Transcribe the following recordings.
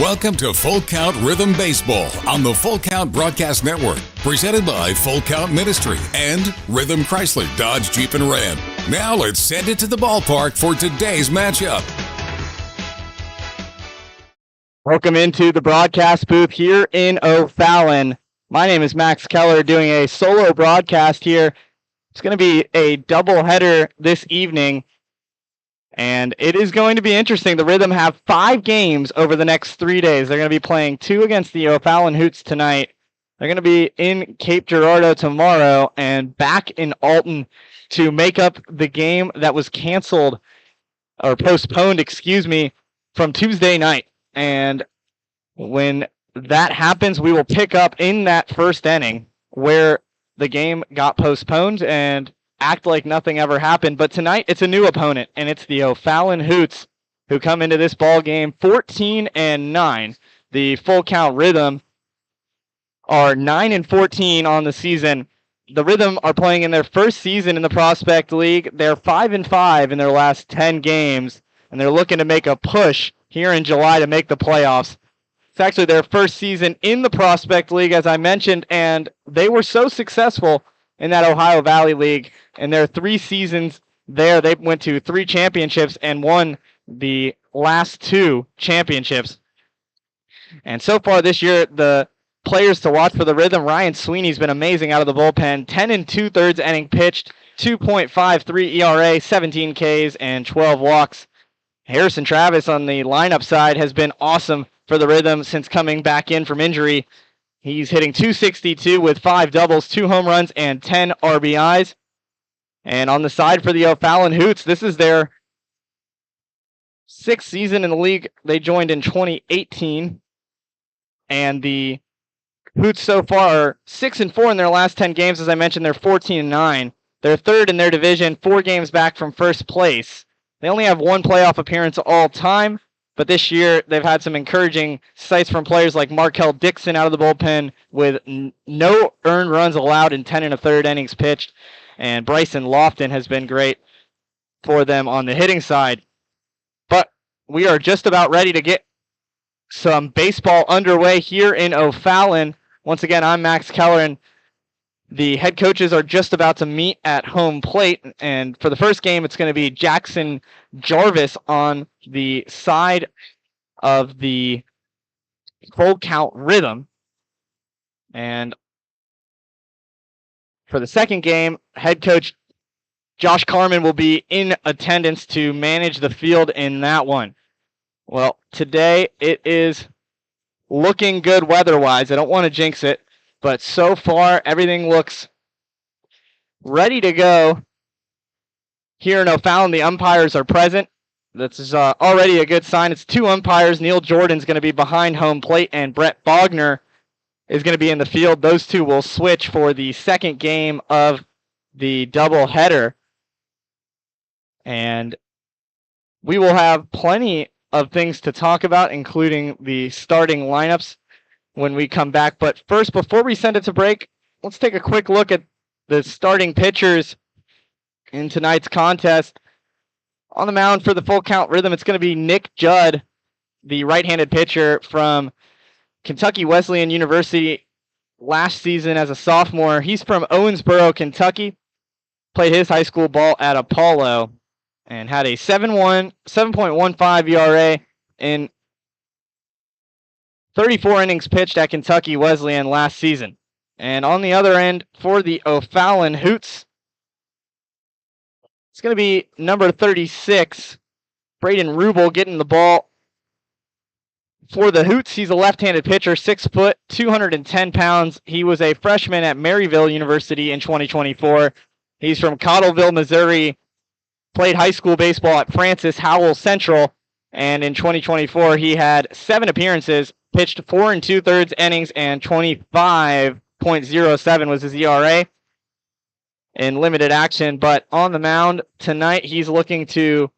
Welcome to Full Count Rhythm Baseball on the Full Count Broadcast Network, presented by Full Count Ministry and Rhythm Chrysler Dodge Jeep and Ram. Now let's send it to the ballpark for today's matchup. Welcome into the broadcast booth here in O'Fallon. My name is Max Keller, doing a solo broadcast here. It's going to be a doubleheader this evening, and it is going to be interesting. The Rhythm have 5 games over the next 3 days. They're going to be playing 2 against the O'Fallon Hoots tonight. They're going to be in Cape Girardeau tomorrow and back in Alton to make up the game that was canceled, or postponed, from Tuesday night. And when that happens, we will pick up in that first inning where the game got postponed and act like nothing ever happened. But tonight it's a new opponent, and it's the O'Fallon Hoots, who come into this ball game 14-9. The Full Count Rhythm are 9-14 on the season. The Rhythm are playing in their first season in the Prospect League. They're 5-5 in their last 10 games, and they're looking to make a push here in July to make the playoffs. It's actually their first season in the Prospect League, as I mentioned, and they were so successful in that Ohio Valley League. In their 3 seasons there, they went to 3 championships and won the last 2 championships. And so far this year, the players to watch for the Rhythm, Ryan Sweeney's been amazing out of the bullpen. 10 2/3 inning pitched, 2.53 ERA, 17 Ks, and 12 walks. Harrison Travis on the lineup side has been awesome for the Rhythm since coming back in from injury. He's hitting .262 with 5 doubles, 2 home runs, and 10 RBIs. And on the side for the O'Fallon Hoots, this is their 6th season in the league. They joined in 2018. And the Hoots so far are 6-4 in their last 10 games. As I mentioned, they're 14-9. They're 3rd in their division, 4 games back from first place. They only have 1 playoff appearance all time, but this year they've had some encouraging sights from players like Markel Dixon out of the bullpen with no earned runs allowed in 10 1/3 innings pitched, and Bryson Lofton has been great for them on the hitting side. But we are just about ready to get some baseball underway here in O'Fallon. Once again, I'm Max Keller, and the head coaches are just about to meet at home plate. And for the first game, it's going to be Jackson Jarvis on the side of the Full Count Rhythm. And for the second game, head coach Josh Carman will be in attendance to manage the field in that one. Well, today it is looking good weather-wise. I don't want to jinx it, but so far everything looks ready to go. Here in O'Fallon, the umpires are present. This is already a good sign. It's 2 umpires. Neil Jordan's going to be behind home plate, and Brett Bogner is going to be in the field. Those 2 will switch for the second game of the doubleheader. And we will have plenty of things to talk about, including the starting lineups when we come back. But first, before we send it to break, let's take a quick look at the starting pitchers in tonight's contest. On the mound for the Full Count Rhythm, it's going to be Nick Judd, the right-handed pitcher from Kentucky Wesleyan University last season as a sophomore. He's from Owensboro, Kentucky, played his high school ball at Apollo, and had a 7.15 ERA in 34 innings pitched at Kentucky Wesleyan last season. And on the other end, for the O'Fallon Hoots, it's going to be number 36, Braden Rubel, getting the ball. For the Hoots, he's a left-handed pitcher, 6 foot, 210 pounds. He was a freshman at Maryville University in 2024. He's from Cottleville, Missouri, played high school baseball at Francis Howell Central, and in 2024 he had 7 appearances, pitched 4 2/3 innings, and 25.07 was his ERA in limited action. But on the mound tonight, he's looking to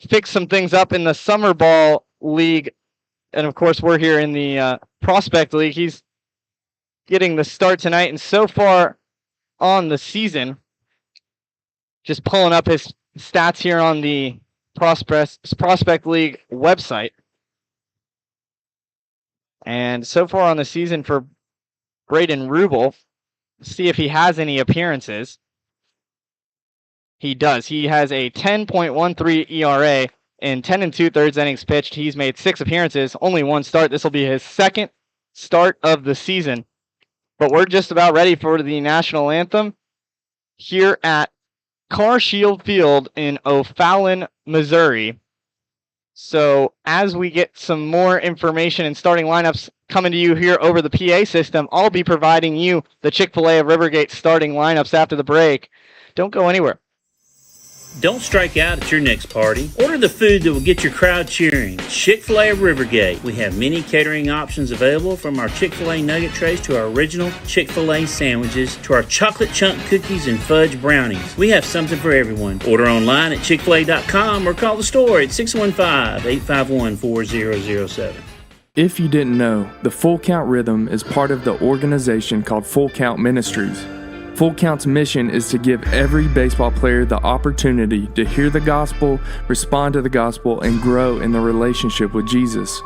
fix some things up in the Summer Ball League, and of course we're here in the Prospect League. He's getting the start tonight, and so far on the season, just pulling up his stats here on the Prospect League website. And so far on the season for Braden Rubel, see if he has any appearances. He does. He has a 10.13 ERA in 10 2/3 innings pitched. He's made 6 appearances, only 1 start. This will be his second start of the season. But we're just about ready for the national anthem here at Car Shield Field in O'Fallon, Missouri. So as we get some more information and starting lineups coming to you here over the PA system, I'll be providing you the Chick-fil-A of Rivergate starting lineups after the break. Don't go anywhere. Don't strike out at your next party. Order the food that will get your crowd cheering. Chick-fil-A of Rivergate. We have many catering options available, from our Chick-fil-A nugget trays to our original Chick-fil-A sandwiches to our chocolate chunk cookies and fudge brownies. We have something for everyone. Order online at chickfil-a.com or call the store at 615-851-4007. If you didn't know, the Full Count Rhythm is part of the organization called Full Count Ministries. Full Count's mission is to give every baseball player the opportunity to hear the gospel, respond to the gospel, and grow in the relationship with Jesus.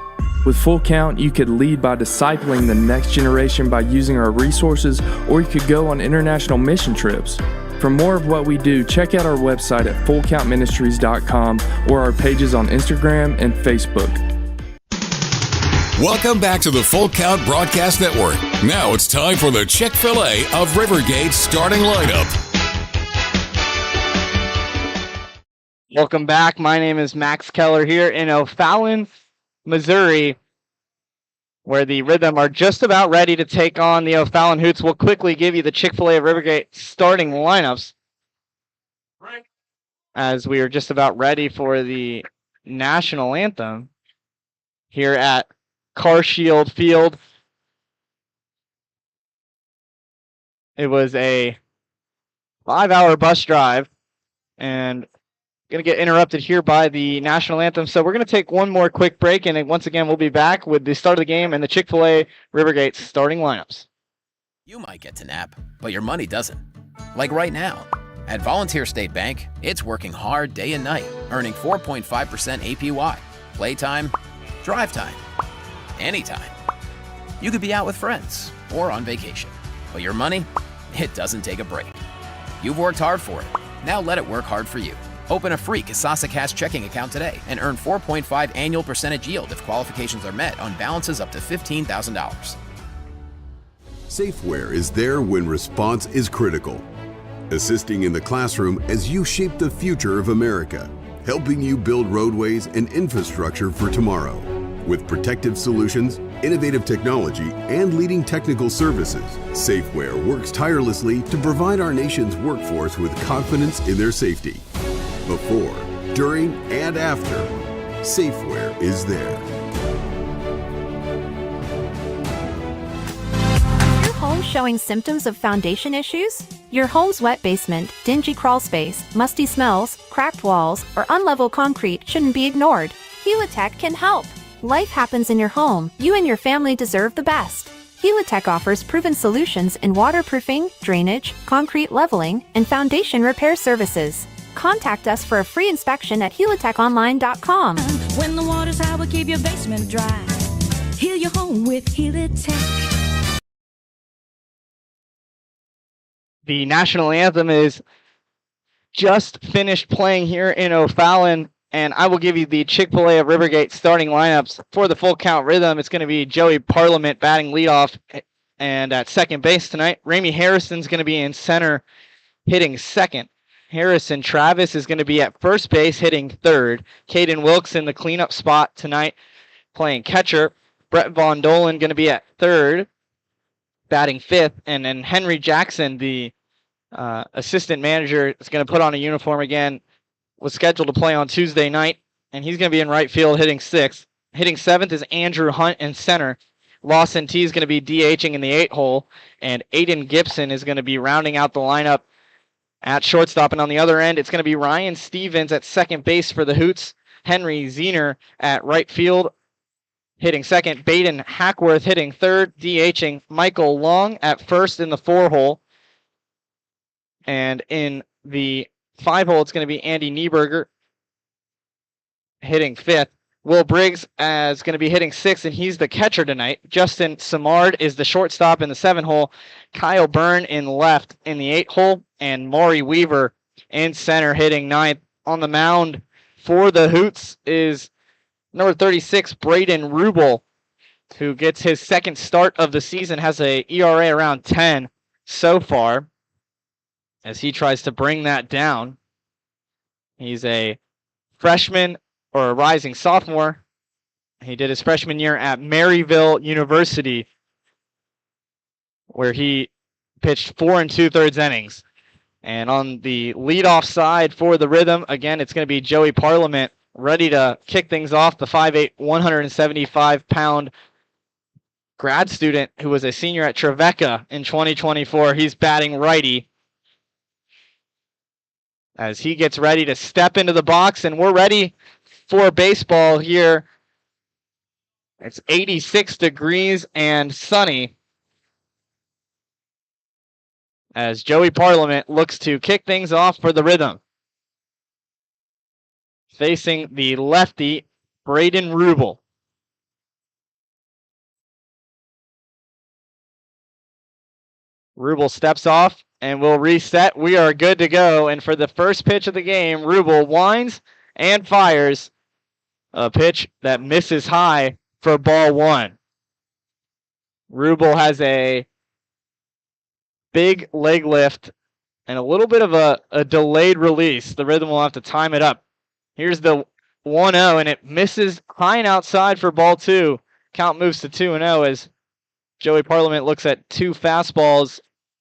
With Full Count, you could lead by discipling the next generation by using our resources, or you could go on international mission trips. For more of what we do, check out our website at fullcountministries.com or our pages on Instagram and Facebook. Welcome back to the Full Count Broadcast Network. Now it's time for the Chick-fil-A of Rivergate starting lineup. Welcome back. My name is Max Keller here in O'Fallon, Missouri, where the Rhythm are just about ready to take on the O'Fallon Hoots. We'll quickly give you the Chick-fil-A of Rivergate starting lineups as we are just about ready for the national anthem here at Car Shield Field. It was a 5-hour bus drive and going to get interrupted here by the national anthem. So we're going to take one more quick break, and once again we'll be back with the start of the game and the Chick-fil-A Rivergate starting lineups. You might get to nap, but your money doesn't. Like right now. At Volunteer State Bank, it's working hard day and night, earning 4.5% APY. Playtime, drive time. Anytime. You could be out with friends or on vacation, but your money, it doesn't take a break. You've worked hard for it. Now let it work hard for you. Open a free Kasasa Cash checking account today and earn 4.5 annual percentage yield if qualifications are met on balances up to $15,000. Safeware is there when response is critical, assisting in the classroom as you shape the future of America, helping you build roadways and infrastructure for tomorrow. With protective solutions, innovative technology, and leading technical services, Safeware works tirelessly to provide our nation's workforce with confidence in their safety. Before, during, and after, Safeware is there. Your home showing symptoms of foundation issues? Your home's wet basement, dingy crawl space, musty smells, cracked walls, or unlevel concrete shouldn't be ignored. Helitech can help. Life happens in your home. You and your family deserve the best. Helitech offers proven solutions in waterproofing, drainage, concrete leveling, and foundation repair services. Contact us for a free inspection at helitechonline.com. When the water's high, we'll keep your basement dry. Heal your home with Helitech. The national anthem is just finished playing here in O'Fallon, and I will give you the Chick-fil-A of Rivergate starting lineups for the Full Count Rhythm. It's going to be Joey Parliament batting leadoff and at second base tonight. Ramey Harrison's going to be in center hitting second. Harrison Travis is going to be at first base hitting third. Caden Wilkes in the cleanup spot tonight playing catcher. Brett Von Dolan going to be at third batting fifth. And then Henry Jackson, the assistant manager, is going to put on a uniform again. Was scheduled to play on Tuesday night, and he's going to be in right field hitting sixth. Hitting seventh is Andrew Hunt in center. Lawson T is going to be DHing in the 8-hole, and Aiden Gibson is going to be rounding out the lineup at shortstop. And on the other end, it's going to be Ryan Stevens at second base for the Hoots. Henry Zener at right field hitting second. Baden Hackworth hitting third, DHing. Michael Long at first in the 4-hole. And in the 5-hole, it's going to be Andy Nieberger. hitting 5th. Will Briggs is going to be hitting 6th, and he's the catcher tonight. Justin Samard is the shortstop in the 7 hole. Kyle Byrne in left in the 8 hole, and Maury Weaver in center hitting 9th. On the mound for the Hoots is number 36, Braden Rubel, who gets his second start of the season, has a ERA around 10 so far, as he tries to bring that down. He's a freshman or a rising sophomore. He did his freshman year at Maryville University, where he pitched 4 2/3 innings. And on the leadoff side for the Rhythm, again, it's going to be Joey Parliament, ready to kick things off, the 5'8", 175-pound grad student who was a senior at Trevecca in 2024. He's batting righty as he gets ready to step into the box, and we're ready for baseball here. It's 86 degrees and sunny as Joey Parliament looks to kick things off for the Rhythm. Facing the lefty, Braden Rubel. Rubel steps off and will reset. We are good to go. And for the first pitch of the game, Rubel winds and fires a pitch that misses high for ball 1. Rubel has a big leg lift and a little bit of a delayed release. The Rhythm will have to time it up. Here's the 1-0, and it misses high and outside for ball 2. Count moves to 2-0 as Joey Parliament looks at 2 fastballs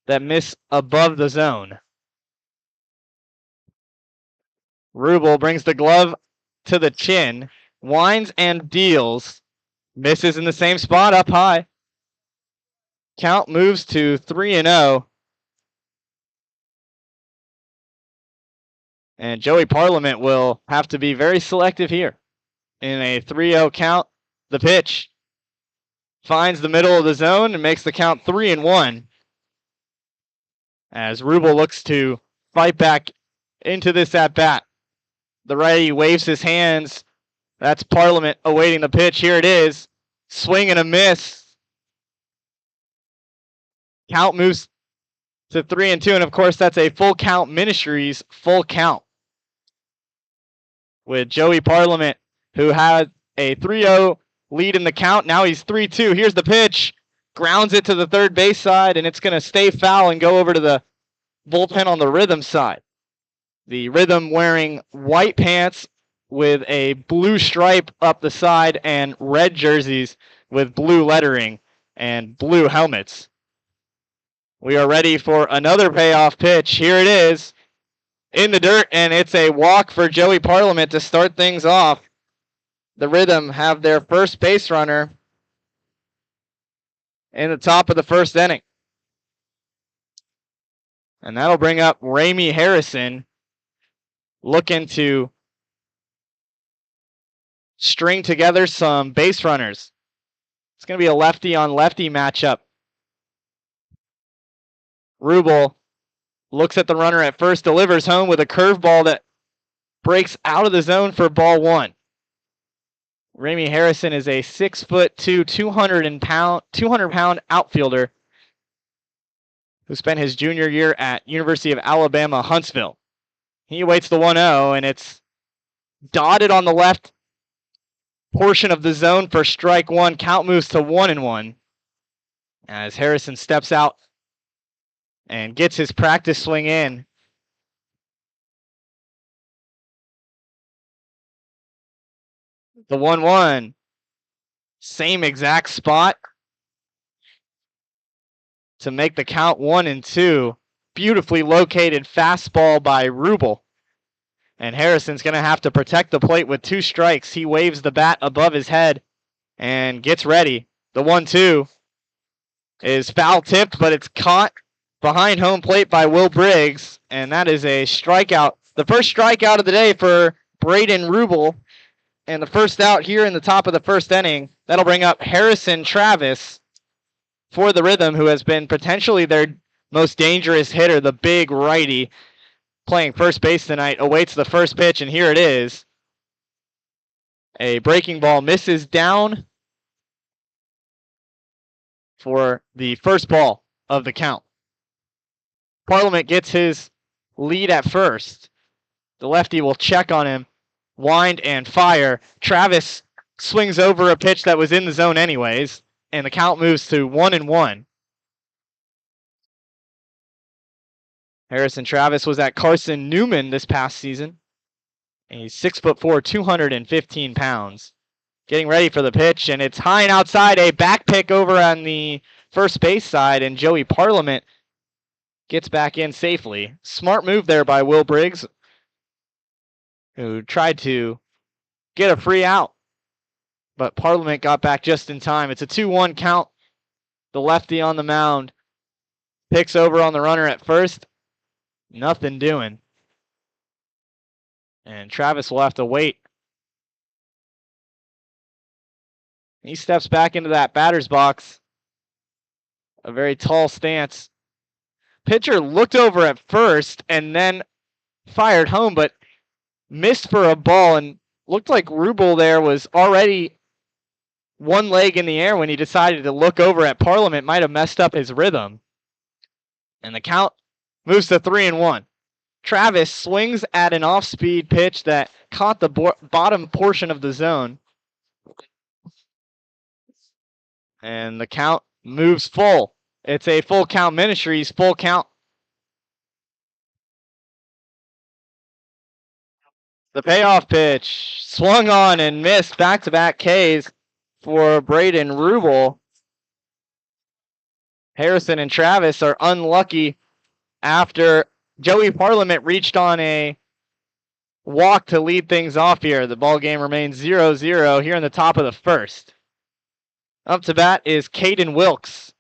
that miss above the zone. Rubel brings the glove to the chin, winds and deals, misses in the same spot up high. Count moves to 3-0. And Joey Parliament will have to be very selective here. In a 3-0 count, the pitch finds the middle of the zone and makes the count 3-1. As Rubel looks to fight back into this at-bat. The righty waves his hands. That's Parliament awaiting the pitch. Here it is. Swing and a miss. Count moves to 3-2, and of course that's a Full Count Ministries full count. With Joey Parliament, who had a 3-0 lead in the count. Now he's 3-2. Here's the pitch. Grounds it to the third base side, and it's going to stay foul and go over to the bullpen on the Rhythm side. The Rhythm wearing white pants with a blue stripe up the side and red jerseys with blue lettering and blue helmets. We are ready for another payoff pitch. Here it is in the dirt, and it's a walk for Joey Parliament to start things off. The Rhythm have their first base runner in the top of the first inning. And that'll bring up Ramey Harrison, looking to string together some base runners. It's going to be a lefty on lefty matchup. Rubel looks at the runner at first, delivers home with a curveball that breaks out of the zone for ball 1. Ramey Harrison is a 6'2", 200-pound outfielder who spent his junior year at University of Alabama, Huntsville. He awaits the 1-0, and it's dotted on the left portion of the zone for strike 1. Count moves to 1-1 as Harrison steps out and gets his practice swing in. The 1-1, same exact spot to make the count 1-2. Beautifully located fastball by Rubel. And Harrison's going to have to protect the plate with 2 strikes. He waves the bat above his head and gets ready. The 1-2 is foul tipped, but it's caught behind home plate by Will Briggs. And that is a strikeout. The first strikeout of the day for Braden Rubel. And the first out here in the top of the first inning. That'll bring up Harrison Travis for the Rhythm, who has been potentially their most dangerous hitter, the big righty, playing first base tonight, awaits the first pitch, and here it is. A breaking ball misses down for the first ball of the count. Parliament gets his lead at first. The lefty will check on him, wind and fire. Travis swings over a pitch that was in the zone anyways, and the count moves to 1-1. Harrison Travis was at Carson Newman this past season. He's 6'4", 215 pounds. Getting ready for the pitch, and it's high and outside. A back pick over on the first base side, and Joey Parliament gets back in safely. Smart move there by Will Briggs, who tried to get a free out, but Parliament got back just in time. It's a 2-1 count. The lefty on the mound picks over on the runner at first. Nothing doing. And Travis will have to wait. He steps back into that batter's box. A very tall stance. Pitcher looked over at first and then fired home, but missed for a ball, and looked like Rubel there was already one leg in the air when he decided to look over at Parliament. Might have messed up his rhythm. And the count moves to 3-1. Travis swings at an off-speed pitch that caught the bottom portion of the zone. And the count moves full. It's a full count Ministries, full count. The payoff pitch swung on and missed. Back-to-back Ks for Braden Rubel. Harrison and Travis are unlucky after Joey Parliament reached on a walk to lead things off here. The ball game remains 0-0 here in the top of the first. Up to bat is Caden Wilkes,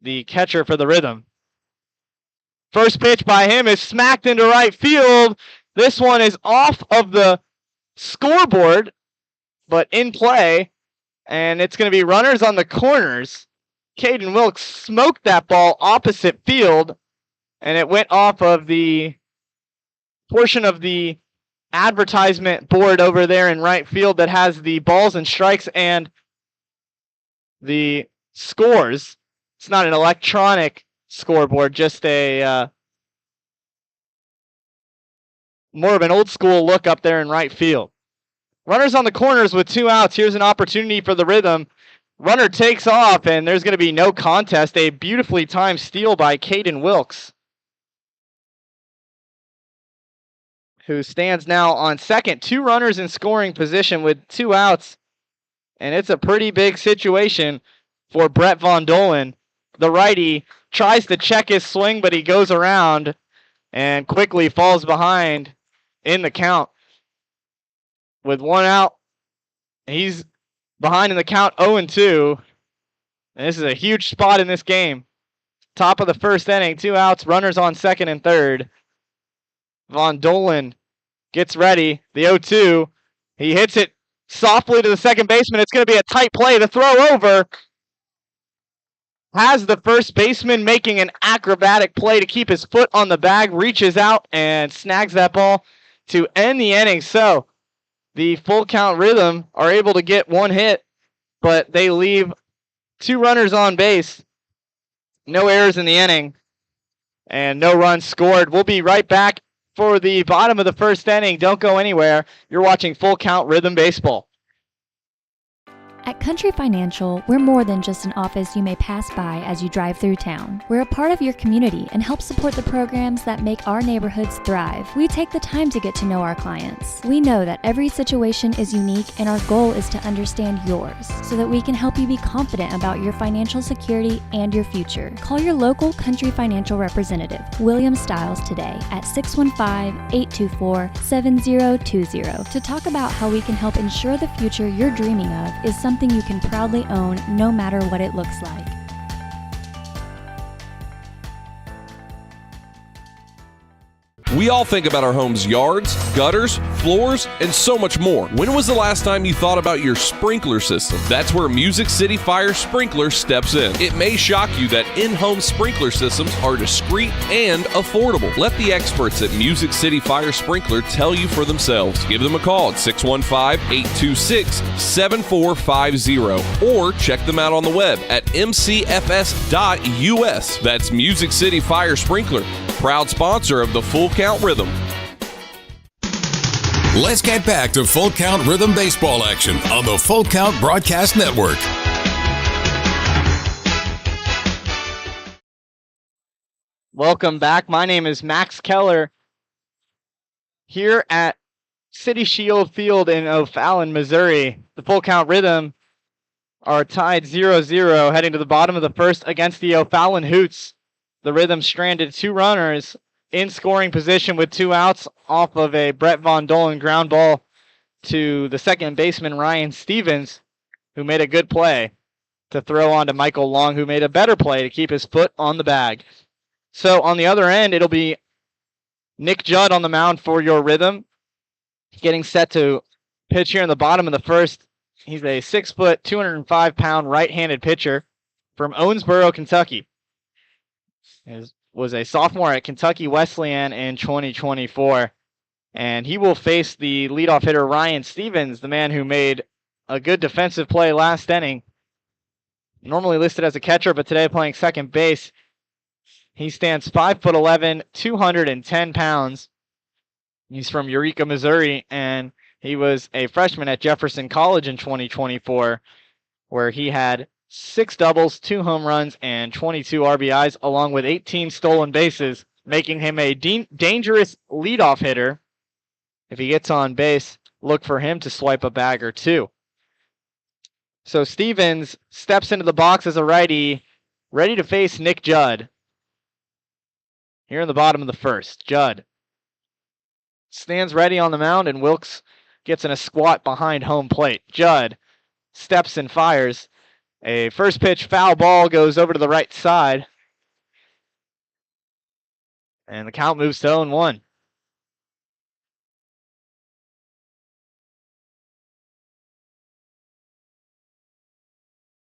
the catcher for the Rhythm. First pitch by him is smacked into right field. This one is off of the scoreboard, but in play, and it's going to be runners on the corners. Caden Wilkes smoked that ball opposite field, and it went off of the portion of the advertisement board over there in right field that has the balls and strikes and the scores. It's not an electronic scoreboard, just a more of an old school look up there in right field. Runners on the corners with 2 outs. Here's an opportunity for the Rhythm. Runner takes off, and there's going to be no contest. A beautifully timed steal by Caden Wilkes, who stands now on second. 2 runners in scoring position with 2 outs. And it's a pretty big situation for Brett Von Dolan. The righty tries to check his swing, but he goes around and quickly falls behind in the count. With 1 out, he's behind in the count 0-2. And this is a huge spot in this game. Top of the first inning, 2 outs, runners on second and third. Von Dolan gets ready. The 0-2. He hits it softly to the second baseman. It's going to be a tight play. The throw over has the first baseman making an acrobatic play to keep his foot on the bag, reaches out and snags that ball to end the inning. So the full count Rhythm are able to get 1 hit, but they leave 2 runners on base. No errors in the inning and no runs scored. We'll be right back for the bottom of the first inning. Don't go anywhere. You're watching Full Count Rhythm Baseball. At Country Financial, we're more than just an office you may pass by as you drive through town. We're a part of your community and help support the programs that make our neighborhoods thrive. We take the time to get to know our clients. We know that every situation is unique, and our goal is to understand yours so that we can help you be confident about your financial security and your future. Call your local Country Financial representative, William Stiles, today at 615-824-7020 to talk about how we can help ensure the future you're dreaming of is something you can proudly own no matter what it looks like. We all think about our home's yards, gutters, floors, and so much more. When was the last time you thought about your sprinkler system? That's where Music City Fire Sprinkler steps in. It may shock you that in-home sprinkler systems are discreet and affordable. Let the experts at Music City Fire Sprinkler tell you for themselves. Give them a call at 615-826-7450 or check them out on the web at mcfs.us. That's Music City Fire Sprinkler, proud sponsor of the Full Count Rhythm. Let's get back to Full Count Rhythm baseball action on the Full Count Broadcast Network. Welcome back. My name is Max Keller here at City Shield Field in O'Fallon, Missouri. The Full Count Rhythm are tied 0-0 heading to the bottom of the first against the O'Fallon Hoots. The Rhythm stranded 2 runners in scoring position with 2 outs off of a Brett Von Dolen ground ball to the second baseman Ryan Stevens, who made a good play to throw on to Michael Long, who made a better play to keep his foot on the bag. So on the other end, it'll be Nick Judd on the mound for your Rhythm, getting set to pitch here in the bottom of the first. He's a 6-foot, 205-pound right-handed pitcher from Owensboro, Kentucky. He was a sophomore at Kentucky Wesleyan in 2024. And he will face the leadoff hitter Ryan Stevens, the man who made a good defensive play last inning. Normally listed as a catcher, but today playing second base. He stands 5'11", 210 pounds. He's from Eureka, Missouri, and he was a freshman at Jefferson College in 2024, where he had 6 doubles, 2 home runs, and 22 RBIs, along with 18 stolen bases, making him a dangerous leadoff hitter. If he gets on base, look for him to swipe a bag or 2. So Stevens steps into the box as a righty, ready to face Nick Judd. Here in the bottom of the first, Judd stands ready on the mound, and Wilkes gets in a squat behind home plate. Judd steps and fires. A first pitch foul ball goes over to the right side. And the count moves to 0-1.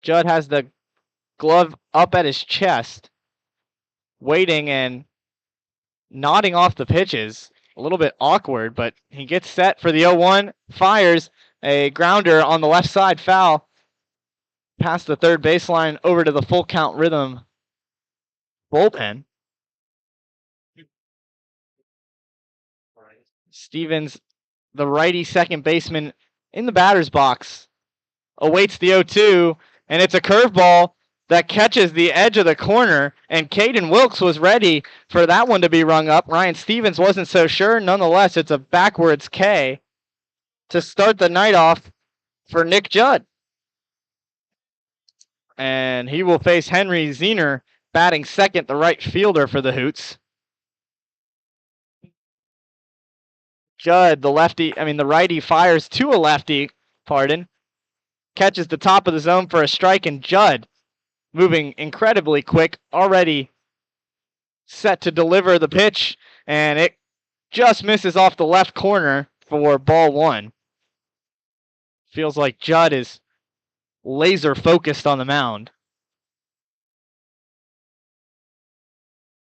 Judd has the glove up at his chest, waiting and nodding off the pitches. A little bit awkward, but he gets set for the 0-1, fires a grounder on the left side, foul, past the third baseline over to the Full Count Rhythm bullpen. Stevens, the righty second baseman in the batter's box, awaits the 0-2, and it's a curveball that catches the edge of the corner, and Caden Wilkes was ready for that one to be rung up. Ryan Stevens wasn't so sure. Nonetheless, it's a backwards K to start the night off for Nick Judd. And he will face Henry Zener, batting second, the right fielder for the Hoots. Judd, the righty fires to a lefty, catches the top of the zone for a strike, and Judd, moving incredibly quick, already set to deliver the pitch, and it just misses off the left corner for ball 1. Feels like Judd is laser focused on the mound.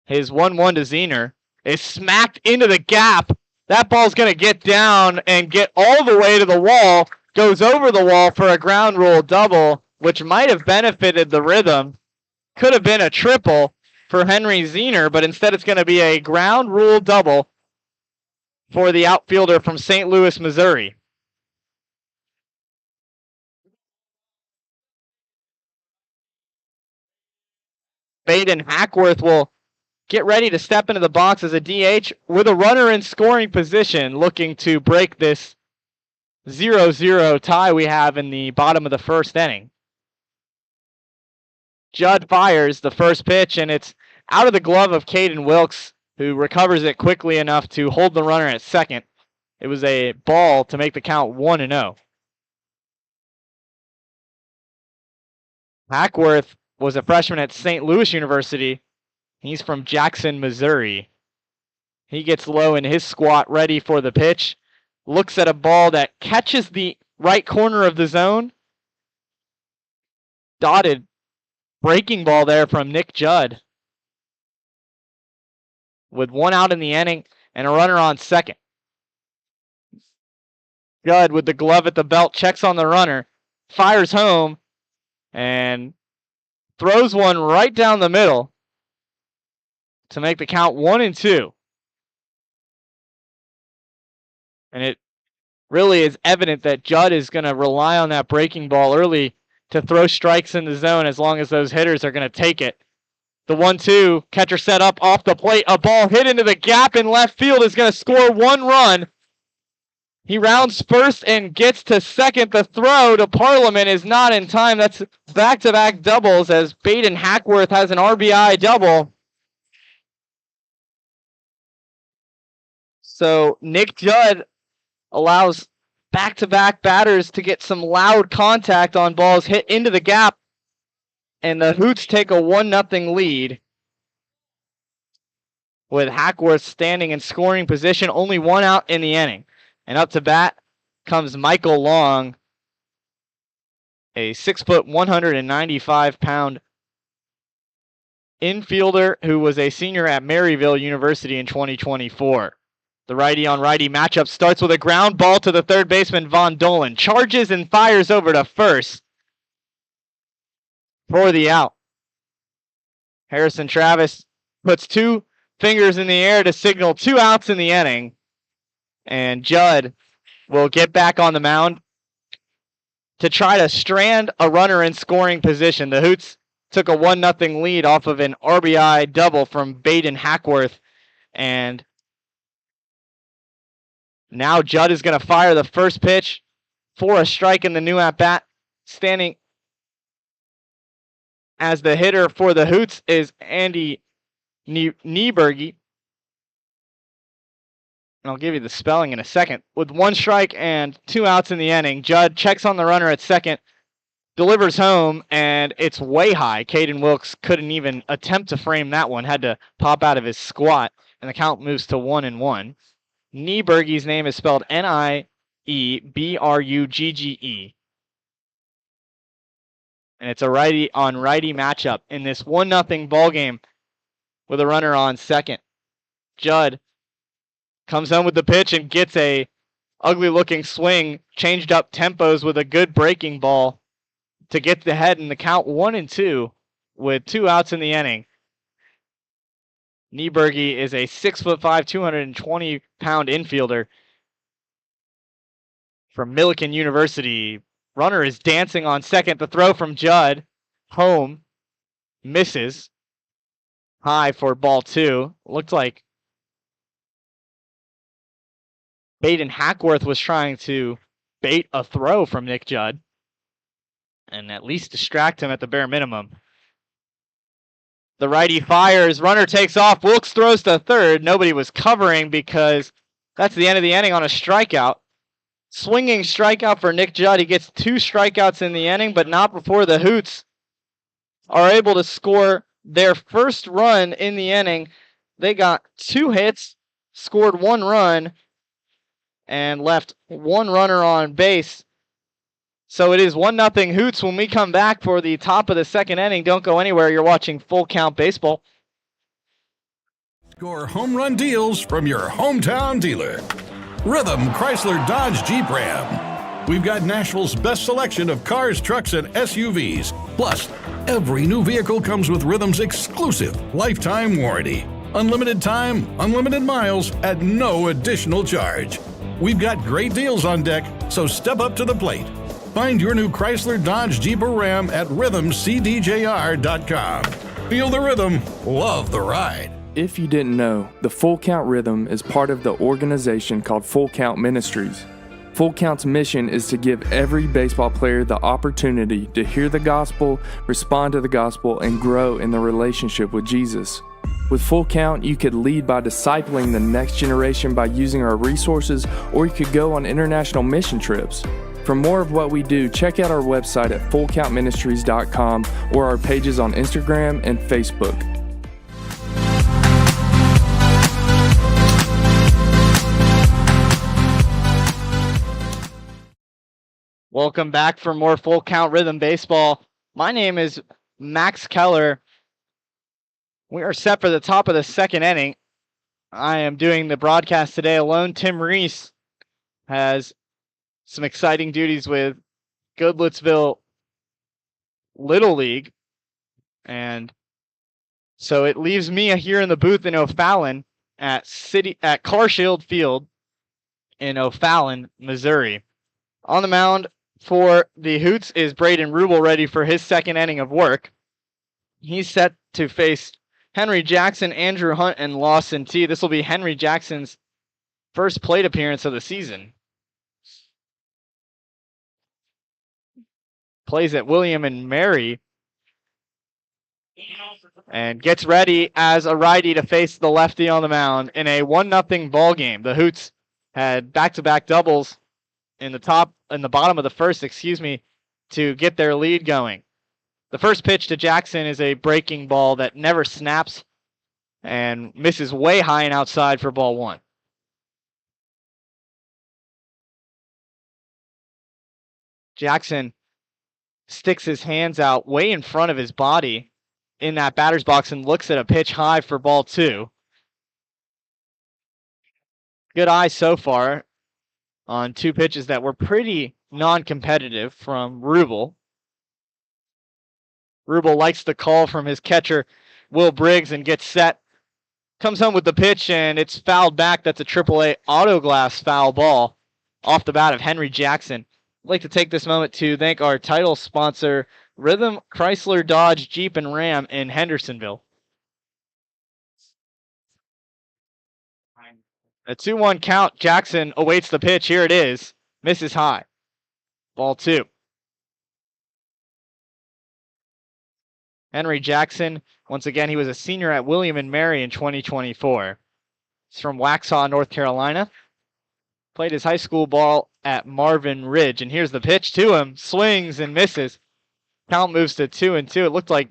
His 1-1 to Zener is smacked into the gap. That ball's going to get down and get all the way to the wall, goes over the wall for a ground rule double, which might have benefited the Rhythm. Could have been a triple for Henry Zener, but instead it's going to be a ground rule double for the outfielder from St. Louis, Missouri. Baden Hackworth will get ready to step into the box as a DH with a runner in scoring position, looking to break this 0-0 tie we have in the bottom of the first inning. Judd fires the first pitch, and it's out of the glove of Caden Wilkes, who recovers it quickly enough to hold the runner at second. It was a ball to make the count 1-0. Hackworth was a freshman at St. Louis University. He's from Jackson, Missouri. He gets low in his squat, ready for the pitch. looks at a ball that catches the right corner of the zone. Dotted breaking ball there from Nick Judd. With one out in the inning and a runner on second. Judd with the glove at the belt checks on the runner, fires home, and throws one right down the middle to make the count 1-2. And it really is evident that Judd is going to rely on that breaking ball early to throw strikes in the zone as long as those hitters are going to take it. The 1-2, catcher set up off the plate. A ball hit into the gap in left field is going to score one run. He rounds first and gets to second. The throw to Parliament is not in time. That's back-to-back doubles as Baden Hackworth has an RBI double. So Nick Judd allows back-to-back batters to get some loud contact on balls hit into the gap. And the Hoots take a 1-0 lead. With Hackworth standing in scoring position, only one out in the inning. And up to bat comes Michael Long, a 6', 195-pound infielder who was a senior at Maryville University in 2024. The righty-on-righty matchup starts with a ground ball to the third baseman, Von Dolan. Charges and fires over to first for the out. Harrison Travis puts two fingers in the air to signal 2 outs in the inning. And Judd will get back on the mound to try to strand a runner in scoring position. The Hoots took a 1-0 lead off of an RBI double from Baden Hackworth. And now Judd is going to fire the first pitch for a strike in the new at-bat. Standing as the hitter for the Hoots is Andy Nieberge. I'll give you the spelling in a second. With 1 strike and 2 outs in the inning, Judd checks on the runner at second, delivers home, and it's way high. Caden Wilkes couldn't even attempt to frame that one, had to pop out of his squat, and the count moves to 1-1. Nieberge's name is spelled Niebrugge. And it's a righty-on-righty matchup in this 1-0 ball game with a runner on second. Judd comes home with the pitch and gets a ugly-looking swing, changed up tempos with a good breaking ball to get the head in the count 1-2 with 2 outs in the inning. Nieberge is a 6'5", 220-pound infielder from Millikan University. Runner is dancing on second. The throw from Judd, home, misses. High for ball 2. Looked like Baden Hackworth was trying to bait a throw from Nick Judd and at least distract him at the bare minimum. The righty fires. Runner takes off. Wilkes throws to third. Nobody was covering because that's the end of the inning on a strikeout. Swinging strikeout for Nick Judd. He gets 2 strikeouts in the inning, but not before the Hoots are able to score their first run in the inning. They got 2 hits, scored 1 run, and left 1 runner on base. So it is 1-0 Hoots when we come back for the top of the second inning. Don't go anywhere. You're watching Full Count Baseball. Score home run deals from your hometown dealer. Rhythm Chrysler Dodge Jeep Ram. We've got Nashville's best selection of cars, trucks, and SUVs. Plus, every new vehicle comes with Rhythm's exclusive lifetime warranty. Unlimited time, unlimited miles at no additional charge. We've got great deals on deck, so step up to the plate. Find your new Chrysler Dodge Jeep or Ram at rhythmcdjr.com. Feel the rhythm, love the ride. If you didn't know, the Full Count Rhythm is part of the organization called Full Count Ministries. Full Count's mission is to give every baseball player the opportunity to hear the gospel, respond to the gospel, and grow in the relationship with Jesus. With Full Count, you could lead by discipling the next generation by using our resources, or you could go on international mission trips. For more of what we do, check out our website at fullcountministries.com or our pages on Instagram and Facebook. Welcome back for more Full Count Rhythm Baseball. My name is Max Keller. We are set for the top of the second inning. I am doing the broadcast today alone. Tim Reese has some exciting duties with Goodlettsville Little League. And so it leaves me here in the booth in O'Fallon at Carshield Field in O'Fallon, Missouri. On the mound for the Hoots is Braden Rubel, ready for his second inning of work. He's set to face Henry Jackson, Andrew Hunt, and Lawson T. This will be Henry Jackson's first plate appearance of the season. Plays at William and Mary and gets ready as a righty to face the lefty on the mound in a 1-0 ball game. The Hoots had back-to-back doubles in the bottom of the first, to get their lead going. The first pitch to Jackson is a breaking ball that never snaps and misses way high and outside for ball one. Jackson sticks his hands out way in front of his body in that batter's box and looks at a pitch high for ball two. Good eye so far on two pitches that were pretty non-competitive from Rubel. Rubel likes the call from his catcher, Will Briggs, and gets set. Comes home with the pitch, and it's fouled back. That's a AAA auto glass foul ball off the bat of Henry Jackson. I'd like to take this moment to thank our title sponsor, Rhythm Chrysler Dodge Jeep and Ram in Hendersonville. A 2-1 count. Jackson awaits the pitch. Here it is. Misses high. Ball two. Henry Jackson, once again, he was a senior at William and Mary in 2024. He's from Waxhaw, North Carolina. Played his high school ball at Marvin Ridge. And here's the pitch to him. Swings and misses. Count moves to 2-2. It looked like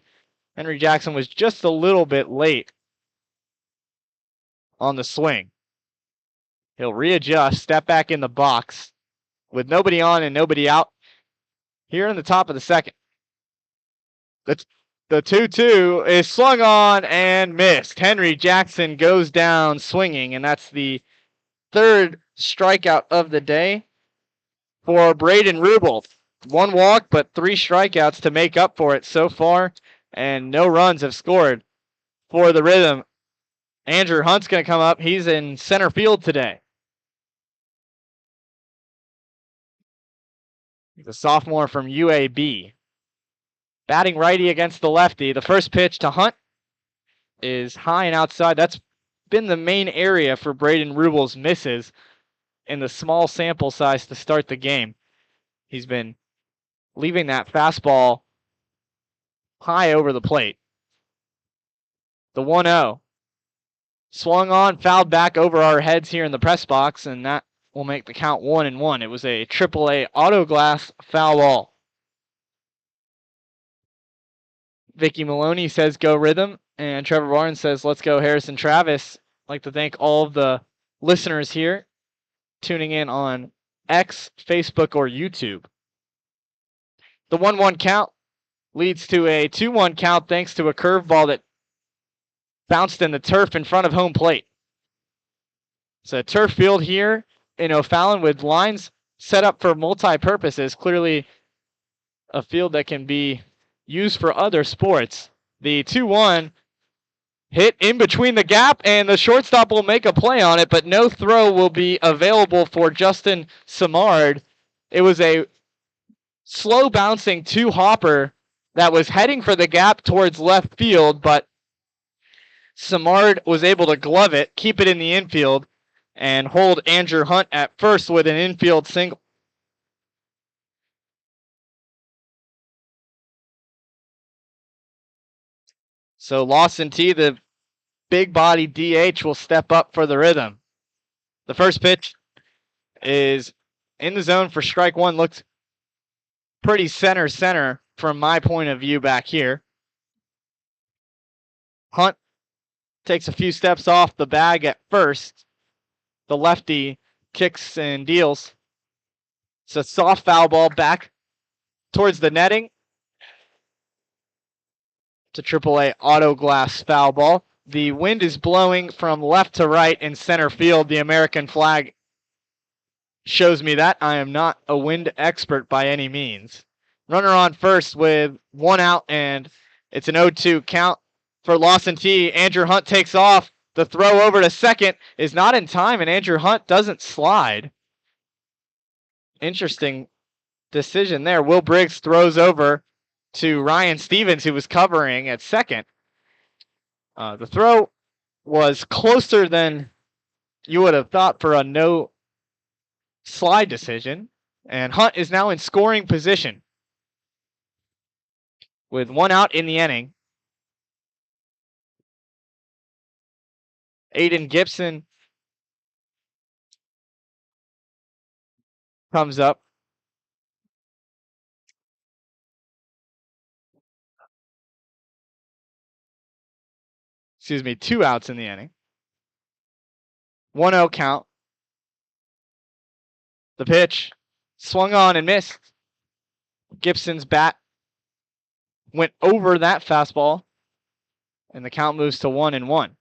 Henry Jackson was just a little bit late on the swing. He'll readjust, step back in the box with nobody on and nobody out. Here in the top of the second. The 2-2 is swung on and missed. Henry Jackson goes down swinging, and that's the third strikeout of the day for Braden Rubel. 1 walk, but 3 strikeouts to make up for it so far, and no runs have scored for the Rhythm. Andrew Hunt's going to come up. He's in center field today. He's a sophomore from UAB. Batting righty against the lefty. The first pitch to Hunt is high and outside. That's been the main area for Braden Rubel's misses in the small sample size to start the game. He's been leaving that fastball high over the plate. The 1-0. Swung on, fouled back over our heads here in the press box, and that will make the count 1-1. It was a AAA auto glass foul ball. Vicky Maloney says go Rhythm, and Trevor Barnes says let's go Harrison Travis. I'd like to thank all of the listeners here tuning in on X, Facebook, or YouTube. The 1-1 count leads to a 2-1 count thanks to a curveball that bounced in the turf in front of home plate. It's a turf field here in O'Fallon with lines set up for multi-purposes. Clearly a field that can be used for other sports. The 2-1 hit in between the gap, and the shortstop will make a play on it, but no throw will be available for Justin Samard. It was a slow bouncing 2-hopper that was heading for the gap towards left field, but Samard was able to glove it, keep it in the infield, and hold Andrew Hunt at first with an infield single. So Lawson T, the big body DH, will step up for the Rhythm. The first pitch is in the zone for strike one. Looks pretty center from my point of view back here. Hunt takes a few steps off the bag at first. The lefty kicks and deals. It's a soft foul ball back towards the netting. It's a AAA auto glass foul ball. The wind is blowing from left to right in center field. The American flag shows me that. I am not a wind expert by any means. Runner on first with one out, and it's an 0-2 count for Lawson T. Andrew Hunt takes off. The throw over to second is not in time, and Andrew Hunt doesn't slide. Interesting decision there. Will Briggs throws over to Ryan Stevens, who was covering at second. The throw was closer than you would have thought for a no slide decision, and Hunt is now in scoring position with one out in the inning. Aiden Gibson comes up. Excuse me, 2 outs in the inning. 1-0 count. The pitch swung on and missed. Gibson's bat went over that fastball, and the count moves to 1-1.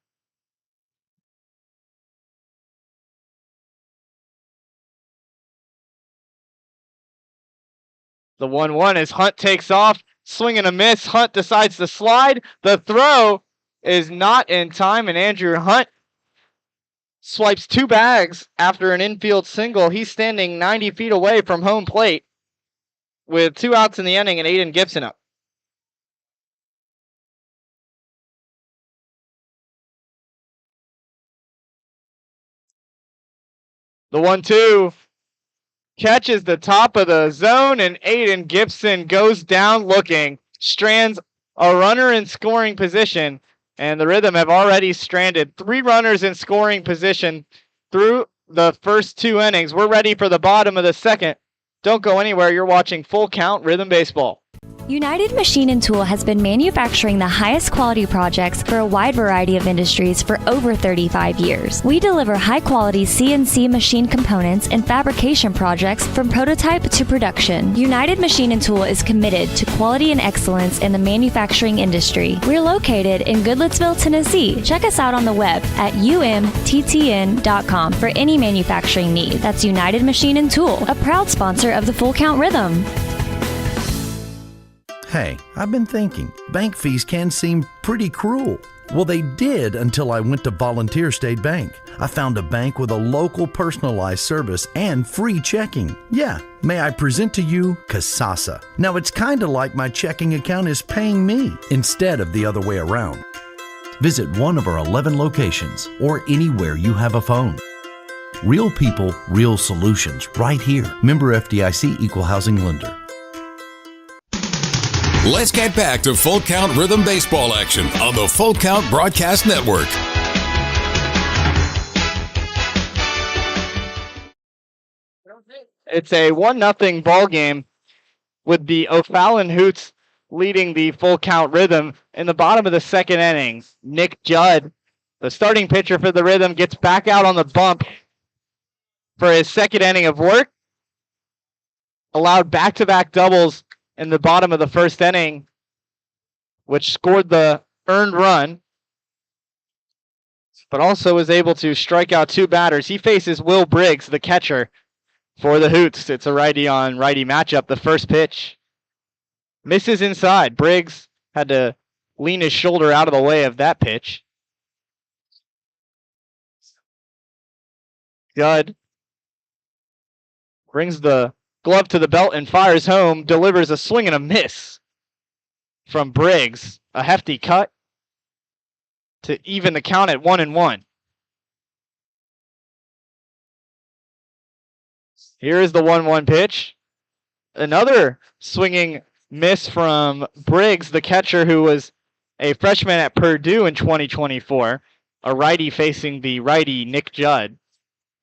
The 1-1 as Hunt takes off, swing and a miss. Hunt decides to slide. The throw is not in time, and Andrew Hunt swipes 2 bags after an infield single. He's standing 90 feet away from home plate with 2 outs in the inning and Aiden Gibson up. The 1-2 catches the top of the zone, and Aiden Gibson goes down looking, strands a runner in scoring position, and the Rhythm have already stranded 3 runners in scoring position through the first 2 innings. We're ready for the bottom of the second. Don't go anywhere. You're watching Full Count Rhythm Baseball. United Machine and Tool has been manufacturing the highest quality projects for a wide variety of industries for over 35 years. We deliver high-quality CNC machine components and fabrication projects from prototype to production. United Machine and Tool is committed to quality and excellence in the manufacturing industry. We're located in Goodlettsville, Tennessee. Check us out on the web at umttn.com for any manufacturing need. That's United Machine and Tool, a proud sponsor of the Full Count Rhythm. Hey, I've been thinking, bank fees can seem pretty cruel. Well, they did until I went to Volunteer State Bank. I found a bank with a local personalized service and free checking. Yeah, may I present to you Kasasa. Now, it's kind of like my checking account is paying me instead of the other way around. Visit one of our 11 locations or anywhere you have a phone. Real people, real solutions right here. Member FDIC Equal Housing Lender. Let's get back to Full Count Rhythm Baseball action on the Full Count Broadcast Network. It's a 1-0 ball game with the O'Fallon Hoots leading the Full Count Rhythm in the bottom of the second inning. Nick Judd, the starting pitcher for the Rhythm, gets back out on the bump for his second inning of work. Allowed back-to-back doubles in the bottom of the first inning, which scored the earned run, but also was able to strike out 2 batters. He faces Will Briggs, the catcher for the Hoots. It's a righty-on-righty matchup. The first pitch misses inside. Briggs had to lean his shoulder out of the way of that pitch. Judd brings the glove to the belt and fires home, delivers a swing and a miss from Briggs. A hefty cut to even the count at 1-1. Here is the 1-1 pitch. Another swinging miss from Briggs, the catcher who was a freshman at Purdue in 2024. A righty facing the righty, Nick Judd.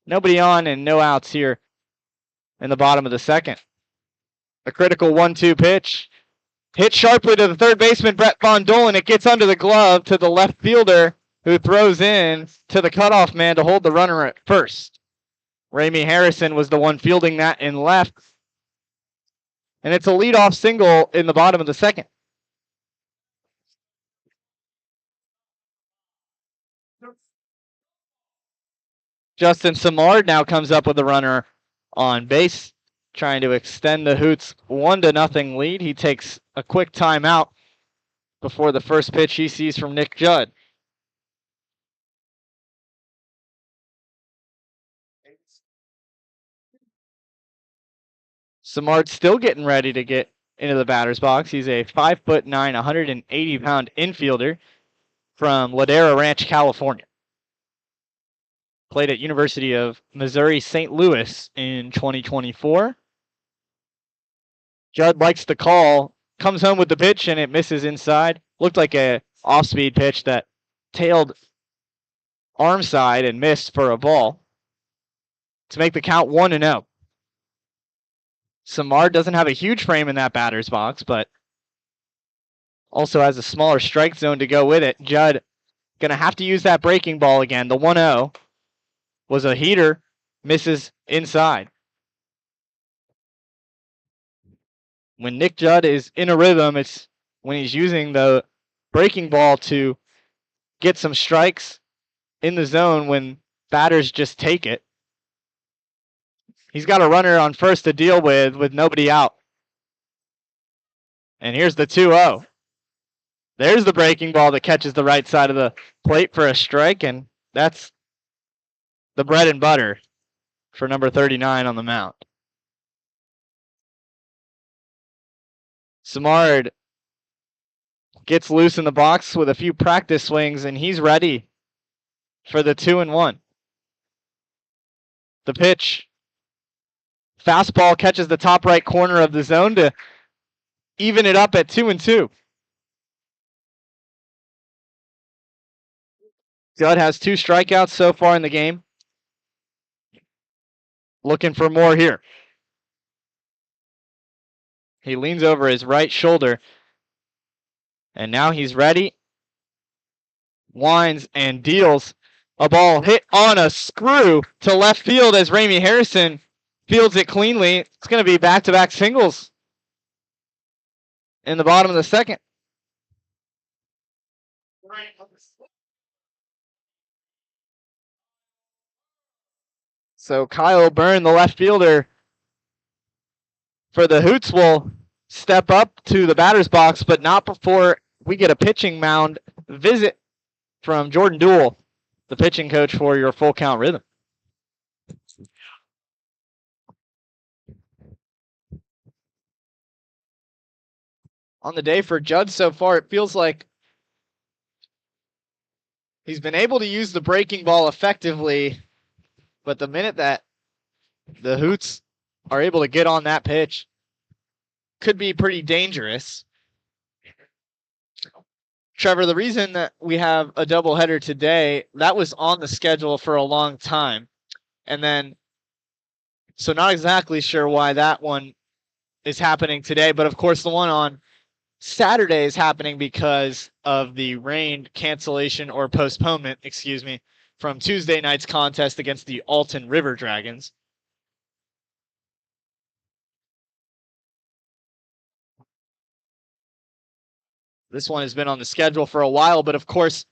Nobody on and no outs here in the bottom of the second. A critical 1-2 pitch. Hit sharply to the third baseman, Brett Von Dolan. It gets under the glove to the left fielder, who throws in to the cutoff man to hold the runner at first. Ramey Harrison was the one fielding that in left. And it's a leadoff single in the bottom of the second. Justin Samard now comes up with a runner on base, trying to extend the Hoots 1-0 lead. He takes a quick timeout before the first pitch he sees from Nick Judd. Samard still getting ready to get into the batter's box. He's a 5'9", 180-pound infielder from Ladera Ranch, California. Played at University of Missouri St. Louis in 2024. Judd likes the call, comes home with the pitch, and it misses inside. Looked like a off-speed pitch that tailed arm side and missed for a ball to make the count 1-0. Samard doesn't have a huge frame in that batter's box, but also has a smaller strike zone to go with it. Judd going to have to use that breaking ball again. The 1-0 was a heater, misses inside. When Nick Judd is in a rhythm, it's when he's using the breaking ball to get some strikes in the zone when batters just take it. He's got a runner on first to deal with nobody out. And here's the 2-0. There's the breaking ball that catches the right side of the plate for a strike, and that's the bread and butter for number 39 on the mound. Samard gets loose in the box with a few practice swings, and he's ready for the 2-1. The pitch. Fastball catches the top right corner of the zone to even it up at 2-2. Judd has 2 strikeouts so far in the game. Looking for more here. He leans over his right shoulder. And now he's ready. Winds and deals. A ball hit on a screw to left field as Ramey Harrison fields it cleanly. It's going to be back-to-back singles in the bottom of the second. So Kyle Byrne, the left fielder for the Hoots, will step up to the batter's box, but not before we get a pitching mound visit from Jordan Dool, the pitching coach for your Full Count Rhythm. On the day for Judd so far, it feels like he's been able to use the breaking ball effectively, but the minute that the Hoots are able to get on that pitch, could be pretty dangerous. Trevor, the reason that we have a doubleheader today, that was on the schedule for a long time. And then, so not exactly sure why that one is happening today, but of course the one on Saturday is happening because of the rain cancellation or postponement, from Tuesday night's contest against the Alton River Dragons. This one has been on the schedule for a while, but of course,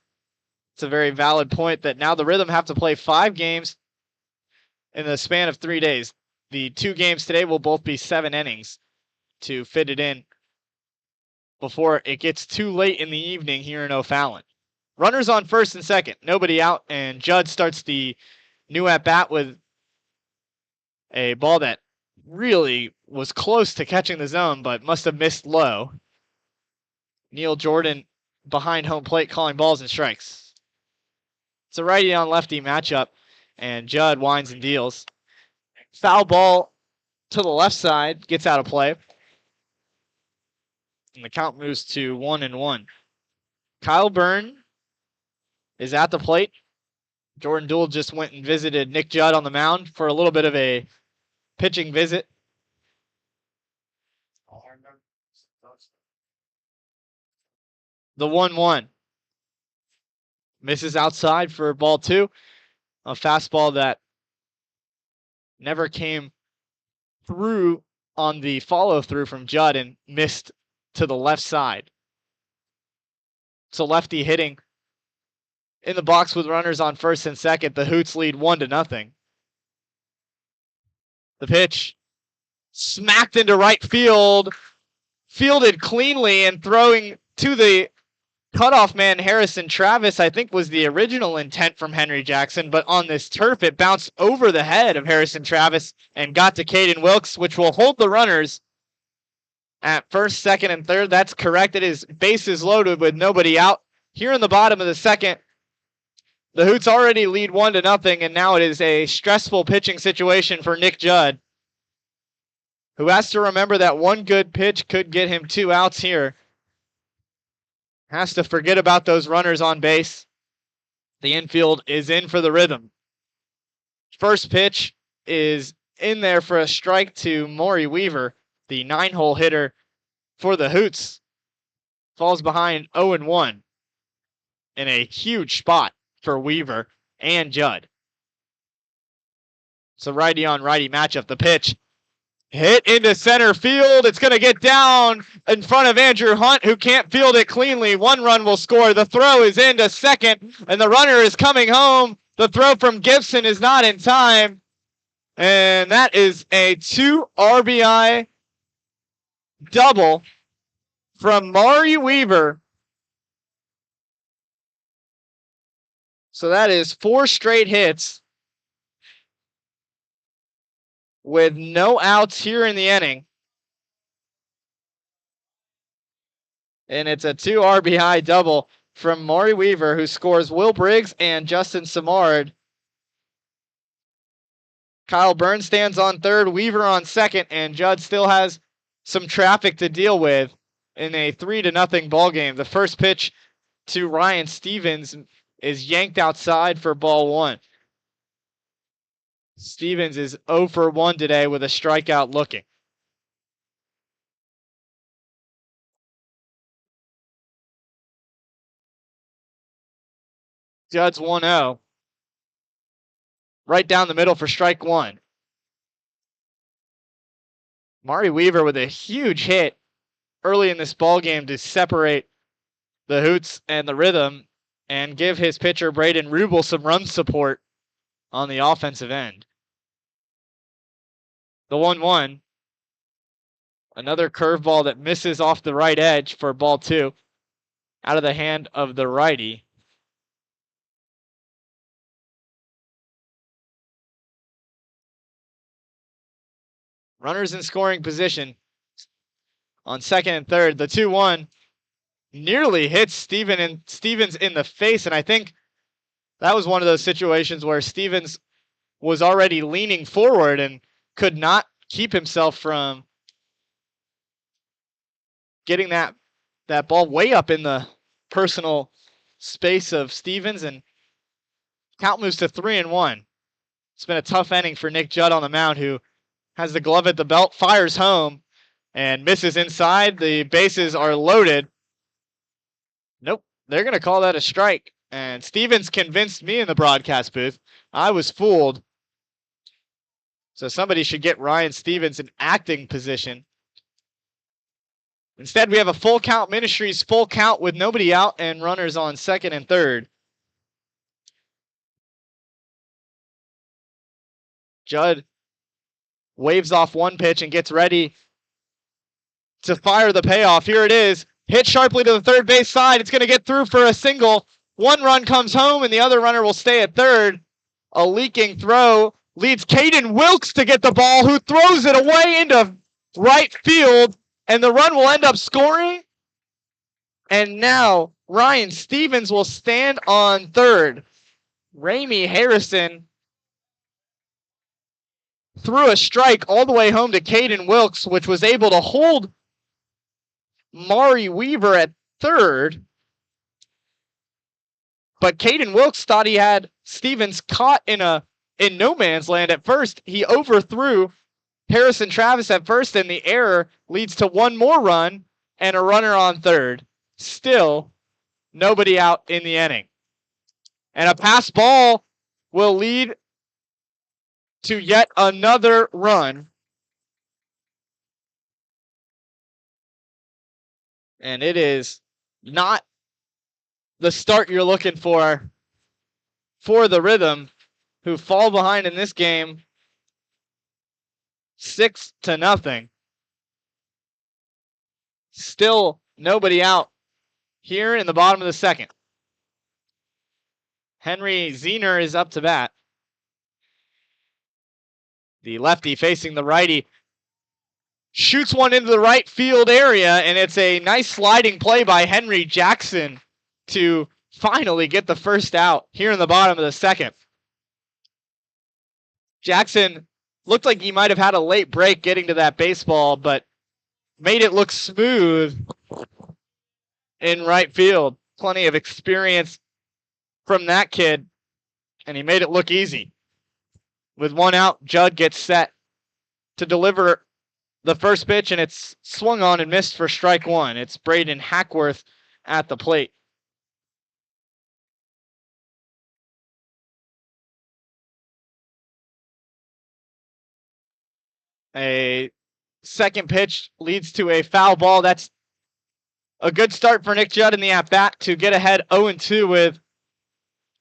it's a very valid point that now the Rhythm have to play 5 games in the span of 3 days. The 2 games today will both be 7 innings to fit it in before it gets too late in the evening here in O'Fallon. Runners on first and second, nobody out, and Judd starts the new at-bat with a ball that really was close to catching the zone, but must have missed low. Neil Jordan behind home plate calling balls and strikes. It's a righty on lefty matchup, and Judd winds and deals. Foul ball to the left side, gets out of play. And the count moves to 1-1. Kyle Byrne is at the plate. Jordan Dool just went and visited Nick Judd on the mound for a little bit of a pitching visit. The 1-1. Misses outside for ball 2. A fastball that never came through on the follow through from Judd and missed to the left side. So lefty hitting in the box with runners on first and second. The Hoots lead 1-0. The pitch smacked into right field, fielded cleanly and throwing to the cutoff man Harrison Travis, I think was the original intent from Henry Jackson, but on this turf it bounced over the head of Harrison Travis and got to Caden Wilkes, which will hold the runners at first, second, and third. That's correct. It is bases loaded with nobody out. Here in the bottom of the second, the Hoots already lead 1-0, and now it is a stressful pitching situation for Nick Judd, who has to remember that one good pitch could get him 2 outs here. Has to forget about those runners on base. The infield is in for the Rhythm. First pitch is in there for a strike to Maury Weaver, the 9-hole hitter for the Hoots. Falls behind 0-1 in a huge spot for Weaver and Judd. It's a righty on righty matchup. The pitch hit into center field. It's going to get down in front of Andrew Hunt, who can't field it cleanly. 1 run will score. The throw is into second, and the runner is coming home. The throw from Gibson is not in time, and that is a 2 RBI double from Maury Weaver. So that is 4 straight hits with no outs here in the inning. And it's a 2 RBI double from Maury Weaver, who scores Will Briggs and Justin Samard. Kyle Burns stands on third, Weaver on second, and Judd still has some traffic to deal with in a 3-0 ball game. The first pitch to Ryan Stevens is yanked outside for ball 1. Stevens is 0 for 1 today with a strikeout looking. Judd's 1-0. Right down the middle for strike 1. Maury Weaver with a huge hit early in this ball game to separate the Hoots and the Rhythm and give his pitcher Braden Rubel some run support on the offensive end. The 1-1. Another curveball that misses off the right edge for ball 2. Out of the hand of the righty. Runners in scoring position on second and third. The 2-1 nearly hits Stevens in the face, and I think that was one of those situations where Stevens was already leaning forward and could not keep himself from getting that ball way up in the personal space of Stevens, and count moves to 3-1. It's been a tough inning for Nick Judd on the mound, who has the glove at the belt, fires home, and misses inside. The bases are loaded. Nope, they're going to call that a strike. And Stevens convinced me in the broadcast booth. I was fooled. So somebody should get Ryan Stevens in acting position. Instead, we have a full count Ministries, full count with nobody out and runners on second and third. Judd waves off one pitch and gets ready to fire the payoff. Here it is. Hit sharply to the third base side. It's going to get through for a single. 1 run comes home, and the other runner will stay at third. A leaking throw leads Caden Wilkes to get the ball, who throws it away into right field, and the run will end up scoring. And now Ryan Stevens will stand on third. Ramey Harrison threw a strike all the way home to Caden Wilkes, which was able to hold Maury Weaver at third. But Caden Wilkes thought he had Stevens caught in no man's land at first. He overthrew Harrison Travis at first, and the error leads to one more run and a runner on third. Still, nobody out in the inning. And a pass ball will lead to yet another run And it is not the start you're looking for the Rhythm, who fall behind in this game 6-0. Still nobody out here in the bottom of the second. Henry Zener is up to bat. The lefty facing the righty shoots one into the right field area, and it's a nice sliding play by Henry Jackson to finally get the first out here in the bottom of the second. Jackson looked like he might have had a late break getting to that baseball, but made it look smooth in right field. Plenty of experience from that kid, and he made it look easy. With one out, Judd gets set to deliver the first pitch, and it's swung on and missed for strike one. It's Braden Hackworth at the plate. A second pitch leads to a foul ball. That's a good start for Nick Judd in the at-bat to get ahead 0-2 with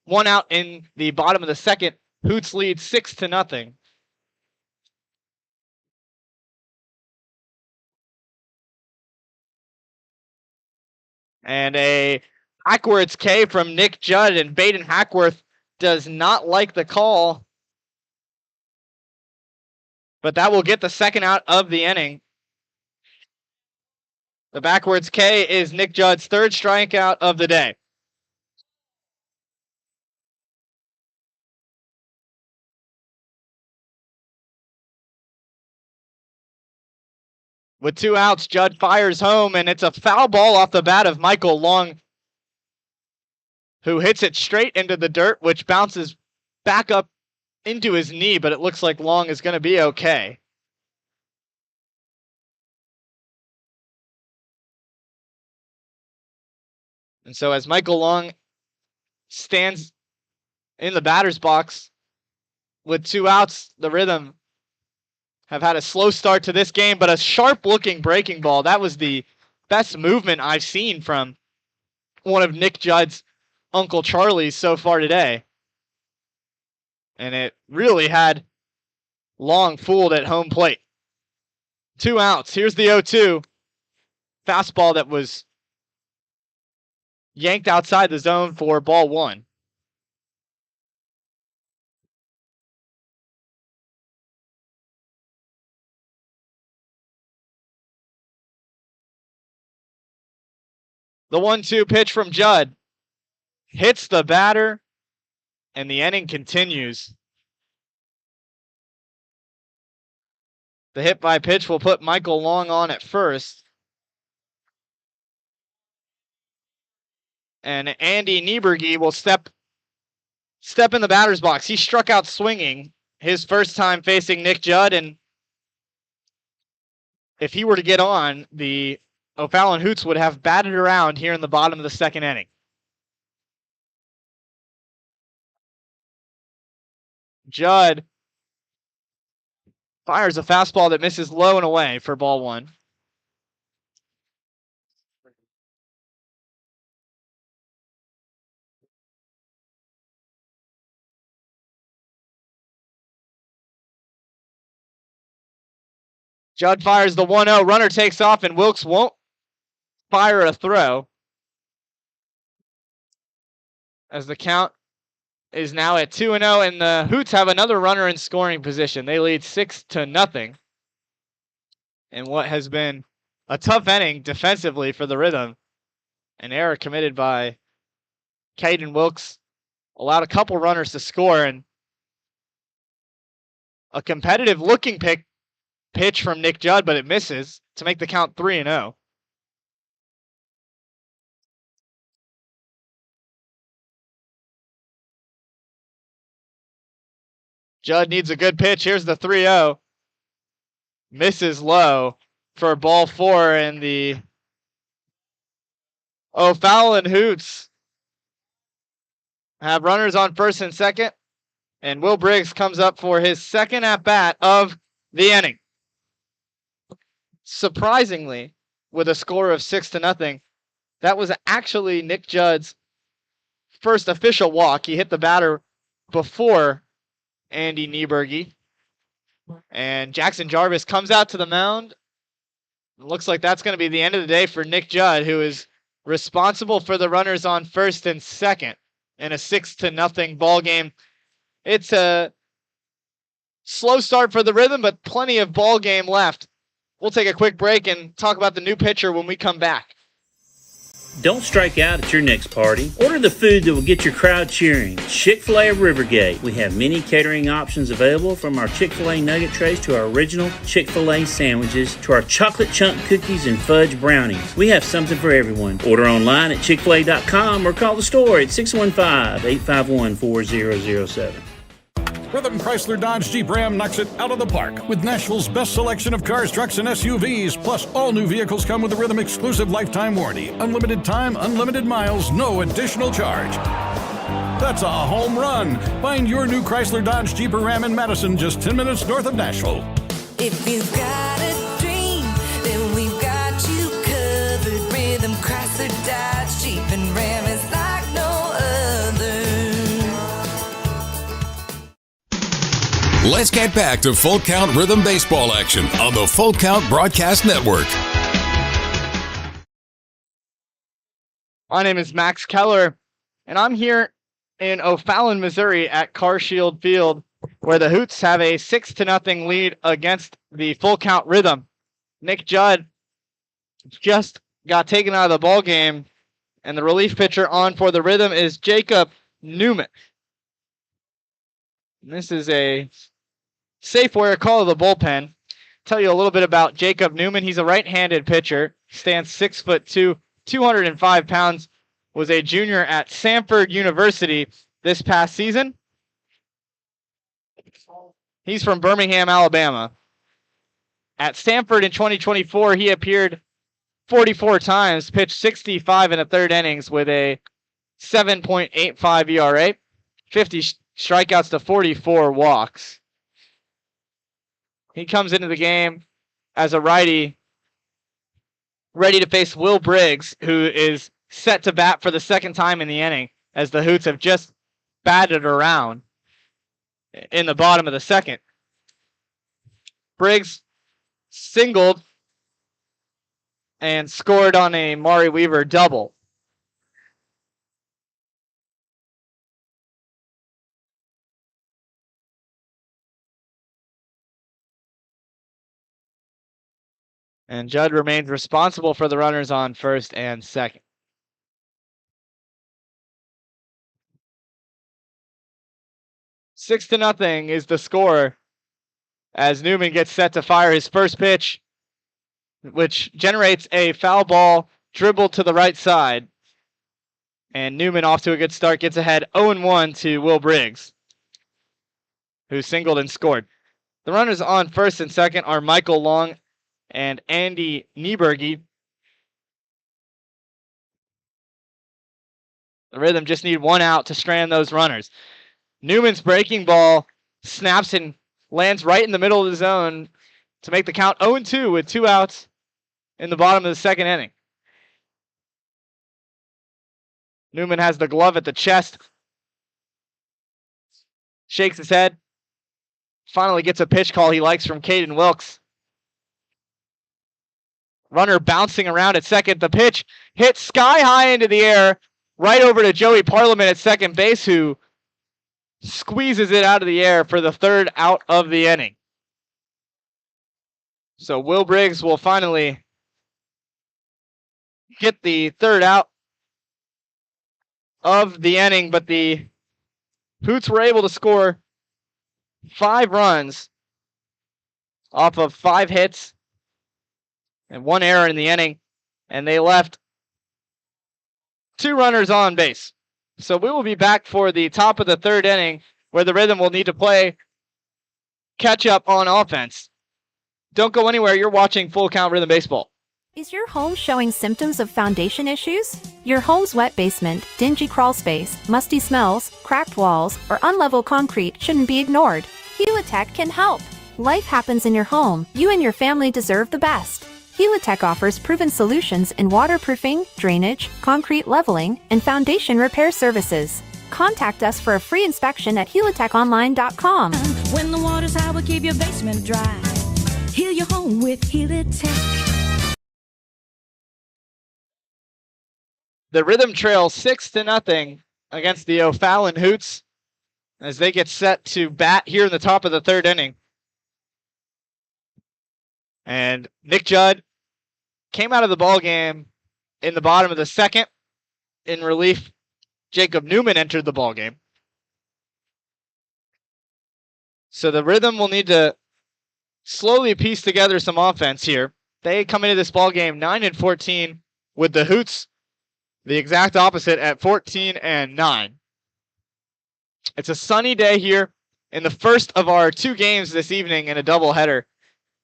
one out in the bottom of the second. Hoots lead 6-0. And a backwards K from Nick Judd, and Braden Hackworth does not like the call. But that will get the second out of the inning. The backwards K is Nick Judd's third strikeout of the day. With two outs, Judd fires home, and it's a foul ball off the bat of Michael Long, who hits it straight into the dirt, which bounces back up into his knee, but it looks like Long is going to be okay. And so as Michael Long stands in the batter's box with two outs, the Rhythm have had a slow start to this game, but a sharp-looking breaking ball. That was the best movement I've seen from one of Nick Judd's Uncle Charlie's so far today. And it really had Long fooled at home plate. Two outs. Here's the 0-2. Fastball that was yanked outside the zone for ball one. The 1-2 pitch from Judd hits the batter, and the inning continues. The hit by pitch will put Michael Long on at first. And Andy Nieberge will step in the batter's box. He struck out swinging his first time facing Nick Judd, and if he were to get on, the O'Fallon Hoots would have batted around here in the bottom of the second inning. Judd fires a fastball that misses low and away for ball one. Judd fires the 1-0. Runner takes off, and Wilkes won't fire a throw, as the count is now at 2-0, and the Hoots have another runner in scoring position. They lead 6-0 in what has been a tough inning defensively for the Rhythm. An error committed by Caden Wilkes allowed a couple runners to score, and a competitive looking pitch from Nick Judd, but it misses to make the count 3-0. Judd needs a good pitch. Here's the 3-0. Misses low for ball four, and the O'Fallon Hoots have runners on first and second, and Will Briggs comes up for his second at-bat of the inning. Surprisingly, with a score of 6-0. That was actually Nick Judd's first official walk. He hit the batter before Andy Nieberge. And Jackson Jarvis comes out to the mound. It looks like that's going to be the end of the day for Nick Judd, who is responsible for the runners on first and second in a 6-0 ball game. It's a slow start for the Rhythm, but plenty of ball game left. We'll take a quick break and talk about the new pitcher when we come back. Don't strike out at your next party. Order the food that will get your crowd cheering. Chick-fil-A of Rivergate. We have many catering options available, from our Chick-fil-A nugget trays to our original Chick-fil-A sandwiches to our chocolate chunk cookies and fudge brownies. We have something for everyone. Order online at chickfil-a.com or call the store at 615-851-4007. Rhythm Chrysler Dodge Jeep Ram knocks it out of the park with Nashville's best selection of cars, trucks, and SUVs. Plus, all new vehicles come with a Rhythm exclusive lifetime warranty. Unlimited time, unlimited miles, no additional charge. That's a home run. Find your new Chrysler Dodge Jeep or Ram in Madison, just 10 minutes north of Nashville. If you've got a dream, then we've got you covered. Rhythm Chrysler Dodge Jeep and Ram is like no other. Let's get back to Full Count Rhythm baseball action on the Full Count Broadcast Network. My name is Max Keller, and I'm here in O'Fallon, Missouri at CarShield Field, where the Hoots have a 6-0 lead against the Full Count Rhythm. Nick Judd just got taken out of the ball game, and the relief pitcher on for the Rhythm is Jacob Newman. And this is a safe where call of the bullpen. Tell you a little bit about Jacob Newman. He's a right-handed pitcher, stands 6'2", 205 pounds, was a junior at Samford University this past season. He's from Birmingham, Alabama. At Samford in 2024, he appeared 44 times, pitched 65 in the third innings with a 7.85 ERA, 50 strikeouts to 44 walks. He comes into the game as a righty, ready to face Will Briggs, who is set to bat for the second time in the inning, as the Hoots have just batted around in the bottom of the second. Briggs singled and scored on a Maury Weaver double. And Judd remains responsible for the runners on first and second. Six to nothing is the score as Newman gets set to fire his first pitch, which generates a foul ball dribble to the right side. And Newman, off to a good start, gets ahead 0-1 to Will Briggs, who singled and scored. The runners on first and second are Michael Long and Andy Nieberge. The Rhythm just need one out to strand those runners. Newman's breaking ball snaps and lands right in the middle of the zone to make the count 0-2 with 2 outs in the bottom of the second inning. Newman has the glove at the chest, shakes his head, finally gets a pitch call he likes from Caden Wilkes. Runner bouncing around at second. The pitch hits sky high into the air, right over to Joey Parliament at second base, who squeezes it out of the air for the third out of the inning. So Will Briggs will finally get the third out of the inning, but the Hoots were able to score 5 runs off of 5 hits and 1 error in the inning, and they left 2 runners on base. So we will be back for the top of the third inning, where the Rhythm will need to play catch up on offense. Don't go anywhere. You're watching Full Count Rhythm Baseball. Is your home showing symptoms of foundation issues? Your home's wet basement, dingy crawl space, musty smells, cracked walls, or unlevel concrete shouldn't be ignored. Hewlett can help. Life happens in your home. You and your family deserve the best. Helitech offers proven solutions in waterproofing, drainage, concrete leveling, and foundation repair services. Contact us for a free inspection at helitechonline.com. When the water's high, we'll keep your basement dry. Heal your home with Helitech. The Rhythm trails 6-0 against the O'Fallon Hoots as they get set to bat here in the top of the third inning. And Nick Judd came out of the ball game in the bottom of the second. In relief, Jacob Newman entered the ball game. So the Rhythm will need to slowly piece together some offense here. They come into this ball game 9-14 with the Hoots the exact opposite at 14-9. It's a sunny day here in the first of our two games this evening in a doubleheader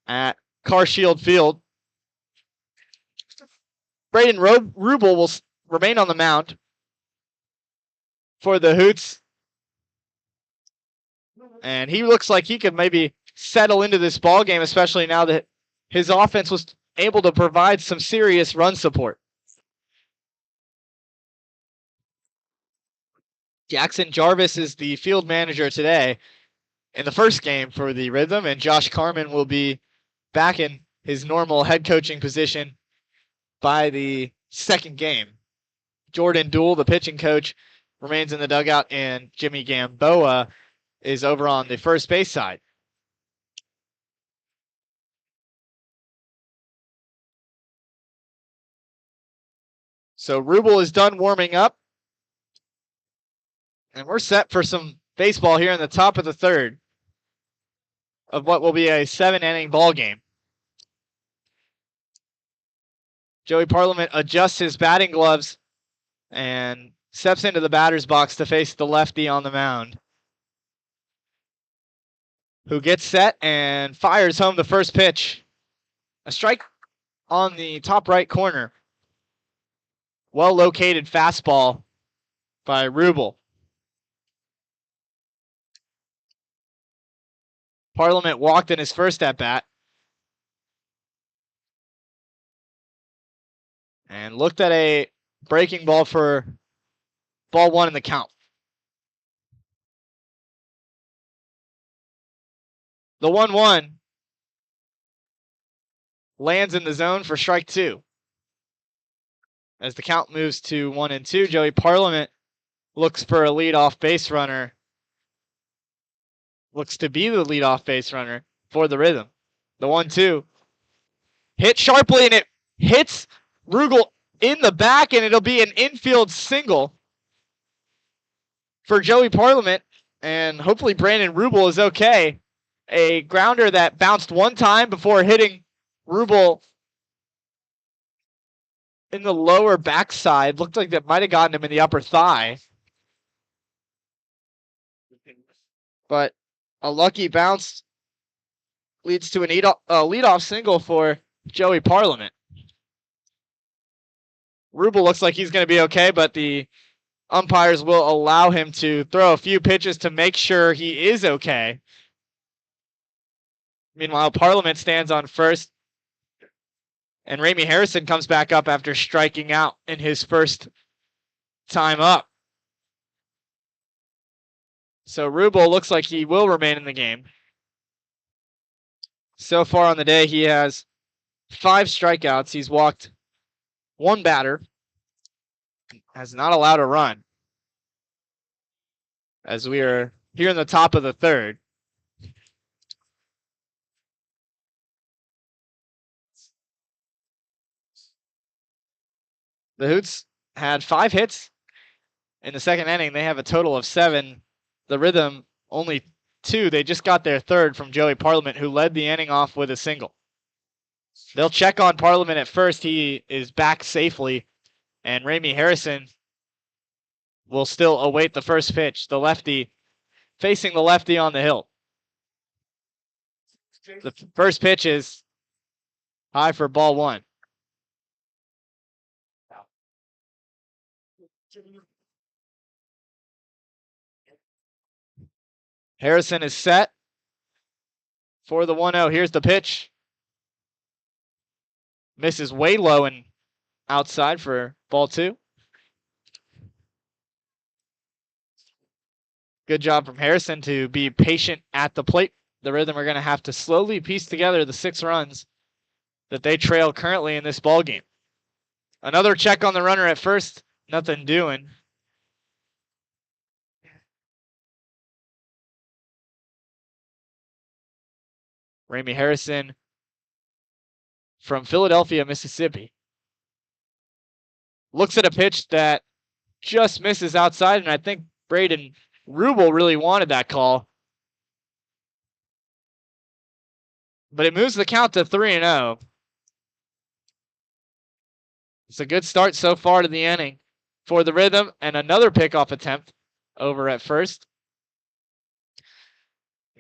at CarShield Field. Braden Rubel will remain on the mound for the Hoots. And he looks like he could maybe settle into this ball game, especially now that his offense was able to provide some serious run support. Jackson Jarvis is the field manager today in the first game for the Rhythm, and Josh Carman will be back in his normal head coaching position by the second game. Jordan Dool, the pitching coach, remains in the dugout, and Jimmy Gamboa is over on the first base side. So Rubel is done warming up. And we're set for some baseball here in the top of the third of what will be a 7-inning ball game. Joey Parliament adjusts his batting gloves and steps into the batter's box to face the lefty on the mound, who gets set and fires home the first pitch. A strike on the top right corner. Well-located fastball by Rubel. Parliament walked in his first at-bat and looked at a breaking ball for ball one in the count. The 1-1 lands in the zone for strike two. As the count moves to 1-2, Joey Parliament looks for a leadoff base runner. Looks to be the leadoff base runner for the Rhythm. The 1-2 hit sharply, and it hits Rugel in the back, and it'll be an infield single for Joey Parliament, and hopefully Brandon Rubel is okay. A grounder that bounced one time before hitting Rubel in the lower backside. Looked like that might have gotten him in the upper thigh. But a lucky bounce leads to a leadoff single for Joey Parliament. Rubel looks like he's going to be okay, but the umpires will allow him to throw a few pitches to make sure he is okay. Meanwhile, Parliament stands on first, and Ramey Harrison comes back up after striking out in his first time up. So Rubel looks like he will remain in the game. So far on the day, he has 5 strikeouts. He's walked 1 batter, has not allowed a run, as we are here in the top of the third. The Hoots had 5 hits in the second inning. They have a total of 7. The Rhythm only 2. They just got their third from Joey Parliament, who led the inning off with a single. They'll check on Parliament at first. He is back safely, and Ramey Harrison will still await the first pitch. The lefty facing the lefty on the hill. The first pitch is high for ball 1. Harrison is set for the 1-0. Here's the pitch. Misses way low and outside for ball 2. Good job from Harrison to be patient at the plate. The Rhythm are going to have to slowly piece together the 6 runs that they trail currently in this ball game. Another check on the runner at first. Nothing doing. Ramey Harrison from Philadelphia, Mississippi. Looks at a pitch that just misses outside, and I think Braden Rubel really wanted that call. But it moves the count to 3-0. It's a good start so far to the inning for the Rhythm, and another pickoff attempt over at first.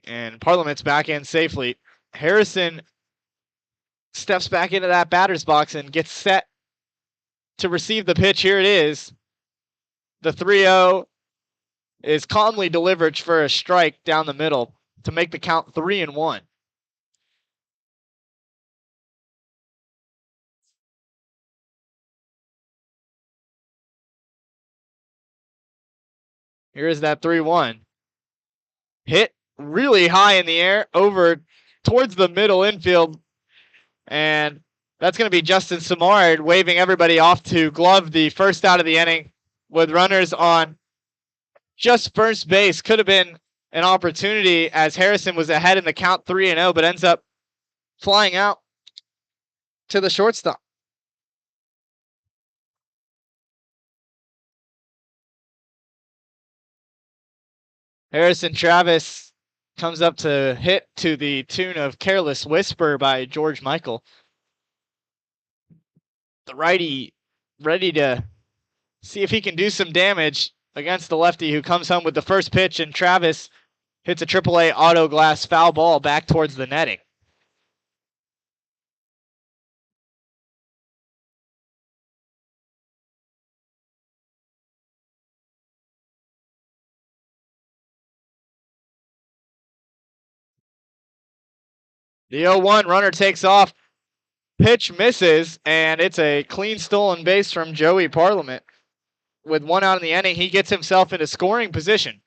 And Parliament's back in safely. Harrison steps back into that batter's box and gets set to receive the pitch. Here it is. The 3-0 is calmly delivered for a strike down the middle to make the count 3-1. Here is that 3-1. Hit really high in the air over towards the middle infield. And that's going to be Justin Samard waving everybody off to glove the first out of the inning with runners on just first base. Could have been an opportunity as Harrison was ahead in the count 3-0, but ends up flying out to the shortstop. Harrison Travis comes up to hit to the tune of Careless Whisper by George Michael. The righty ready to see if he can do some damage against the lefty who comes home with the first pitch, and Travis hits a AAA auto glass foul ball back towards the netting. The 0-1 runner takes off. Pitch misses, and it's a clean stolen base from Joey Parliament. With 1 out in the inning, he gets himself into scoring position.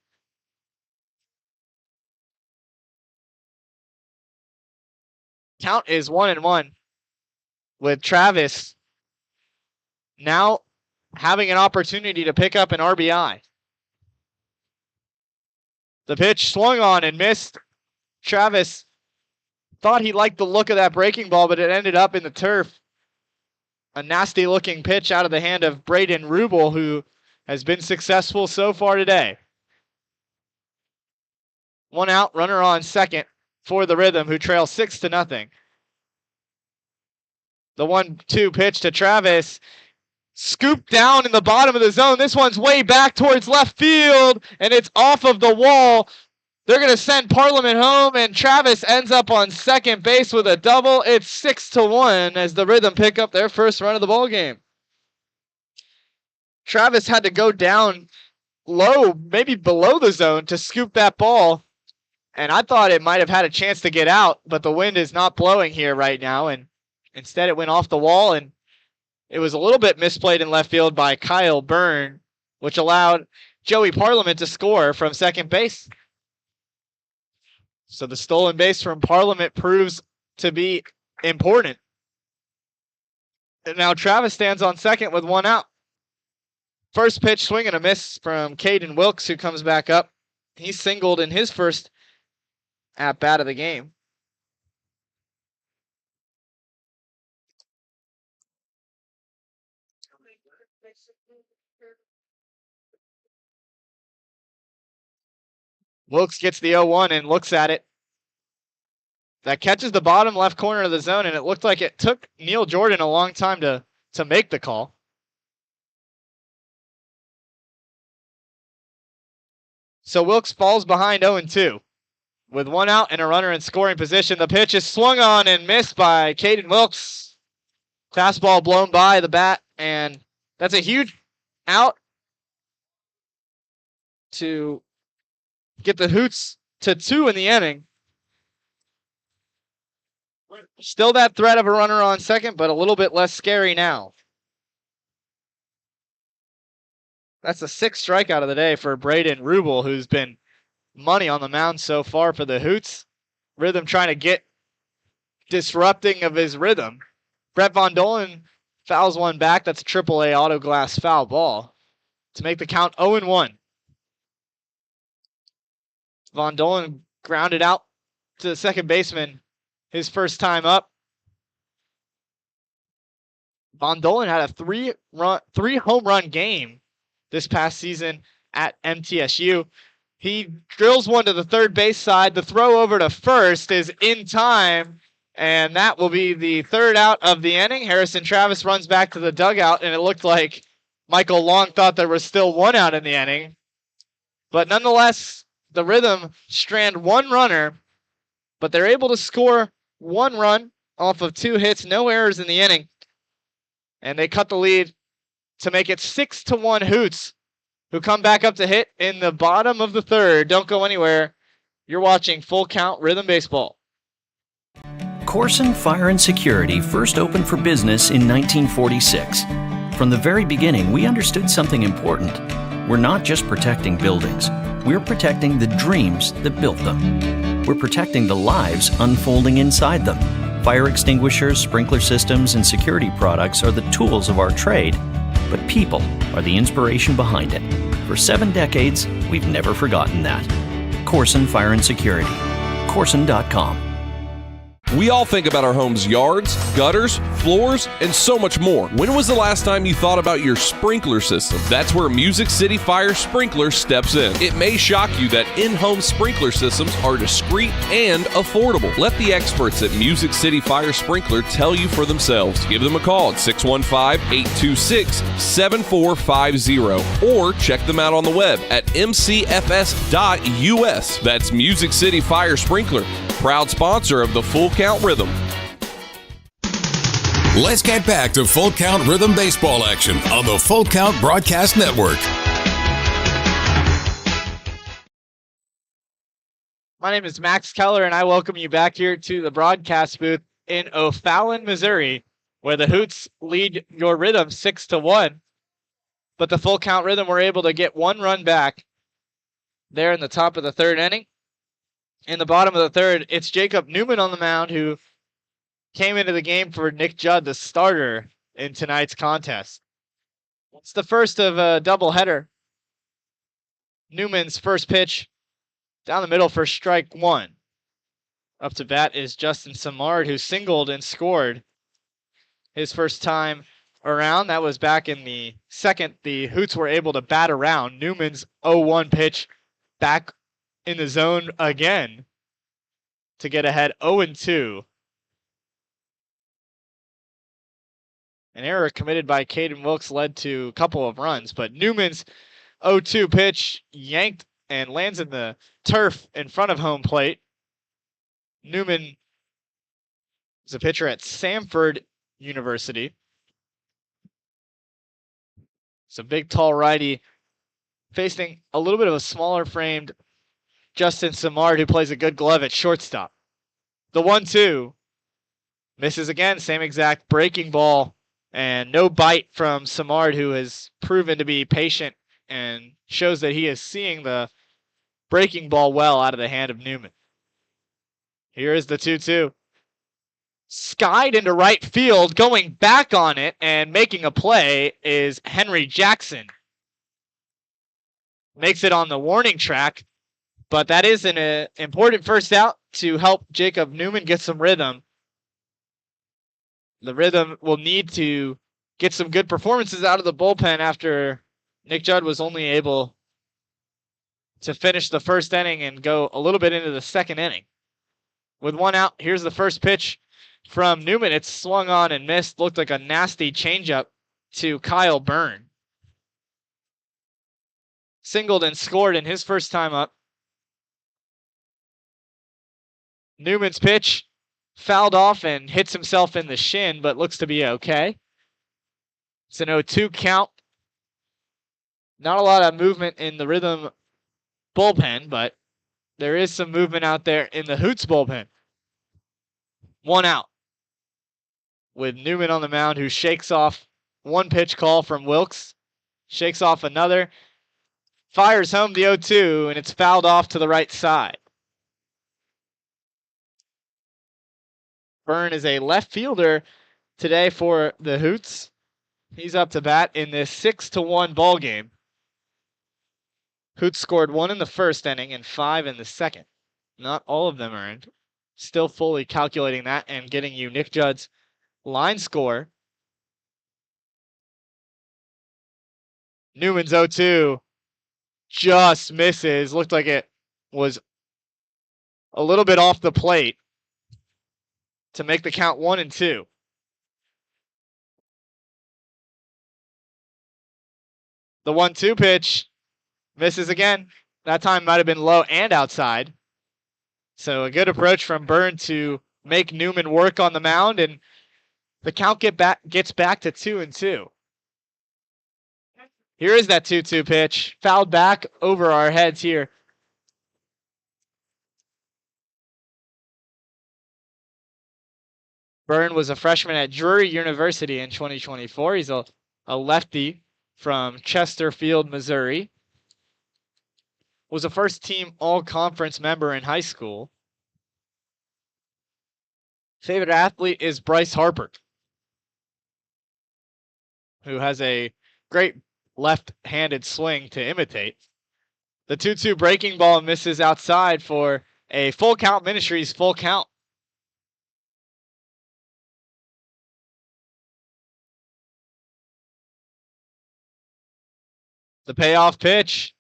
Count is 1-1 with Travis now having an opportunity to pick up an RBI. The pitch swung on and missed. Travis thought he liked the look of that breaking ball, but it ended up in the turf. A nasty looking pitch out of the hand of Braden Rubel, who has been successful so far today. 1 out, runner on second for the Rhythm, who trail 6-0. The 1-2 pitch to Travis. Scooped down in the bottom of the zone. This one's way back towards left field, and it's off of the wall. They're going to send Parliament home, and Travis ends up on second base with a double. It's 6-1 as the Rhythm pick up their first run of the ball game. Travis had to go down low, maybe below the zone, to scoop that ball. And I thought it might have had a chance to get out, but the wind is not blowing here right now. And instead it went off the wall, and it was a little bit misplayed in left field by Kyle Byrne, which allowed Joey Parliament to score from second base. So the stolen base from Parliament proves to be important. And now Travis stands on second with 1 out. First pitch swing and a miss from Caden Wilkes, who comes back up. He singled in his first at-bat of the game. Wilkes gets the 0-1 and looks at it. That catches the bottom left corner of the zone, and it looked like it took Neil Jordan a long time to make the call. So Wilkes falls behind 0-2. With 1 out and a runner in scoring position, the pitch is swung on and missed by Caden Wilkes. Fastball blown by the bat, and that's a huge out to get the Hoots to 2 in the inning. Still that threat of a runner on second, but a little bit less scary now. That's the 6th strikeout of the day for Braden Rubel, who's been money on the mound so far for the Hoots. Rhythm trying to get disrupting of his rhythm. Brett Von Dolen fouls one back. That's a AAA auto glass foul ball to make the count 0-1. Von Dolen grounded out to the second baseman his first time up. Von Dolen had a three home run game this past season at MTSU. He drills one to the third base side. The throw over to first is in time, and that will be the 3rd out of the inning. Harrison Travis runs back to the dugout, and it looked like Michael Long thought there was still 1 out in the inning. But nonetheless, the Rhythm strand 1 runner, but they're able to score 1 run off of 2 hits, no errors in the inning. And they cut the lead to make it 6-1 Hoots, who come back up to hit in the bottom of the 3rd. Don't go anywhere. You're watching Full Count Rhythm Baseball. Corson Fire and Security first opened for business in 1946. From the very beginning, we understood something important. We're not just protecting buildings. We're protecting the dreams that built them. We're protecting the lives unfolding inside them. Fire extinguishers, sprinkler systems, and security products are the tools of our trade, but people are the inspiration behind it. For 7 decades, we've never forgotten that. Corson Fire and Security. Corson.com. We all think about our home's yards, gutters, floors, and so much more. When was the last time you thought about your sprinkler system? That's where Music City Fire Sprinkler steps in. It may shock you that in-home sprinkler systems are discreet and affordable. Let the experts at Music City Fire Sprinkler tell you for themselves. Give them a call at 615-826-7450 or check them out on the web at mcfs.us. That's Music City Fire Sprinkler, proud sponsor of the Full Count Rhythm. Let's get back to Full Count Rhythm Baseball action on the Full Count Broadcast Network. My name is Max Keller, and I welcome you back here to the broadcast booth in O'Fallon, Missouri, where the Hoots lead your Rhythm 6-1. But the Full Count Rhythm were able to get 1 run back there in the top of the 3rd inning. In the bottom of the 3rd, it's Jacob Newman on the mound, who came into the game for Nick Judd, the starter in tonight's contest. It's the first of a doubleheader. Newman's first pitch down the middle for strike 1. Up to bat is Justin Samard, who singled and scored his first time around. That was back in the 2nd. The Hoots were able to bat around. Newman's 0-1 pitch back in the zone again to get ahead 0-2. An error committed by Caden Wilkes led to a couple of runs, but Newman's 0-2 pitch yanked and lands in the turf in front of home plate. Newman is a pitcher at Samford University. It's a big, tall righty facing a little bit of a smaller framed Justin Samard, who plays a good glove at shortstop. The 1-2 misses again, same exact breaking ball, and no bite from Samard, who has proven to be patient and shows that he is seeing the breaking ball well out of the hand of Newman. Here is the 2-2. Skied into right field, going back on it and making a play is Henry Jackson. Makes it on the warning track. But that is an important first out to help Jacob Newman get some rhythm. The Rhythm will need to get some good performances out of the bullpen after Nick Judd was only able to finish the first inning and go a little bit into the 2nd inning. With 1 out, here's the first pitch from Newman. It's swung on and missed. Looked like a nasty changeup to Kyle Byrne. Singled and scored in his first time up. Newman's pitch fouled off and hits himself in the shin, but looks to be okay. It's an 0-2 count. Not a lot of movement in the Rhythm bullpen, but there is some movement out there in the Hoots bullpen. 1 out. With Newman on the mound, who shakes off one pitch call from Wilkes, shakes off another, fires home the 0-2, and it's fouled off to the right side. Byrne is a left fielder today for the Hoots. He's up to bat in this 6-1 ball game. Hoots scored 1 in the first inning and 5 in the second. Not all of them earned. Still fully calculating that and getting you Nick Judd's line score. Newman's 0-2 just misses. Looked like it was a little bit off the plate to make the count 1-2. The 1-2 pitch misses again. That time might have been low and outside. So a good approach from Byrne to make Newman work on the mound, and the count gets back to 2-2. Here is that 2-2 pitch, fouled back over our heads here. Byrne was a freshman at Drury University in 2024. He's a lefty from Chesterfield, Missouri. Was a first-team all-conference member in high school. Favorite athlete is Bryce Harper, who has a great left-handed swing to imitate. The 2-2 breaking ball misses outside for a full count Ministries full count. The payoff pitch,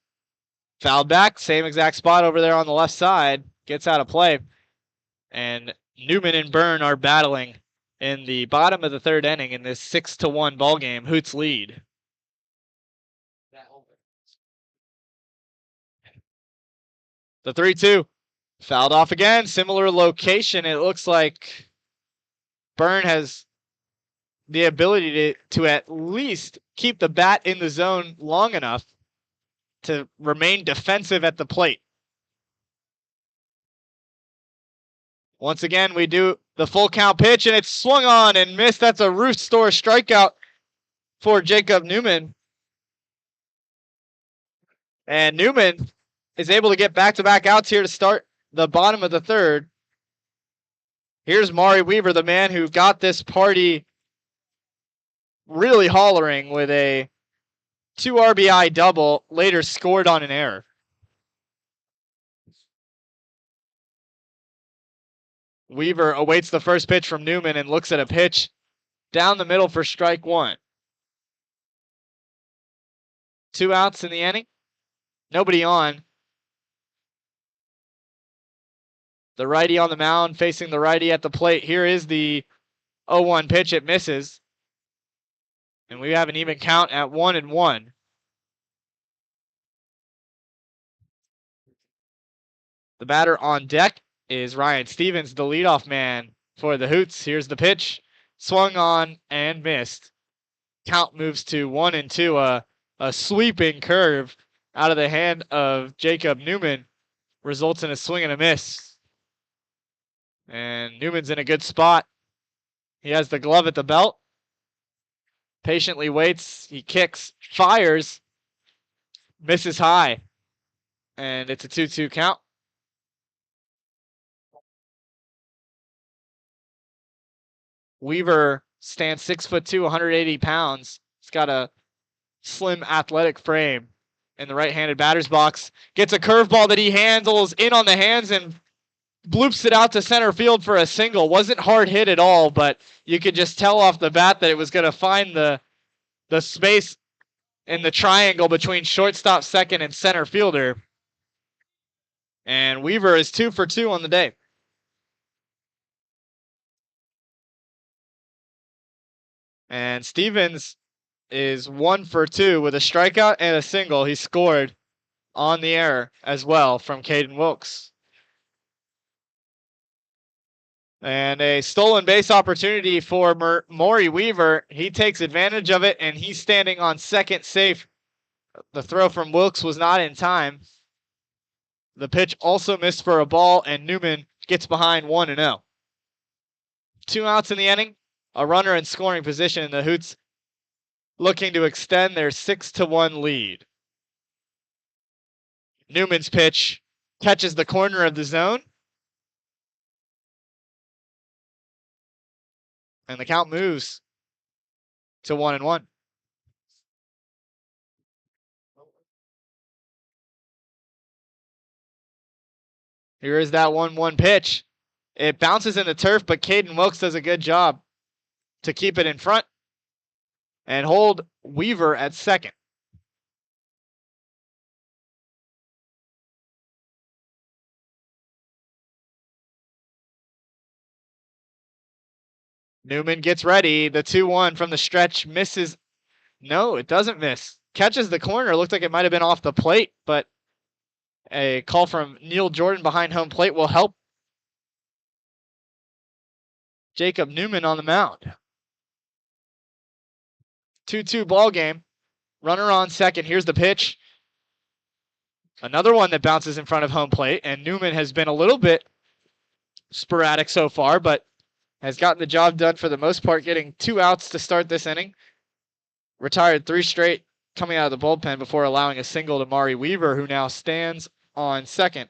fouled back, same exact spot over there on the left side, gets out of play. And Newman and Byrne are battling in the bottom of the third inning in this 6-1 ball game. Hoots lead. The 3-2 fouled off again. Similar location. It looks like Byrne has the ability to at least keep the bat in the zone long enough to remain defensive at the plate. Once again, we do the full count pitch, and it's swung on and missed. That's a Ruth Store strikeout for Jacob Newman. And Newman is able to get back-to-back outs here to start the bottom of the third. Here's Maury Weaver, the man who got this party really hollering with a 2 RBI double, later scored on an error. Weaver awaits the first pitch from Newman and looks at a pitch down the middle for strike 1. 2 outs in the inning. Nobody on. The righty on the mound facing the righty at the plate. Here is the 0-1 pitch. It misses. And we have an even count at 1-1. The batter on deck is Ryan Stevens, the leadoff man for the Hoots. Here's the pitch. Swung on and missed. Count moves to 1-2. A sweeping curve out of the hand of Jacob Newman results in a swing and a miss. And Newman's in a good spot. He has the glove at the belt. Patiently waits. He kicks, fires, misses high. And it's a 2-2 count. Weaver stands 6'2", 180 pounds. He's got a slim athletic frame in the right-handed batter's box. Gets a curveball that he handles in on the hands and bloops it out to center field for a single. Wasn't hard hit at all, but you could just tell off the bat that it was going to find the space in the triangle between shortstop, second, and center fielder. And Weaver is 2 for 2 on the day. And Stevens is 1 for 2 with a strikeout and a single. He scored on the error as well from Caden Wilkes. And a stolen base opportunity for Maury Weaver. He takes advantage of it, and he's standing on second safe. The throw from Wilkes was not in time. The pitch also missed for a ball, and Newman gets behind 1-0. 2 outs in the inning, a runner in scoring position, and the Hoots looking to extend their 6-1 lead. Newman's pitch catches the corner of the zone. And the count moves to 1-1. Here is that 1-1 pitch. It bounces in the turf, but Caden Wilkes does a good job to keep it in front and hold Weaver at second. Newman gets ready. The 2-1 from the stretch misses. No, it doesn't miss. Catches the corner. Looked like it might have been off the plate, but a call from Neil Jordan behind home plate will help Jacob Newman on the mound. 2-2 ball game. Runner on second. Here's the pitch. Another one that bounces in front of home plate, and Newman has been a little bit sporadic so far, but has gotten the job done for the most part, getting 2 outs to start this inning. Retired 3 straight coming out of the bullpen before allowing a single to Mari Weaver, who now stands on second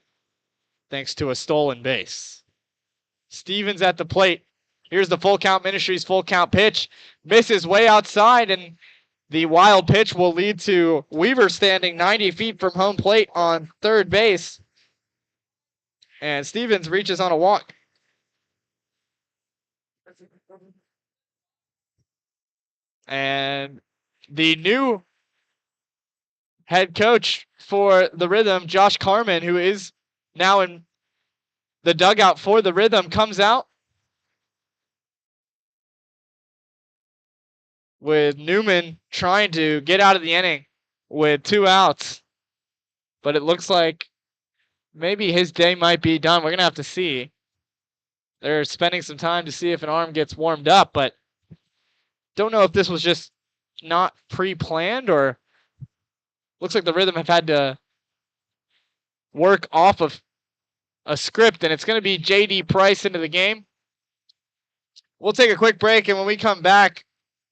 thanks to a stolen base. Stevens at the plate. Here's the Full Count Ministries full count pitch. Misses way outside, and the wild pitch will lead to Weaver standing 90 feet from home plate on third base. And Stevens reaches on a walk. And the new head coach for the Rhythm, Josh Carmen, who is now in the dugout for the Rhythm, comes out with Newman trying to get out of the inning with 2 outs. But it looks like maybe his day might be done. We're going to have to see. They're spending some time to see if an arm gets warmed up, but don't know if this was just not pre-planned or looks like the Rhythm have had to work off of a script, and it's going to be J.D. Price into the game. We'll take a quick break, and when we come back,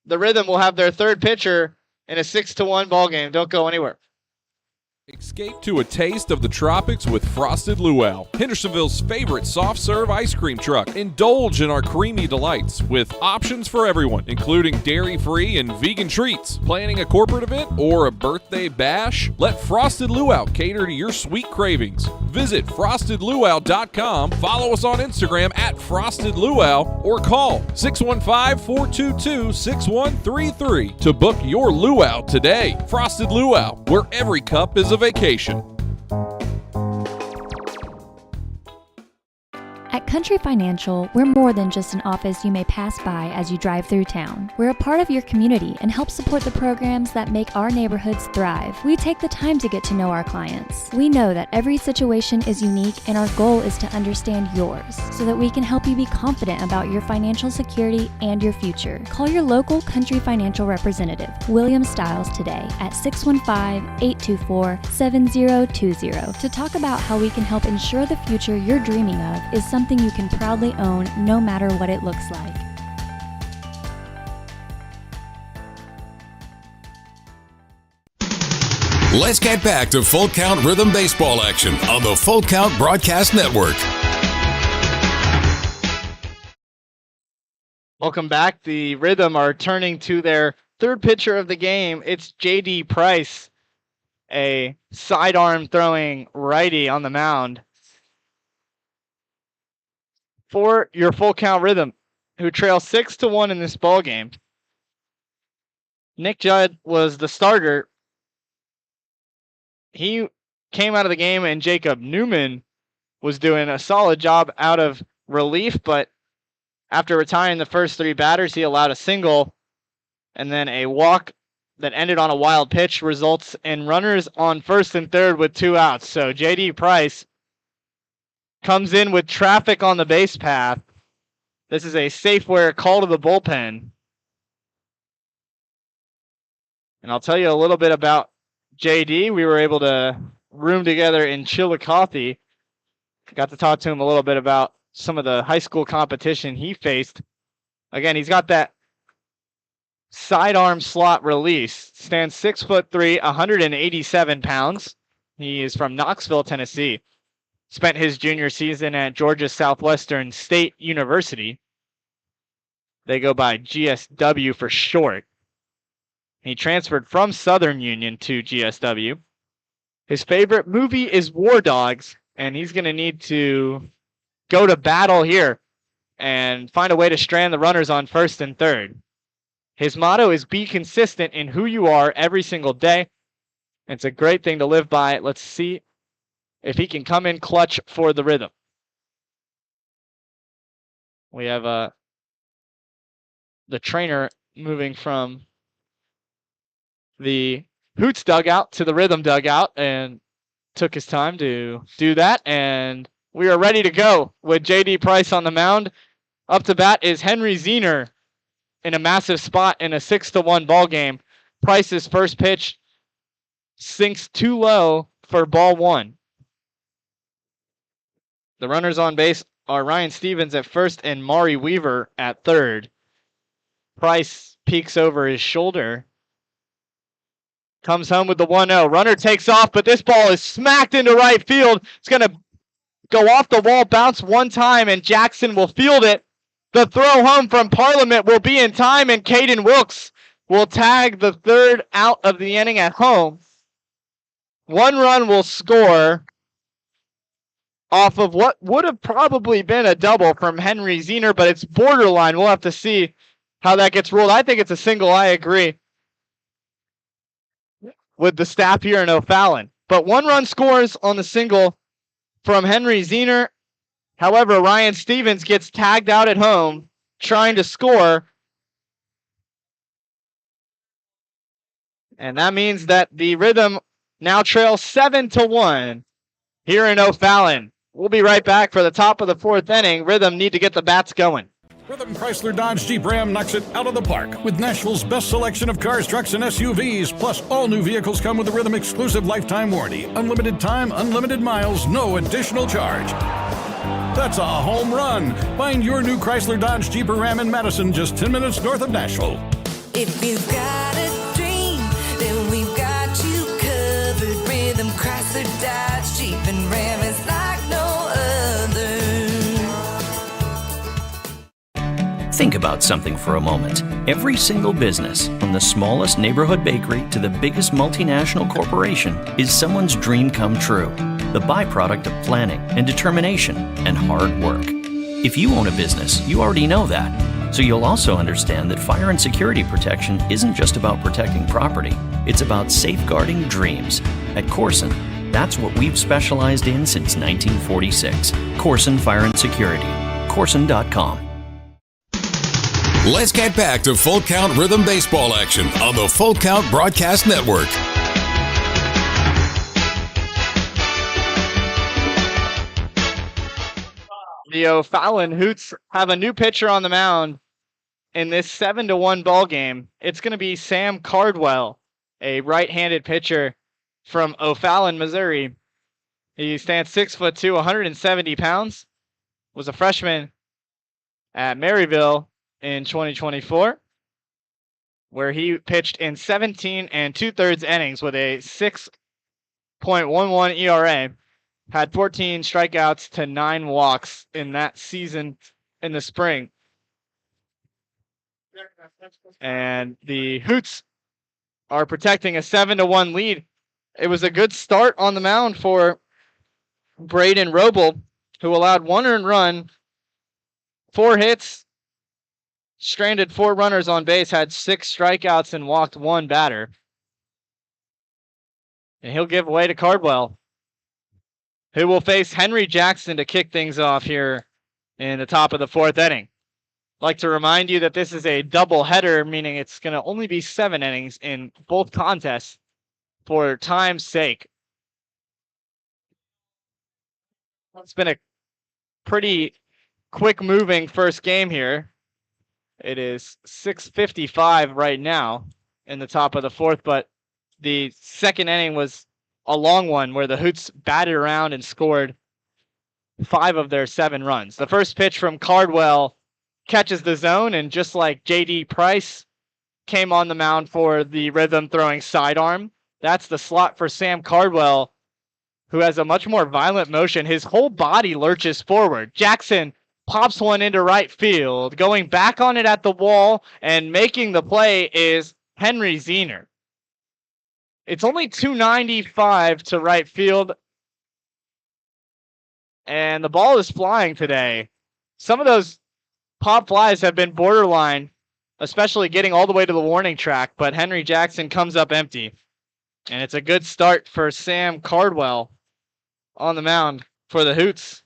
the Rhythm will have their third pitcher in a 6-1 ball game. Don't go anywhere. Escape to a taste of the tropics with Frosted Luau, Hendersonville's favorite soft serve ice cream truck. Indulge in our creamy delights with options for everyone, including dairy-free and vegan treats. Planning a corporate event or a birthday bash? Let Frosted Luau cater to your sweet cravings. Visit frostedluau.com, follow us on Instagram at Frosted Luau, or call 615-422-6133 to book your luau today. Frosted Luau, where every cup is a vacation. At Country Financial, we're more than just an office you may pass by as you drive through town. We're a part of your community and help support the programs that make our neighborhoods thrive. We take the time to get to know our clients. We know that every situation is unique, and our goal is to understand yours so that we can help you be confident about your financial security and your future. Call your local Country Financial representative, William Stiles, today at 615-824-7020 to talk about how we can help ensure the future you're dreaming of is something you can proudly own no matter what it looks like. Let's get back to Full Count Rhythm Baseball action on the Full Count Broadcast Network. Welcome back. The Rhythm are turning to their third pitcher of the game. It's J.D. Price, a sidearm throwing righty on the mound for your Full Count Rhythm, who trail 6-1 in this ball game. Nick Judd was the starter. He came out of the game, and Jacob Newman was doing a solid job out of relief, but after retiring the first 3 batters, he allowed a single, and then a walk that ended on a wild pitch results in runners on first and third with 2 outs. So J.D. Price comes in with traffic on the base path. This is a Safeware call to the bullpen. And I'll tell you a little bit about JD. We were able to room together in Chillicothe. Got to talk to him a little bit about some of the high school competition he faced Again, he's got that sidearm slot release. Stands 6'3", 187 pounds. He is from Knoxville, Tennessee. Spent his junior season at Georgia Southwestern State University. They go by GSW for short. He transferred from Southern Union to GSW. His favorite movie is War Dogs, and he's going to need to go to battle here and find a way to strand the runners on first and third. His motto is be consistent in who you are every single day. It's a great thing to live by. Let's see if he can come in clutch for the Rhythm. We have the trainer moving from the Hoots dugout to the Rhythm dugout and took his time to do that. And we are ready to go with J.D. Price on the mound. Up to bat is Henry Zener in a massive spot in a 6-1 ball game. Price's first pitch sinks too low for ball one. The runners on base are Ryan Stevens at first and Maury Weaver at third. Price peeks over his shoulder. Comes home with the 1-0. Runner takes off, but this ball is smacked into right field. It's going to go off the wall, bounce one time, and Jackson will field it. The throw home from Parliament will be in time, and Caden Wilkes will tag the third out of the inning at home. One run will score off of what would have probably been a double from Henry Zener, but it's borderline. We'll have to see how that gets ruled. I think it's a single. I agree with the staff here in O'Fallon. But one run scores on the single from Henry Zener. However, Ryan Stevens gets tagged out at home trying to score. And that means that the Rhythm now trails 7-1 here in O'Fallon. We'll be right back for the top of the fourth inning. Rhythm need to get the bats going. Rhythm Chrysler Dodge Jeep Ram knocks it out of the park with Nashville's best selection of cars, trucks, and SUVs. Plus, all new vehicles come with a Rhythm exclusive lifetime warranty. Unlimited time, unlimited miles, no additional charge. That's a home run. Find your new Chrysler Dodge Jeep Ram in Madison, just 10 minutes north of Nashville. If you've got a dream, then we've got you covered. Rhythm Chrysler Dodge Jeep and Ram is like no other. Think about something for a moment. Every single business, from the smallest neighborhood bakery to the biggest multinational corporation, is someone's dream come true. The byproduct of planning and determination and hard work. If you own a business, you already know that. So you'll also understand that fire and security protection isn't just about protecting property. It's about safeguarding dreams. At Corson, that's what we've specialized in since 1946. Corson Fire and Security. Corson.com. Let's get back to Full Count Rhythm baseball action on the Full Count Broadcast Network. The O'Fallon Hoots have a new pitcher on the mound in this 7-1 ball game. It's going to be Sam Cardwell, a right-handed pitcher from O'Fallon, Missouri. He stands 6'2", 170 pounds. Was a freshman at Maryville in 2024, where he pitched in 17 2/3 innings with a 6.11 ERA. Had 14 strikeouts to 9 walks in that season in the spring. And the Hoots are protecting a 7-1 lead. It was a good start on the mound for Braden Roble, who allowed 1 earned run, 4 hits, stranded 4 runners on base, had 6 strikeouts, and walked 1 batter. And he'll give way to Cardwell, who will face Henry Jackson to kick things off here in the top of the fourth inning. I'd like to remind you that this is a double header, meaning it's going to only be 7 innings in both contests for time's sake. It's been a pretty quick moving first game here. It is 6:55 right now in the top of the fourth, but the second inning was a long one where the Hoots batted around and scored 5 of their 7 runs. The first pitch from Cardwell catches the zone, and just like JD Price came on the mound for the Rhythm throwing sidearm, that's the slot for Sam Cardwell, who has a much more violent motion. His whole body lurches forward. Jackson pops one into right field. Going back on it at the wall and making the play is Henry Zener. It's only 295 to right field, and the ball is flying today. Some of those pop flies have been borderline, especially getting all the way to the warning track, but Henry Jackson comes up empty. And it's a good start for Sam Cardwell on the mound for the Hoots.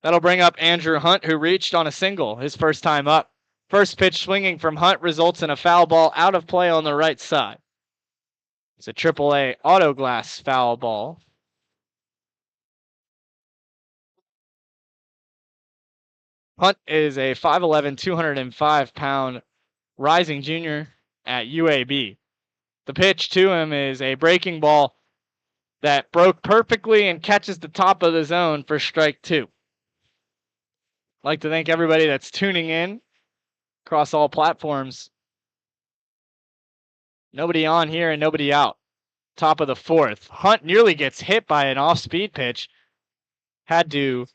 That'll bring up Andrew Hunt, who reached on a single his first time up. First pitch swinging from Hunt results in a foul ball out of play on the right side. It's a AAA auto glass foul ball. Hunt is a 5'11", 205-pound rising junior at UAB. The pitch to him is a breaking ball that broke perfectly and catches the top of the zone for strike 2. I'd like to thank everybody that's tuning in across all platforms. Nobody on here and nobody out. Top of the 4th. Hunt nearly gets hit by an off-speed pitch. Had to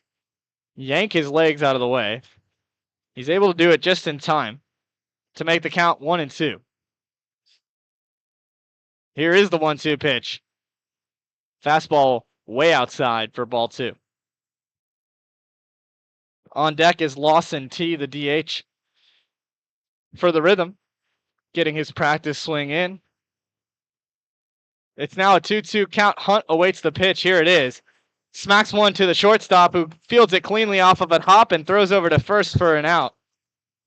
yank his legs out of the way. He's able to do it just in time to make the count 1-2. Here is the 1-2 pitch. Fastball way outside for ball 2. On deck is Lawson T, the DH for the Rhythm, getting his practice swing in. It's now a 2-2 count. Hunt awaits the pitch. Here it is. Smacks one to the shortstop, who fields it cleanly off of a hop and throws over to first for an out.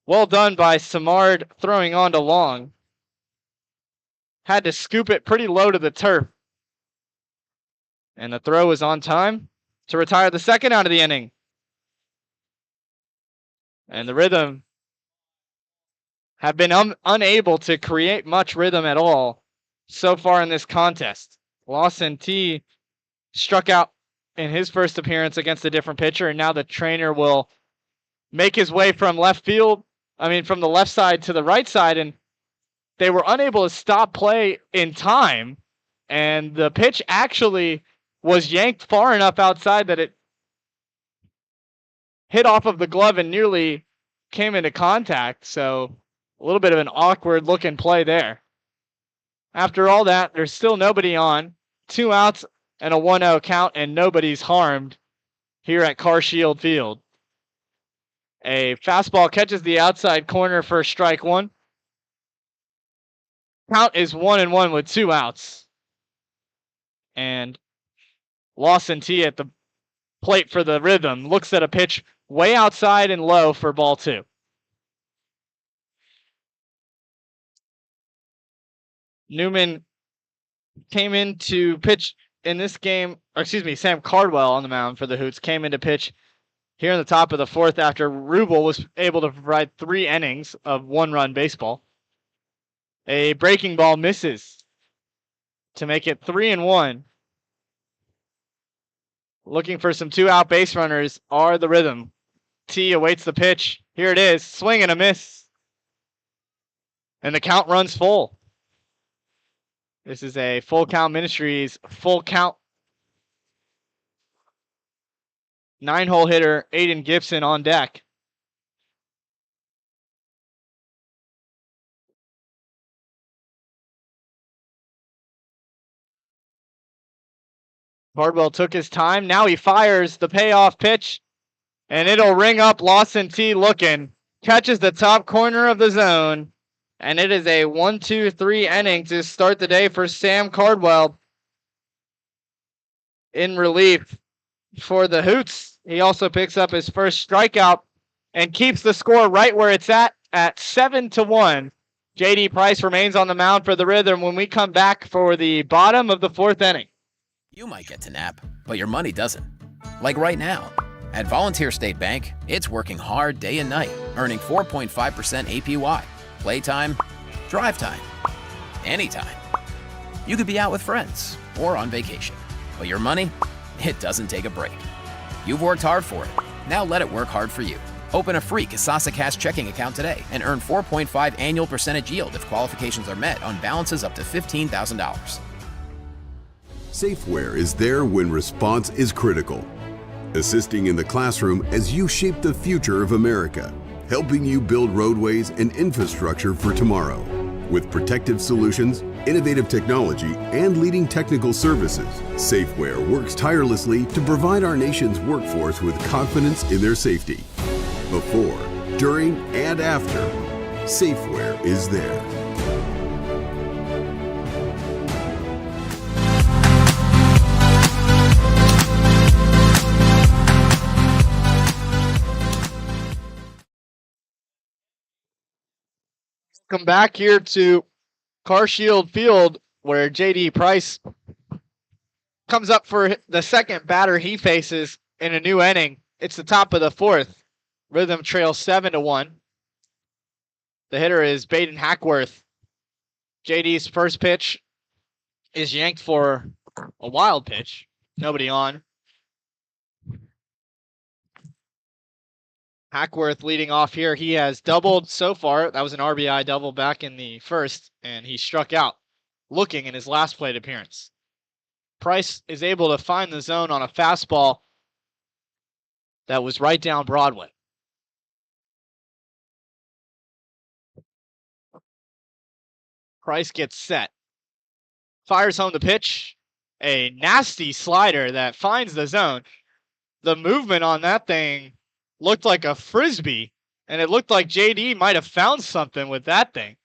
Well done by Samard, throwing on to Long. Had to scoop it pretty low to the turf. And the throw is on time to retire the second out of the inning. And the Rhythm have been unable to create much rhythm at all so far in this contest. Lawson T struck out in his first appearance against a different pitcher, and now the trainer will make his way from from the left side to the right side, and they were unable to stop play in time, and the pitch actually was yanked far enough outside that it hit off of the glove and nearly came into contact, so a little bit of an awkward looking play there. After all that, there's still nobody on. 2 outs and a 1-0 count, and nobody's harmed here at CarShield Field. A fastball catches the outside corner for strike 1. Count is 1-1 with 2 outs. And Lawson T at the plate for the Rhythm looks at a pitch way outside and low for ball 2. Newman came in to pitch in this game, Sam Cardwell on the mound for the Hoots came in to pitch here in the top of the 4th after Rubel was able to provide 3 innings of 1-run baseball. A breaking ball misses to make it 3-1. Looking for some 2-out base runners are the Rhythm. T awaits the pitch. Here it is. Swing and a miss. And the count runs full. This is a Full Count Ministries full count. 9-hole hitter Aiden Gibson on deck. Cardwell took his time. Now he fires the payoff pitch, and it'll ring up. Lawson T looking. Catches the top corner of the zone, and it is a 1-2-3 inning to start the day for Sam Cardwell in relief for the Hoots. He also picks up his first strikeout and keeps the score right where it's at 7-1. JD Price remains on the mound for the Rhythm when we come back for the bottom of the 4th inning. You might get to nap, but your money doesn't. Like right now. At Volunteer State Bank, it's working hard day and night, earning 4.5% APY. Playtime, drive time, anytime. You could be out with friends or on vacation, but your money, it doesn't take a break. You've worked hard for it. Now let it work hard for you. Open a free Kasasa Cash checking account today and earn 4.5 annual percentage yield if qualifications are met on balances up to $15,000. Safeware is there when response is critical, assisting in the classroom as you shape the future of America, helping you build roadways and infrastructure for tomorrow. With protective solutions, innovative technology, and leading technical services, Safeware works tirelessly to provide our nation's workforce with confidence in their safety. Before, during, and after, Safeware is there. Come back here to Carshield Field, where J.D. Price comes up for the second batter he faces in a new inning. It's the top of the fourth. Rhythm trails 7-1. The hitter is Baden Hackworth. JD's first pitch is yanked for a wild pitch. Nobody on. Hackworth leading off here. He has doubled so far. That was an RBI double back in the first, and he struck out looking in his last plate appearance. Price is able to find the zone on a fastball that was right down Broadway. Price gets set. Fires home the pitch. A nasty slider that finds the zone. The movement on that thing looked like a frisbee, and it looked like JD might have found something with that thing.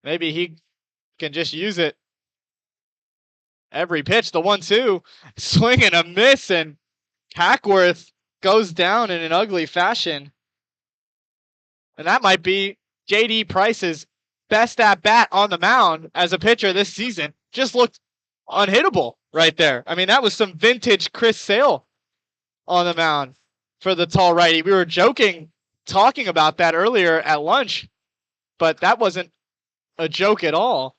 Maybe he can just use it every pitch. The 1-2, swing and a miss, and Hackworth goes down in an ugly fashion. And that might be JD Price's best at bat on the mound as a pitcher this season. Just looked unhittable right there. I mean, that was some vintage Chris Sale on the mound for the tall righty. We were talking about that earlier at lunch, but that wasn't a joke at all.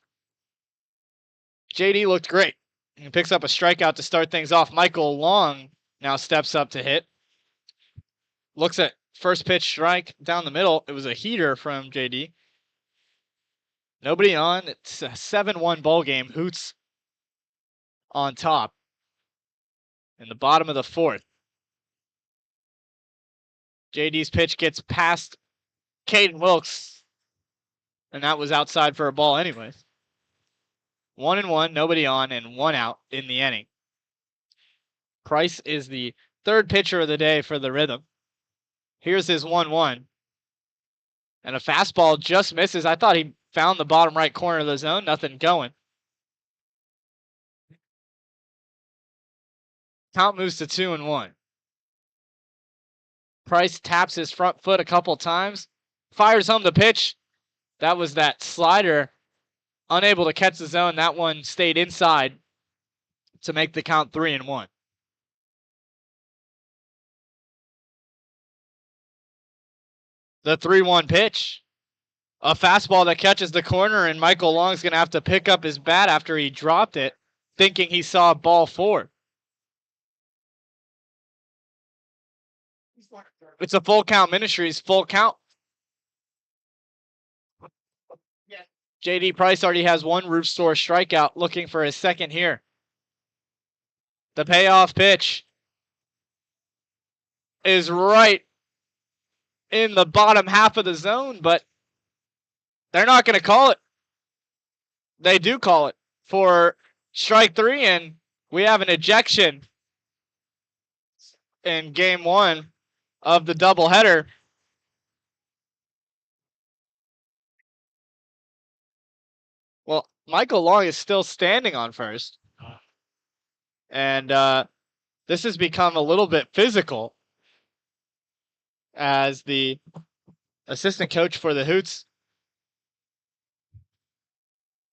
JD looked great. He picks up a strikeout to start things off. Michael Long now steps up to hit. Looks at first pitch strike down the middle. It was a heater from JD. Nobody on. It's a 7-1 ball game. Hoots on top in the bottom of the fourth. JD's pitch gets past Caden Wilkes, and that was outside for a ball anyways. 1-1, nobody on, and 1 out in the inning. Price is the third pitcher of the day for the Rhythm. Here's his 1-1. And a fastball just misses. I thought he found the bottom right corner of the zone. Nothing going. Count moves to 2-1. Price taps his front foot a couple times. Fires home the pitch. That was that slider. Unable to catch the zone. That one stayed inside to make the count 3-1. The 3-1 pitch. A fastball that catches the corner, and Michael Long's going to have to pick up his bat after he dropped it, thinking he saw ball 4. It's a full count Ministries, full count. JD Price already has one Roof Store strikeout, looking for his second here. The payoff pitch is right in the bottom half of the zone, but they're not going to call it. They do call it for strike 3, and we have an ejection in game 1 of the doubleheader. Well, Michael Long is still standing on first. And this has become a little bit physical as the assistant coach for the Hoots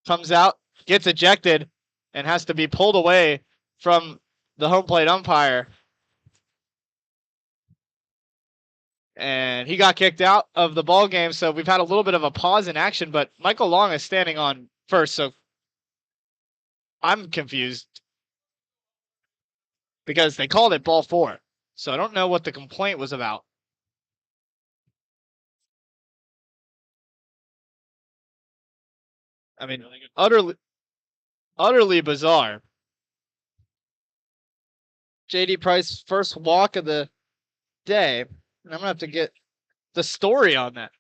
comes out, gets ejected, and has to be pulled away from the home plate umpire. And he got kicked out of the ball game, so we've had a little bit of a pause in action, but Michael Long is standing on first, so I'm confused because they called it ball 4. So I don't know what the complaint was about. I mean, utterly bizarre. JD Price first walk of the day. And I'm going to have to get the story on that.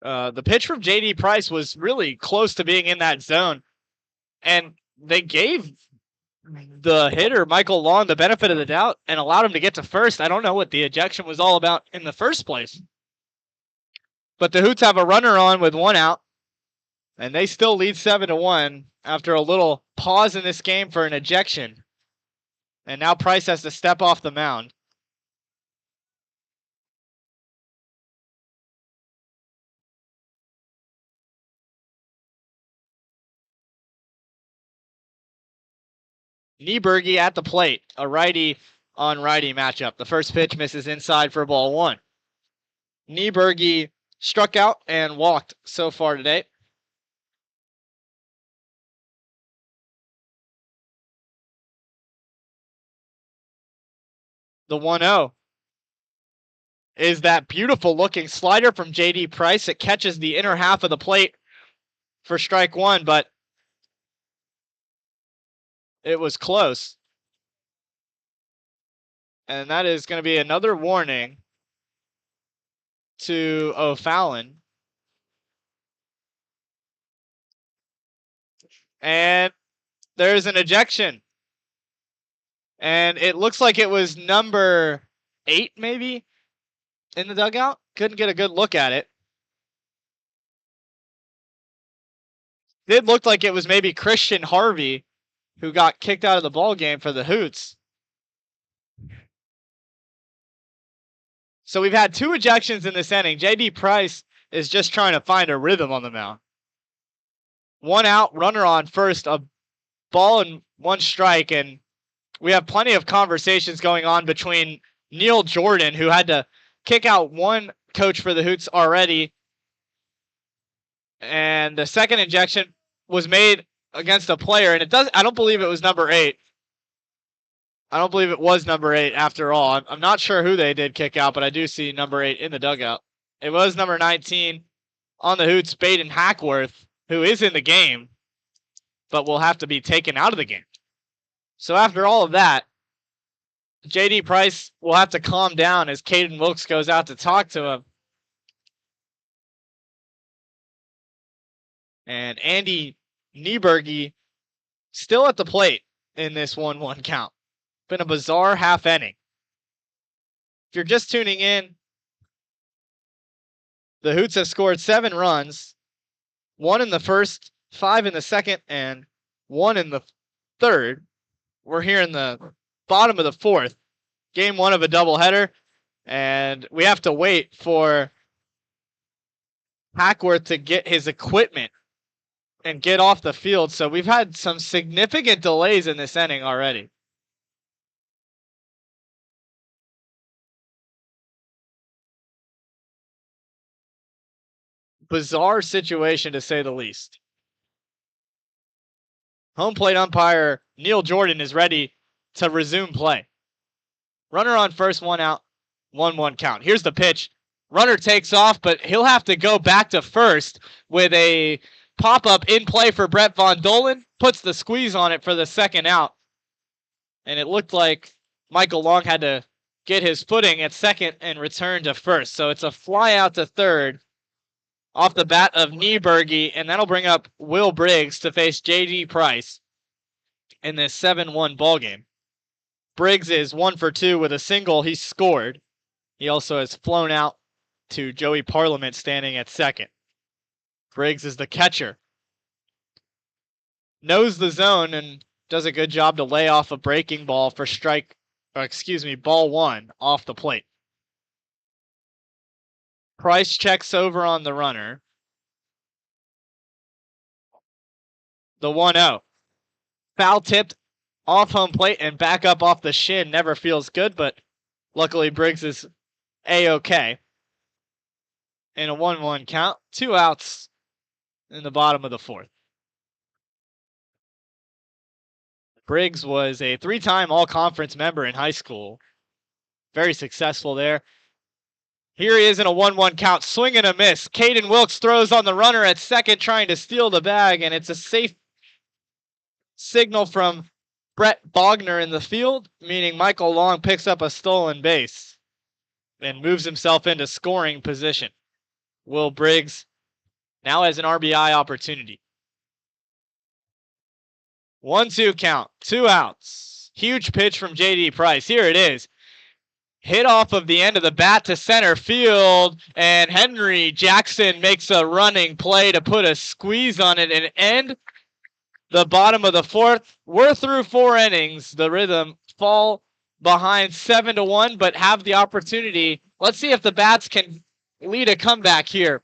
The pitch from JD Price was really close to being in that zone. And they gave the hitter, Michael Long, the benefit of the doubt and allowed him to get to first. I don't know what the ejection was all about in the first place. But the Hoots have a runner on with one out. And they still lead 7-1 after a little pause in this game for an ejection. And now Price has to step off the mound. Nieberge at the plate. A righty on righty matchup. The first pitch misses inside for ball one. Nieberge struck out and walked so far today. The 1-0 is that beautiful looking slider from JD Price. It catches the inner half of the plate for strike one, but it was close. And that is going to be another warning to O'Fallon. And there's an ejection. And it looks like it was number 8, maybe, in the dugout. Couldn't get a good look at it. Did look like it was maybe Christian Harvey who got kicked out of the ball game for the Hoots. So we've had 2 ejections in this inning. JD Price is just trying to find a rhythm on the mound. 1 out, runner on first, a ball and 1 strike, and we have plenty of conversations going on between Neil Jordan, who had to kick out 1 coach for the Hoots already, and the second ejection was made against a player, and I don't believe it was number 8. I don't believe it was number 8 after all. I'm not sure who they did kick out, but I do see number 8 in the dugout. It was number 19 on the Hoots, Baden Hackworth, who is in the game, but will have to be taken out of the game. So after all of that, JD Price will have to calm down as Caden Wilkes goes out to talk to him. And Andy Nieberge still at the plate in this 1-1 count. Been a bizarre half inning. If you're just tuning in, the Hoots have scored 7 runs, 1 in the first, 5 in the second, and 1 in the third. We're here in the bottom of the 4th. Game 1 of a doubleheader, and we have to wait for Hackworth to get his equipment and get off the field. So we've had some significant delays in this inning already. Bizarre situation, to say the least. Home plate umpire Neil Jordan is ready to resume play. Runner on first, 1 out, 1-1 count. Here's the pitch. Runner takes off, but he'll have to go back to first with a pop-up in play for Brett Von Dolen. Puts the squeeze on it for the second out. And it looked like Michael Long had to get his footing at second and return to first. So it's a fly out to third off the bat of Nieberge, and that'll bring up Will Briggs to face JD Price in this 7-1 ballgame. Briggs is 1 for 2 with a single. He scored. He also has flown out to Joey Parliament standing at second. Briggs is the catcher. Knows the zone and does a good job to lay off a breaking ball for ball 1 off the plate. Price checks over on the runner. The 1-0. Foul tipped off home plate and back up off the shin. Never feels good, but luckily Briggs is A-okay. In a 1-1 count, 2 outs in the bottom of the 4th. Briggs was a 3-time all-conference member in high school. Very successful there. Here he is in a 1-1 count, swing and a miss. Caden Wilkes throws on the runner at second, trying to steal the bag, and it's a safe signal from Brett Bogner in the field, meaning Michael Long picks up a stolen base and moves himself into scoring position. Will Briggs now has an RBI opportunity. 1-2 count, 2 outs. Huge pitch from J.D. Price. Here it is. Hit off of the end of the bat to center field, and Henry Jackson makes a running play to put a squeeze on it and end the bottom of the fourth. We're through 4 innings. The Rhythm fall behind 7-1, but have the opportunity. Let's see if the Bats can lead a comeback here.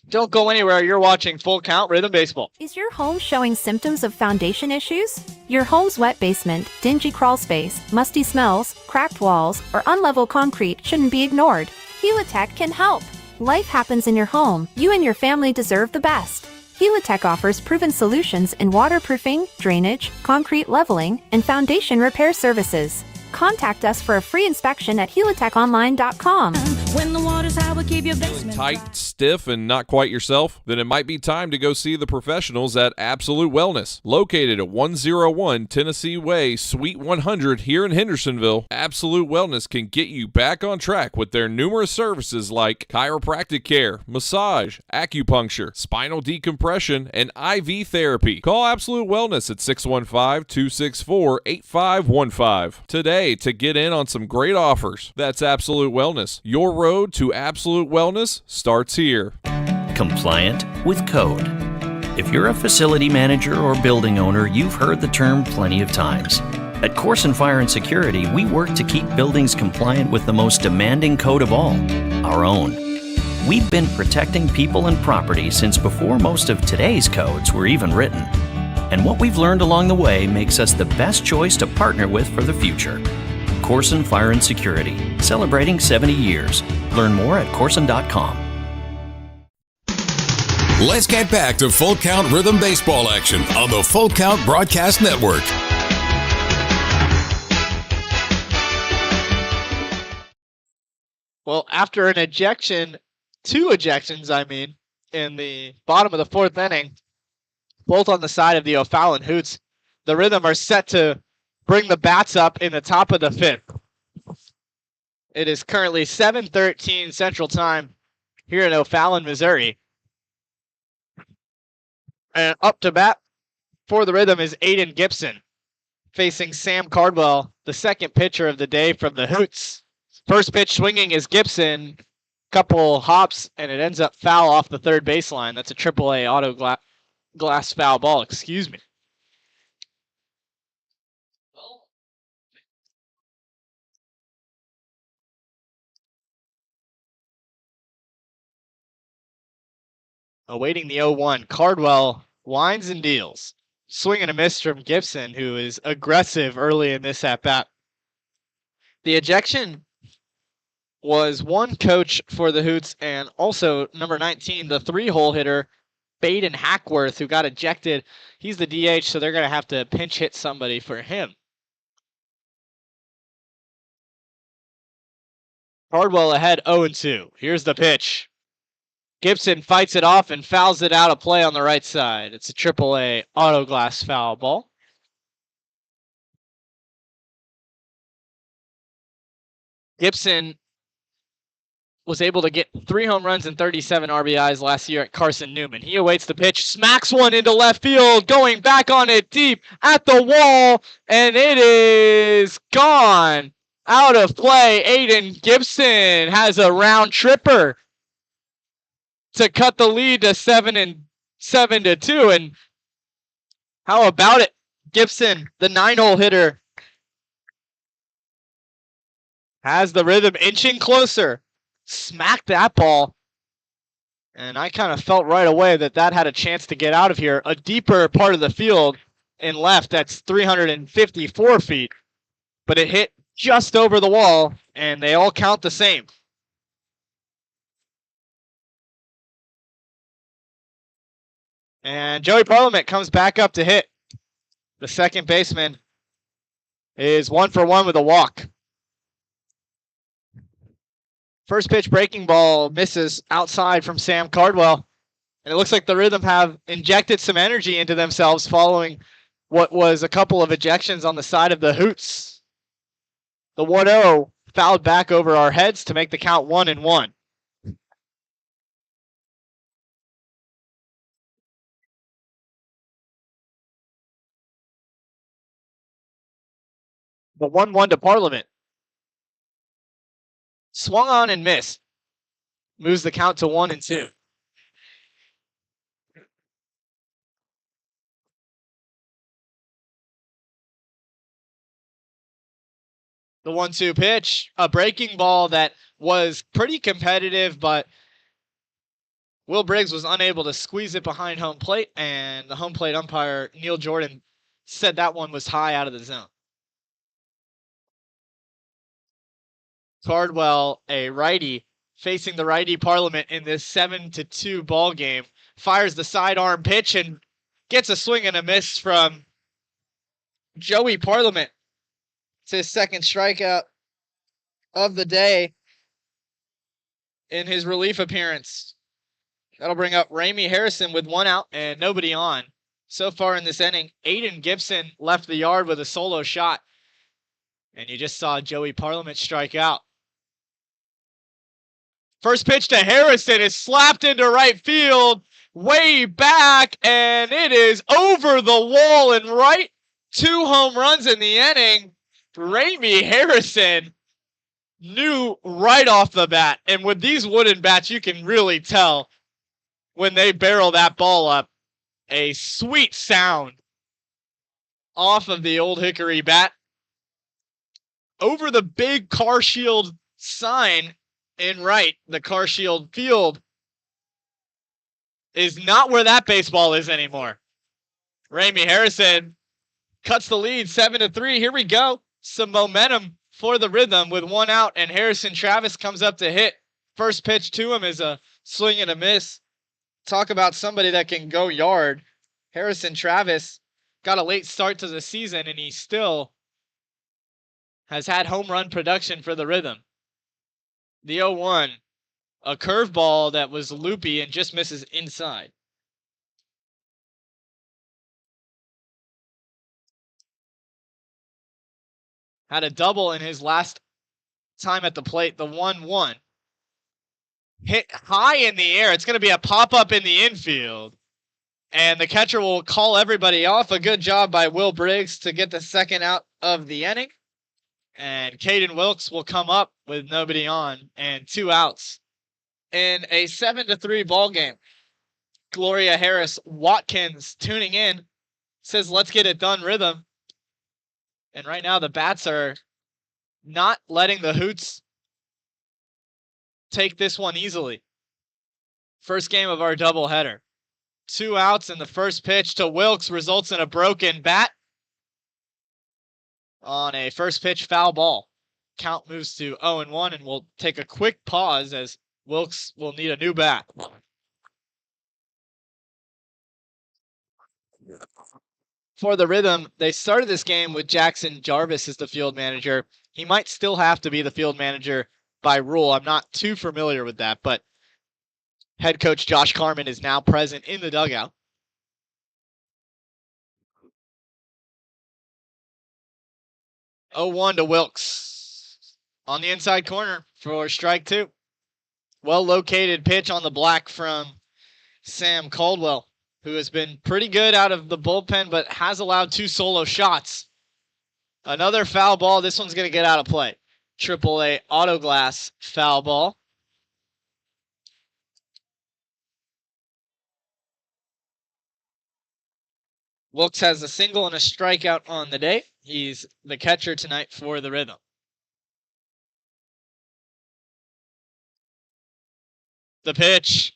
Don't go anywhere. You're watching Full Count Rhythm Baseball. Is your home showing symptoms of foundation issues? Your home's wet basement, dingy crawl space, musty smells, cracked walls, or unlevel concrete shouldn't be ignored. Helitech can help. Life happens in your home. You and your family deserve the best. Helitech offers proven solutions in waterproofing, drainage, concrete leveling, and foundation repair services. Contact us for a free inspection at helitechonline.com. When the water's high, we'll keep your basement Tight, stiff, and not quite yourself? Then it might be time to go see the professionals at Absolute Wellness. Located at 101 Tennessee Way, Suite 100 here in Hendersonville, Absolute Wellness can get you back on track with their numerous services like chiropractic care, massage, acupuncture, spinal decompression, and IV therapy. Call Absolute Wellness at 615-264-8515 today to get in on some great offers. That's Absolute Wellness. Your road to absolute wellness starts here. Compliant with code. If you're a facility manager or building owner, you've heard the term plenty of times. At Corson Fire and Security, we work to keep buildings compliant with the most demanding code of all, our own. We've been protecting people and property since before most of today's codes were even written. And what we've learned along the way makes us the best choice to partner with for the future. Corson Fire and Security, celebrating 70 years. Learn more at corson.com. Let's get back to Full Count Rhythm Baseball action on the Full Count Broadcast Network. Well, after an ejection, 2 ejections, in the bottom of the 4th inning, both on the side of the O'Fallon Hoots, the Rhythm are set to bring the Bats up in the top of the 5th. It is currently 7:13 Central Time here in O'Fallon, Missouri. And up to bat for the Rhythm is Aiden Gibson, facing Sam Cardwell, the second pitcher of the day from the Hoots. First pitch swinging is Gibson, couple hops, and it ends up foul off the third baseline. That's a AAA auto glass foul ball, excuse me. Awaiting the 0-1, Cardwell winds and deals. Swing and a miss from Gibson, who is aggressive early in this at-bat. The ejection was one coach for the Hoots and also number 19, the 3-hole hitter, Baden Hackworth, who got ejected. He's the DH, so they're going to have to pinch hit somebody for him. Cardwell ahead 0-2. Here's the pitch. Gibson fights it off and fouls it out of play on the right side. It's a AAA auto glass foul ball. Gibson was able to get 3 home runs and 37 RBIs last year at Carson Newman. He awaits the pitch, smacks one into left field, going back on it deep at the wall, and it is gone. Out of play. Aiden Gibson has a round tripper to cut the lead to 7-2. And how about it? Gibson, the 9-hole hitter, has the Rhythm inching closer. Smacked that ball. And I kind of felt right away that had a chance to get out of here. A deeper part of the field in left, that's 354 feet. But it hit just over the wall, and they all count the same. And Joey Parliament comes back up to hit. The second baseman is 1 for 1 with a walk. First pitch breaking ball misses outside from Sam Cardwell. And it looks like the Rhythm have injected some energy into themselves following what was a couple of ejections on the side of the Hoots. The 1-0 fouled back over our heads to make the count 1-1. The 1-1 to Parliament. Swung on and missed. Moves the count to 1-2. The 1-2 pitch, a breaking ball that was pretty competitive, but Will Briggs was unable to squeeze it behind home plate, and the home plate umpire, Neil Jordan, said that one was high out of the zone. Cardwell, a righty, facing the righty Parliament in this 7-2 ball game, fires the sidearm pitch and gets a swing and a miss from Joey Parliament. It's his second strikeout of the day in his relief appearance. That'll bring up Ramey Harrison with 1 out and nobody on. So far in this inning, Aiden Gibson left the yard with a solo shot. And you just saw Joey Parliament strike out. First pitch to Harrison is slapped into right field, way back, and it is over the wall and right. 2 home runs in the inning. Ramey Harrison knew right off the bat. And with these wooden bats, you can really tell when they barrel that ball up. A sweet sound off of the old hickory bat. Over the big Car Shield sign in right, the Car Shield field is not where that baseball is anymore. Ramey Harrison cuts the lead 7-3. Here we go. Some momentum for the Rhythm with 1 out, and Harrison Travis comes up to hit. First pitch to him is a swing and a miss. Talk about somebody that can go yard. Harrison Travis got a late start to the season, and he still has had home run production for the Rhythm. The 0-1, a curveball that was loopy and just misses inside. Had a double in his last time at the plate, the 1-1. Hit high in the air. It's going to be a pop-up in the infield. And the catcher will call everybody off. A good job by Will Briggs to get the second out of the inning. And Caden Wilkes will come up with nobody on and 2 outs in a 7-3 ball game. Gloria Harris Watkins tuning in says, let's get it done, Rhythm. And right now the bats are not letting the Hoots take this one easily. First game of our doubleheader. 2 outs, and the first pitch to Wilkes results in a broken bat on a first pitch foul ball. Count moves to 0-1, and we'll take a quick pause as Wilkes will need a new bat. For the Rhythm, they started this game with Jackson Jarvis as the field manager. He might still have to be the field manager by rule. I'm not too familiar with that, but head coach Josh Carman is now present in the dugout. Oh, 1 to Wilkes on the inside corner for strike 2. Well located pitch on the black from Sam Caldwell, who has been pretty good out of the bullpen, but has allowed 2 solo shots. Another foul ball. This one's going to get out of play. AAA auto glass foul ball. Wilkes has a single and a strikeout on the day. He's the catcher tonight for the Rhythm. The pitch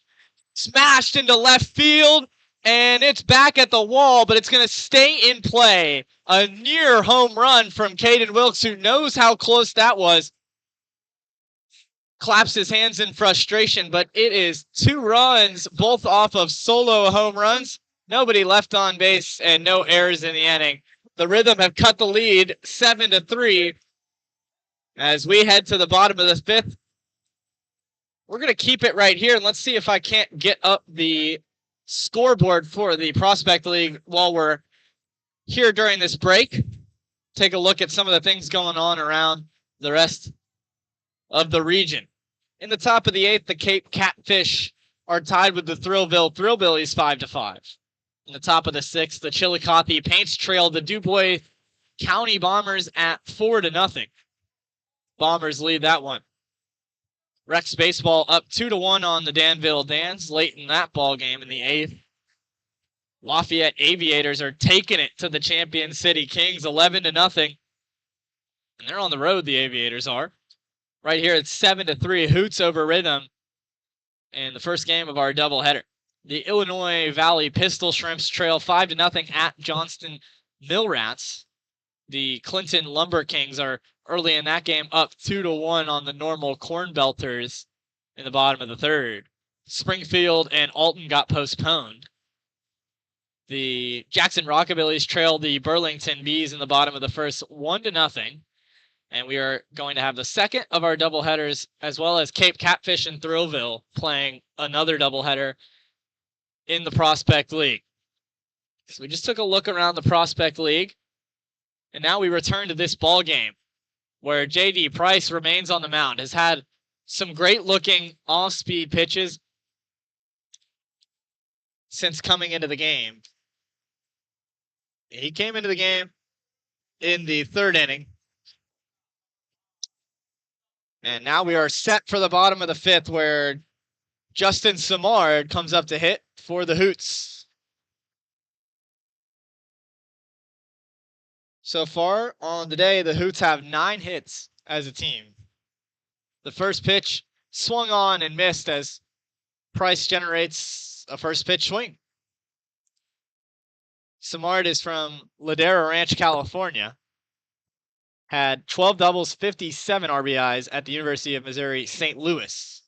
smashed into left field, and it's back at the wall, but it's going to stay in play. A near home run from Caden Wilkes, who knows how close that was. Claps his hands in frustration, but it is 2 runs, both off of solo home runs. Nobody left on base and no errors in the inning. The Rhythm have cut the lead 7-3 as we head to the bottom of the 5th. we're going to keep it right here, and let's see if I can't get up the scoreboard for the Prospect League while we're here during this break. Take a look at some of the things going on around the rest of the region. In the top of the 8th, the Cape Catfish are tied with the Thrillville Thrillbillies 5-5. In the top of the 6th, the Chillicothe Paints trail the DuBois County Bombers at 4-0. Bombers lead that one. Rex Baseball up 2-1 on the Danville Dans late in that ball game in the 8th. Lafayette Aviators are taking it to the Champion City Kings 11-0. And they're on the road, the Aviators are. Right here it's 7-3 Hoots over Rhythm in the first game of our doubleheader. The Illinois Valley Pistol Shrimps trail 5-0 at Johnston Mill Rats. The Clinton Lumber Kings are early in that game up 2-1 on the Normal Corn Belters in the bottom of the 3rd. Springfield and Alton got postponed. The Jackson Rockabillies trail the Burlington Bees in the bottom of the 1st 1-0. And we are going to have the second of our doubleheaders, as well as Cape Catfish and Thrillville playing another doubleheader in the Prospect League. So we just took a look around the Prospect League. And now we return to this ball game where J.D. Price remains on the mound. Has had some great-looking off-speed pitches since coming into the game. He came into the game in the 3rd inning. And now we are set for the bottom of the 5th where Justin Samard comes up to hit for the Hoots. So far on the day, the Hoots have 9 hits as a team. The first pitch swung on and missed as Price generates a first pitch swing. Samard is from Ladera Ranch, California. Had 12 doubles, 57 RBIs at the University of Missouri, St. Louis.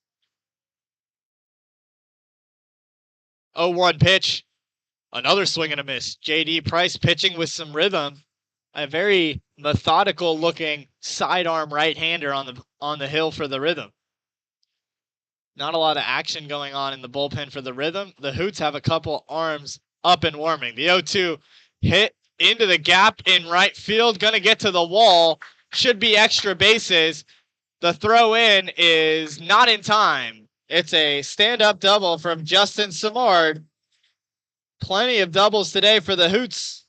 0-1 pitch. Another swing and a miss. J.D. Price pitching with some rhythm. A very methodical looking sidearm right-hander on the hill for the Rhythm. Not a lot of action going on in the bullpen for the Rhythm. The Hoots have a couple arms up and warming. The 0-2 hit into the gap in right field. Going to get to the wall. Should be extra bases. The throw in is not in time. It's a stand-up double from Justin Samard. Plenty of doubles today for the Hoots.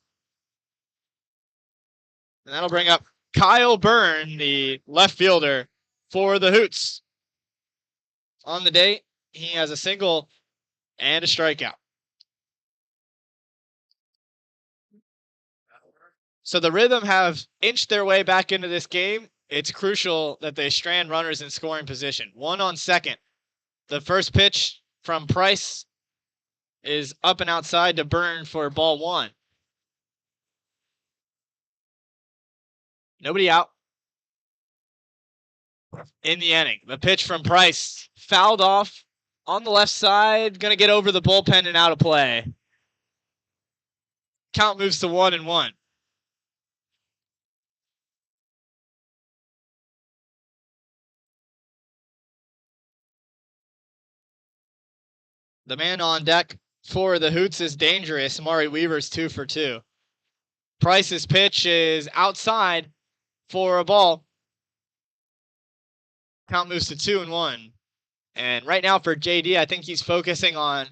And that'll bring up Kyle Byrne, the left fielder for the Hoots. On the day, he has a single and a strikeout. So the Rhythm have inched their way back into this game. It's crucial that they strand runners in scoring position. 1 on second. The first pitch from Price is up and outside to Byrne for ball 1. Nobody out in the inning. The pitch from Price fouled off on the left side. Going to get over the bullpen and out of play. Count moves to 1-1. The man on deck for the Hoots is dangerous. Maury Weaver's 2 for 2. Price's pitch is outside for a ball. Count moves to 2-1. And right now for JD, I think he's focusing on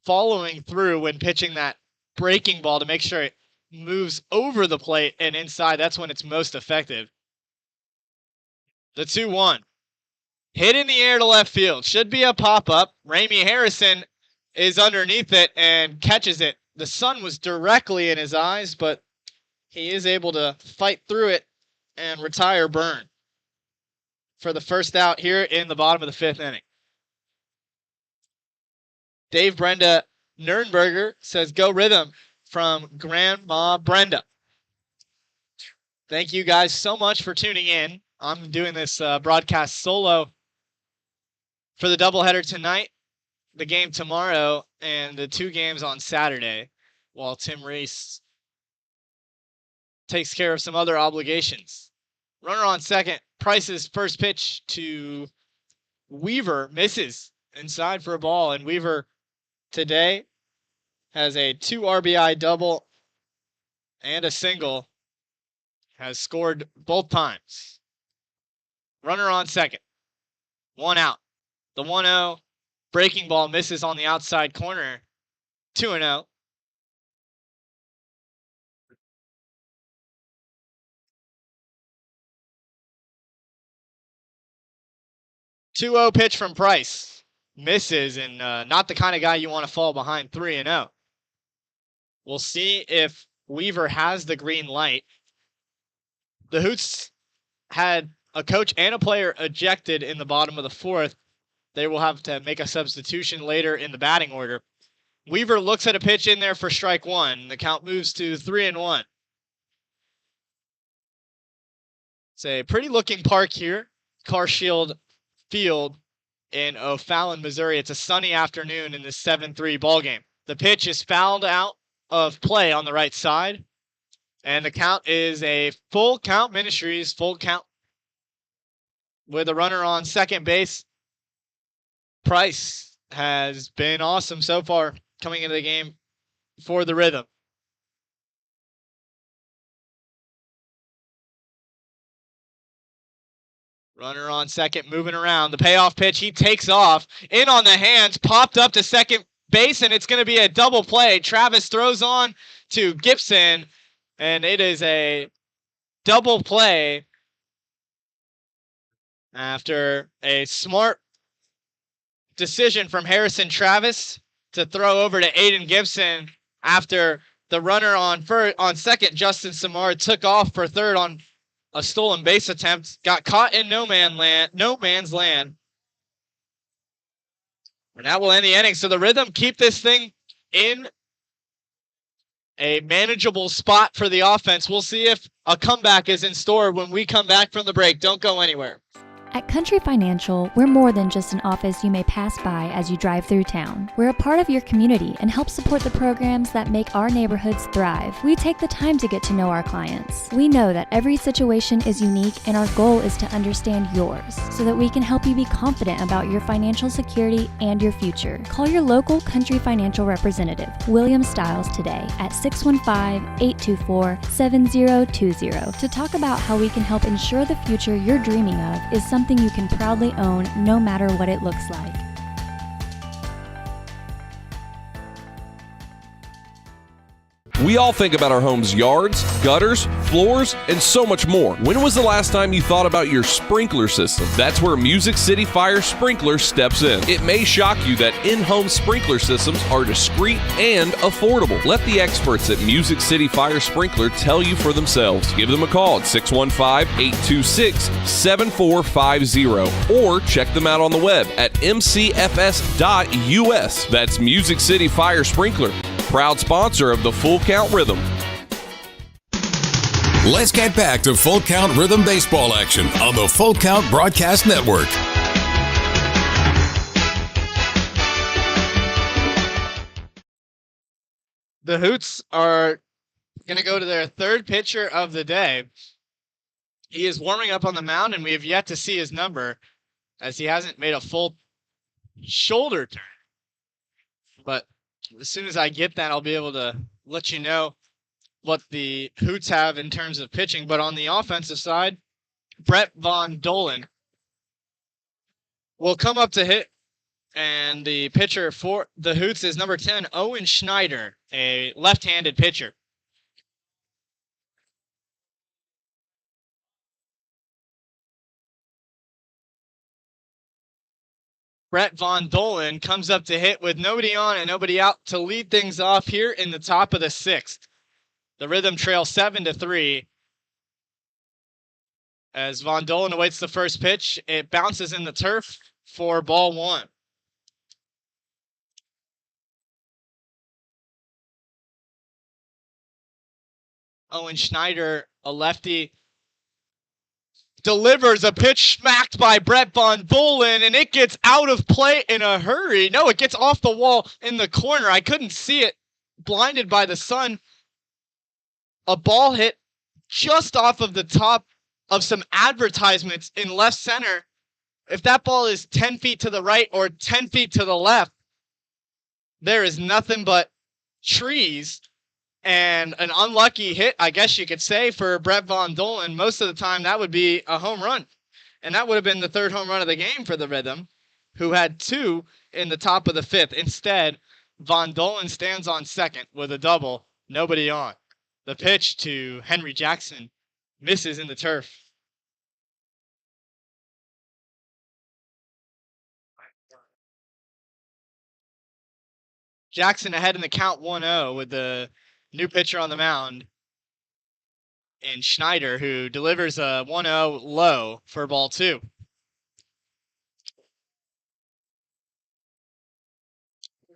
following through when pitching that breaking ball to make sure it moves over the plate and inside. That's when it's most effective. The 2-1. Hit in the air to left field. Should be a pop-up. Ramey Harrison is underneath it and catches it. The sun was directly in his eyes, but he is able to fight through it and retire Byrne for the first out here in the bottom of the 5th inning. Dave Brenda Nurnberger says, "Go Rhythm," from Grandma Brenda. Thank you guys so much for tuning in. I'm doing this broadcast solo for the doubleheader tonight, the game tomorrow, and the 2 games on Saturday, while Tim Reese takes care of some other obligations. Runner on second. Price's first pitch to Weaver misses inside for a ball, and Weaver today has a 2 RBI double and a single. Has scored both times. Runner on second. 1 out. The 1-0 breaking ball misses on the outside corner. 2-0. 2-0 pitch from Price. Misses, and not the kind of guy you want to fall behind 3-0. We'll see if Weaver has the green light. The Hoots had a coach and a player ejected in the bottom of the fourth. They will have to make a substitution later in the batting order. Weaver looks at a pitch in there for strike one. The count moves to 3-1. It's a pretty looking park here. CarShield Field in O'Fallon, Missouri. It's a sunny afternoon in this 7-3 ball game. The pitch is fouled out of play on the right side. And the count is a full count, Ministries, full count. With a runner on second base. Price has been awesome so far coming into the game for the Rhythm. Runner on second, moving around. The payoff pitch, he takes off. In on the hands, popped up to second base, and it's going to be a double play. Travis throws on to Gibson, and it is a double play after a smart decision from Harrison Travis to throw over to Aiden Gibson after the runner on second, Justin Samar, took off for third on a stolen base attempt, got caught in no man's land. And that will end the inning. So the Rhythm keep this thing in a manageable spot for the offense. We'll see if a comeback is in store when we come back from the break. Don't go anywhere. At Country Financial, we're more than just an office you may pass by as you drive through town. We're a part of your community and help support the programs that make our neighborhoods thrive. We take the time to get to know our clients. We know that every situation is unique, and our goal is to understand yours so that we can help you be confident about your financial security and your future. Call your local Country Financial representative, William Stiles, today at 615-824-7020 to talk about how we can help ensure the future you're dreaming of is something you can proudly own no matter what it looks like. We all think about our home's yards, gutters, floors, and so much more. When was the last time you thought about your sprinkler system? That's where Music City Fire Sprinkler steps in. It may shock you that in-home sprinkler systems are discreet and affordable. Let the experts at Music City Fire Sprinkler tell you for themselves. Give them a call at 615-826-7450 or check them out on the web at mcfs.us. That's Music City Fire Sprinkler, proud sponsor of the Full Count Rhythm. Let's get back to Full Count Rhythm baseball action on the Full Count Broadcast Network. The Hoots are going to go to their third pitcher of the day. He is warming up on the mound, and we have yet to see his number as he hasn't made a full shoulder turn. But as soon as I get that, I'll be able to let you know what the Hoots have in terms of pitching. But on the offensive side, Brett Von Dolan will come up to hit. And the pitcher for the Hoots is number 10, Owen Schneider, a left-handed pitcher. Brett Von Dolan comes up to hit with nobody on and nobody out to lead things off here in the top of the sixth. The Rhythm trail 7-3. As Von Dolan awaits the first pitch, it bounces in the turf for ball one. Owen Schneider, a lefty, delivers a pitch smacked by Brett Von Dolan, and it gets out of play in a hurry. No, it gets off the wall in the corner. I couldn't see it, blinded by the sun. A ball hit just off of the top of some advertisements in left center if that ball is 10 feet to the right or 10 feet to the left, there is nothing but trees and an unlucky hit, I guess you could say, for Brett Von Dolen. Most of the time, that would be a home run. And that would have been the third home run of the game for the Rhythm, who had 2 in the top of the 5th. Instead, Von Dolen stands on second with a double, nobody on. The pitch to Henry Jackson misses in the turf. Jackson ahead in the count 1-0 with the new pitcher on the mound, and Schneider, who delivers a 1-0 low for ball 2.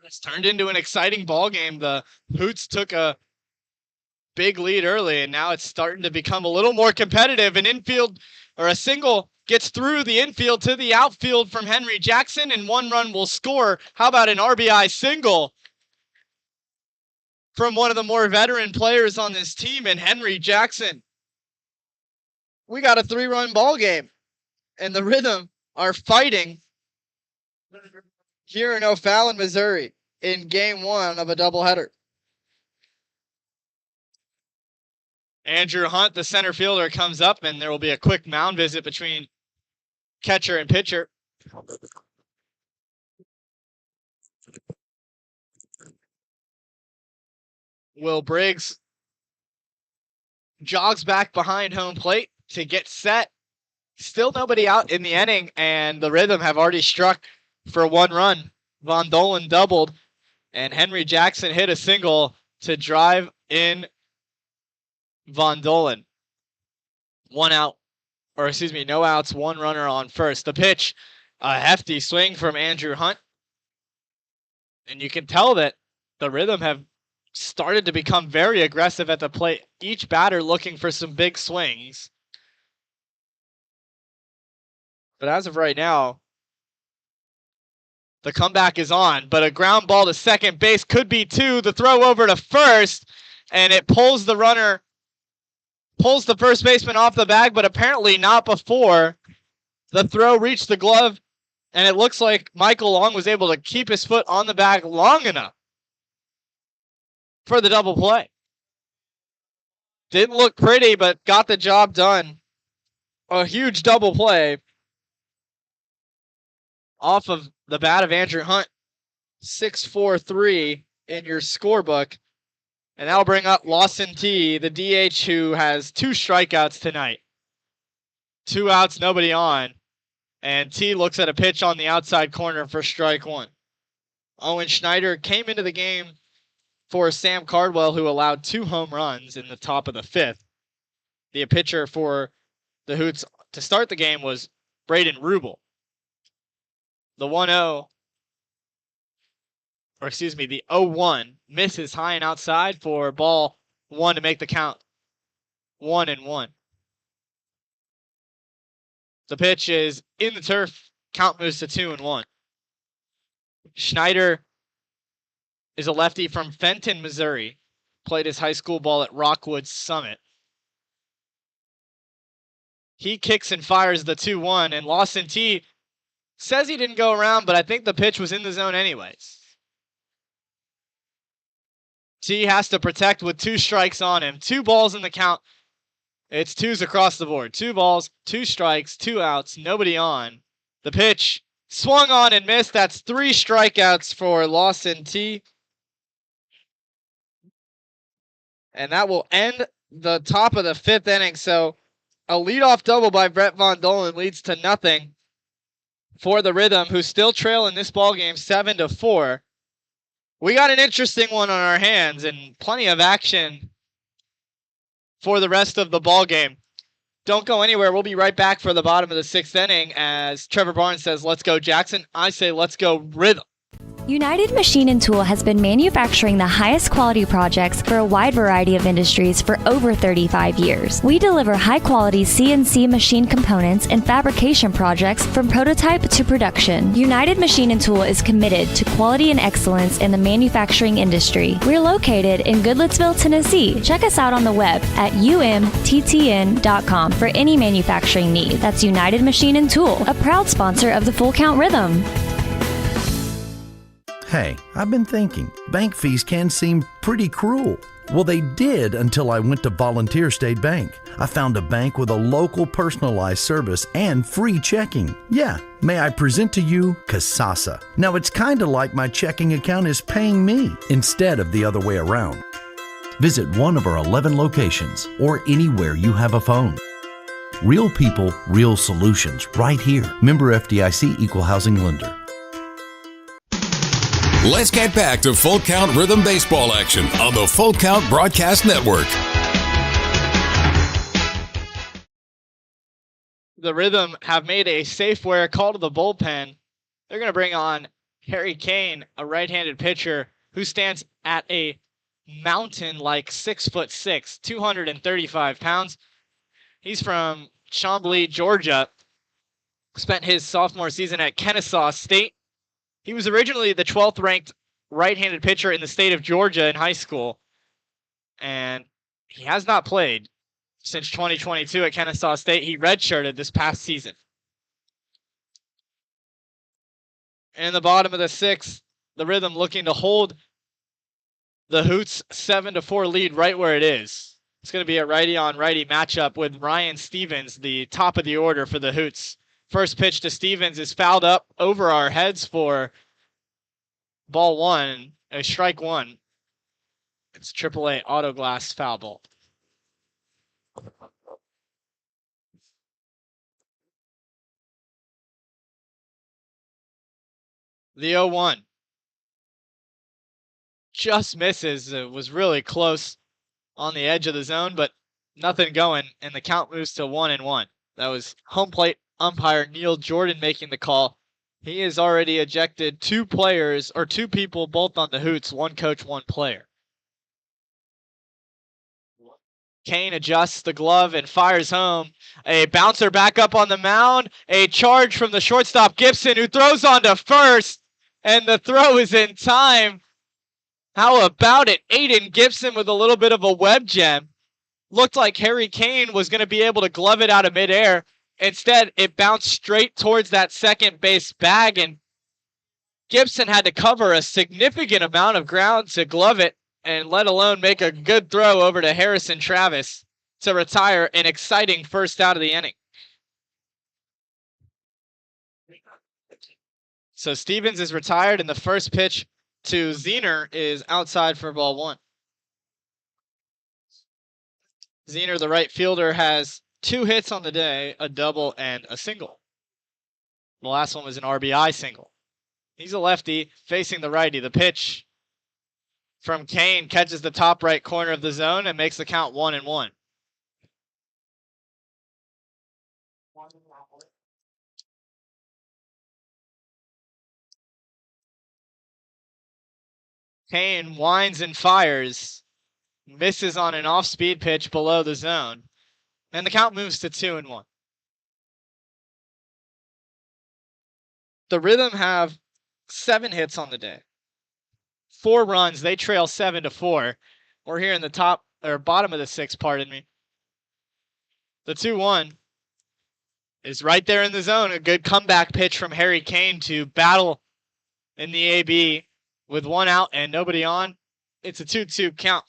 It's turned into an exciting ball game. The Hoots took a big lead early, and now it's starting to become a little more competitive. An infield or a single gets through the infield to the outfield from Henry Jackson, and 1 run will score. How about an RBI single from one of the more veteran players on this team, and Henry Jackson? We got a 3-run ball game, and the Rhythm are fighting here in O'Fallon, Missouri, in game 1 of a doubleheader. Andrew Hunt, the center fielder, comes up, and there will be a quick mound visit between catcher and pitcher. Will Briggs jogs back behind home plate to get set. Still nobody out in the inning, and the Rhythm have already struck for 1 run. Von Dolen doubled, and Henry Jackson hit a single to drive in Von Dolen. 1 out, or excuse me, no outs, 1 runner on first. The pitch, a hefty swing from Andrew Hunt. And you can tell that the Rhythm have started to become very aggressive at the plate. Each batter looking for some big swings. But as of right now, the comeback is on. But a ground ball to second base could be 2. The throw over to first, and it pulls the runner, pulls the first baseman off the bag, but apparently not before the throw reached the glove. And it looks like Michael Long was able to keep his foot on the bag long enough for the double play. Didn't look pretty, but got the job done. A huge double play off of the bat of Andrew Hunt. 6-4-3 in your scorebook. And that'll bring up Lawson T, the DH, who has 2 strikeouts tonight. 2 outs, nobody on. And T looks at a pitch on the outside corner for strike 1. Owen Schneider came into the game for Sam Cardwell, who allowed 2 home runs in the top of the 5th. The pitcher for the Hoots to start the game was Braden Rubel. The 1-0, or excuse me, the 0-1 misses high and outside for ball 1 to make the count 1-1. The pitch is in the turf. Count moves to 2-1. Schneider is a lefty from Fenton, Missouri. Played his high school ball at Rockwood Summit. He kicks and fires the 2-1, and Lawson T says he didn't go around, but I think the pitch was in the zone anyways. T has to protect with 2 strikes on him. 2 balls in the count. It's 2s across the board. 2 balls, 2 strikes, 2 outs, nobody on. The pitch swung on and missed. That's 3 strikeouts for Lawson T. And that will end the top of the 5th inning. So a leadoff double by Brett Von Dolen leads to nothing for the Rhythm, who still trail in this ballgame 7-4. We got an interesting one on our hands and plenty of action for the rest of the ballgame. Don't go anywhere. We'll be right back for the bottom of the 6th inning as Trevor Barnes says, let's go Jackson. I say, let's go Rhythm. United Machine and Tool has been manufacturing the highest quality projects for a wide variety of industries for over 35 years. We deliver high-quality CNC machine components and fabrication projects from prototype to production. United Machine and Tool is committed to quality and excellence in the manufacturing industry. We're located in Goodlettsville, Tennessee. Check us out on the web at umttn.com for any manufacturing need. That's United Machine and Tool, a proud sponsor of the Full Count Rhythm. Hey, I've been thinking, bank fees can seem pretty cruel. Well, they did until I went to Volunteer State Bank. I found a bank with a local personalized service and free checking. Yeah, may I present to you Kasasa. Now, it's kind of like my checking account is paying me instead of the other way around. Visit one of our 11 locations or anywhere you have a phone. Real people, real solutions, right here. Member FDIC Equal Housing Lender. Let's get back to Full Count Rhythm Baseball action on the Full Count Broadcast Network. The Rhythm have made a Safeware call to the bullpen. They're going to bring on Harry Kane, a right-handed pitcher who stands at a mountain like 6'6", 235 pounds. He's from Chamblee, Georgia. Spent his sophomore season at Kennesaw State. He was originally the 12th ranked right-handed pitcher in the state of Georgia in high school. And he has not played since 2022 at Kennesaw State. He redshirted this past season. In the bottom of the sixth, the Rhythm looking to hold the Hoots 7-4 lead right where it is. It's going to be a righty-on-righty matchup with Ryan Stevens, the top of the order for the Hoots. First pitch to Stevens is fouled up over our heads for ball one, a strike one. It's AAA auto glass foul ball. The 0-1 just misses. It was really close on the edge of the zone, but nothing going, and the count moves to 1-1. That was home plate umpire Neil Jordan making the call. He has already ejected two people both on the Hoots, one coach, one player. Kane adjusts the glove and fires home. A bouncer back up on the mound. A charge from the shortstop Gibson, who throws onto first, and the throw is in time. How about it? Aiden Gibson with a little bit of a web gem. Looked like Harry Kane was going to be able to glove it out of midair. Instead, it bounced straight towards that second base bag, and Gibson had to cover a significant amount of ground to glove it, and let alone make a good throw over to Harrison Travis to retire an exciting first out of the inning. So Stevens is retired, and the first pitch to Zener is outside for ball one. Zener, the right fielder, has 2 hits on the day, a double and a single. The last one was an RBI single. He's a lefty facing the righty. The pitch from Kane catches the top right corner of the zone and makes the count 1-1. Kane winds and fires, misses on an off-speed pitch below the zone, and the count moves to 2-1. The Rhythm have 7 hits on the day, 4 runs. They trail 7-4. We're here in the bottom of the 6th, pardon me. The 2-1 is right there in the zone. A good comeback pitch from Harry Kane to battle in the AB with 1 out and nobody on. It's a 2-2 count.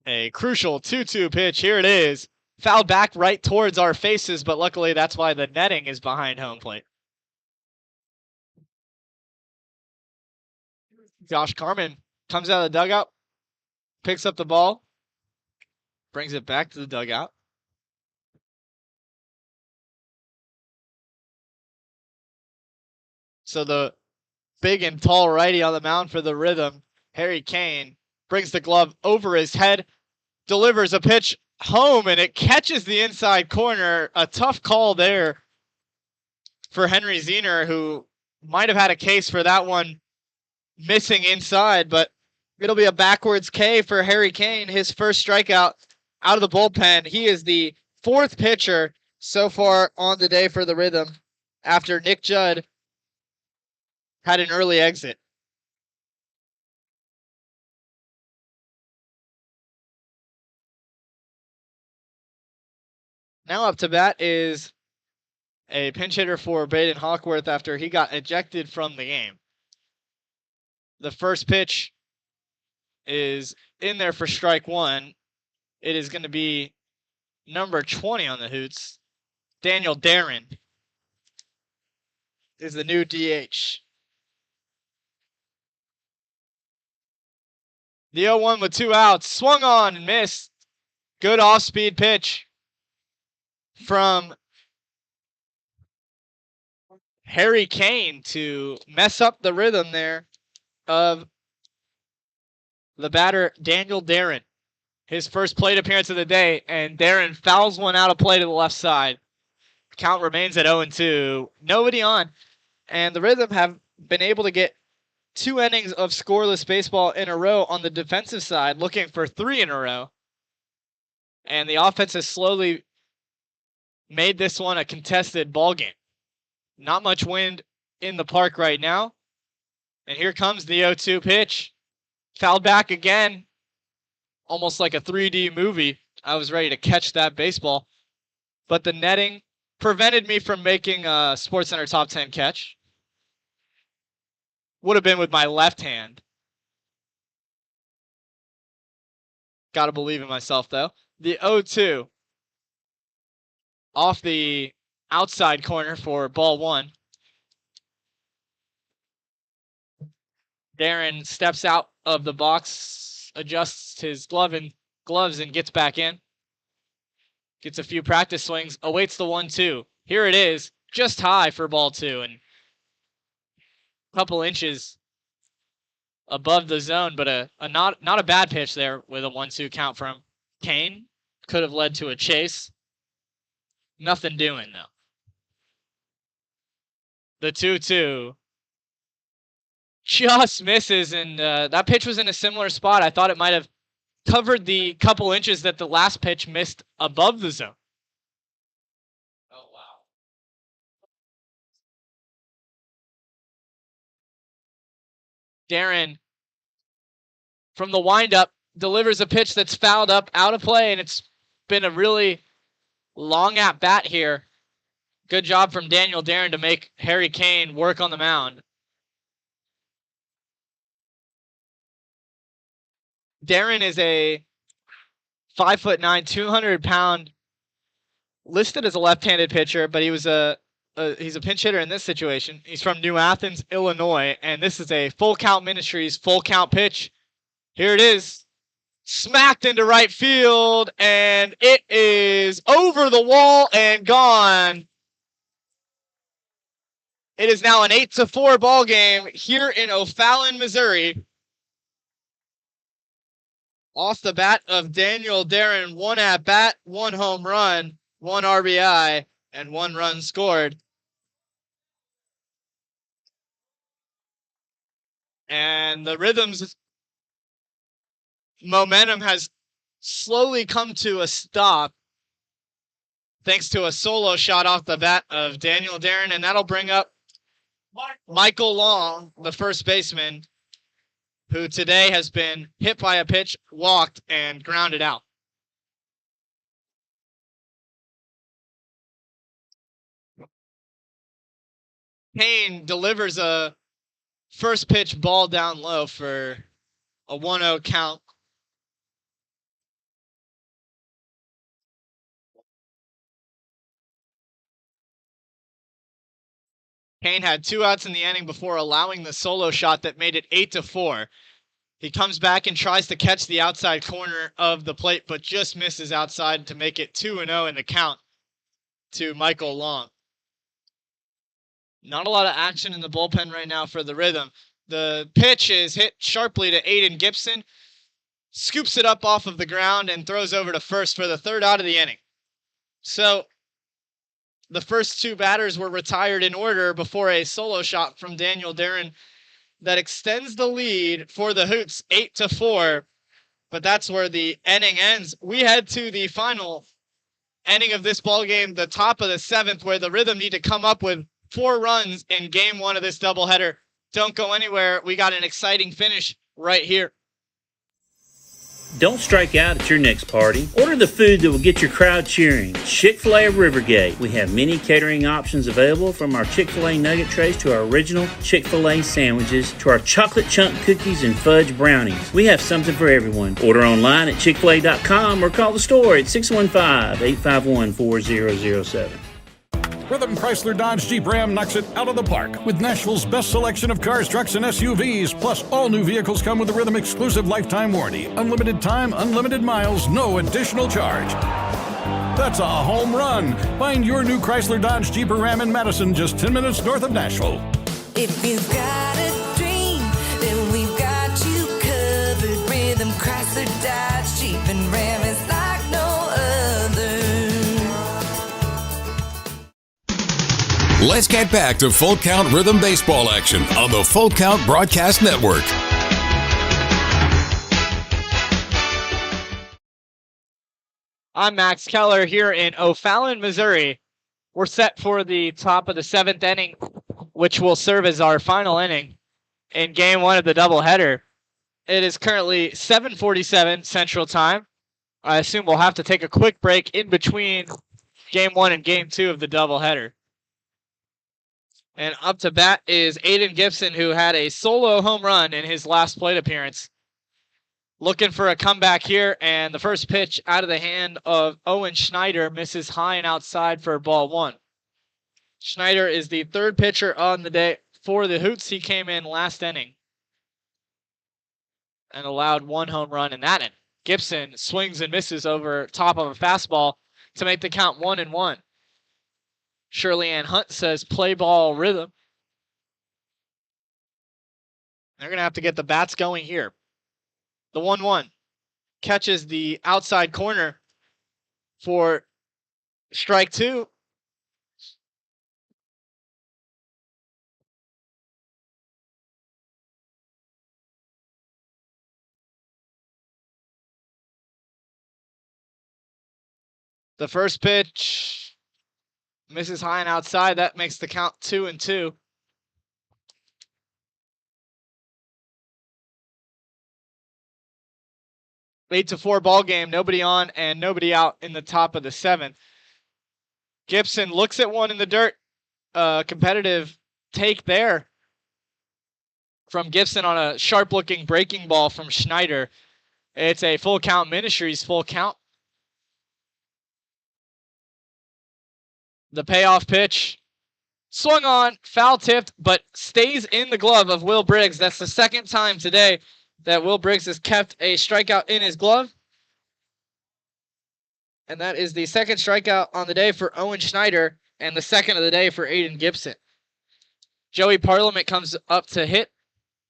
A crucial 2-2 pitch. Here it is. Fouled back right towards our faces, but luckily that's why the netting is behind home plate. Josh Carmen comes out of the dugout, picks up the ball, brings it back to the dugout. So the big and tall righty on the mound for the Rhythm, Harry Kane, brings the glove over his head, delivers a pitch home, and it catches the inside corner. A tough call there for Henry Zener, who might have had a case for that one missing inside, but it'll be a backwards K for Harry Kane, his first strikeout out of the bullpen. He is the fourth pitcher so far on the day for the Rhythm after Nick Judd had an early exit. Now up to bat is a pinch hitter for Braden Hawkworth after he got ejected from the game. The first pitch is in there for strike one. It is going to be number 20 on the Hoots. Daniel Darren is the new DH. The 0-1 with 2 outs. Swung on and missed. Good off-speed pitch from Harry Kane to mess up the rhythm there of the batter, Daniel Darren. His first plate appearance of the day, and Darren fouls one out of play to the left side. Count remains at 0-2. Nobody on. And the Rhythm have been able to get 2 innings of scoreless baseball in a row on the defensive side, looking for 3 in a row. And the offense has slowly made this one a contested ball game. Not much wind in the park right now. And here comes the 0-2 pitch. Fouled back again. Almost like a 3D movie. I was ready to catch that baseball. But the netting prevented me from making a SportsCenter top 10 catch. Would have been with my left hand. Gotta believe in myself, though. The 0-2. Off the outside corner for ball 1. Darren steps out of the box, adjusts his gloves and gets back in. Gets a few practice swings, awaits the 1-2. Here it is, just high for ball 2 and a couple inches above the zone, but a not a bad pitch there with a 1-2 count from Kane. Could have led to a chase. Nothing doing, though. The 2-2 just misses, and that pitch was in a similar spot. I thought it might have covered the couple inches that the last pitch missed above the zone. Oh, wow. Darren, from the windup, delivers a pitch that's fouled up out of play, and it's been a really long at bat here. Good job from Daniel Darren to make Harry Kane work on the mound. Darren is a 5'9", 200-pound, listed as a left-handed pitcher, but he's a pinch hitter in this situation. He's from New Athens, Illinois, and this is a Full Count Ministries full count pitch. Here it is. Smacked into right field, and it is over the wall and gone. It is now an 8-4 ball game here in O'Fallon, Missouri. Off the bat of Daniel Darren, 1 at bat, 1 home run, 1 RBI, and 1 run scored. And the Rhythm's momentum has slowly come to a stop thanks to a solo shot off the bat of Daniel Darren, and that'll bring up Michael Long, the first baseman, who today has been hit by a pitch, walked, and grounded out. Kane delivers a first pitch ball down low for a 1-0 count. Kane had 2 outs in the inning before allowing the solo shot that made it 8-4. He comes back and tries to catch the outside corner of the plate, but just misses outside to make it 2-0 in the count to Michael Long. Not a lot of action in the bullpen right now for the Rhythm. The pitch is hit sharply to Aiden Gibson. scoops it up off of the ground and throws over to first for the third out of the inning. So the first two batters were retired in order before a solo shot from Daniel Darren that extends the lead for the Hoots 8-4. But that's where the inning ends. We head to the final inning of this ball game, the top of the seventh, where the Rhythm need to come up with 4 runs in game 1 of this doubleheader. Don't go anywhere. We got an exciting finish right here. Don't strike out at your next party. Order the food that will get your crowd cheering. Chick-fil-A of Rivergate. We have many catering options available, from our Chick-fil-A nugget trays to our original Chick-fil-A sandwiches to our chocolate chunk cookies and fudge brownies. We have something for everyone. Order online at chickfil-a.com or call the store at 615-851-4007. Rhythm Chrysler Dodge Jeep Ram knocks it out of the park with Nashville's best selection of cars, trucks, and SUVs. Plus, all new vehicles come with a Rhythm exclusive lifetime warranty. Unlimited time, unlimited miles, no additional charge. That's a home run. Find your new Chrysler Dodge Jeep or Ram in Madison, just 10 minutes north of Nashville. If you've got a dream, then we've got you covered. Rhythm Chrysler Dodge Jeep and Ram is like no other. Let's get back to Full Count Rhythm baseball action on the Full Count Broadcast Network. I'm Max Keller here in O'Fallon, Missouri. We're set for the top of the 7th inning, which will serve as our final inning in game 1 of the doubleheader. It is currently 7:47 Central Time. I assume we'll have to take a quick break in between game 1 and game 2 of the doubleheader. And up to bat is Aiden Gibson, who had a solo home run in his last plate appearance. Looking for a comeback here, and the first pitch out of the hand of Owen Schneider misses high and outside for ball 1. Schneider is the third pitcher on the day for the Hoots. He came in last inning and allowed 1 home run in that inning. Gibson swings and misses over top of a fastball to make the count 1-1. Shirley Ann Hunt says play ball Rhythm. They're going to have to get the bats going here. The 1-1 catches the outside corner for strike 2. The first pitch misses high and outside. That makes the count 2-2. Eight to 4 ball game. Nobody on and nobody out in the top of the 7th. Gibson looks at one in the dirt. Competitive take there from Gibson on a sharp-looking breaking ball from Schneider. It's a Full Count Ministries full count. The payoff pitch swung on, foul tipped, but stays in the glove of Will Briggs. That's the second time today that Will Briggs has kept a strikeout in his glove. And that is the second strikeout on the day for Owen Schneider and the second of the day for Aiden Gibson. Joey Parliament comes up to hit.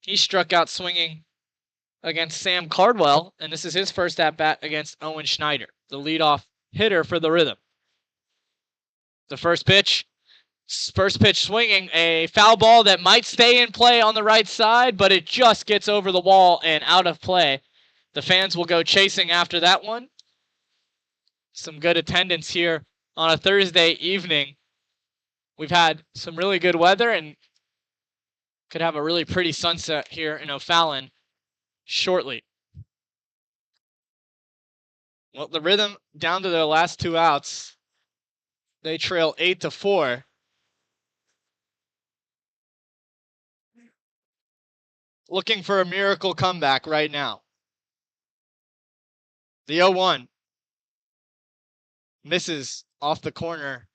He struck out swinging against Sam Cardwell, and this is his first at-bat against Owen Schneider, the leadoff hitter for the Rhythm. The first pitch swinging, a foul ball that might stay in play on the right side, but it just gets over the wall and out of play. The fans will go chasing after that one. Some good attendance here on a Thursday evening. We've had some really good weather and could have a really pretty sunset here in O'Fallon shortly. Well, the Rhythm down to their last 2 outs. They trail 8-4. Looking for a miracle comeback right now. The 0-1 misses off the corner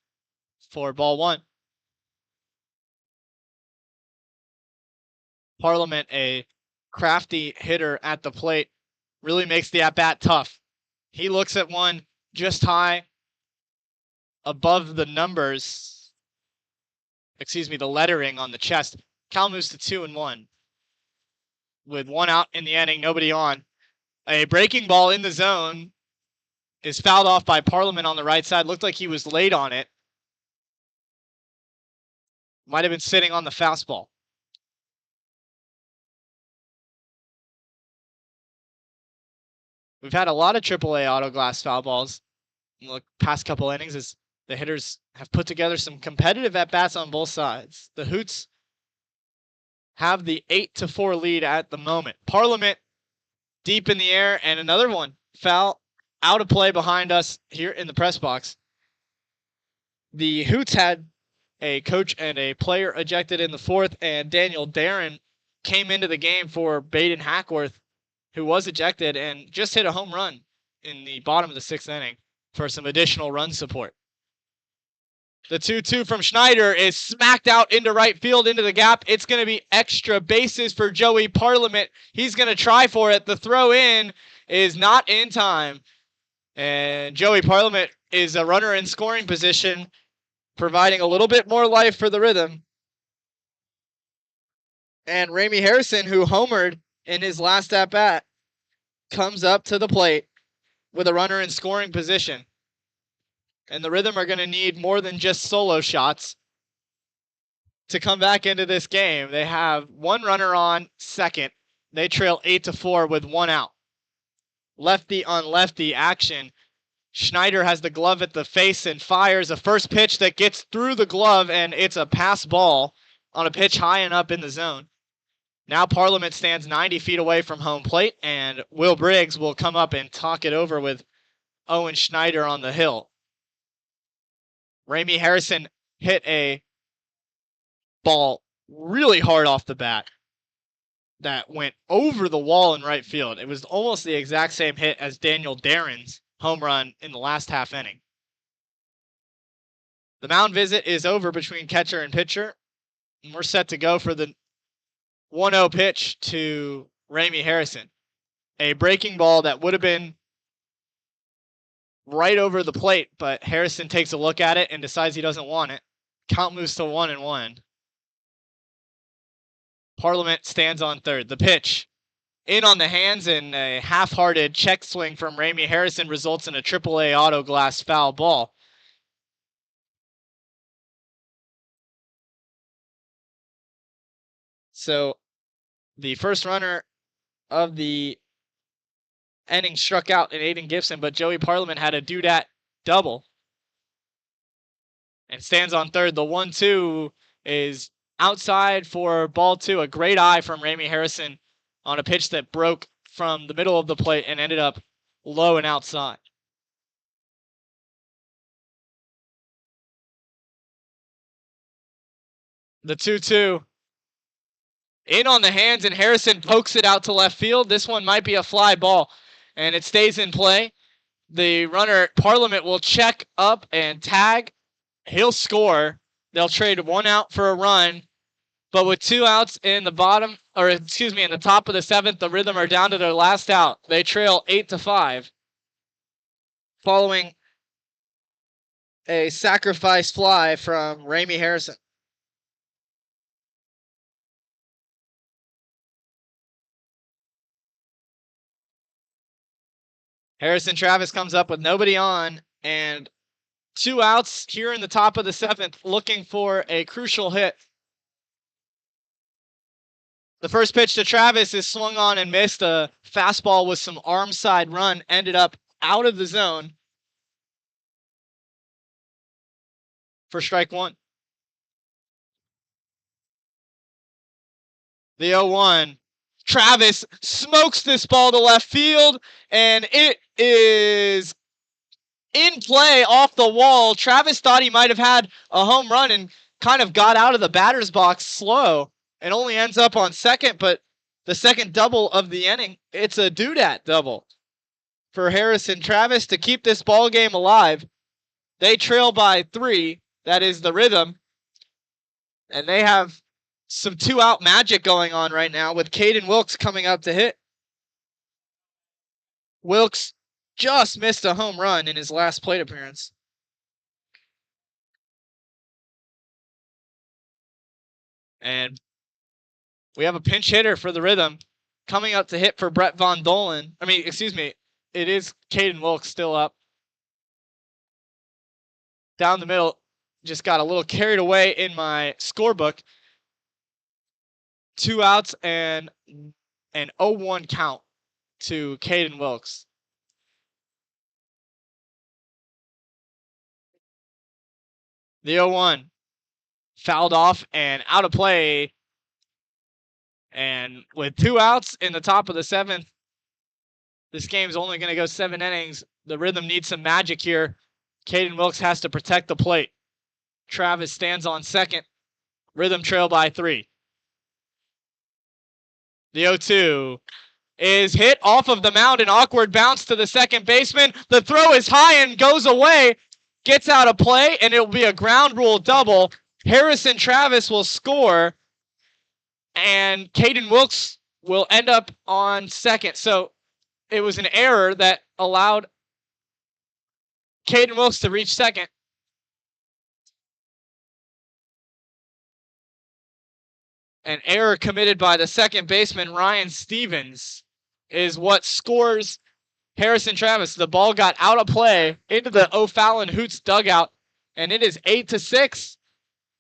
for ball 1. Parliament, a crafty hitter at the plate, really makes the at-bat tough. He looks at one just high above the numbers, the lettering on the chest. Cal moves to 2-1. With 1 out in the inning, nobody on. A breaking ball in the zone is fouled off by Parliament on the right side. Looked like he was late on it. Might have been sitting on the fastball. We've had a lot of AAA auto glass foul balls in the past couple innings as the hitters have put together some competitive at-bats on both sides. The Hoots have the 8-4 lead at the moment. Parliament deep in the air, and another one foul out of play behind us here in the press box. The Hoots had a coach and a player ejected in the fourth, and Daniel Darren came into the game for Baden Hackworth, who was ejected and just hit a home run in the bottom of the sixth inning for some additional run support. The 2-2 from Schneider is smacked out into right field, into the gap. It's going to be extra bases for Joey Parliament. He's going to try for it. The throw in is not in time. And Joey Parliament is a runner in scoring position, providing a little bit more life for the Rhythm. And Ramey Harrison, who homered in his last at-bat, comes up to the plate with a runner in scoring position. And the Rhythm are going to need more than just solo shots to come back into this game. They have one runner on second. They trail 8-4 with one out. Lefty on lefty action. Schneider has the glove at the face and fires a first pitch that gets through the glove, and it's a pass ball on a pitch high and up in the zone. Now Parliament stands 90 feet away from home plate, and Will Briggs will come up and talk it over with Owen Schneider on the hill. Ramey Harrison hit a ball really hard off the bat that went over the wall in right field. It was almost the exact same hit as Daniel Darren's home run in the last half inning. The mound visit is over between catcher and pitcher, and we're set to go for the 1-0 pitch to Ramey Harrison. A breaking ball that would have been right over the plate, but Harrison takes a look at it and decides he doesn't want it. Count moves to 1-1. Parliament stands on third. The pitch in on the hands, and a half-hearted check swing from Ramey Harrison results in a AAA auto glass foul ball. So the first runner of the inning struck out in Aiden Gibson, but Joey Parliament had a doodat double and stands on third. The 1-2 is outside for ball two. A great eye from Ramey Harrison on a pitch that broke from the middle of the plate and ended up low and outside. The 2-2 in on the hands, and Harrison pokes it out to left field. This one might be a fly ball, and it stays in play. The runner, Parliament, will check up and tag. He'll score. They'll trade one out for a run. But with two outs in the in the top of the seventh, the Rhythm are down to their last out. They trail 8-5 following a sacrifice fly from Ramey Harrison. Harrison Travis comes up with nobody on and two outs here in the top of the seventh, looking for a crucial hit. The first pitch to Travis is swung on and missed. A fastball with some arm side run ended up out of the zone for strike one. The 0-1. Travis smokes this ball to left field, and it is in play off the wall. Travis thought he might have had a home run and kind of got out of the batter's box slow and only ends up on second, but the second double of the inning, it's a doodat double for Harrison Travis to keep this ball game alive. They trail by 3. That is the Rhythm, and they have some two-out magic going on right now with Caden Wilkes coming up to hit. Wilkes just missed a home run in his last plate appearance. And we have a pinch hitter for the Rhythm. coming up to hit for Brett Von Dolen. It is Caden Wilkes still up. Down the middle, just got a little carried away in my scorebook. 2 outs and an 0-1 count to Caden Wilkes. The 0-1 fouled off and out of play. And with 2 outs in the top of the 7th, this game's only going to go 7 innings. The Rhythm needs some magic here. Caden Wilkes has to protect the plate. Travis stands on second. Rhythm trail by 3. The 0-2 is hit off of the mound. An awkward bounce to the second baseman. The throw is high and goes away. Gets out of play, and it will be a ground rule double. Harrison Travis will score, and Caden Wilkes will end up on second. So it was an error that allowed Caden Wilkes to reach second. An error committed by the second baseman, Ryan Stevens, is what scores Harrison Travis. The ball got out of play into the O'Fallon Hoots dugout, and it is 8-6.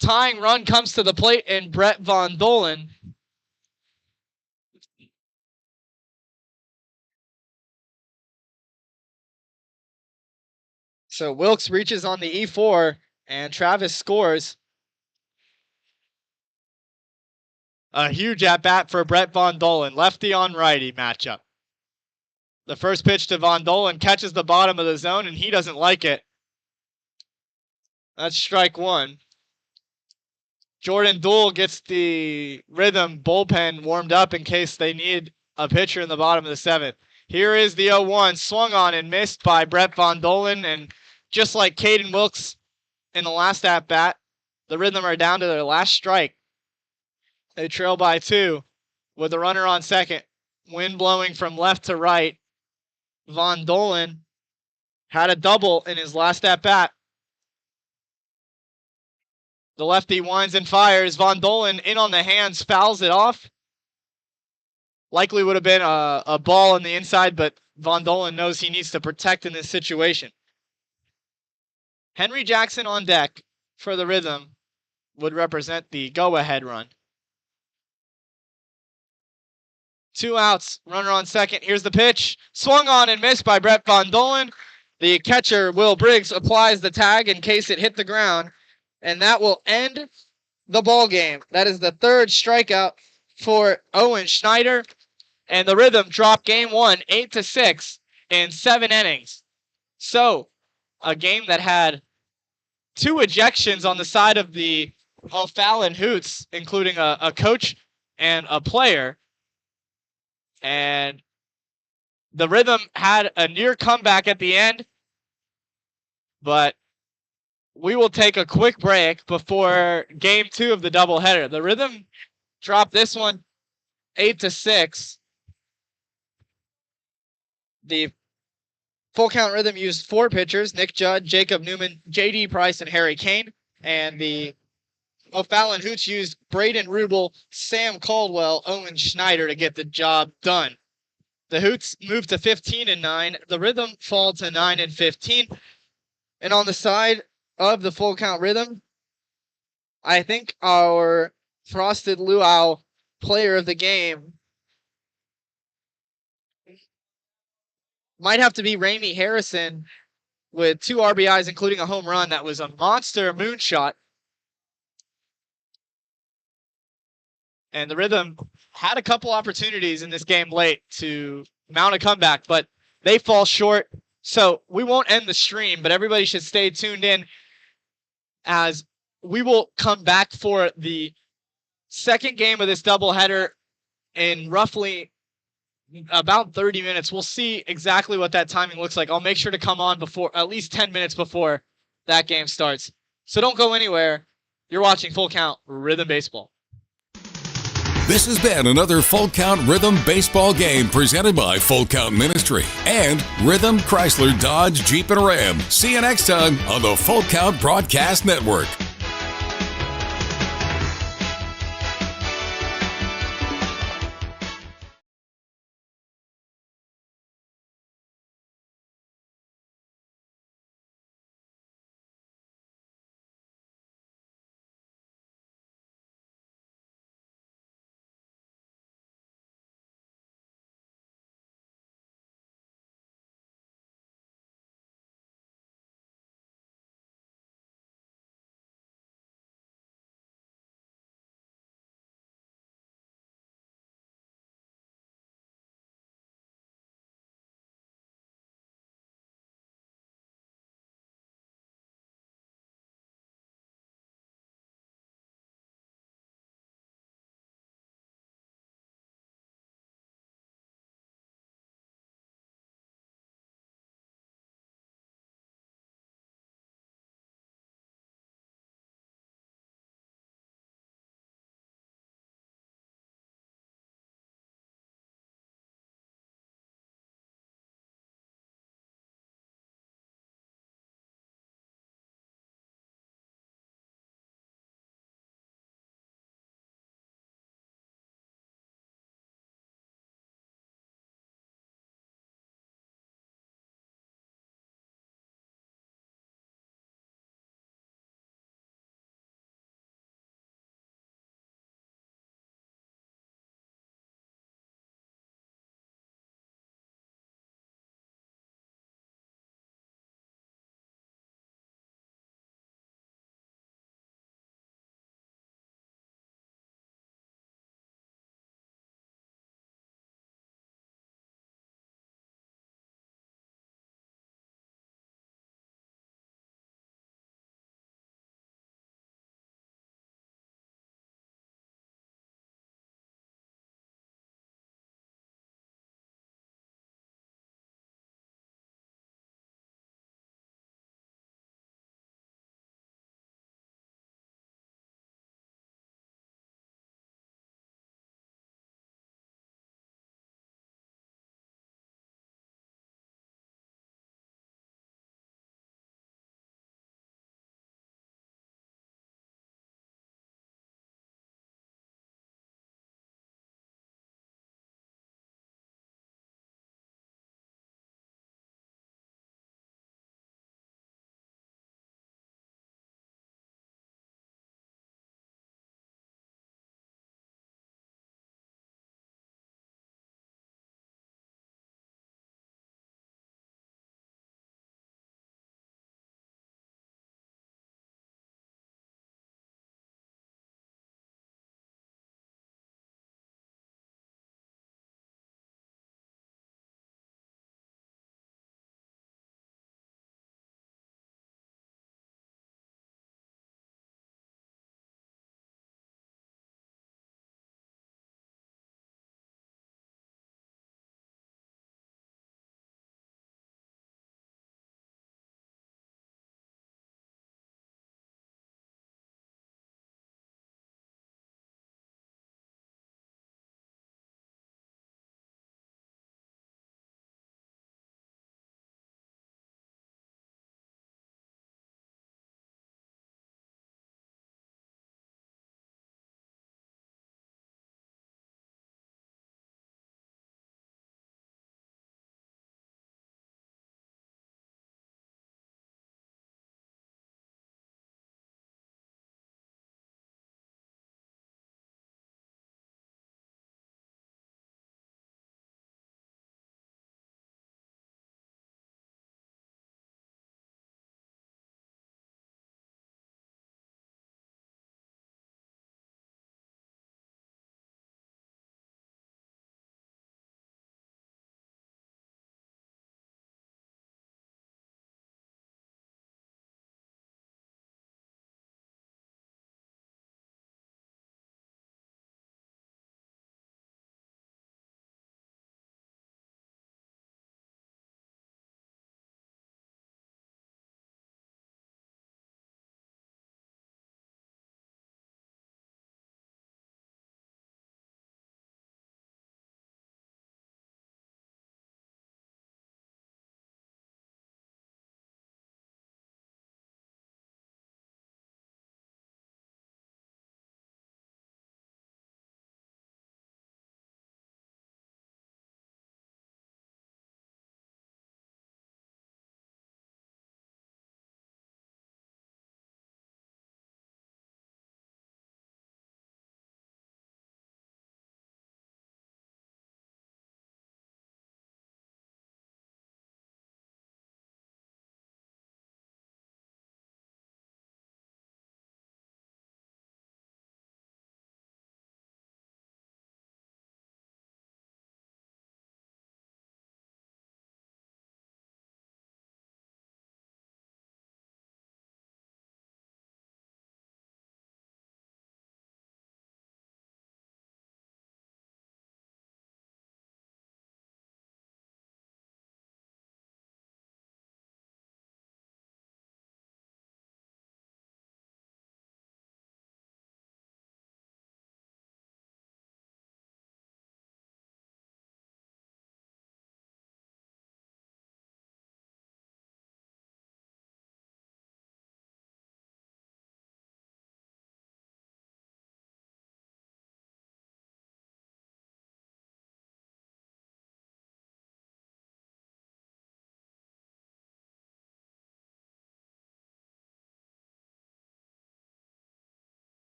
Tying run comes to the plate in Brett Von Dolen. So Wilkes reaches on the E4, and Travis scores. A huge at-bat for Brett Von Dolen. Lefty on righty matchup. The first pitch to Von Dolen catches the bottom of the zone, and he doesn't like it. That's strike 1. Jordan Dool gets the Rhythm bullpen warmed up in case they need a pitcher in the bottom of the 7th. Here is the 0-1, swung on and missed by Brett Von Dolen, and just like Caden Wilkes in the last at-bat, the Rhythm are down to their last strike. They trail by 2 with a runner on second. Wind blowing from left to right. Von Dolen had a double in his last at-bat. The lefty winds and fires. Von Dolen in on the hands, fouls it off. Likely would have been a ball on the inside, but Von Dolen knows he needs to protect in this situation. Henry Jackson on deck for the Rhythm would represent the go-ahead run. 2 outs, runner on second. Here's the pitch. Swung on and missed by Brett Von Dolen. The catcher, Will Briggs, applies the tag in case it hit the ground. And that will end the ball game. That is the 3rd strikeout for Owen Schneider. And the Rhythm drop game 1, 8-6 in 7 innings. So, a game that had 2 ejections on the side of the O'Fallon Hoots, including a coach and a player. And the Rhythm had a near comeback at the end, but we will take a quick break before game 2 of the doubleheader. The Rhythm dropped this one 8-6. The full count Rhythm used 4 pitchers: Nick Judd, Jacob Newman, J.D. Price, and Harry Kane. And the O'Fallon Hoots used Braden Rubel, Sam Caldwell, Owen Schneider to get the job done. The Hoots moved to 15-9. The Rhythm fall to 9-15. And on the side of the full count Rhythm, I think our Frosted Luau player of the game might have to be Ramey Harrison with 2 RBIs, including a home run. That was a monster moonshot. And the Rhythm had a couple opportunities in this game late to mount a comeback, but they fall short. So we won't end the stream, but everybody should stay tuned in as we will come back for the second game of this doubleheader in roughly about 30 minutes. We'll see exactly what that timing looks like. I'll make sure to come on before, at least 10 minutes before that game starts. So don't go anywhere. You're watching Full Count Rhythm Baseball. This has been another Full Count Rhythm Baseball game presented by Full Count Ministry and Rhythm Chrysler Dodge Jeep and Ram. See you next time on the Full Count Broadcast Network.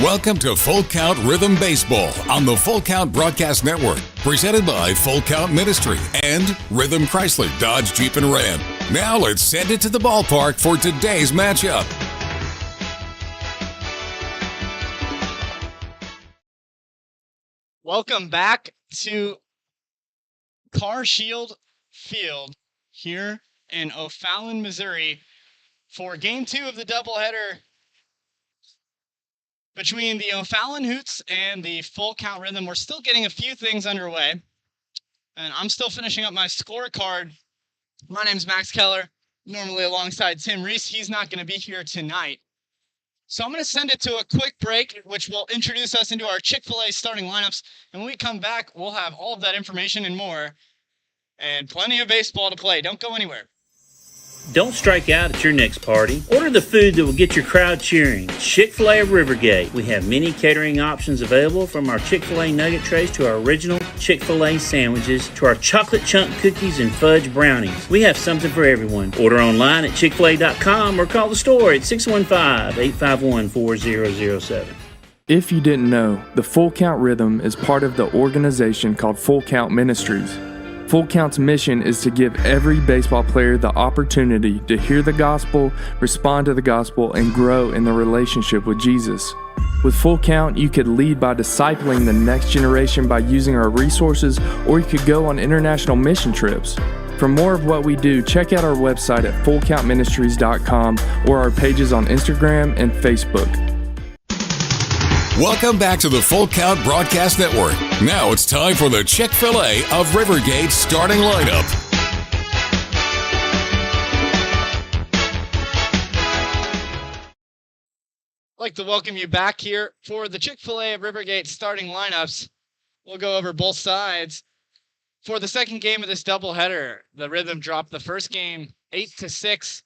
Welcome to Full Count Rhythm Baseball on the Full Count Broadcast Network, presented by Full Count Ministry and Rhythm Chrysler Dodge Jeep and Ram. Now let's send it to the ballpark for today's matchup. Welcome back to Car Shield Field here in O'Fallon, Missouri for Game 2 of the doubleheader between the O'Fallon Hoots and the Full Count Rhythm. We're still getting a few things underway, and I'm still finishing up my scorecard. My name's Max Keller, normally alongside Tim Reese. He's not going to be here tonight. So I'm going to send it to a quick break, which will introduce us into our Chick-fil-A starting lineups. And when we come back, we'll have all of that information and more, and plenty of baseball to play. Don't go anywhere. Don't strike out at your next party. Order the food that will get your crowd cheering. Chick-fil-A of Rivergate. We have many catering options available, from our Chick-fil-A nugget trays to our original Chick-fil-A sandwiches to our chocolate chunk cookies and fudge brownies. We have something for everyone. Order online at chickfil-a.com or call the store at 615-851-4007. If you didn't know, the Full Count Rhythm is part of the organization called Full Count Ministries. Full Count's mission is to give every baseball player the opportunity to hear the gospel, respond to the gospel, and grow in the relationship with Jesus. With Full Count, you could lead by discipling the next generation by using our resources, or you could go on international mission trips. For more of what we do, check out our website at fullcountministries.com or our pages on Instagram and Facebook. Welcome back to the Full Count Broadcast Network. Now it's time for the Chick-fil-A of Rivergate starting lineup. I'd like to welcome you back here for the Chick-fil-A of Rivergate starting lineups. We'll go over both sides. For the second game of this doubleheader, the Rhythm dropped the first game 8-6.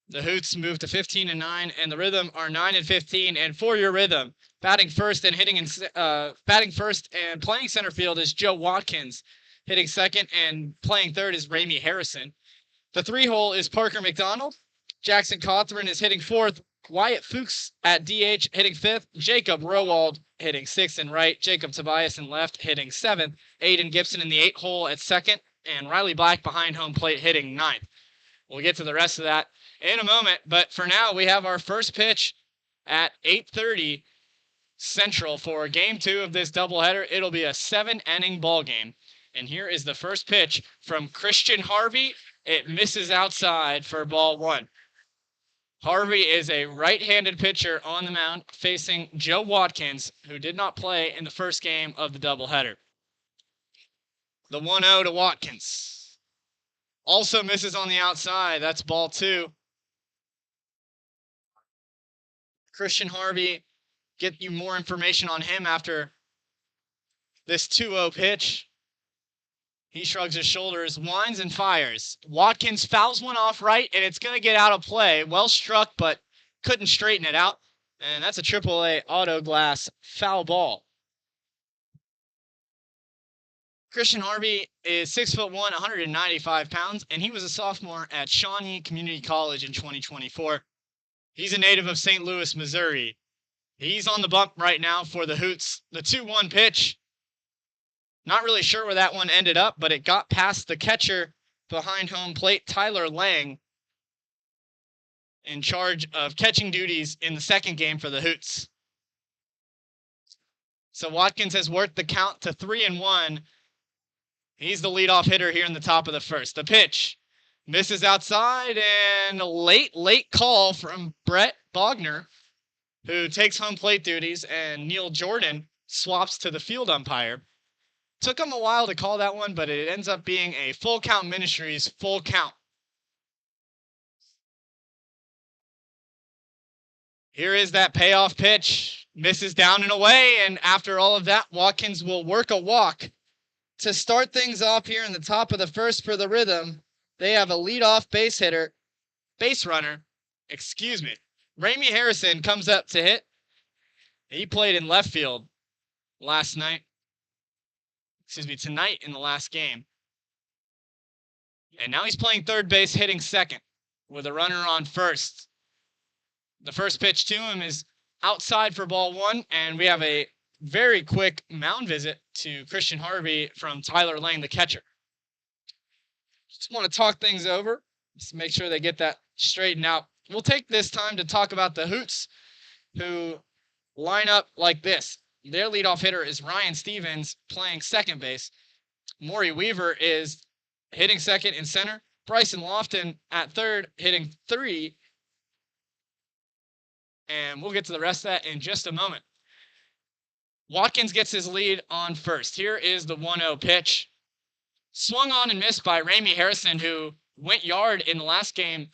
The Hoots moved to 15-9, and the Rhythm are 9-15. And for your Rhythm, batting first and playing center field is Joe Watkins. Hitting second and playing third is Ramey Harrison. The 3-hole is Parker McDonald. Jackson Cawthorn is hitting fourth. Wyatt Fuchs at DH hitting fifth. Jacob Rowald hitting sixth and right. Jacob Tobias in left hitting seventh. Aiden Gibson in the 8-hole at second. And Riley Black behind home plate hitting ninth. We'll get to the rest of that in a moment, but for now we have our first pitch at 8:30 Central for Game 2 of this doubleheader. It'll be a 7-inning ball game, and here is the first pitch from Christian Harvey. It misses outside for ball one. Harvey is a right-handed pitcher on the mound facing Joe Watkins, who did not play in the first game of the doubleheader. The 1-0 to Watkins. Also misses on the outside. That's ball two. Christian Harvey, get you more information on him after this 2-0 pitch. He shrugs his shoulders, winds and fires. Watkins fouls one off right, and it's going to get out of play. Well struck, but couldn't straighten it out. And that's a AAA auto glass foul ball. Christian Harvey is 6'1", 195 pounds, and he was a sophomore at Shawnee Community College in 2024. He's a native of St. Louis, Missouri. He's on the bump right now for the Hoots. The 2-1 pitch. Not really sure where that one ended up, but it got past the catcher behind home plate, Tyler Lang, in charge of catching duties in the second game for the Hoots. So Watkins has worked the count to 3-1. He's the leadoff hitter here in the top of the first. The pitch misses outside, and a late call from Brett Bogner, who takes home plate duties, and Neil Jordan swaps to the field umpire. Took him a while to call that one, but it ends up being a Full Count Ministries full count. Here is that payoff pitch. Misses down and away, and after all of that, Watkins will work a walk. To start things off here in the top of the first for the Rhythm, they have a leadoff base runner. Ramey Harrison comes up to hit. He played in left field tonight in the last game. And now he's playing third base, hitting second with a runner on first. The first pitch to him is outside for ball one, and we have a very quick mound visit to Christian Harvey from Tyler Lang, the catcher. Just want to talk things over, just make sure they get that straightened out. We'll take this time to talk about the Hoots, who line up like this. Their leadoff hitter is Ryan Stevens, playing second base. Maury Weaver is hitting second and center. Bryson Lofton at third, hitting 3. And we'll get to the rest of that in just a moment. Watkins gets his lead on first. Here is the 1-0 pitch. Swung on and missed by Ramey Harrison, who went yard in the last game,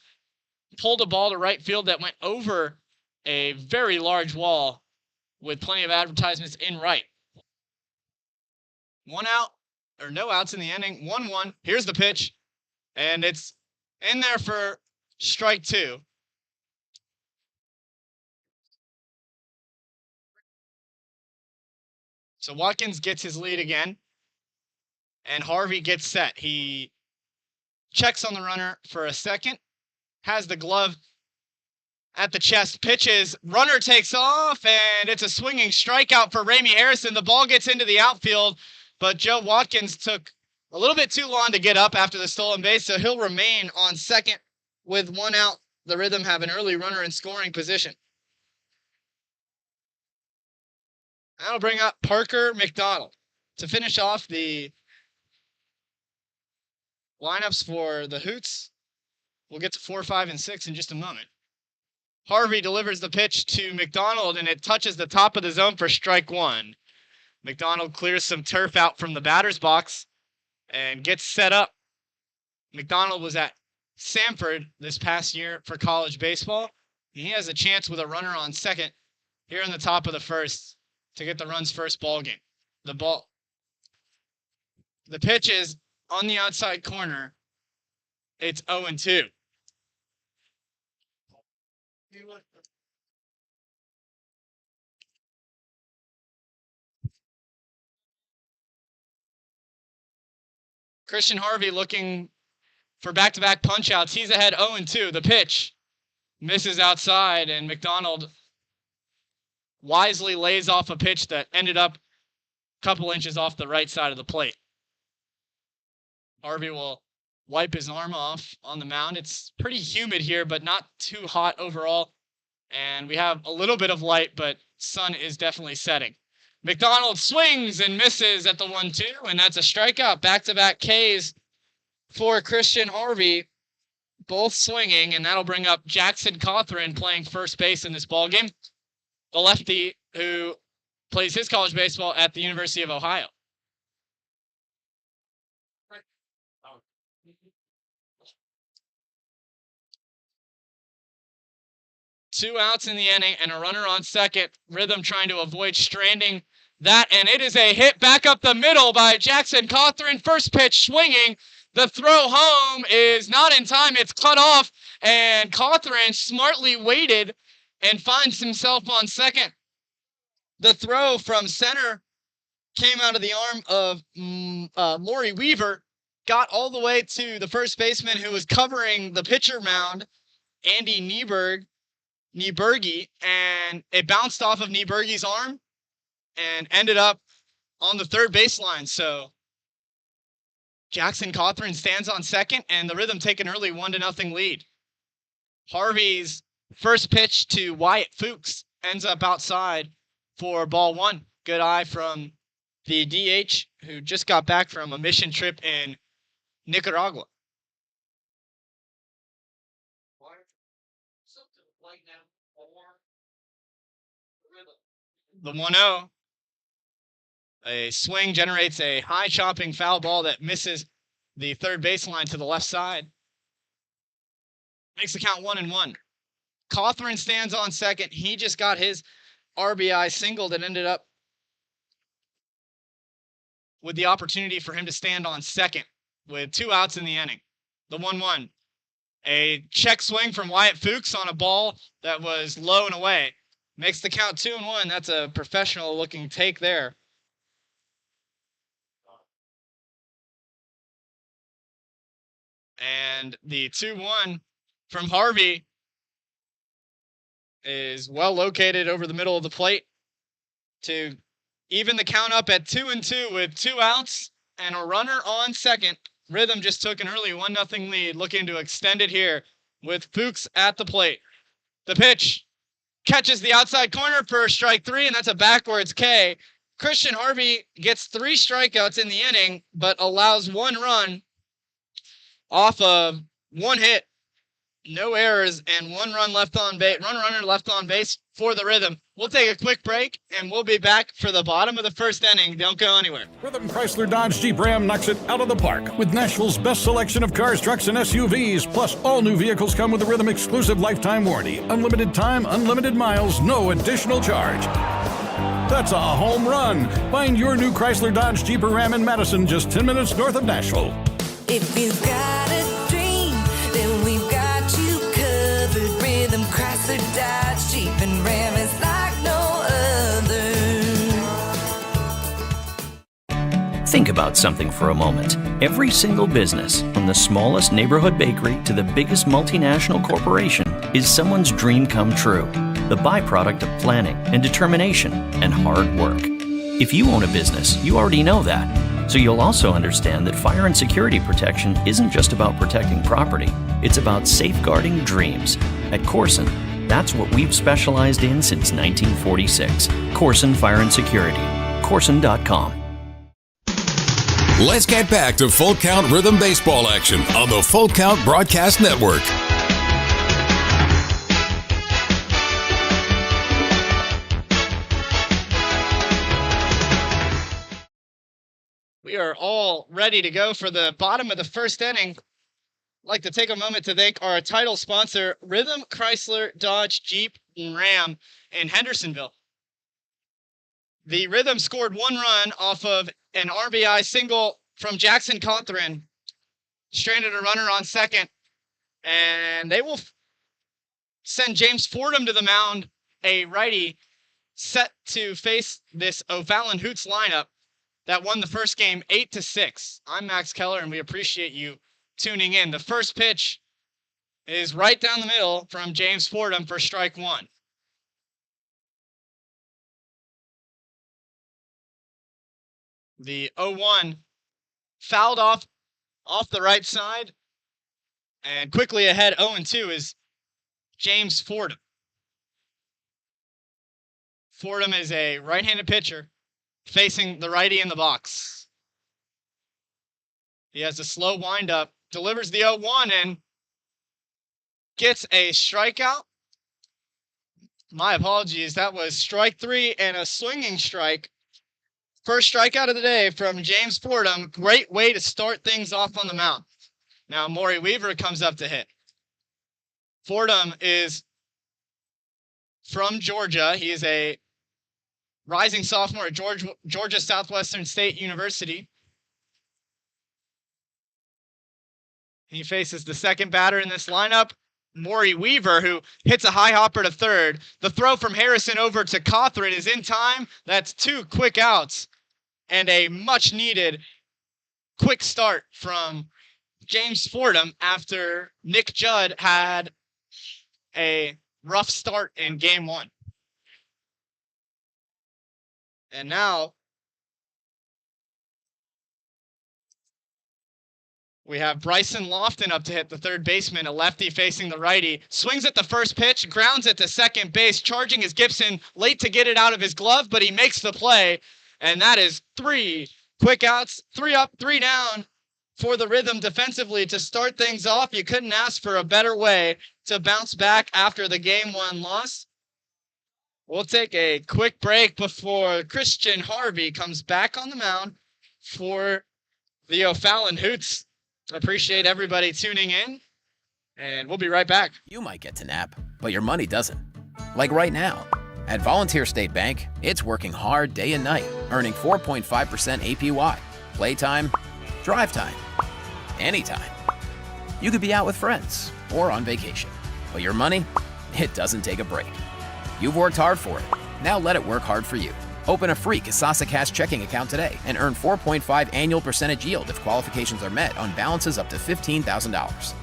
pulled a ball to right field that went over a very large wall with plenty of advertisements in right. 1 out, or no outs in the inning. 1-1. Here's the pitch, and it's in there for strike 2. So Watkins gets his lead again, and Harvey gets set. He checks on the runner for a second, has the glove at the chest, pitches, runner takes off, and it's a swinging strikeout for Ramey Harrison. The ball gets into the outfield, but Joe Watkins took a little bit too long to get up after the stolen base, so he'll remain on second with 1 out. The Rhythm have an early runner in scoring position. That'll bring up Parker McDonald to finish off the lineups for the Hoots. We'll get to 4, 5, and 6 in just a moment. Harvey delivers the pitch to McDonald, and it touches the top of the zone for strike 1. McDonald clears some turf out from the batter's box and gets set up. McDonald was at Samford this past year for college baseball. He has a chance with a runner on second here in the top of the first to get the Run's first ball game. The pitch is on the outside corner. It's 0-2. Christian Harvey looking for back-to-back punch-outs. He's ahead 0-2. The pitch misses outside, and McDonald wisely lays off a pitch that ended up a couple inches off the right side of the plate. Harvey will wipe his arm off on the mound. It's pretty humid here, but not too hot overall. And we have a little bit of light, but sun is definitely setting. McDonald swings and misses at the 1-2, and that's a strikeout. Back-to-back Ks for Christian Harvey, both swinging, and that'll bring up Jackson Cawthron playing first base in this ballgame. The lefty who plays his college baseball at the University of Ohio. Two outs in the inning and a runner on second. Rhythm trying to avoid stranding that, and it is a hit back up the middle by Jackson Cawthron. First pitch swinging. The throw home is not in time. It's cut off, and Cawthron smartly waited and finds himself on second. The throw from center came out of the arm of Maury Weaver, got all the way to the first baseman who was covering the pitcher mound, Andy Nieberge, and it bounced off of Nieberge's arm and ended up on the third baseline. So Jackson Cawthron stands on second, and the Rhythm take an early 1-0 lead. Harvey's first pitch to Wyatt Fuchs ends up outside for ball 1. Good eye from the DH, who just got back from a mission trip in Nicaragua. The 1-0. A swing generates a high chopping foul ball that misses the third baseline to the left side. Makes the count 1-1. Cawthron stands on second. He just got his RBI single that ended up with the opportunity for him to stand on second with 2 outs in the inning. The 1-1. A check swing from Wyatt Fuchs on a ball that was low and away. Makes the count 2-1. That's a professional looking take there. And the 2-1 from Harvey is well located over the middle of the plate to even the count up at 2-2 with 2 outs and a runner on second. Rhythm just took an early 1-0 lead, looking to extend it here with Fuchs at the plate. The pitch catches the outside corner for strike 3, and that's a backwards K. Christian Harvey gets 3 strikeouts in the inning, but allows 1 run off of 1 hit. No errors and 1 run left on base. Runner left on base for the Rhythm. We'll take a quick break, and we'll be back for the bottom of the first inning. Don't go anywhere. Rhythm Chrysler Dodge Jeep Ram knocks it out of the park with Nashville's best selection of cars, trucks, and SUVs. Plus, all new vehicles come with a Rhythm exclusive lifetime warranty. Unlimited time, unlimited miles, no additional charge. That's a home run. Find your new Chrysler Dodge Jeep or Ram in Madison, just 10 minutes north of Nashville. If you've got a dream, then we've got you covered. Rhythm Chrysler Dodge Jeep and Ram is like no other. Think about something for a moment. Every single business, from the smallest neighborhood bakery to the biggest multinational corporation, is someone's dream come true. The byproduct of planning and determination and hard work. If you own a business, you already know that. So you'll also understand that fire and security protection isn't just about protecting property, it's about safeguarding dreams. At Corson, that's what we've specialized in since 1946. Corson Fire and Security. Corson.com. Let's get back to Full Count Rhythm Baseball action on the Full Count Broadcast Network. We are all ready to go for the bottom of the first inning. I'd like to take a moment to thank our title sponsor, Rhythm Chrysler Dodge Jeep and Ram in Hendersonville. The Rhythm scored 1 run off of an RBI single from Jackson Cawthron, stranded a runner on second, and they will send James Fordham to the mound, a righty set to face this O'Fallon Hoots lineup that won the first game 8-6. I'm Max Keller, and we appreciate you tuning in. The first pitch is right down the middle from James Fordham for strike 1. The 0-1 fouled off the right side, and quickly ahead 0-2 is James Fordham. Fordham is a right-handed pitcher facing the righty in the box. He has a slow windup, delivers the 0-1, and gets a strikeout. My apologies, that was strike 3 and a swinging strike. First strikeout of the day from James Fordham. Great way to start things off on the mound. Now Maury Weaver comes up to hit. Fordham is from Georgia. He is a rising sophomore at Georgia Southwestern State University. He faces the second batter in this lineup, Maury Weaver, who hits a high hopper to third. The throw from Harrison over to Cawthron is in time. That's 2 quick outs and a much-needed quick start from James Fordham after Nick Judd had a rough start in game 1. And now we have Bryson Lofton up to hit, the third baseman, a lefty facing the righty. Swings at the first pitch, grounds it to second base. Charging is Gibson, late to get it out of his glove, but he makes the play. And that is 3 quick outs, 3 up, 3 down for the Rhythm defensively to start things off. You couldn't ask for a better way to bounce back after the game 1 loss. We'll take a quick break before Christian Harvey comes back on the mound for the O'Fallon Hoots. I appreciate everybody tuning in, and we'll be right back. You might get to nap, but your money doesn't. Like right now. At Volunteer State Bank, it's working hard day and night, earning 4.5% APY. Playtime, drive time, anytime. You could be out with friends or on vacation, but your money, it doesn't take a break. You've worked hard for it. Now let it work hard for you. Open a free Kasasa Cash checking account today and earn 4.5 annual percentage yield if qualifications are met on balances up to $15,000.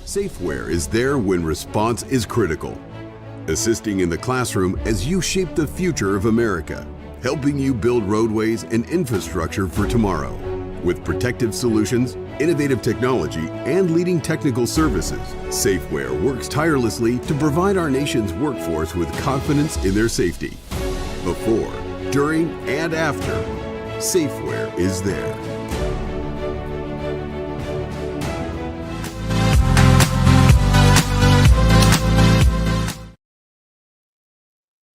Safeware is there when response is critical. assisting in the classroom as you shape the future of America, helping you build roadways and infrastructure for tomorrow. With protective solutions, innovative technology, and leading technical services, Safeware works tirelessly to provide our nation's workforce with confidence in their safety. Before, during, and after, Safeware is there.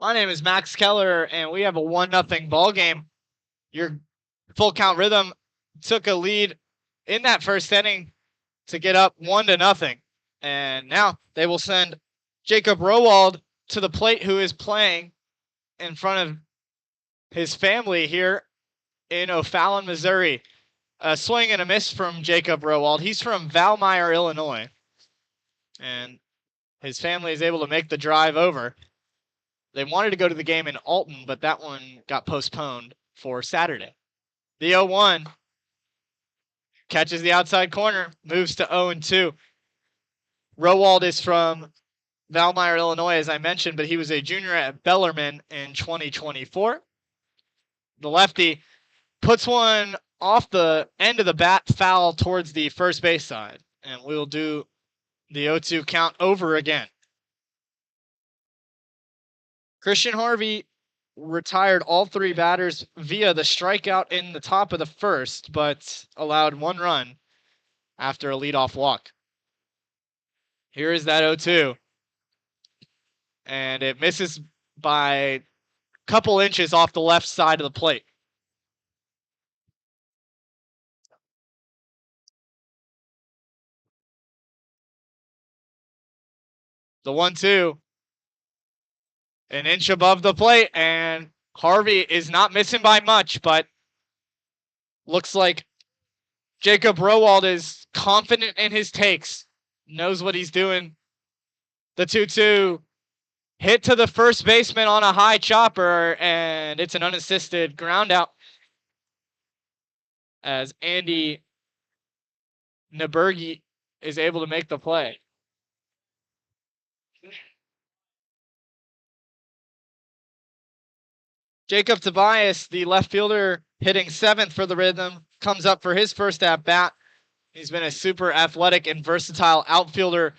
My name is Max Keller, and we have a 1-0 ball game. Your Full Count Rhythm took a lead in that first inning to get up 1-0. And now they will send Jacob Rowald to the plate, who is playing in front of his family here in O'Fallon, Missouri. A swing and a miss from Jacob Rowald. He's from Valmeyer, Illinois. And his family is able to make the drive over. They wanted to go to the game in Alton, but that one got postponed for Saturday. The 0-1 catches the outside corner, moves to 0-2. Rowald is from Valmeyer, Illinois, as I mentioned, but he was a junior at Bellarmine in 2024. The lefty puts one off the end of the bat, foul towards the first base side, and we'll do the 0-2 count over again. Christian Harvey retired all 3 batters via the strikeout in the top of the first, but allowed 1 run after a leadoff walk. Here is that 0-2. And it misses by a couple inches off the left side of the plate. The 1-2. An inch above the plate, and Harvey is not missing by much, but looks like Jacob Rowald is confident in his takes, knows what he's doing. The 2-2 hit to the first baseman on a high chopper, and it's an unassisted ground out as Andy Nabergi is able to make the play. Jacob Tobias, the left fielder, hitting 7th for the Rhythm, comes up for his first at-bat. He's been a super athletic and versatile outfielder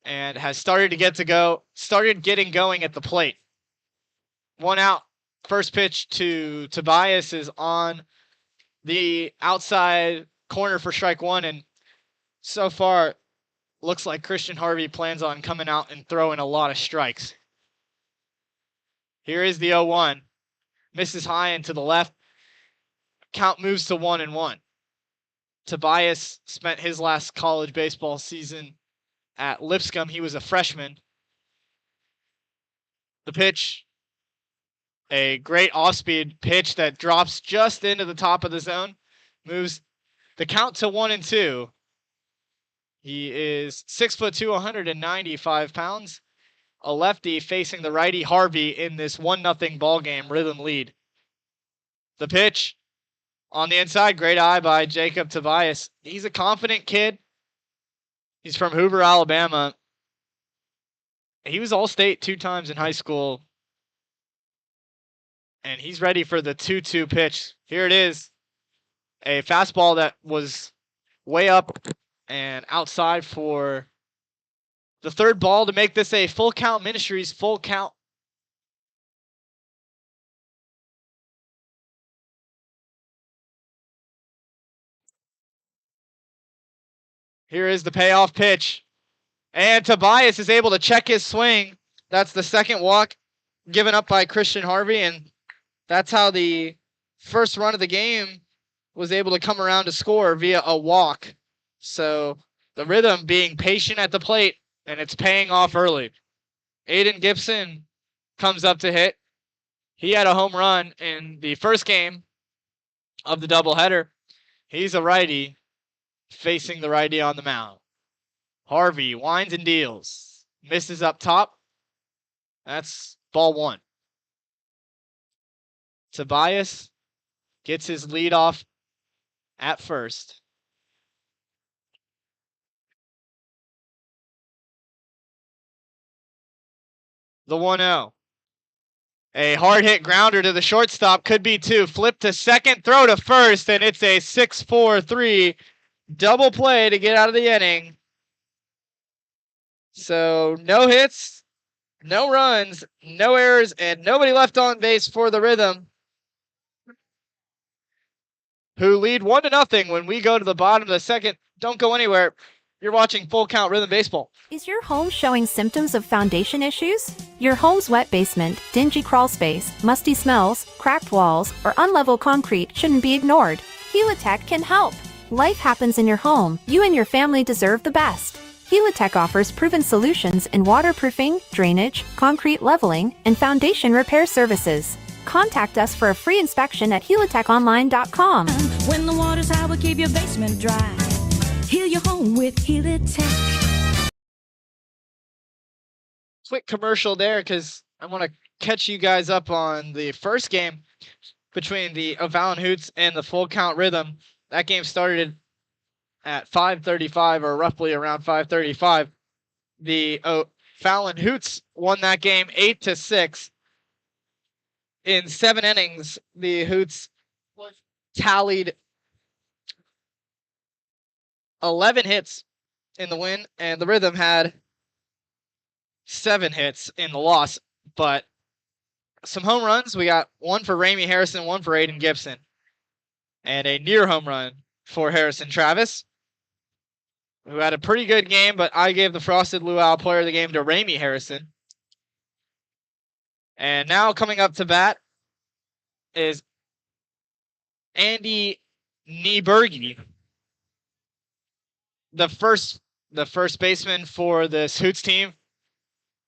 and has started getting going at the plate. 1 out. First pitch to Tobias is on the outside corner for strike 1, and so far looks like Christian Harvey plans on coming out and throwing a lot of strikes. Here is the 0-1. Misses high and to the left. Count moves to 1-1. Tobias spent his last college baseball season at Lipscomb. He was a freshman. The pitch, a great off-speed pitch that drops just into the top of the zone, moves the count to 1-2. He is 6'2", 195 pounds. A lefty facing the righty Harvey in this 1-0 ball game. Rhythm lead. The pitch on the inside, great eye by Jacob Tobias. He's a confident kid. He's from Hoover, Alabama. He was All-State 2 times in high school. And he's ready for the 2-2 pitch. Here it is. A fastball that was way up and outside for the third ball to make this a Full Count Ministries full count. Here is the payoff pitch. And Tobias is able to check his swing. That's the second walk given up by Christian Harvey, and that's how the first run of the game was able to come around to score via a walk. So the Rhythm being patient at the plate, and it's paying off early. Aiden Gibson comes up to hit. He had a home run in the first game of the doubleheader. He's a righty facing the righty on the mound. Harvey winds and deals. Misses up top. That's ball 1. Tobias gets his lead off at first. The 1-0. A hard hit grounder to the shortstop, could be two. Flip to second, throw to first, and it's a 6-4-3 double play to get out of the inning. So no hits, no runs, no errors, and nobody left on base for the Rhythm, who lead 1-0 when we go to the bottom of the second. Don't go anywhere. You're watching Full Count Rhythm Baseball. Is your home showing symptoms of foundation issues? Your home's wet basement, dingy crawl space, musty smells, cracked walls, or unlevel concrete shouldn't be ignored. Helitech can help. Life happens in your home. You and your family deserve the best. Helitech offers proven solutions in waterproofing, drainage, concrete leveling, and foundation repair services. Contact us for a free inspection at helitechonline.com. When the water's high, we'll keep your basement dry. Heal your home with Helitech. Quick commercial there because I want to catch you guys up on the first game between the O'Fallon Hoots and the Full Count Rhythm. That game started at 5:35 or roughly around 5:35. The O'Fallon Hoots won that game 8-6. In 7 innings, the Hoots tallied 11 hits in the win, and the Rhythm had 7 hits in the loss. But some home runs. We got one for Ramey Harrison, one for Aiden Gibson, and a near home run for Harrison Travis, who had a pretty good game, but I gave the Frosted Luau player of the game to Ramey Harrison. And now coming up to bat is Andy Nieberge, the first baseman for this Hoots team.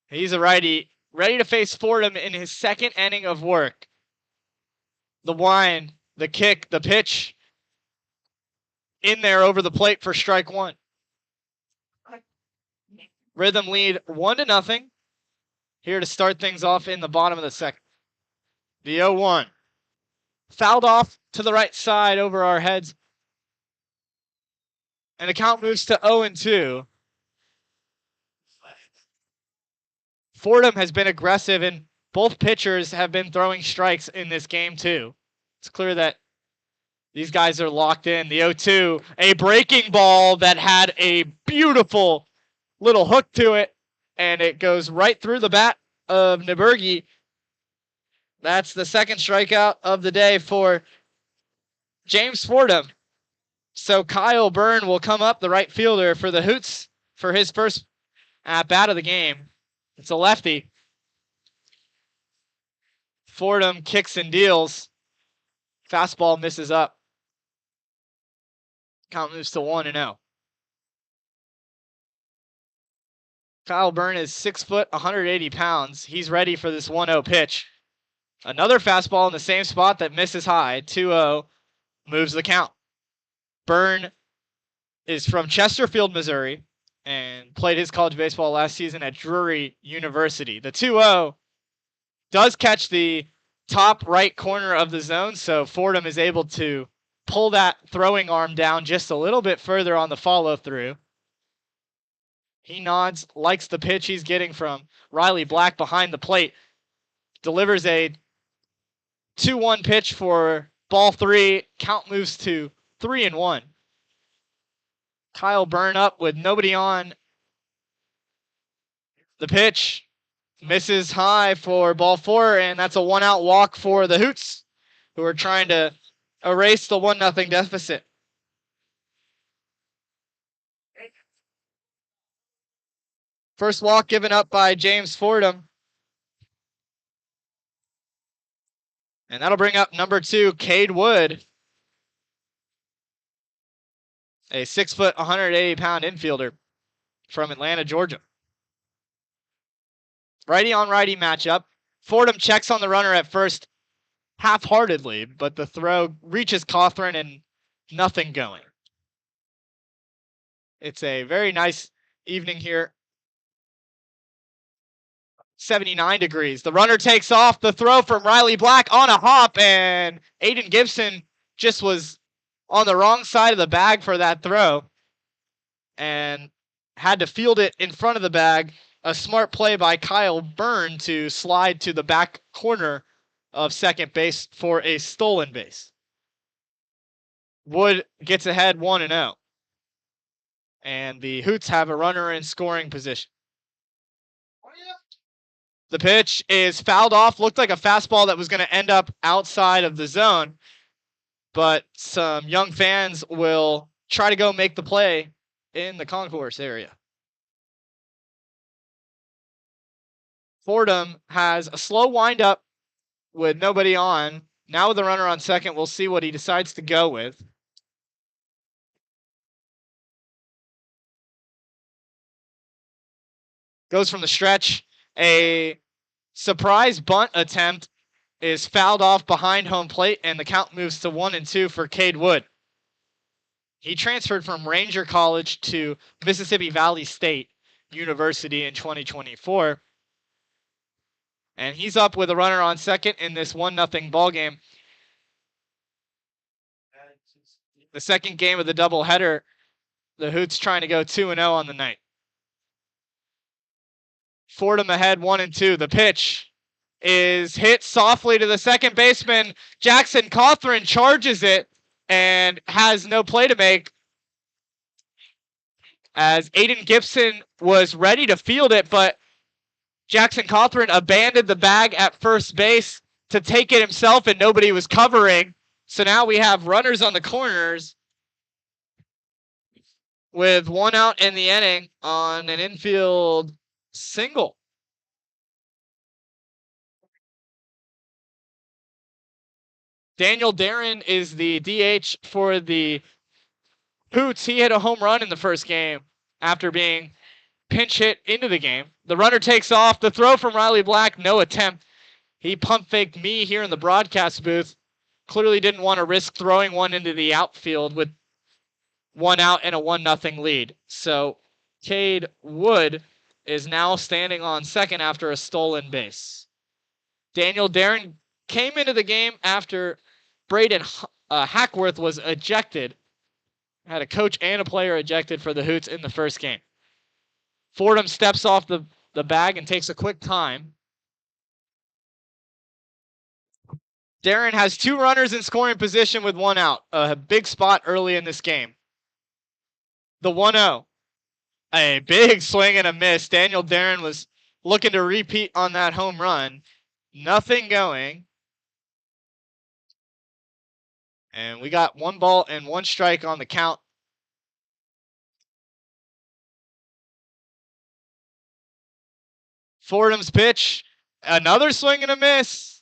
He's a righty, ready to face Fordham in his second inning of work. The wind, the kick, the pitch in there over the plate for strike one. Rhythm lead 1-0. Here to start things off in the bottom of the second. The 0-1. Fouled off to the right side over our heads. And the count moves to 0-2. Fordham has been aggressive, and both pitchers have been throwing strikes in this game too. It's clear that these guys are locked in. The 0-2, a breaking ball that had a beautiful little hook to it, and it goes right through the bat of Nieberge. That's the second strikeout of the day for James Fordham. So Kyle Byrne will come up, the right fielder for the Hoots, for his first at-bat of the game. It's a lefty. Fordham kicks and deals. Fastball misses up. Count moves to 1-0. Kyle Byrne is 6 foot, 180 pounds. He's ready for this 1-0 pitch. Another fastball in the same spot that misses high. 2-0 moves the count. Byrne is from Chesterfield, Missouri, and played his college baseball last season at Drury University. The 2-0 does catch the top right corner of the zone, so Fordham is able to pull that throwing arm down just a little bit further on the follow-through. He nods, likes the pitch he's getting from Riley Black behind the plate. Delivers a 2-1 pitch for ball 3. Count moves to 3-1. Kyle Byrne up with nobody on. The pitch misses high for ball 4, and that's a 1-out walk for the Hoots, who are trying to erase the 1-0 deficit. First walk given up by James Fordham. And that'll bring up number 2, Cade Wood, a 6 foot, 180 pound infielder from Atlanta, Georgia. Righty on righty matchup. Fordham checks on the runner at first half-heartedly, but the throw reaches Cawthron and nothing going. It's a very nice evening here. 79 degrees. The runner takes off. The throw from Riley Black on a hop, and Aiden Gibson just was on the wrong side of the bag for that throw and had to field it in front of the bag a smart play by Kyle Byrne to slide to the back corner of second base for a stolen base. Wood gets ahead 1-0. And the Hoots have a runner in scoring position. The pitch is fouled off. Looked like a fastball that was going to end up outside of the zone. But some young fans will try to go make the play in the concourse area. Fordham has a slow windup with nobody on. Now with the runner on second, we'll see what he decides to go with. Goes from the stretch. A surprise bunt attempt is fouled off behind home plate, and the count moves to 1-2 for Cade Wood. He transferred from Ranger College to Mississippi Valley State University in 2024. And he's up with a runner on second in this 1-0 ball game. The second game of the doubleheader, the Hoots trying to go 2-0 on the night. Fordham ahead 1-2. The pitch is hit softly to the second baseman. Jackson Cawthron charges it and has no play to make, as Aiden Gibson was ready to field it, but Jackson Cawthron abandoned the bag at first base to take it himself, and nobody was covering. So now we have runners on the corners with one out in the inning on an infield single. Daniel Darren is the DH for the Hoots. He hit a home run in the first game after being pinch hit into the game. The runner takes off. The throw from Riley Black, no attempt. He pump faked me here in the broadcast booth. Clearly didn't want to risk throwing one into the outfield with one out and a 1-0 lead. So Cade Wood is now standing on second after a stolen base. Daniel Darren came into the game after Braden Hackworth was ejected. Had a coach and a player ejected for the Hoots in the first game. Fordham steps off the bag and takes a quick time. Darren has two runners in scoring position with one out. A big spot early in this game. The 1-0. A big swing and a miss. Daniel Darren was looking to repeat on that home run. Nothing going. And we got 1 ball and 1 strike on the count. Fordham's pitch. Another swing and a miss.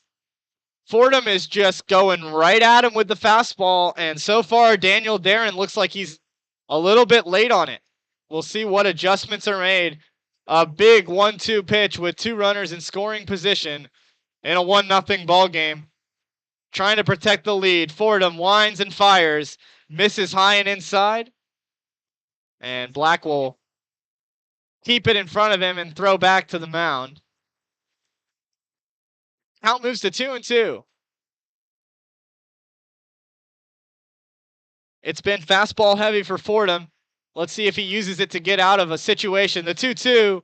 Fordham is just going right at him with the fastball. And so far, Daniel Darren looks like he's a little bit late on it. We'll see what adjustments are made. A big 1-2 pitch with 2 runners in scoring position in a 1-0 ball game. Trying to protect the lead. Fordham winds and fires. Misses high and inside. And Black will keep it in front of him and throw back to the mound. Count moves to 2-2. It's been fastball heavy for Fordham. Let's see if he uses it to get out of a situation. The 2-2.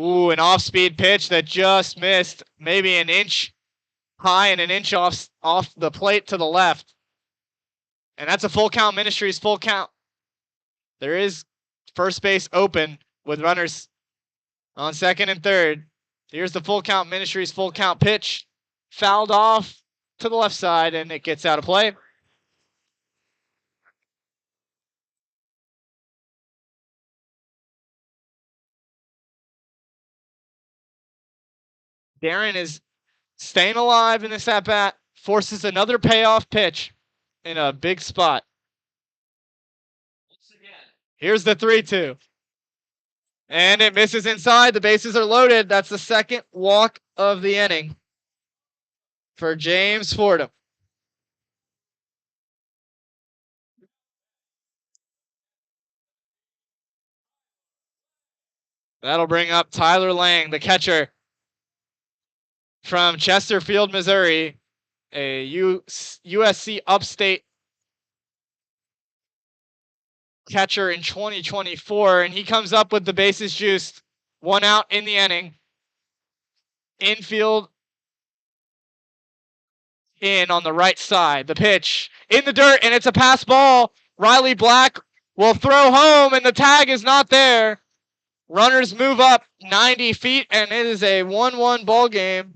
Ooh, an off-speed pitch that just missed. Maybe an inch high and an inch off the plate to the left. And that's a full count. Ministries full count. There is first base open with runners on second and third. Here's the full count. Ministries full count pitch. Fouled off to the left side, and it gets out of play. Darren is staying alive in this at-bat. Forces another payoff pitch in a big spot. Here's the 3-2. And it misses inside. The bases are loaded. That's the second walk of the inning for James Fordham. That'll bring up Tyler Lang, the catcher from Chesterfield, Missouri, a USC Upstate catcher in 2024, and he comes up with the bases juiced 1 out in the inning. Infield in on the right side. The pitch in the dirt, and it's a pass ball. Riley Black will throw home, and the tag is not there. Runners move up 90 feet, and it is a 1-1 ball game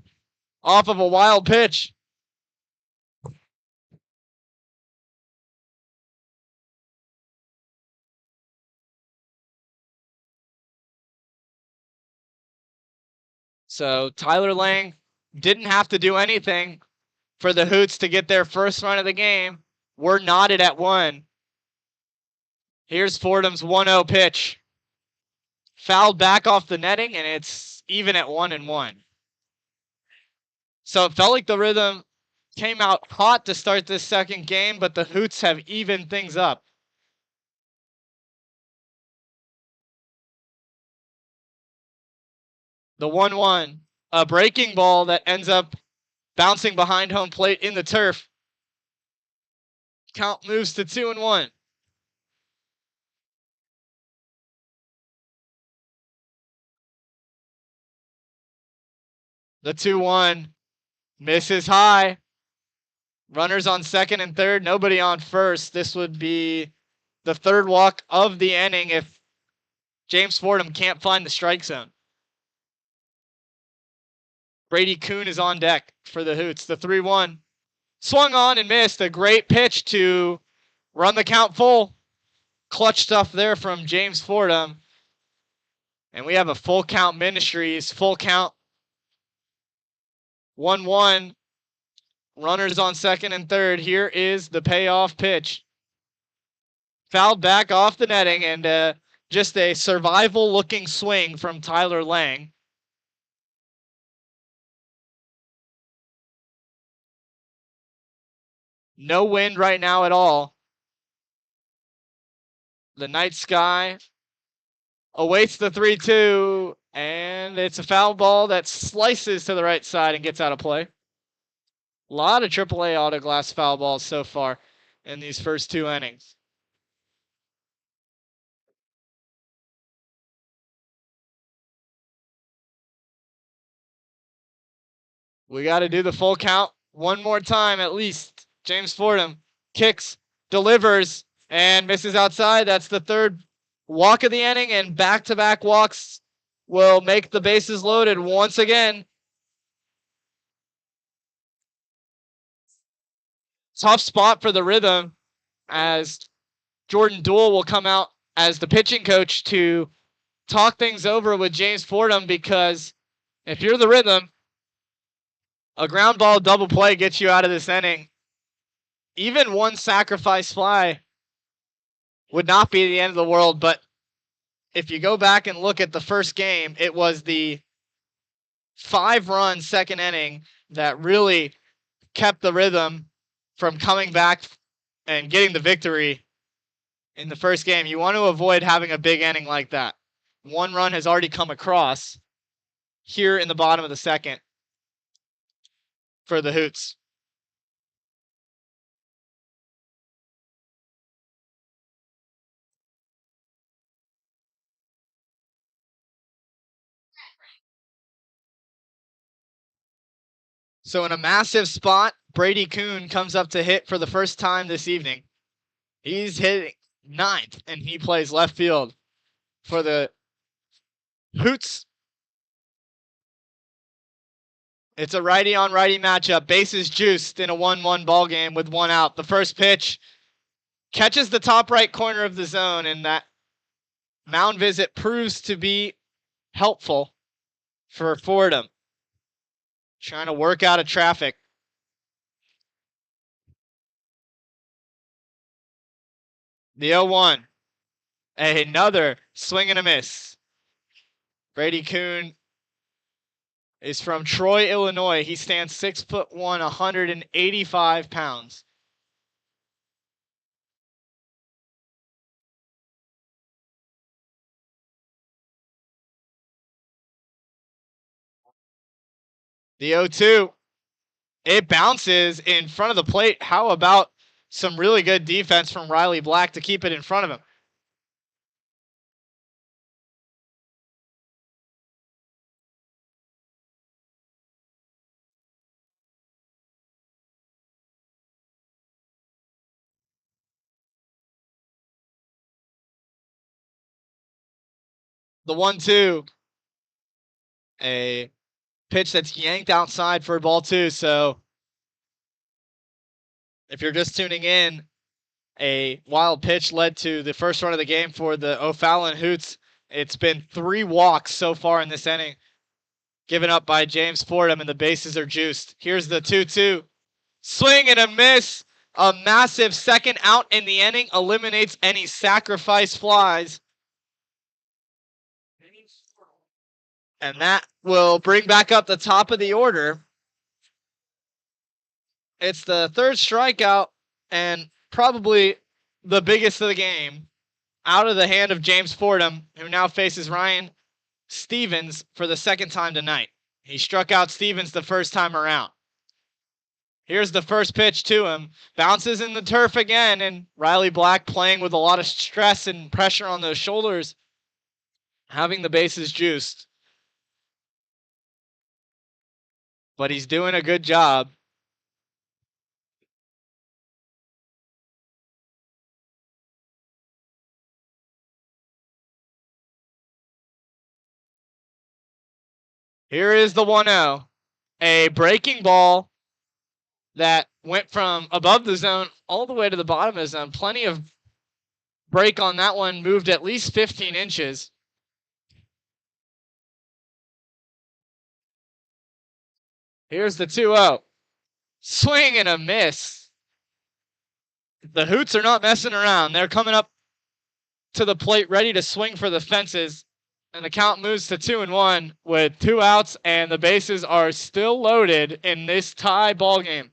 off of a wild pitch. So Tyler Lang didn't have to do anything for the Hoots to get their first run of the game. We're knotted at 1. Here's Fordham's 1-0 pitch. Fouled back off the netting, and it's even at 1-1. So it felt like the Rhythm came out hot to start this second game, but the Hoots have evened things up. The 1-1, a breaking ball that ends up bouncing behind home plate in the turf. Count moves to 2-1. The 2-1 misses high. Runners on second and third, nobody on first. This would be the third walk of the inning if James Fordham can't find the strike zone. Brady Kuhn is on deck for the Hoots. The 3-1 swung on and missed. A great pitch to run the count full. Clutch stuff there from James Fordham. And we have a Full Count Ministries. Full count. 1-1. Runners on second and third. Here is the payoff pitch. Fouled back off the netting, and just a survival-looking swing from Tyler Lang. No wind right now at all. The night sky awaits the 3-2, and it's a foul ball that slices to the right side and gets out of play. A lot of AAA autoglass foul balls so far in these first 2 innings. We got to do the full count one more time at least. James Fordham kicks, delivers, and misses outside. That's the third walk of the inning, and back-to-back walks will make the bases loaded once again. Tough spot for the Rhythm as Jordan Duell will come out as the pitching coach to talk things over with James Fordham, because if you're the Rhythm, a ground ball double play gets you out of this inning. Even one sacrifice fly would not be the end of the world, but if you go back and look at the first game, it was the 5-run second inning that really kept the Rhythm from coming back and getting the victory in the first game. You want to avoid having a big inning like that. 1 run has already come across here in the bottom of the second for the Hoots. So in a massive spot, Brady Kuhn comes up to hit for the first time this evening. He's hitting 9th, and he plays left field for the Hoots. It's a righty-on-righty matchup. Bases juiced in a 1-1 ball game with 1 out. The first pitch catches the top right corner of the zone, and that mound visit proves to be helpful for Fordham. Trying to work out of traffic. The 0-1. Another swing and a miss. Brady Kuhn is from Troy, Illinois. He stands 6'1", 185 pounds. The 0-2. It bounces in front of the plate. How about some really good defense from Riley Black to keep it in front of him? The 1-2. A pitch that's yanked outside for ball 2. So if you're just tuning in, a wild pitch led to the first run of the game for the O'Fallon Hoots. It's been 3 walks so far in this inning, given up by James Fordham, and the bases are juiced. Here's the 2-2. Swing and a miss. A massive second out in the inning eliminates any sacrifice flies. And that will bring back up the top of the order. It's the 3rd strikeout and probably the biggest of the game, out of the hand of James Fordham, who now faces Ryan Stevens for the 2nd time tonight. He struck out Stevens the first time around. Here's the first pitch to him. Bounces in the turf again, and Riley Black playing with a lot of stress and pressure on those shoulders, having the bases juiced. But he's doing a good job. Here is the 1-0. A breaking ball that went from above the zone all the way to the bottom of the zone. Plenty of break on that one. Moved at least 15 inches. Here's the 2-0. Swing and a miss. The Hoots are not messing around. They're coming up to the plate ready to swing for the fences. And the count moves to 2-1 with 2 outs, and the bases are still loaded in this tie ball game.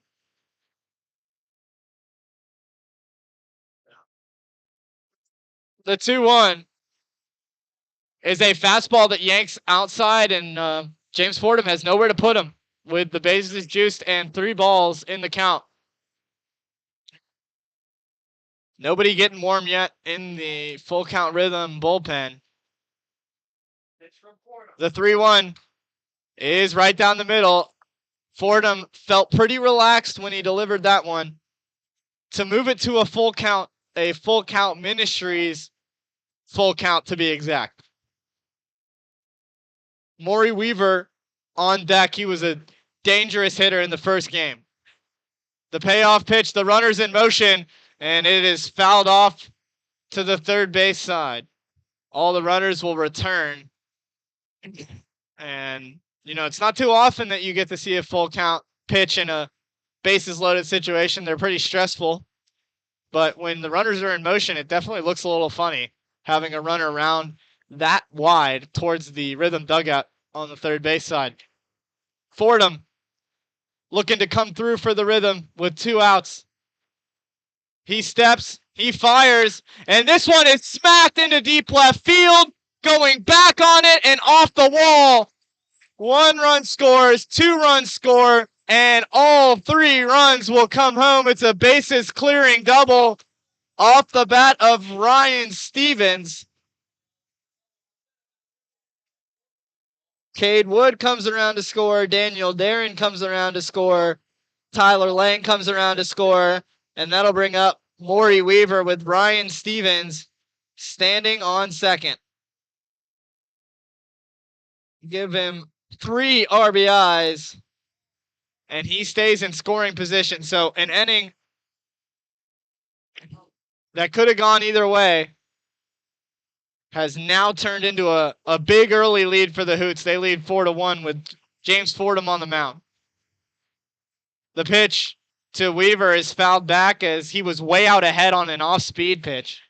The 2-1 is a fastball that yanks outside, and James Fordham has nowhere to put him with the bases juiced and 3 balls in the count. Nobody getting warm yet in the full count rhythm bullpen. The 3-1 is right down the middle. Fordham felt pretty relaxed when he delivered that one. To move it to a full count Ministries full count to be exact. Maury Weaver on deck. He was a dangerous hitter in the first game. The payoff pitch, the runner's in motion, and it is fouled off to the third base side. All the runners will return. And, it's not too often that you get to see a full count pitch in a bases loaded situation. They're pretty stressful. But when the runners are in motion, it definitely looks a little funny having a runner around that wide towards the rhythm dugout on the third base side. Fordham looking to come through for the rhythm with 2 outs. He steps, he fires, and this one is smacked into deep left field, going back on it and off the wall. 1 run scores, 2 runs score, and all 3 runs will come home. It's a bases clearing double off the bat of Ryan Stevens. Cade Wood comes around to score. Daniel Darren comes around to score. Tyler Lang comes around to score. And that'll bring up Maury Weaver with Ryan Stevens standing on second. Give him 3 RBIs. And he stays in scoring position. So an inning that could have gone either way has now turned into a big early lead for the Hoots. They lead 4-1 with James Fordham on the mound. The pitch to Weaver is fouled back as he was way out ahead on an off-speed pitch.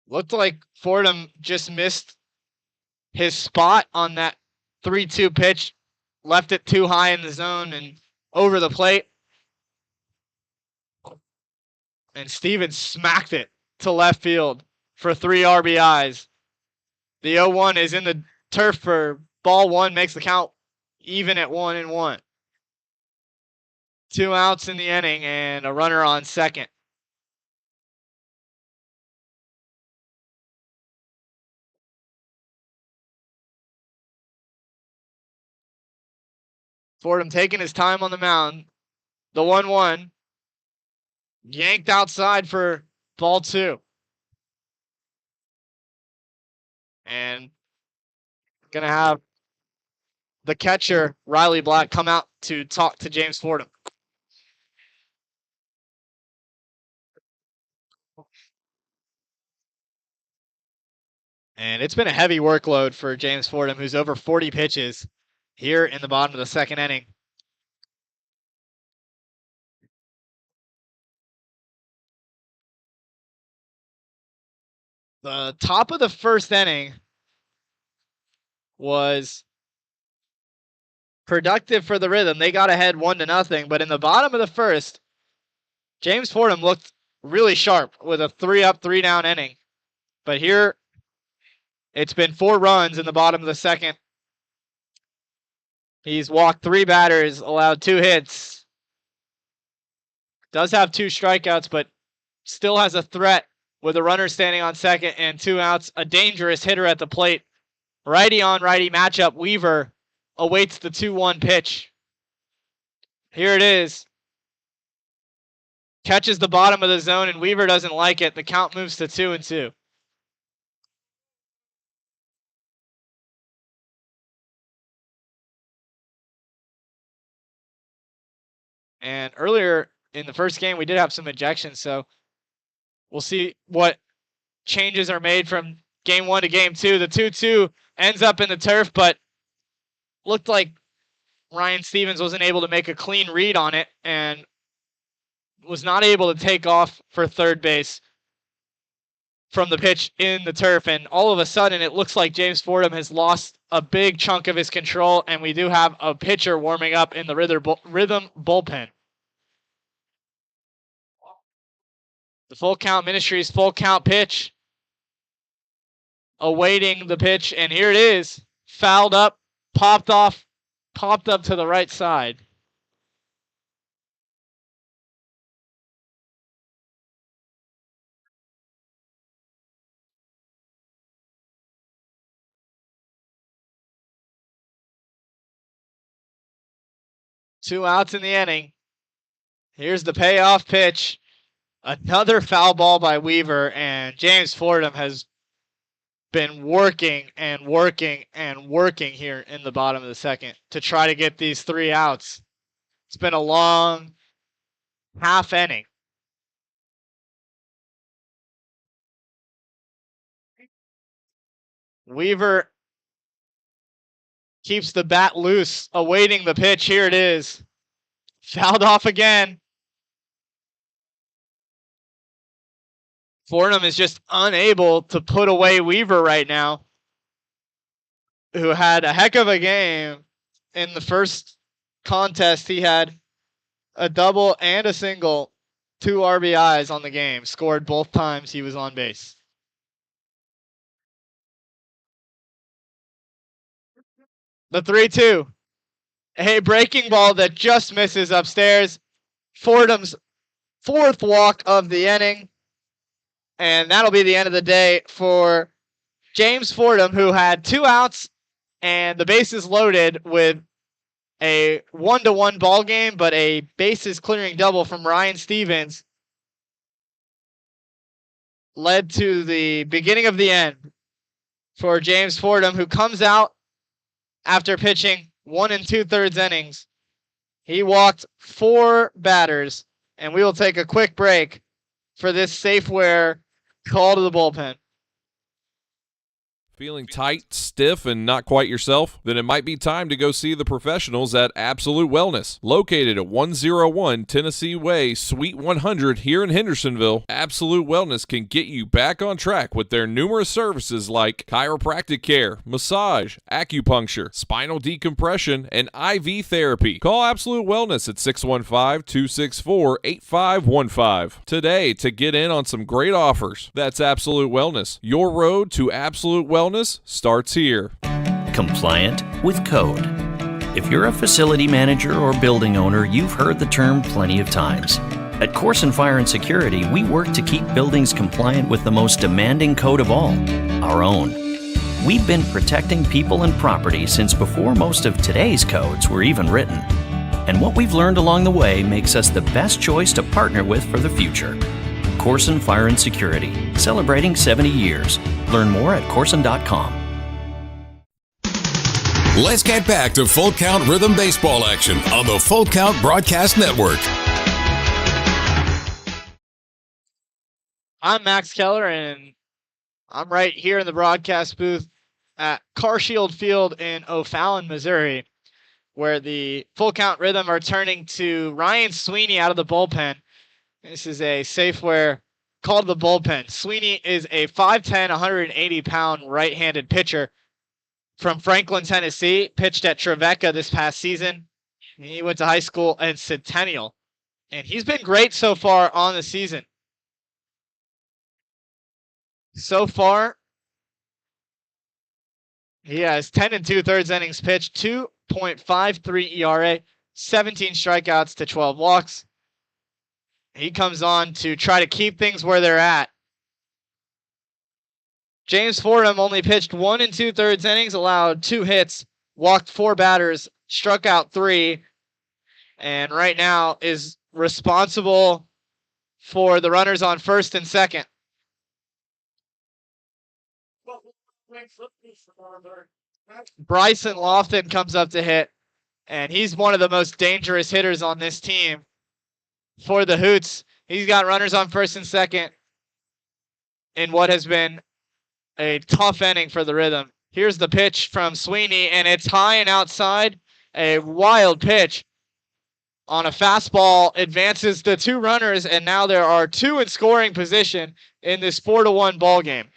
Looked like Fordham just missed his spot on that 3-2 pitch, left it too high in the zone and over the plate. And Stevens smacked it to left field for 3 RBIs. The 0-1 is in the turf for ball 1, makes the count even at 1-1. 2 outs in the inning and a runner on second. Fordham taking his time on the mound. The 1-1 Yanked outside for ball 2. And going to have the catcher, Riley Black, come out to talk to James Fordham. And it's been a heavy workload for James Fordham, who's over 40 pitches here in the bottom of the second inning. The top of the first inning was productive for the Rhythm. They got ahead 1-0, but in the bottom of the first, James Fordham looked really sharp with a 3-up, 3-down inning. But here, it's been 4 runs in the bottom of the second. He's walked 3 batters, allowed 2 hits. Does have 2 strikeouts, but still has a threat with a runner standing on second and 2 outs. A dangerous hitter at the plate. Righty on righty matchup. Weaver awaits the 2-1 pitch. Here it is. Catches the bottom of the zone, and Weaver doesn't like it. The count moves to 2-2. And earlier in the first game, we did have some ejections, so we'll see what changes are made from game 1 to game 2. The 2-2 ends up in the turf, but looked like Ryan Stevens wasn't able to make a clean read on it and was not able to take off for third base from the pitch in the turf. And all of a sudden, it looks like James Fordham has lost a big chunk of his control, and we do have a pitcher warming up in the Rhythm bullpen. The Full Count Ministries full count pitch. Awaiting the pitch, and here it is. Fouled up, popped up to the right side. Two outs in the inning. Here's the payoff pitch. Another foul ball by Weaver, and James Fordham has been working and working and working here in the bottom of the second to try to get these 3 outs. It's been a long half inning. Weaver keeps the bat loose, awaiting the pitch. Here it is. Fouled off again. Fordham is just unable to put away Weaver right now, who had a heck of a game in the first contest. He had a double and a single, 2 RBIs on the game, scored both times he was on base. The 3-2. A breaking ball that just misses upstairs. Fordham's 4th walk of the inning. And that'll be the end of the day for James Fordham, who had 2 outs and the bases loaded with a 1-1 ball game, but a bases clearing double from Ryan Stevens led to the beginning of the end for James Fordham, who comes out after pitching 1 2/3 innings. He walked 4 batters, and we will take a quick break for this Safeware call to the bullpen. Feeling tight, stiff, and not quite yourself? Then it might be time to go see the professionals at Absolute Wellness. Located at 101 Tennessee Way, Suite 100 here in Hendersonville, Absolute Wellness can get you back on track with their numerous services like chiropractic care, massage, acupuncture, spinal decompression, and IV therapy. Call Absolute Wellness at 615-264-8515 today to get in on some great offers. That's Absolute Wellness. Your road to Absolute Wellness starts here. Compliant with code. If you're a facility manager or building owner, you've heard the term plenty of times. At Corson Fire and Security, we work to keep buildings compliant with the most demanding code of all, our own. We've been protecting people and property since before most of today's codes were even written. And what we've learned along the way makes us the best choice to partner with for the future. Corson Fire and Security, celebrating 70 years. Learn more at corson.com. Let's get back to Full Count Rhythm Baseball action on the Full Count Broadcast Network. I'm Max Keller, and I'm right here in the broadcast booth at CarShield Field in O'Fallon, Missouri, where the Full Count Rhythm are turning to Ryan Sweeney out of the bullpen. This is a Safeware call to the bullpen. Sweeney is a 5'10", 180-pound right-handed pitcher from Franklin, Tennessee, pitched at Trevecca this past season. He went to high school in Centennial, and he's been great so far on the season. So far, he has 10 2/3 innings pitched, 2.53 ERA, 17 strikeouts to 12 walks. He comes on to try to keep things where they're at. James Fordham only pitched 1 2/3 innings, allowed 2 hits, walked 4 batters, struck out 3, and right now is responsible for the runners on first and second. Bryson Lofton comes up to hit, and he's one of the most dangerous hitters on this team for the Hoots. He's got runners on first and second in what has been a tough inning for the Rhythm. Here's the pitch from Sweeney, and it's high and outside. A wild pitch on a fastball advances the 2 runners, and now there are 2 in scoring position in this 4-1 ball game.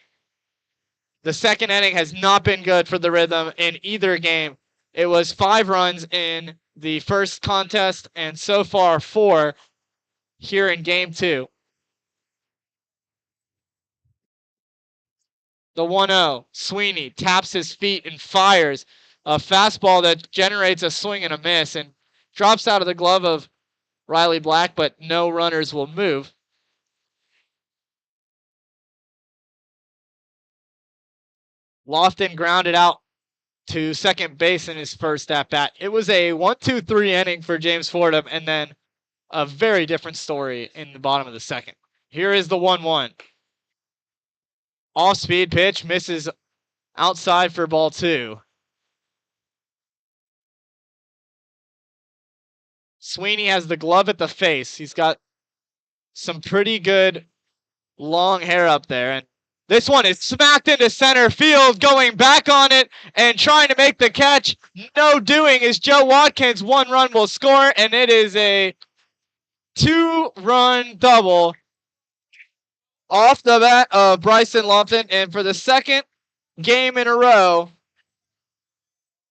The second inning has not been good for the Rhythm in either game. It was 5 runs in the first contest, and so far 4 here in game 2. The 1-0, Sweeney taps his feet and fires a fastball that generates a swing and a miss and drops out of the glove of Riley Black, but no runners will move. Lofton grounded out to second base in his first at-bat. It was a 1-2-3 inning for James Fordham, and then a very different story in the bottom of the second. Here is the 1-1. Off-speed pitch, misses outside for ball 2. Sweeney has the glove at the face. He's got some pretty good long hair up there. And this one is smacked into center field, going back on it and trying to make the catch. No doing is Joe Watkins. 1 run will score, and it is a 2-run double off the bat of Bryson Lofton. And for the second game in a row,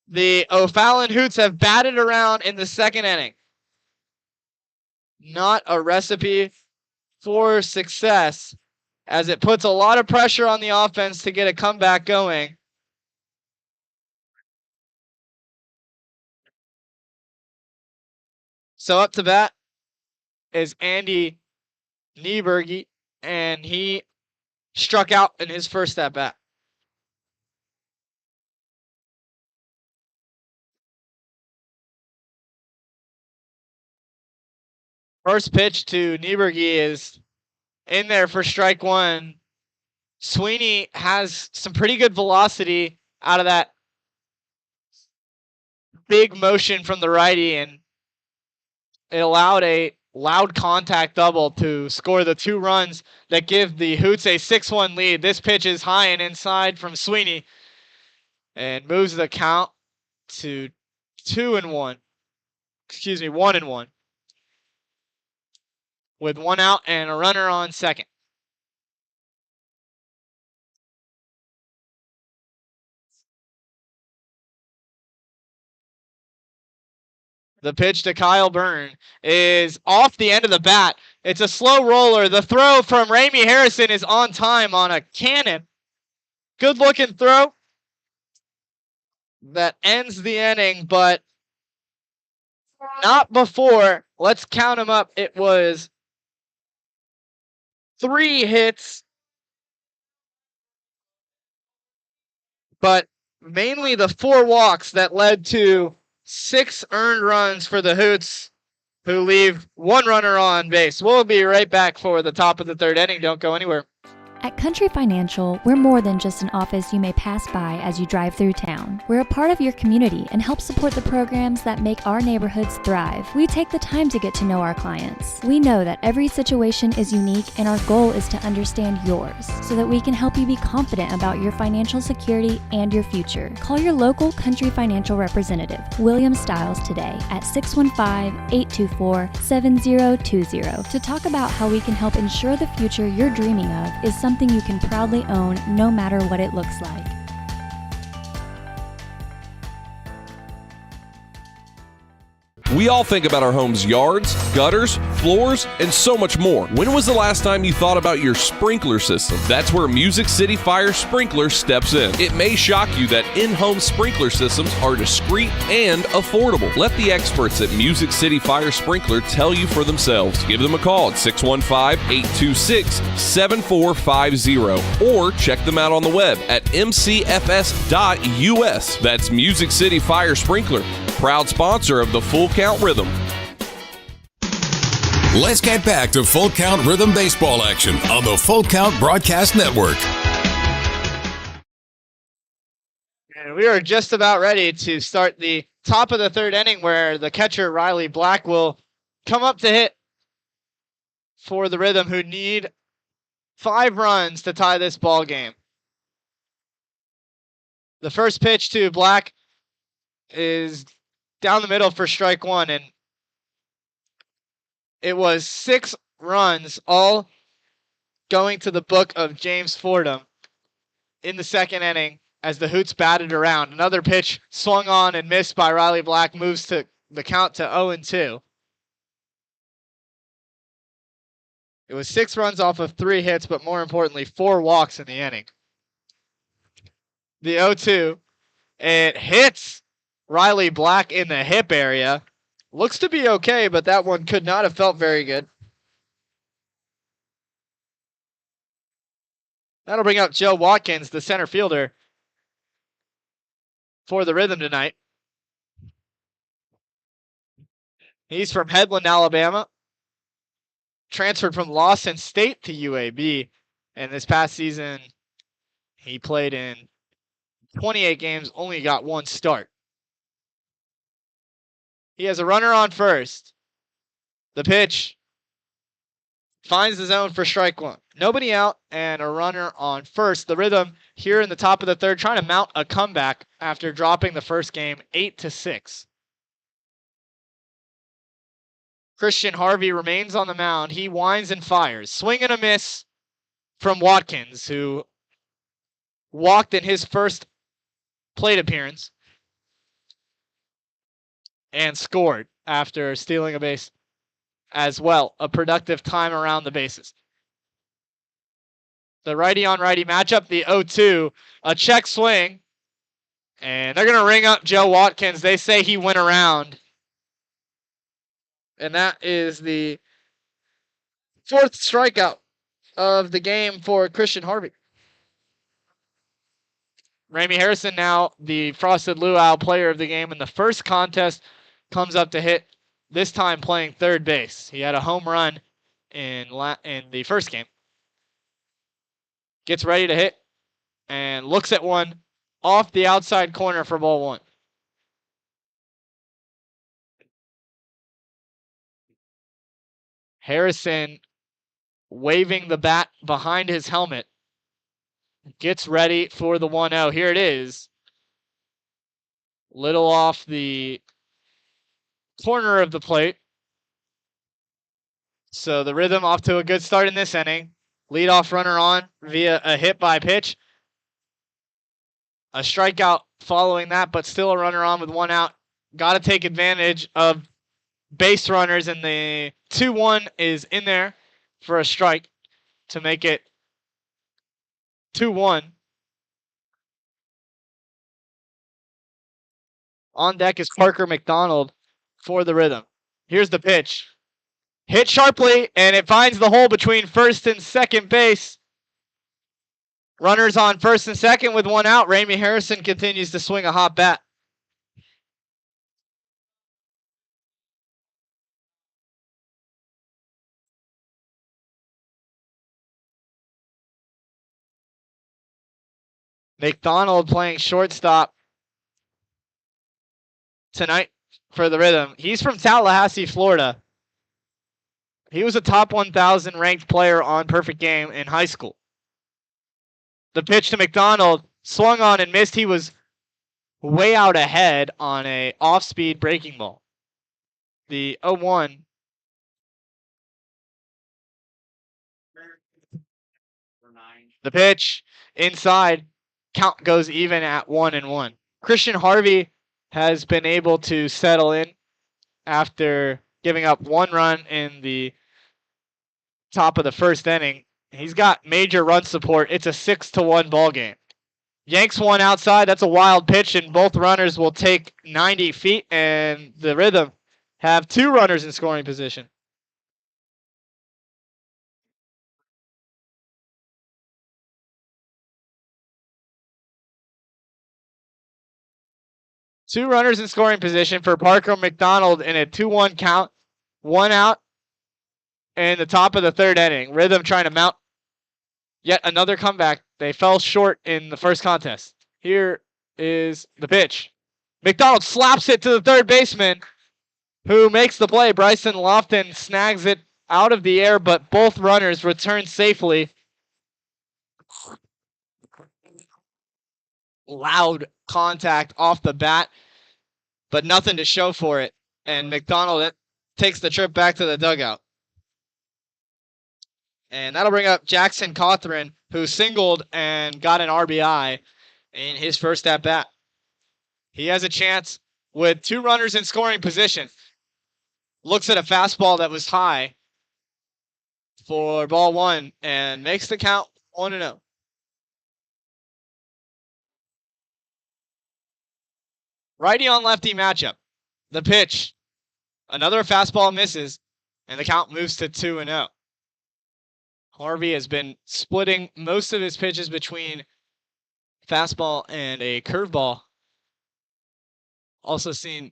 the O'Fallon Hoots have batted around in the second inning. Not a recipe for success, as it puts a lot of pressure on the offense to get a comeback going. So up to bat is Andy Nieberge, and he struck out in his first at bat. First pitch to Nieberge is in there for strike 1. Sweeney has some pretty good velocity out of that big motion from the righty, and it allowed a loud contact double to score the 2 runs that give the Hoots a 6-1 lead. This pitch is high and inside from Sweeney and moves the count to 1-1. With 1 out and a runner on second. The pitch to Kyle Byrne is off the end of the bat. It's a slow roller. The throw from Ramey Harrison is on time on a cannon. Good looking throw that ends the inning, but not before. Let's count them up. It was 3 hits, but mainly the 4 walks that led to 6 earned runs for the Hoots, who leave 1 runner on base. We'll be right back for the top of the 3rd inning. Don't go anywhere. At Country Financial, we're more than just an office you may pass by as you drive through town. We're a part of your community and help support the programs that make our neighborhoods thrive. We take the time to get to know our clients. We know that every situation is unique, and our goal is to understand yours so that we can help you be confident about your financial security and your future. Call your local Country Financial representative, William Stiles, today at 615-824-7020 to talk about how we can help ensure the future you're dreaming of is something you can proudly own, no matter what it looks like. We all think about our home's yards, gutters, floors, and so much more. When was the last time you thought about your sprinkler system? That's where Music City Fire Sprinkler steps in. It may shock you that in-home sprinkler systems are discreet and affordable. Let the experts at Music City Fire Sprinkler tell you for themselves. Give them a call at 615-826-7450 or check them out on the web at mcfs.us. That's Music City Fire Sprinkler, proud sponsor of the Full Count Rhythm. Let's get back to Full Count Rhythm baseball action on the Full Count Broadcast Network. And we are just about ready to start the top of the 3rd inning, where the catcher Riley Black will come up to hit for the Rhythm, who need 5 runs to tie this ball game. The first pitch to Black is down the middle for strike 1, and it was 6 runs, all going to the book of James Fordham in the 2nd inning as the Hoots batted around. Another pitch swung on and missed by Riley Black moves to the count to 0-2. It was 6 runs off of 3 hits, but more importantly, 4 walks in the inning. The 0-2, it hits Riley Black in the hip area. Looks to be okay, but that one could not have felt very good. That'll bring up Joe Watkins, the center fielder, for the Rhythm tonight. He's from Headland, Alabama. Transferred from Lawson State to UAB. And this past season, he played in 28 games, only got 1 start. He has a runner on first. The pitch finds the zone for strike 1. Nobody out and a runner on first. The Rhythm here in the top of the 3rd trying to mount a comeback after dropping the first game 8-6. Christian Harvey remains on the mound. He winds and fires. Swing and a miss from Watkins, who walked in his first plate appearance and scored after stealing a base as well. A productive time around the bases. The righty-on-righty matchup, the 0-2, a check swing. And they're going to ring up Joe Watkins. They say he went around. And that is the 4th strikeout of the game for Christian Harvey. Ramey Harrison, now the Frosted Luau player of the game in the first contest, comes up to hit, this time playing 3rd base. He had a home run in the first game. Gets ready to hit and looks at one off the outside corner for ball 1. Harrison waving the bat behind his helmet. Gets ready for the 1-0. Here it is. Little off the corner of the plate. So the Rhythm off to a good start in this inning. Leadoff runner on via a hit by pitch. A strikeout following that, but still a runner on with 1 out. Got to take advantage of base runners, and the 2-1 is in there for a strike to make it 2-1. On deck is Parker McDonald for the Rhythm. Here's the pitch. Hit sharply, and it finds the hole between first and second base. Runners on first and second with 1 out. Ramey Harrison continues to swing a hot bat. McDonald playing shortstop tonight for the Rhythm. He's from Tallahassee, Florida. He was a top 1,000 ranked player on Perfect Game in high school. The pitch to McDonald, swung on and missed. He was way out ahead on a off-speed breaking ball. The 0-1. The pitch inside, count goes even at 1-1. Christian Harvey has been able to settle in after giving up 1 run in the top of the first inning. He's got major run support. It's a 6-1 ball game. Yanks one outside. That's a wild pitch, and both runners will take 90 feet, and the Rhythm have 2 runners in scoring position. Two runners in scoring position for Parker McDonald in a 2-1 count. 1 out in the top of the 3rd inning. Rhythm trying to mount yet another comeback. They fell short in the first contest. Here is the pitch. McDonald slaps it to the 3rd baseman, who makes the play. Bryson Lofton snags it out of the air, but both runners return safely. Loud contact off the bat, but nothing to show for it. And McDonald takes the trip back to the dugout. And that'll bring up Jackson Cawthron, who singled and got an RBI in his first at-bat. He has a chance with 2 runners in scoring position. Looks at a fastball that was high for ball 1 and makes the count 1-0. Righty on lefty matchup. The pitch. Another fastball misses, and the count moves to 2-0. Harvey has been splitting most of his pitches between fastball and a curveball. Also seen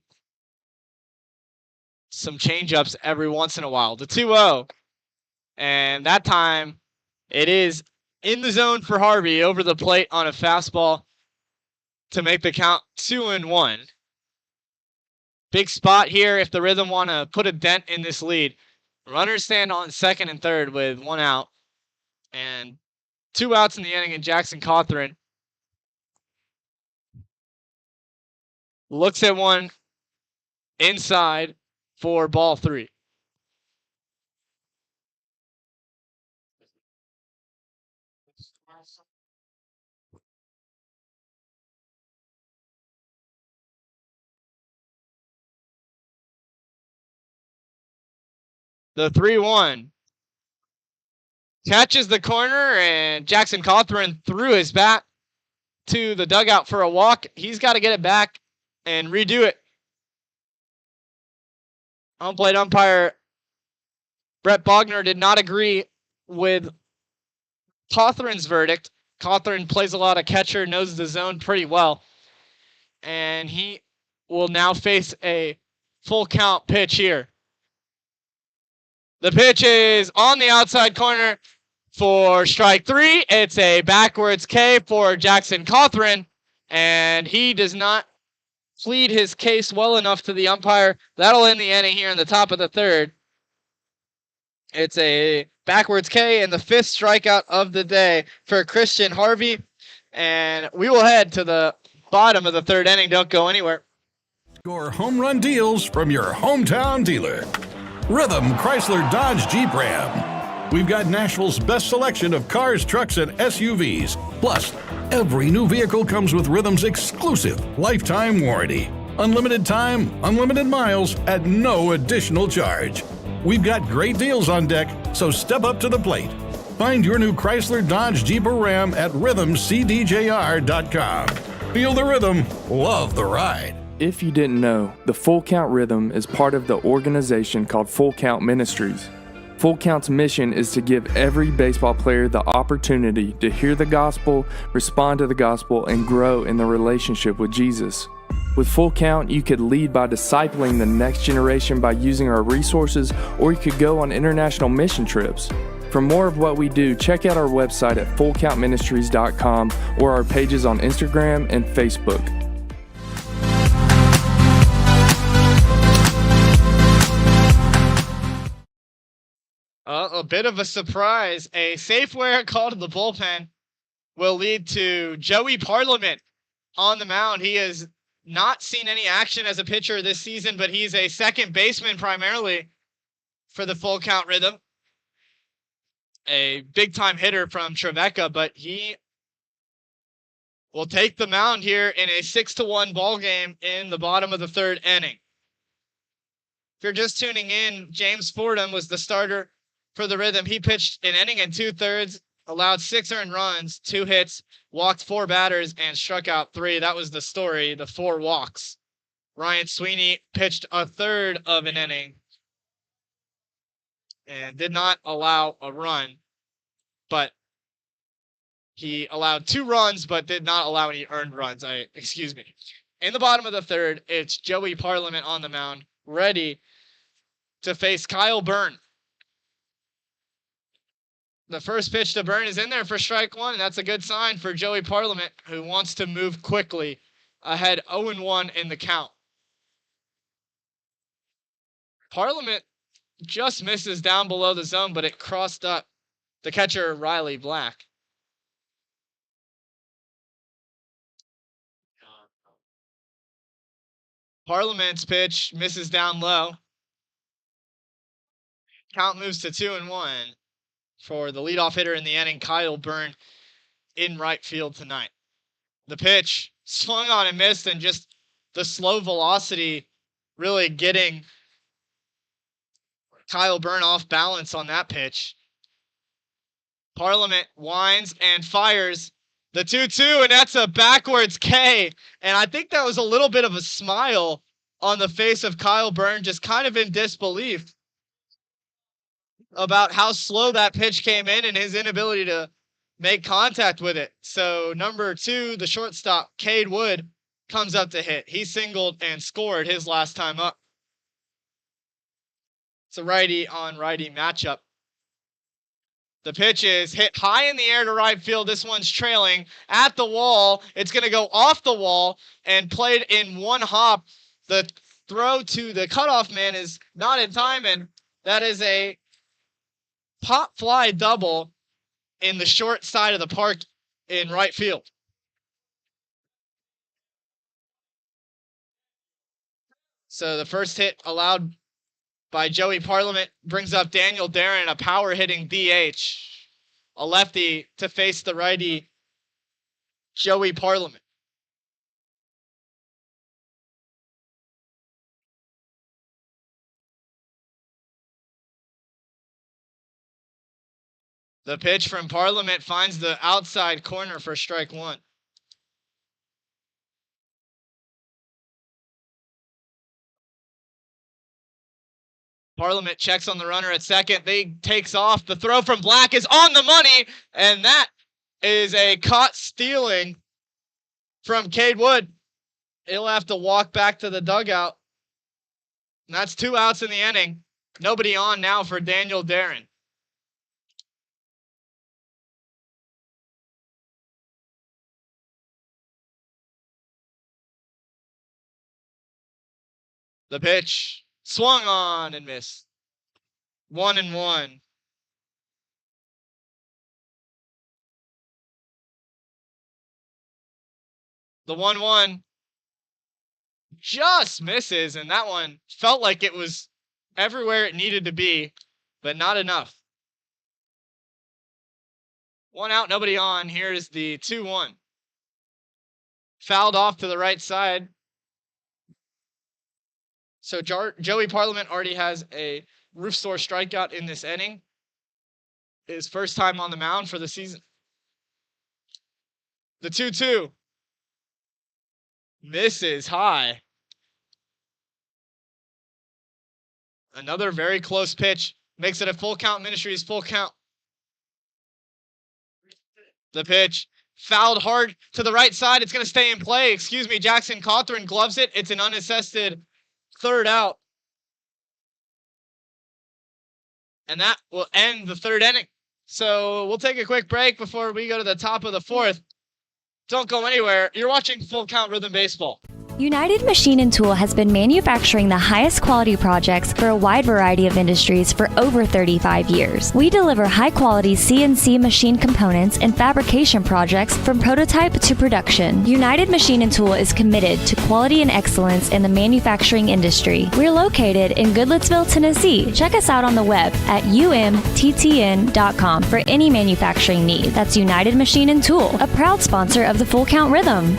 some changeups every once in a while. The 2-0. And that time, it is in the zone for Harvey over the plate on a fastball to make the count 2-1. Big spot here if the Rhythm want to put a dent in this lead. Runners stand on 2nd and 3rd with 1 out. And 2 outs in the inning, and Jackson Cawthron looks at one inside for ball 3. The 3-1. Catches the corner, and Jackson Cawthron threw his bat to the dugout for a walk. He's got to get it back and redo it. Home plate umpire Brett Bogner did not agree with Cawthron's verdict. Cawthron plays a lot of catcher, knows the zone pretty well. And he will now face a full count pitch here. The pitch is on the outside corner for strike 3. It's a backwards K for Jackson Cawthron, and he does not plead his case well enough to the umpire. That'll end the inning here in the top of the 3rd. It's a backwards K and the 5th strikeout of the day for Christian Harvey, and we will head to the bottom of the 3rd inning. Don't go anywhere. Score home run deals from your hometown dealer. Rhythm Chrysler Dodge Jeep Ram. We've got Nashville's best selection of cars, trucks, and SUVs. Plus, every new vehicle comes with Rhythm's exclusive lifetime warranty. Unlimited time, unlimited miles at no additional charge. We've got great deals on deck, so step up to the plate. Find your new Chrysler Dodge Jeep or Ram at rhythmcdjr.com. Feel the rhythm, love the ride. If you didn't know, the Full Count Rhythm is part of the organization called Full Count Ministries. Full Count's mission is to give every baseball player the opportunity to hear the gospel, respond to the gospel, and grow in the relationship with Jesus. With Full Count, you could lead by discipling the next generation by using our resources, or you could go on international mission trips. For more of what we do, check out our website at fullcountministries.com or our pages on Instagram and Facebook. A bit of a surprise. A Safeware call to the bullpen will lead to Joey Parliament on the mound. He has not seen any action as a pitcher this season, but he's a second baseman primarily for the Full Count Rhythm. A big-time hitter from Trevecca, but he will take the mound here in a 6-1 ball game in the bottom of the third inning. If you're just tuning in, James Fordham was the starter for the Rhythm. He pitched an inning and 2/3, allowed 6 earned runs, 2 hits, walked 4 batters, and struck out 3. That was the story, the 4 walks. Ryan Sweeney pitched a third of an inning and did not allow a run, but he allowed 2 runs, but did not allow any earned runs. Excuse me. In the bottom of the third, it's Joey Parliament on the mound, ready to face Kyle Byrne. The first pitch to Byrne is in there for strike 1, and that's a good sign for Joey Parliament, who wants to move quickly ahead 0-1 in the count. Parliament just misses down below the zone, but it crossed up the catcher, Riley Black. Parliament's pitch misses down low. Count moves to 2-1 for the leadoff hitter in the inning, Kyle Byrne, in right field tonight. The pitch swung on and missed, and just the slow velocity really getting Kyle Byrne off balance on that pitch. Parliament winds and fires the 2-2, and that's a backwards K. And I think that was a little bit of a smile on the face of Kyle Byrne, just kind of in disbelief about how slow that pitch came in and his inability to make contact with it. So number 2, the shortstop, Cade Wood, comes up to hit. He singled and scored his last time up. It's a righty on righty matchup. The pitch is hit high in the air to right field. This one's trailing at the wall. It's going to go off the wall and played in one hop. The throw to the cutoff man is not in time, and that is a pop fly double in the short side of the park in right field. So the first hit allowed by Joey Parliament brings up Daniel Darren, a power hitting DH, a lefty to face the righty Joey Parliament. The pitch from Parliament finds the outside corner for strike 1. Parliament checks on the runner at second. They takes off. The throw from Black is on the money, and that is a caught stealing from Cade Wood. He'll have to walk back to the dugout. And that's 2 outs in the inning. Nobody on now for Daniel Darren. The pitch swung on and missed. 1-1. The 1-1 just misses, and that one felt like it was everywhere it needed to be, but not enough. 1 out, nobody on. Here's the 2-1. Fouled off to the right side. So Joey Parliament already has a roof store strikeout in this inning. His first time on the mound for the season. The 2-2. Misses high. Another very close pitch. Makes it a Full Count Ministries full count. The pitch fouled hard to the right side. It's going to stay in play. Excuse me, Jackson Cawthorn gloves it. It's an unassisted third out. And that will end the third inning. So we'll take a quick break before we go to the top of the fourth. Don't go anywhere. You're watching Full Count Rhythm Baseball. United Machine and Tool has been manufacturing the highest quality projects for a wide variety of industries for over 35 years. We deliver high-quality CNC machine components and fabrication projects from prototype to production. United Machine and Tool is committed to quality and excellence in the manufacturing industry. We're located in Goodlettsville, Tennessee. Check us out on the web at umttn.com for any manufacturing need. That's United Machine and Tool, a proud sponsor of the Full Count Rhythm.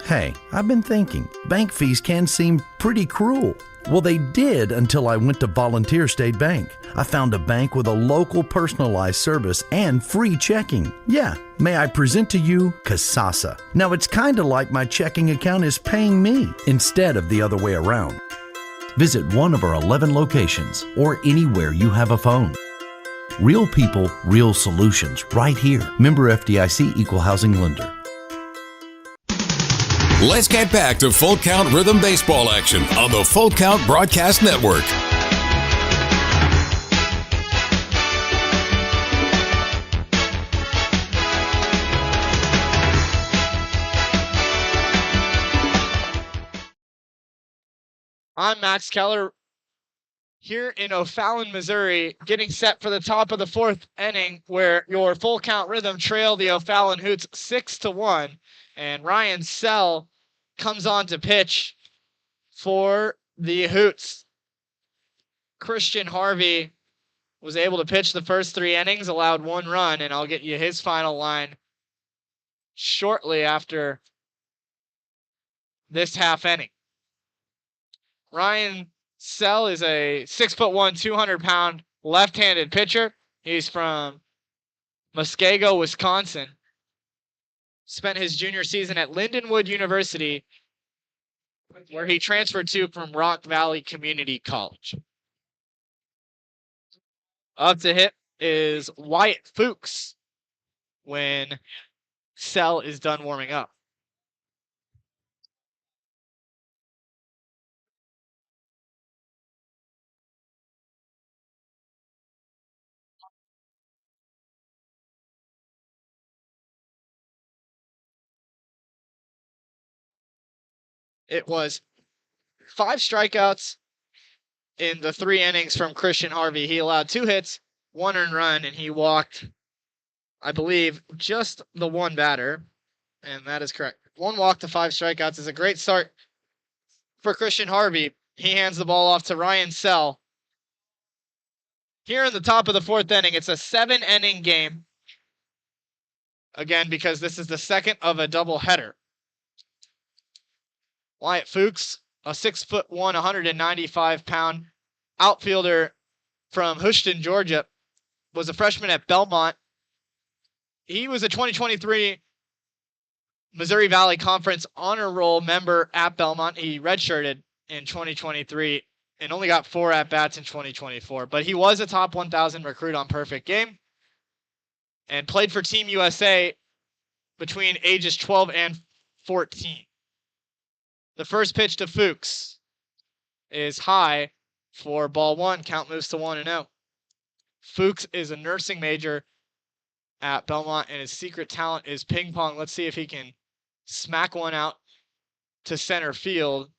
Hey, I've been thinking, bank fees can seem pretty cruel. Well, they did until I went to Volunteer State Bank. I found a bank with a local personalized service and free checking. Yeah, may I present to you Kasasa. Now, it's kind of like my checking account is paying me instead of the other way around. Visit one of our 11 locations or anywhere you have a phone. Real people, real solutions right here. Member FDIC Equal Housing Lender. Let's get back to Full Count Rhythm Baseball action on the Full Count Broadcast Network. I'm Max Keller here in O'Fallon, Missouri, getting set for the top of the fourth inning where your Full Count Rhythm trail the O'Fallon Hoots 6-1. And Ryan Sell comes on to pitch for the Hoots. Christian Harvey was able to pitch the first 3 innings, allowed 1 run, and I'll get you his final line shortly after this half inning. Ryan Sell is a 6'1", 200-pound left-handed pitcher. He's from Muskego, Wisconsin. Spent his junior season at Lindenwood University, where he transferred to from Rock Valley Community College. Up to hit is Wyatt Fuchs when Sell is done warming up. It was 5 strikeouts in the 3 innings from Christian Harvey. He allowed 2 hits, 1 earned run, and he walked, I believe, just the 1 batter. And that is correct. 1 walk to 5 strikeouts is a great start for Christian Harvey. He hands the ball off to Ryan Sell. Here in the top of the 4th inning, it's a 7-inning game. Again, because this is the second of a doubleheader. Wyatt Fuchs, a 6'1", 195-pound outfielder from Houston, Georgia, was a freshman at Belmont. He was a 2023 Missouri Valley Conference Honor Roll member at Belmont. He redshirted in 2023 and only got 4 at-bats in 2024. But he was a top 1,000 recruit on Perfect Game and played for Team USA between ages 12 and 14. The first pitch to Fuchs is high for ball 1. Count moves to 1-0. Fuchs is a nursing major at Belmont, and his secret talent is ping pong. Let's see if he can smack one out to center field.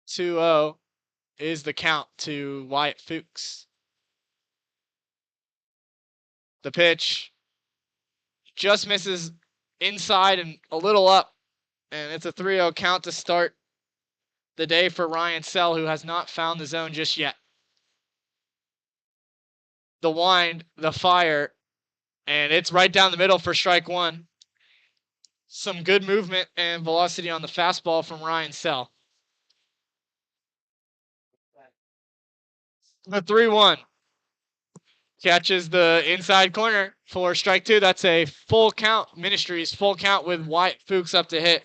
"2-0" is the count to Wyatt Fuchs. The pitch just misses inside and a little up, and it's a 3-0 count to start the day for Ryan Sell, who has not found the zone just yet. The wind, the fire, and it's right down the middle for strike 1. Some good movement and velocity on the fastball from Ryan Sell. The 3-1 catches the inside corner for strike 2. That's a full count. Ministries full count with Wyatt Fuchs up to hit.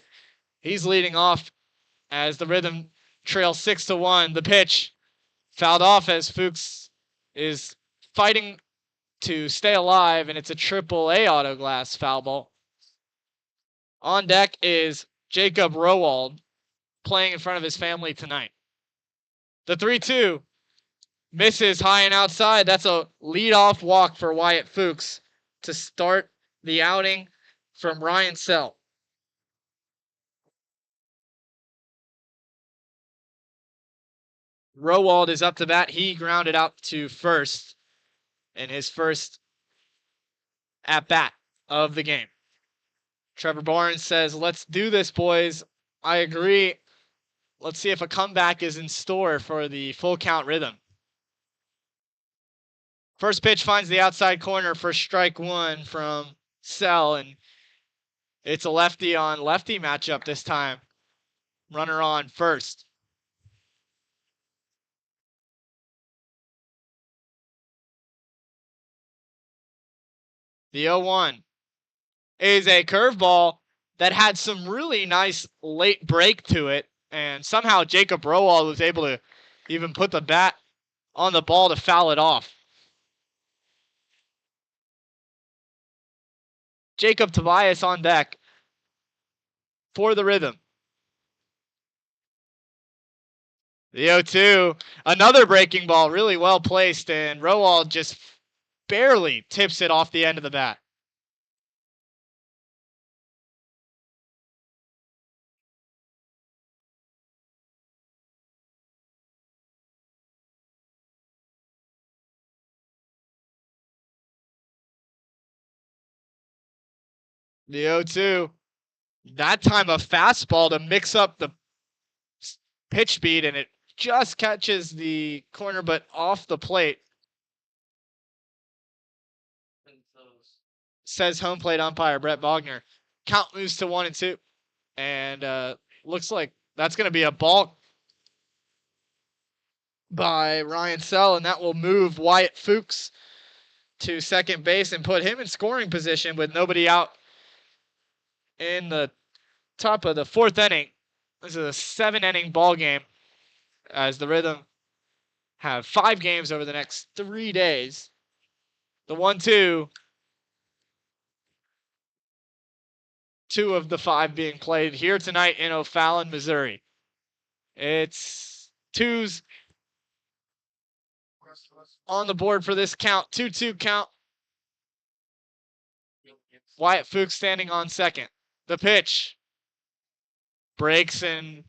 He's leading off as the Rhythm trails 6-1. The pitch fouled off as Fuchs is fighting to stay alive, and it's a AAA auto glass foul ball. On deck is Jacob Rowald, playing in front of his family tonight. The 3-2 misses high and outside. That's a leadoff walk for Wyatt Fuchs to start the outing from Ryan Sell. Rowald is up to bat. He grounded out to first in his first at bat of the game. Trevor Barnes says, let's do this, boys. I agree. Let's see if a comeback is in store for the Full Count Rhythm. First pitch finds the outside corner for strike one from Sell, and it's a lefty on lefty matchup this time. Runner on first. The 0-1 is a curveball that had some really nice late break to it, and somehow Jacob Rowald was able to even put the bat on the ball to foul it off. Jacob Tobias on deck for the Rhythm. The 0-2, another breaking ball, really well placed, and Rowald just barely tips it off the end of the bat. The 0-2, that time a fastball to mix up the pitch speed, and it just catches the corner, but off the plate. Says home plate umpire Brett Bogner. Count moves to 1-2, and looks like that's going to be a ball by Ryan Sell, and that will move Wyatt Fuchs to second base and put him in scoring position with nobody out in the top of the fourth inning. This is a 7-inning ball game as the Rhythm have 5 games over the next 3 days. The 1-2, 2 of the 5 being played here tonight in O'Fallon, Missouri. It's 2s on the board for this count. 2-2 count. Wyatt Fuchs standing on second. The pitch breaks and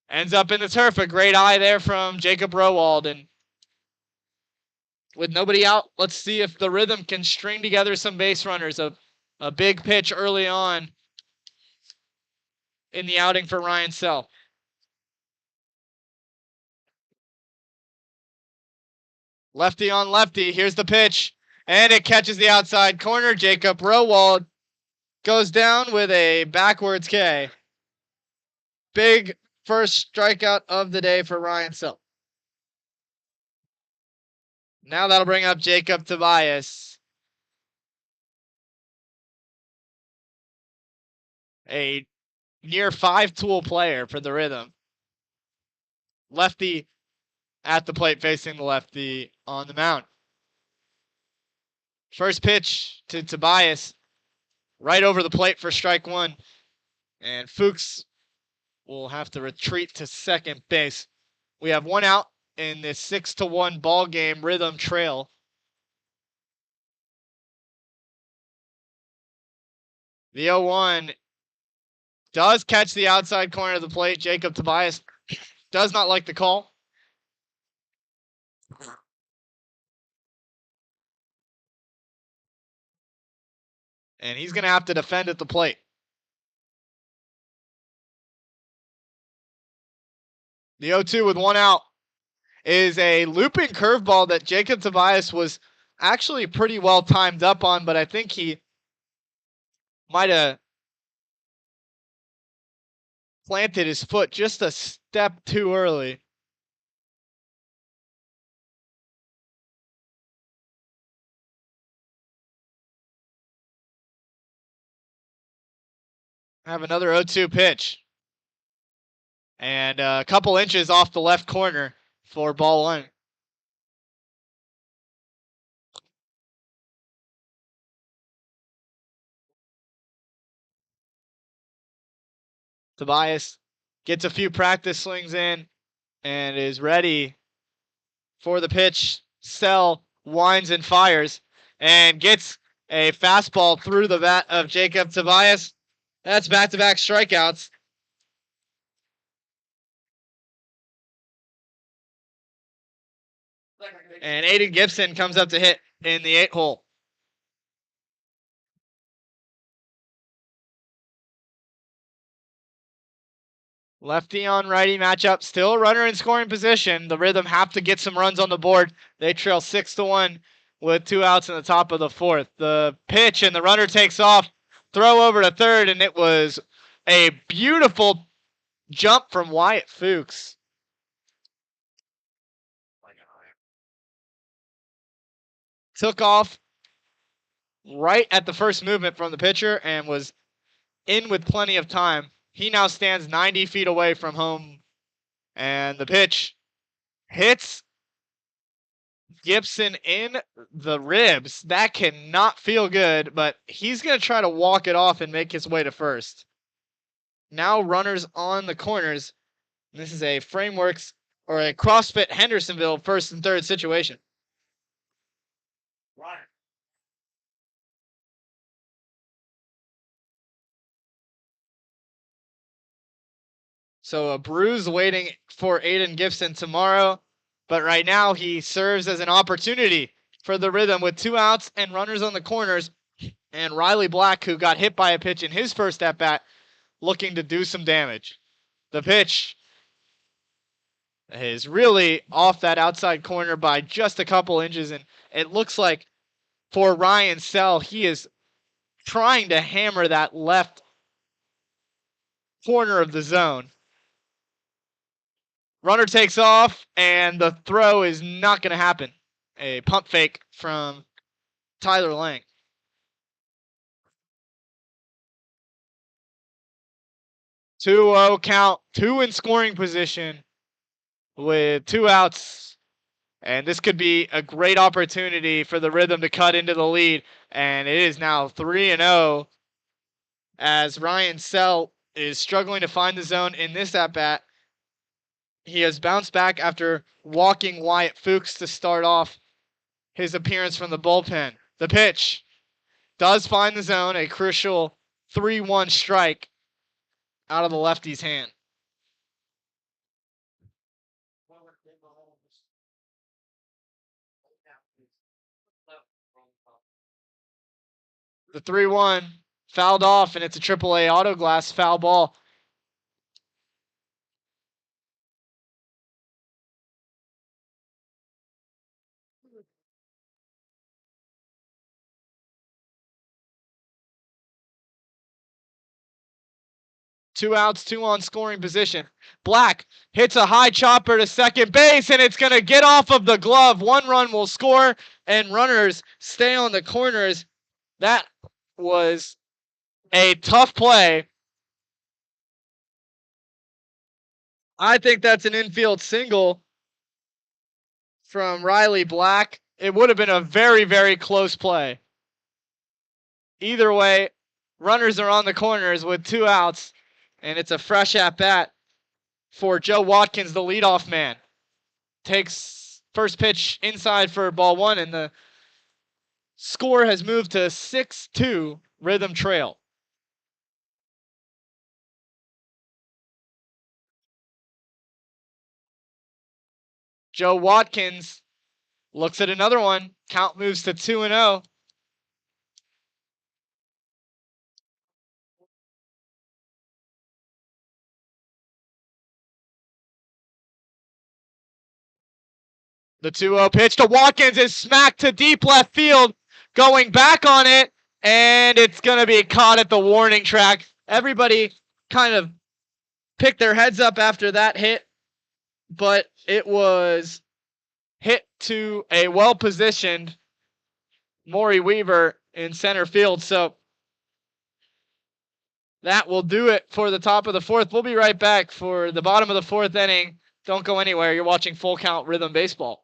ends up in the turf. A great eye there from Jacob Rowald. And with nobody out, let's see if the Rhythm can string together some base runners. A big pitch early on in the outing for Ryan Sell. Lefty on lefty. Here's the pitch. And it catches the outside corner. Jacob Rowald goes down with a backwards K. Big first strikeout of the day for Ryan Sell. Now that'll bring up Jacob Tobias. A near 5-tool player for the Rhythm. Lefty at the plate facing the lefty on the mound. First pitch to Tobias. Right over the plate for strike one. And Fuchs will have to retreat to second base. We have 1 out in this 6-1 ball game. Rhythm trail. The 0-1 does catch the outside corner of the plate. Jacob Tobias does not like the call. And he's going to have to defend at the plate. The 0-2 with 1 out is a looping curveball that Jacob Tobias was actually pretty well timed up on, but I think he might have planted his foot just a step too early. Have another 0-2 pitch. And a couple inches off the left corner for ball one. Tobias gets a few practice swings in and is ready for the pitch. Sell winds and fires and gets a fastball through the bat of Jacob Tobias. That's back-to-back strikeouts. And Aiden Gibson comes up to hit in the 8 hole. Lefty on righty matchup. Still a runner in scoring position. The Rhythm have to get some runs on the board. They trail 6-1 with 2 outs in the top of the 4th. The pitch and the runner takes off. Throw over to third, and it was a beautiful jump from Wyatt Fuchs. Took off right at the first movement from the pitcher and was in with plenty of time. He now stands 90 feet away from home. And the pitch hits Gibson in the ribs. That cannot feel good, but he's going to try to walk it off and make his way to first. Now runners on the corners. This is a Frameworks or a CrossFit Hendersonville first and third situation. So a bruise waiting for Aiden Gibson tomorrow. But right now he serves as an opportunity for the Rhythm with 2 outs and runners on the corners. And Riley Black, who got hit by a pitch in his first at-bat, looking to do some damage. The pitch is really off that outside corner by just a couple inches. And it looks like for Ryan Sell, he is trying to hammer that left corner of the zone. Runner takes off, and the throw is not going to happen. A pump fake from Tyler Lang. Two-0 count, 2 in scoring position with 2 outs. And this could be a great opportunity for the Rhythm to cut into the lead. And it is now 3-0 as Ryan Sell is struggling to find the zone in this at-bat. He has bounced back after walking Wyatt Fuchs to start off his appearance from the bullpen. The pitch does find the zone, a crucial 3-1 strike out of the lefty's hand. The 3-1 fouled off, and it's a AAA auto glass foul ball. Two outs, 2 on scoring position. Black hits a high chopper to second base, and it's going to get off of the glove. 1 run will score, and runners stay on the corners. That was a tough play. I think that's an infield single from Riley Black. It would have been a very, very close play. Either way, runners are on the corners with 2 outs. And it's a fresh at-bat for Joe Watkins, the leadoff man. Takes first pitch inside for ball 1, and the score has moved to 6-2 Rhythm trail. Joe Watkins looks at another one. Count moves to 2-0. The 2-0 pitch to Watkins is smacked to deep left field. Going back on it, and it's going to be caught at the warning track. Everybody kind of picked their heads up after that hit, but it was hit to a well-positioned Maury Weaver in center field. So that will do it for the top of the 4th. We'll be right back for the bottom of the 4th inning. Don't go anywhere. You're watching Full Count Rhythm Baseball.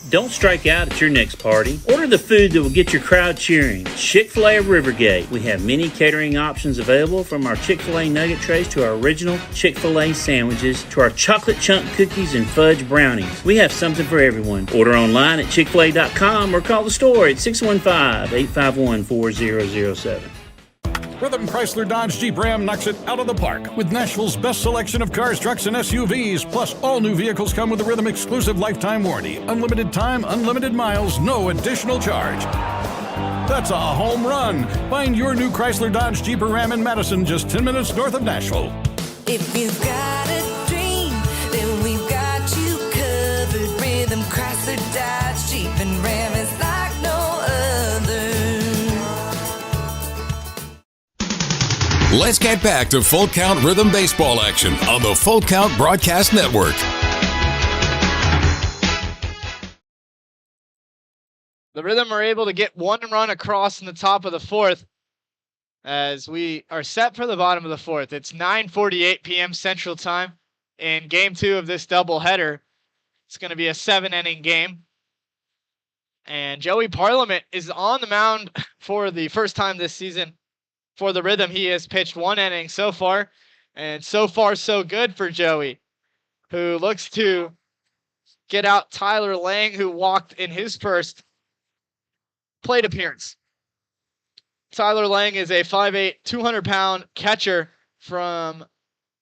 Don't strike out at your next party. Order the food that will get your crowd cheering. Chick-fil-A of Rivergate. We have many catering options available, from our Chick-fil-A nugget trays to our original Chick-fil-A sandwiches to our chocolate chunk cookies and fudge brownies. We have something for everyone. Order online at chickfil-a.com or call the store at 615-851-4007. Rhythm Chrysler Dodge Jeep Ram knocks it out of the park with Nashville's best selection of cars, trucks, and SUVs. Plus, all new vehicles come with a Rhythm exclusive lifetime warranty. Unlimited time, unlimited miles, no additional charge. That's a home run. Find your new Chrysler Dodge Jeep or Ram in Madison, just 10 minutes north of Nashville. If you've got a dream, then we've got you covered. Rhythm Chrysler Dodge Jeep and Ram is like no other. Let's get back to Full Count Rhythm Baseball action on the Full Count Broadcast Network. The Rhythm are able to get one run across in the top of the fourth as we are set for the bottom of the fourth. It's 9:48 p.m. Central Time in Game 2 of this doubleheader. It's going to be a 7-inning game. And Joey Parliament is on the mound for the first time this season. For the Rhythm, he has pitched 1 inning so far, and so far so good for Joey, who looks to get out Tyler Lang, who walked in his first plate appearance. Tyler Lang is a 5'8", 200-pound catcher from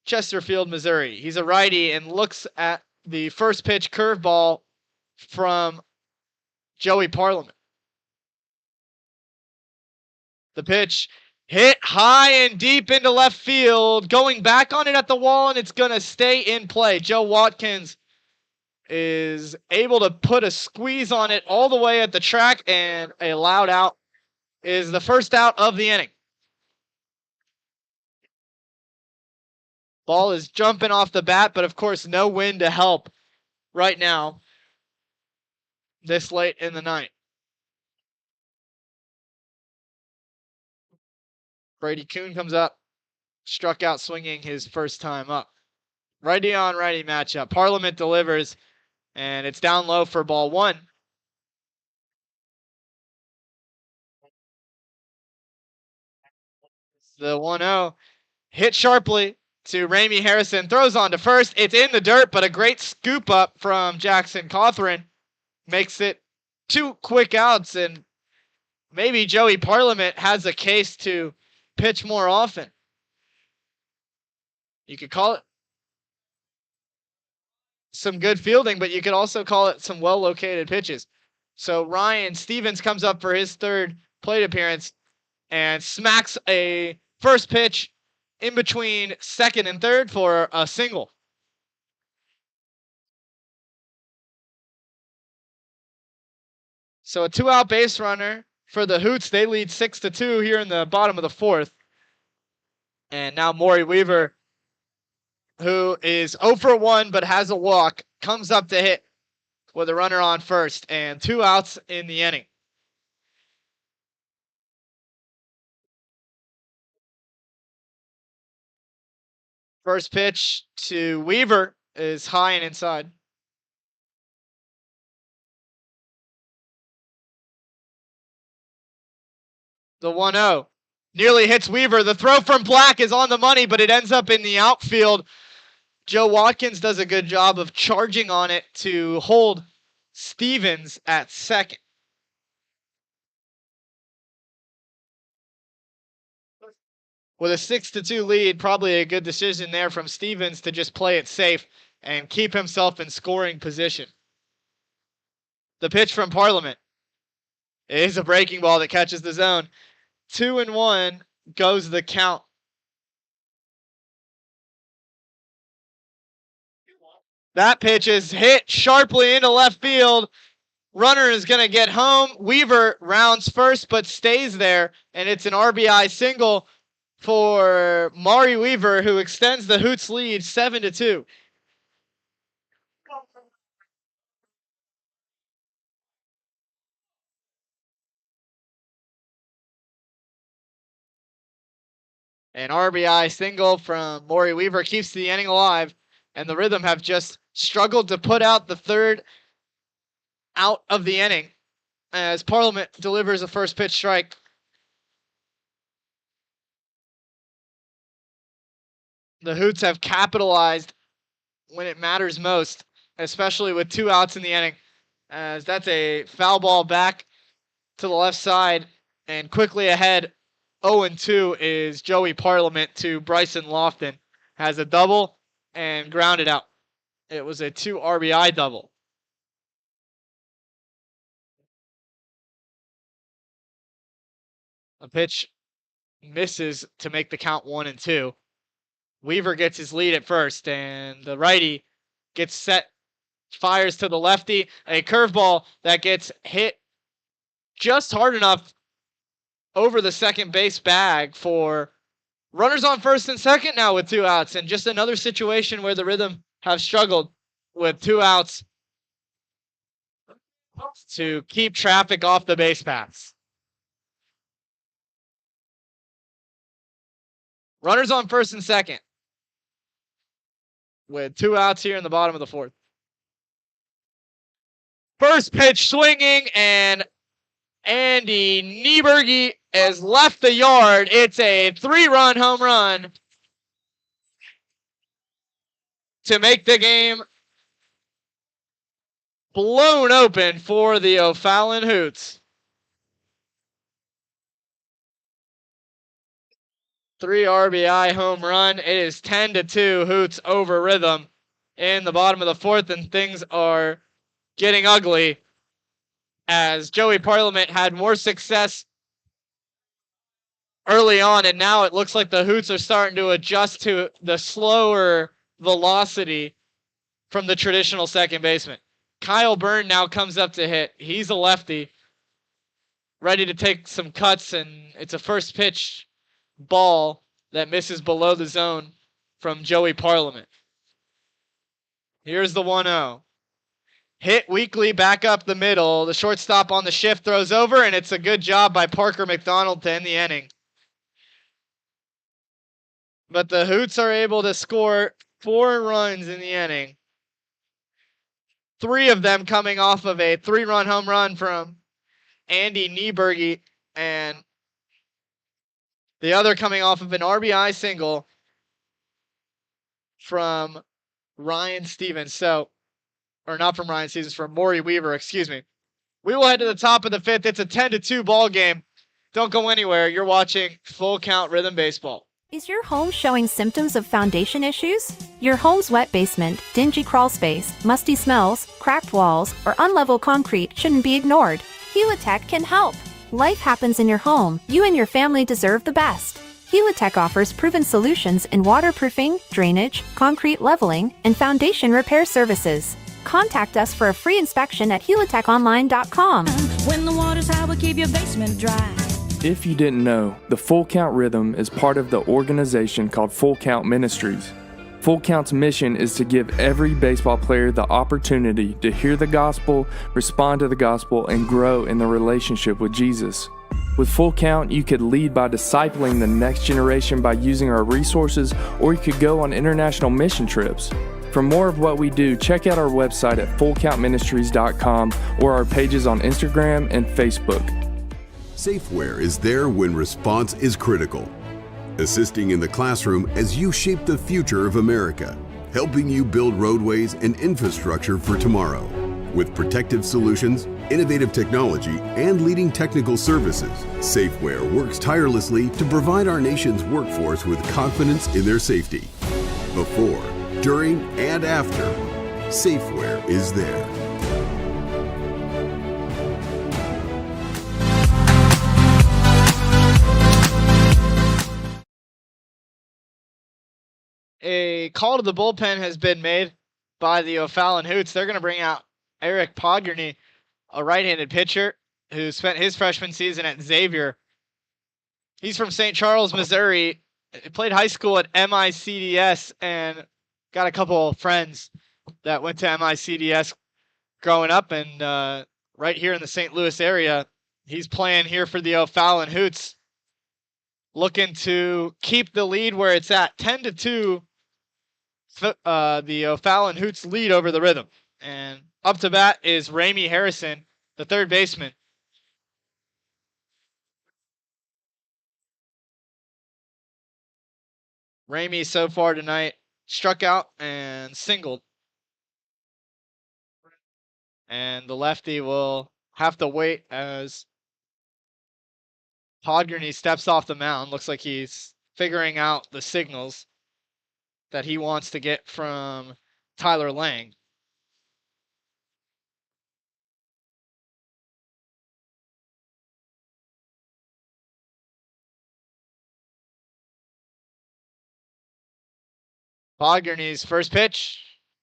Chesterfield, Missouri. He's a righty and looks at the first pitch curveball from Joey Parliament. The pitch hit high and deep into left field, going back on it at the wall, and it's going to stay in play. Joe Watkins is able to put a squeeze on it all the way at the track, and a loud out is the first out of the inning. Ball is jumping off the bat, but of course no wind to help right now this late in the night. Brady Kuhn comes up, struck out swinging his first time up. Righty on righty matchup. Parliament delivers, and it's down low for ball one. The 1-0 hit sharply to Ramey Harrison. Throws on to first. It's in the dirt, but a great scoop up from Jackson Cawthron makes it 2 quick outs, and maybe Joey Parliament has a case to pitch more often. You could call it some good fielding, but you could also call it some well-located pitches. So Ryan Stevens comes up for his third plate appearance and smacks a first pitch in between second and third for a single. So a 2-out base runner for the Hoots. They lead 6-2 here in the bottom of the fourth. And now Maury Weaver, who is 0 for 1 but has a walk, comes up to hit with a runner on first, and 2 outs in the inning. First pitch to Weaver is high and inside. The 1-0 nearly hits Weaver. The throw from Black is on the money, but it ends up in the outfield. Joe Watkins does a good job of charging on it to hold Stevens at second. With a 6-2 lead, probably a good decision there from Stevens to just play it safe and keep himself in scoring position. The pitch from Parliament is a breaking ball that catches the zone. 2-1 goes the count. That pitch is hit sharply into left field. Runner is going to get home. Weaver rounds first but stays there, and it's an RBI single for Maury Weaver, who extends the Hoots lead 7-2. An RBI single from Maury Weaver keeps the inning alive, and the Rhythm have just struggled to put out the third out of the inning as Parliament delivers a first pitch strike. The Hoots have capitalized when it matters most, especially with 2 outs in the inning, as that's a foul ball back to the left side, and quickly ahead 0-2 is Joey Parliament to Bryson Lofton. Has a double and grounded out. It was a 2 RBI double. A pitch misses to make the count 1-2. Weaver gets his lead at first, and the righty gets set, fires to the lefty. A curveball that gets hit just hard enough over the second base bag for runners on first and second now with 2 outs. And just another situation where the Rhythm have struggled with 2 outs to keep traffic off the base paths. Runners on first and second with 2 outs here in the bottom of the 4th. First pitch swinging, and Andy Nieberge has left the yard. It's a 3-run home run to make the game blown open for the O'Fallon Hoots. 3 RBI home run. It is 10-2 Hoots over Rhythm in the bottom of the 4th, and things are getting ugly as Joey Parliament had more success early on, and now it looks like the Hoots are starting to adjust to the slower velocity from the traditional second baseman. Kyle Byrne now comes up to hit. He's a lefty, ready to take some cuts, and it's a first pitch ball that misses below the zone from Joey Parliament. Here's the 1-0. Hit weakly back up the middle. The shortstop on the shift throws over, and it's a good job by Parker McDonald to end the inning. But the Hoots are able to score 4 runs in the inning. 3 of them coming off of a 3-run home run from Andy Nieberge, and the other coming off of an RBI single from Ryan Stevens. Or not from Ryan Stevens, from Maury Weaver, excuse me. We will head to the top of the 5th. It's a 10-2 ball game. Don't go anywhere. You're watching Full Count Rhythm Baseball. Is your home showing symptoms of foundation issues? Your home's wet basement, dingy crawl space, musty smells, cracked walls, or unlevel concrete shouldn't be ignored. Helitech can help. Life happens in your home. You and your family deserve the best. Helitech offers proven solutions in waterproofing, drainage, concrete leveling, and foundation repair services. Contact us for a free inspection at helitechonline.com. When the water's high, we'll keep your basement dry. If you didn't know, the Full Count Rhythm is part of the organization called Full Count Ministries. Full Count's mission is to give every baseball player the opportunity to hear the gospel, respond to the gospel, and grow in the relationship with Jesus. With Full Count, you could lead by discipling the next generation by using our resources, or you could go on international mission trips. For more of what we do, check out our website at fullcountministries.com or our pages on Instagram and Facebook. Safeware is there when response is critical, assisting in the classroom as you shape the future of America, helping you build roadways and infrastructure for tomorrow. With protective solutions, innovative technology, and leading technical services, Safeware works tirelessly to provide our nation's workforce with confidence in their safety. Before, during, and after, Safeware is there. A call to the bullpen has been made by the O'Fallon Hoots. They're going to bring out Eric Podgerney, a right-handed pitcher who spent his freshman season at Xavier. He's from St. Charles, Missouri. He played high school at MICDS and got a couple of friends that went to MICDS growing up, and right here in the St. Louis area, he's playing here for the O'Fallon Hoots, looking to keep the lead where it's at. 10-2, the O'Fallon Hoots lead over the Rhythm. And Up to bat is Ramey Harrison, the third baseman. Ramey so far tonight struck out and singled. And the lefty will have to wait as Podgerney steps off the mound. Looks like he's figuring out the signals that he wants to get from Tyler Lang. Podgerney's first pitch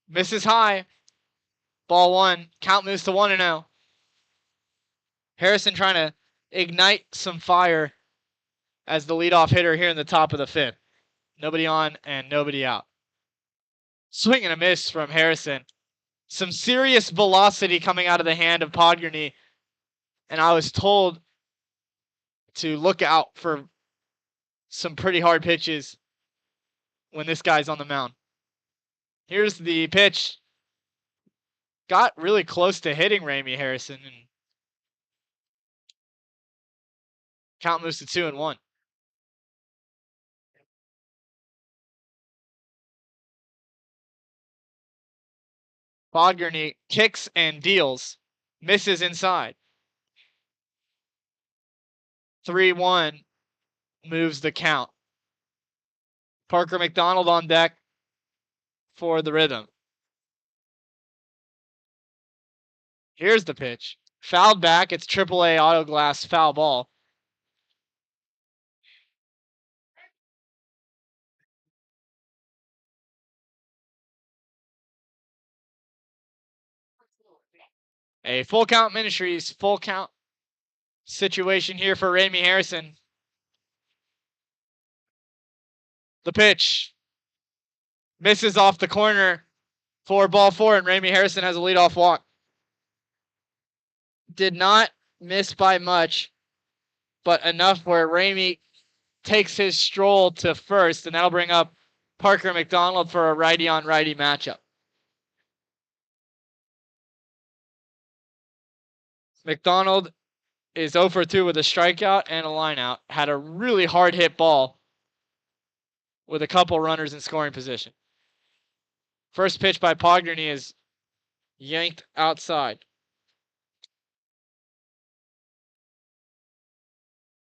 misses high. Ball one. Count moves to 1-0. Harrison trying to ignite some fire as the leadoff hitter here in the top of the fifth. Nobody on and nobody out. Swing and a miss from Harrison. Some serious velocity coming out of the hand of Podgerney. And I was told to look out for some pretty hard pitches when this guy's on the mound. Here's the pitch. Got really close to hitting Ramey Harrison. And count moves to 2-1. Podgerney kicks and deals. Misses inside. 3-1 moves the count. Parker McDonald on deck for the Rhythm. Here's the pitch. Fouled back. It's AAA auto glass foul ball. A full count Ministries, full count situation here for Ramey Harrison. The pitch misses off the corner for ball four, and Ramey Harrison has a leadoff walk. Did not miss by much, but enough where Ramey takes his stroll to first, and that'll bring up Parker McDonald for a righty-on-righty matchup. McDonald is 0 for 2 with a strikeout and a lineout. Had a really hard hit ball with a couple runners in scoring position. First pitch by Podgerney is yanked outside.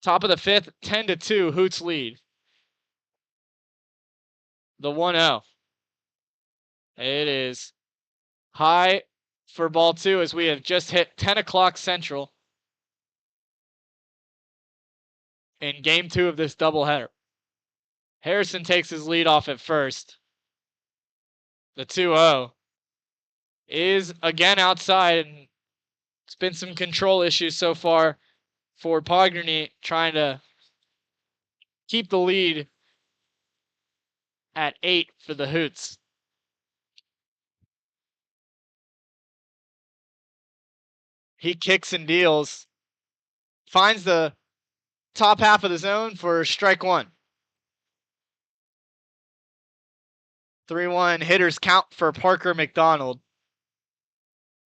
Top of the fifth, 10-2, Hoots lead. The 1-0. It is high for ball two as we have just hit 10 o'clock Central in game two of this doubleheader. Harrison takes his lead off at first. The 2-0 is again outside, and it's been some control issues so far for Podgerney trying to keep the lead at 8 for the Hoots. He kicks and deals. Finds the top half of the zone for strike one. 3-1 hitters count for Parker McDonald.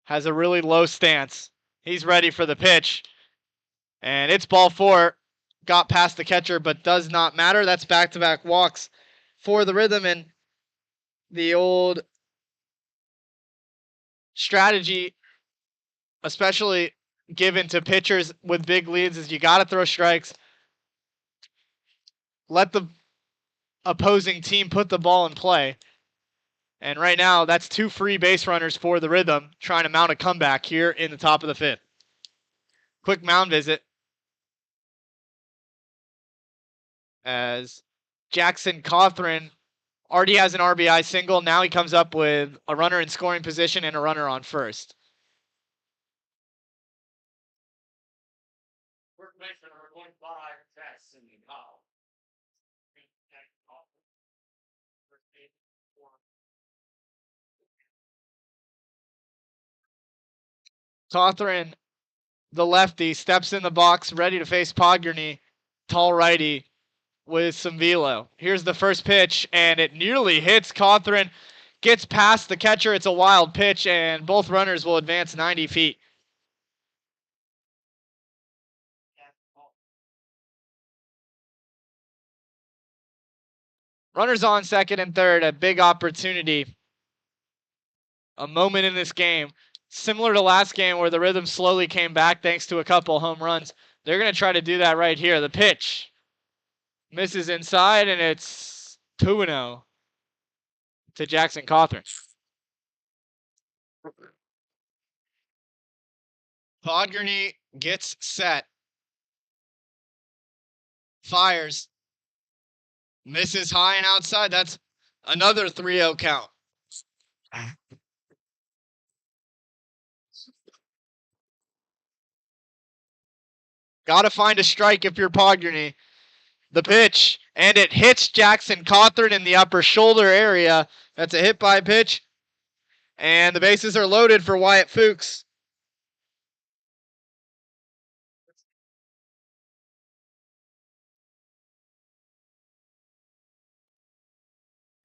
Has a really low stance. He's ready for the pitch. And it's ball four. Got past the catcher, but does not matter. That's back-to-back walks for the Rhythm. And the old strategy, especially given to pitchers with big leads, is you got to throw strikes. Let the opposing team put the ball in play. And right now, that's 2 free base runners for the Rhythm trying to mount a comeback here in the top of the fifth. Quick mound visit as Jackson Cawthron already has an RBI single. Now he comes up with a runner in scoring position and a runner on first. Cawthron, the lefty, steps in the box, ready to face Podgerney, tall righty with some velo. Here's the first pitch, and it nearly hits Cawthron. gets past the catcher, it's a wild pitch, and both runners will advance 90 feet. Runners on second and third, a big opportunity. A moment in this game. Similar to last game where the Rhythm slowly came back thanks to a couple home runs. They're going to try to do that right here. The pitch misses inside, and it's 2-0 to Jackson Cawthorn. Podgerney gets set. Fires. Misses high and outside. That's another 3-0 count. Got to find a strike if you're Podgerney. The pitch, and it hits Jackson Cawthorn in the upper shoulder area. That's a hit by pitch. And the bases are loaded for Wyatt Fuchs.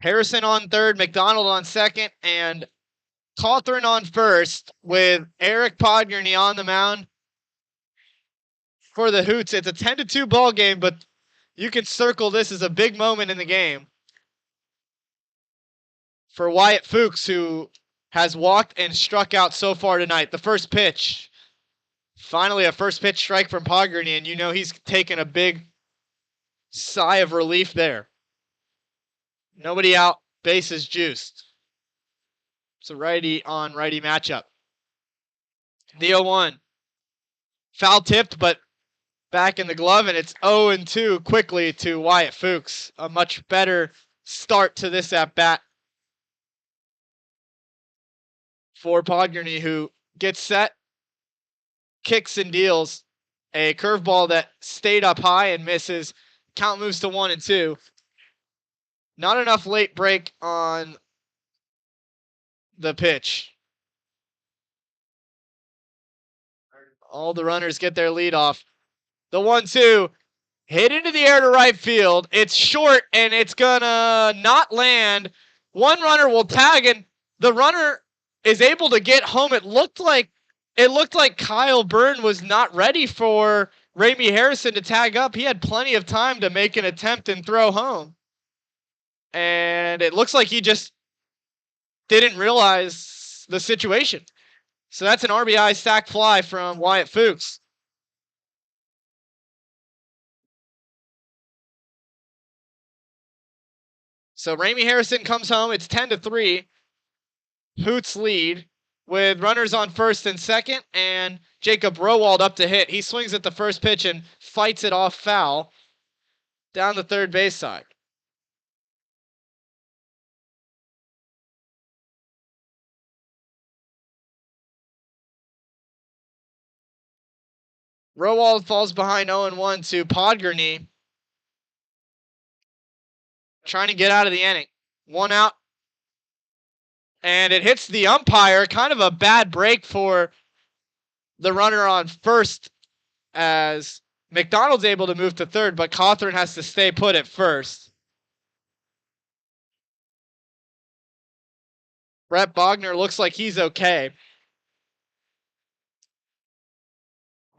Harrison on third, McDonald on second, and Cawthorn on first with Eric Podgerney on the mound for the Hoots. It's a 10-2 ball game, but you can circle this as a big moment in the game for Wyatt Fuchs, who has walked and struck out so far tonight. The first pitch. Finally a first pitch strike from Podgerney, and you know he's taken a big sigh of relief there. Nobody out, bases juiced. It's a righty on righty matchup. The 0-1. Foul tipped, but back in the glove, and it's 0-2 quickly to Wyatt Fuchs. A much better start to this at-bat for Podgerney, who gets set, kicks and deals a curveball that stayed up high and misses. Count moves to 1-2. Not enough late break on the pitch. All the runners get their lead off. The 1-2 hit into the air to right field. It's short and it's gonna not land. One runner will tag, and the runner is able to get home. It looked like Kyle Byrne was not ready for Ramey Harrison to tag up. He had plenty of time to make an attempt and throw home. And it looks like he just didn't realize the situation. So that's an RBI sac fly from Wyatt Fuchs. So Ramey Harrison comes home. It's 10-3. Hoots lead with runners on first and second, and Jacob Rowald up to hit. He swings at the first pitch and fights it off foul down the third base side. Rowald falls behind 0-1 to Podgerney, trying to get out of the inning. One out. And it hits the umpire. Kind of a bad break for the runner on first, as McDonald's able to move to third, but Cawthorn has to stay put at first. Brett Bogner looks like he's okay.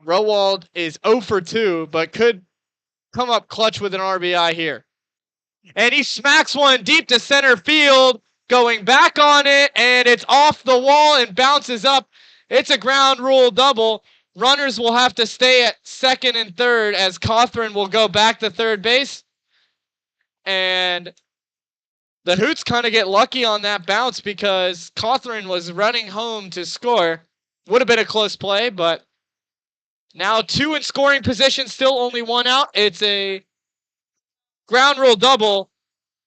Rowald is 0 for 2, but could come up clutch with an RBI here. And he smacks one deep to center field, going back on it, and it's off the wall and bounces up. It's a ground rule double. Runners will have to stay at second and third, as Cawthorn will go back to third base. And the Hoots kind of get lucky on that bounce because Cawthorn was running home to score. Would have been a close play, but now 2 in scoring position, still only 1 out. It's a ground rule double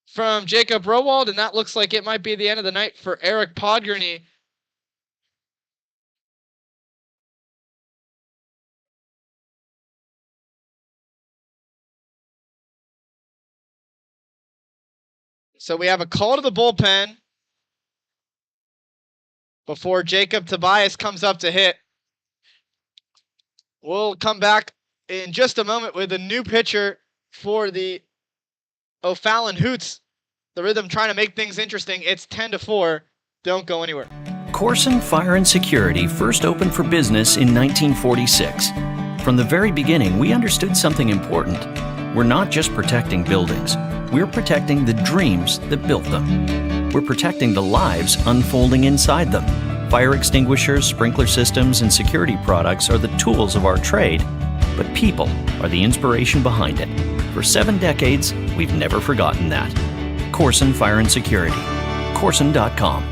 from Jacob Rowald, and that looks like it might be the end of the night for Eric Podgerney. So we have a call to the bullpen before Jacob Tobias comes up to hit. We'll come back in just a moment with a new pitcher for the O'Fallon Hoots. The Rhythm trying to make things interesting. It's 10-4. Don't go anywhere. Corson Fire and Security first opened for business in 1946. From the very beginning, we understood something important. We're not just protecting buildings. We're protecting the dreams that built them. We're protecting the lives unfolding inside them. Fire extinguishers, sprinkler systems, and security products are the tools of our trade, but people are the inspiration behind it. For 7 decades, we've never forgotten that. Corson Fire and Security. Corson.com.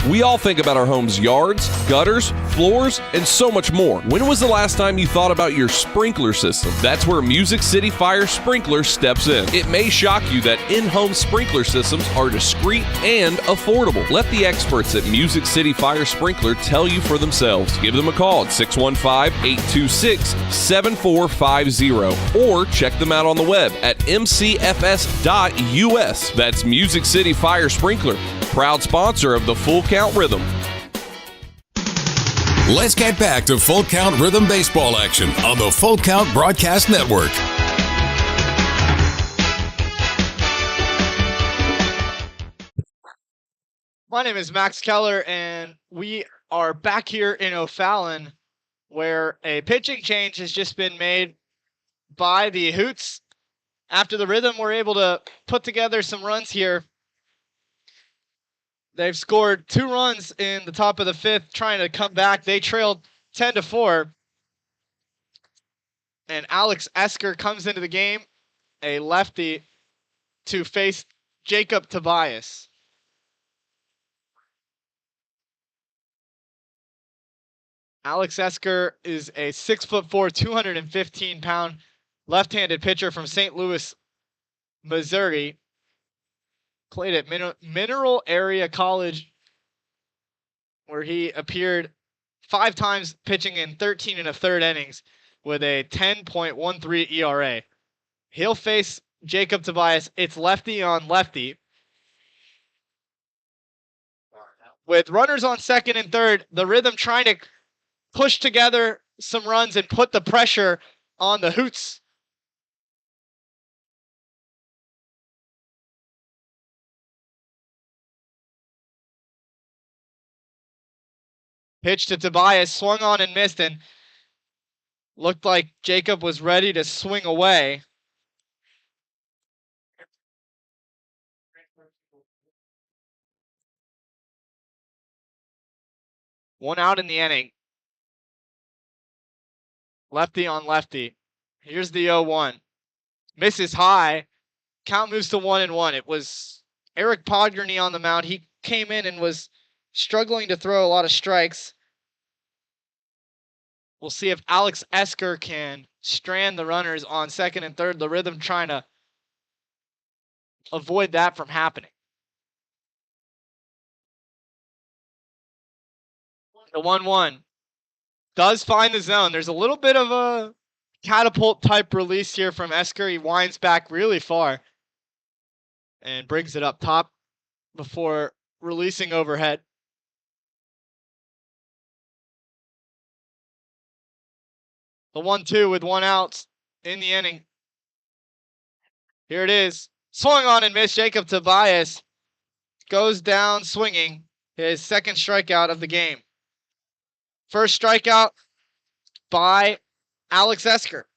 We all think about our home's yards, gutters, floors, and so much more. When was the last time you thought about your sprinkler system? That's where Music City Fire Sprinkler steps in. It may shock you that in-home sprinkler systems are discreet and affordable. Let the experts at Music City Fire Sprinkler tell you for themselves. Give them a call at 615-826-7450 or check them out on the web at mcfs.us. That's Music City Fire Sprinkler, proud sponsor of the Full Count Rhythm. Let's get back to Full Count Rhythm baseball action on the Full Count Broadcast Network. My name is Max Keller, and we are back here in O'Fallon, where a pitching change has just been made by the Hoots. After the Rhythm were able to put together some runs here, they've scored 2 runs in the top of the 5th, trying to come back. They trailed 10-4. And Alex Esker comes into the game, a lefty, to face Jacob Tobias. Alex Esker is a 6'4", 215-pound left-handed pitcher from St. Louis, Missouri. Played at Mineral Area College, where he appeared 5 times, pitching in 13 1/3 innings with a 10.13 ERA. He'll face Jacob Tobias. It's lefty on lefty. With runners on second and third, the Rhythm trying to push together some runs and put the pressure on the Hoots. Pitch to Tobias, swung on and missed, and looked like Jacob was ready to swing away. One out in the inning. Lefty on lefty. Here's the 0-1. Misses high. Count moves to 1-1. It was Eric Podgerney on the mound. He came in and was struggling to throw a lot of strikes. We'll see if Alex Esker can strand the runners on second and third. The Rhythm trying to avoid that from happening. The 1-1 does find the zone. There's a little bit of a catapult type release here from Esker. He winds back really far and brings it up top before releasing overhead. The 1-2 with 1 out in the inning. Here it is. Swung on and missed. Jacob Tobias goes down swinging. His second strikeout of the game. First strikeout by Alex Esker.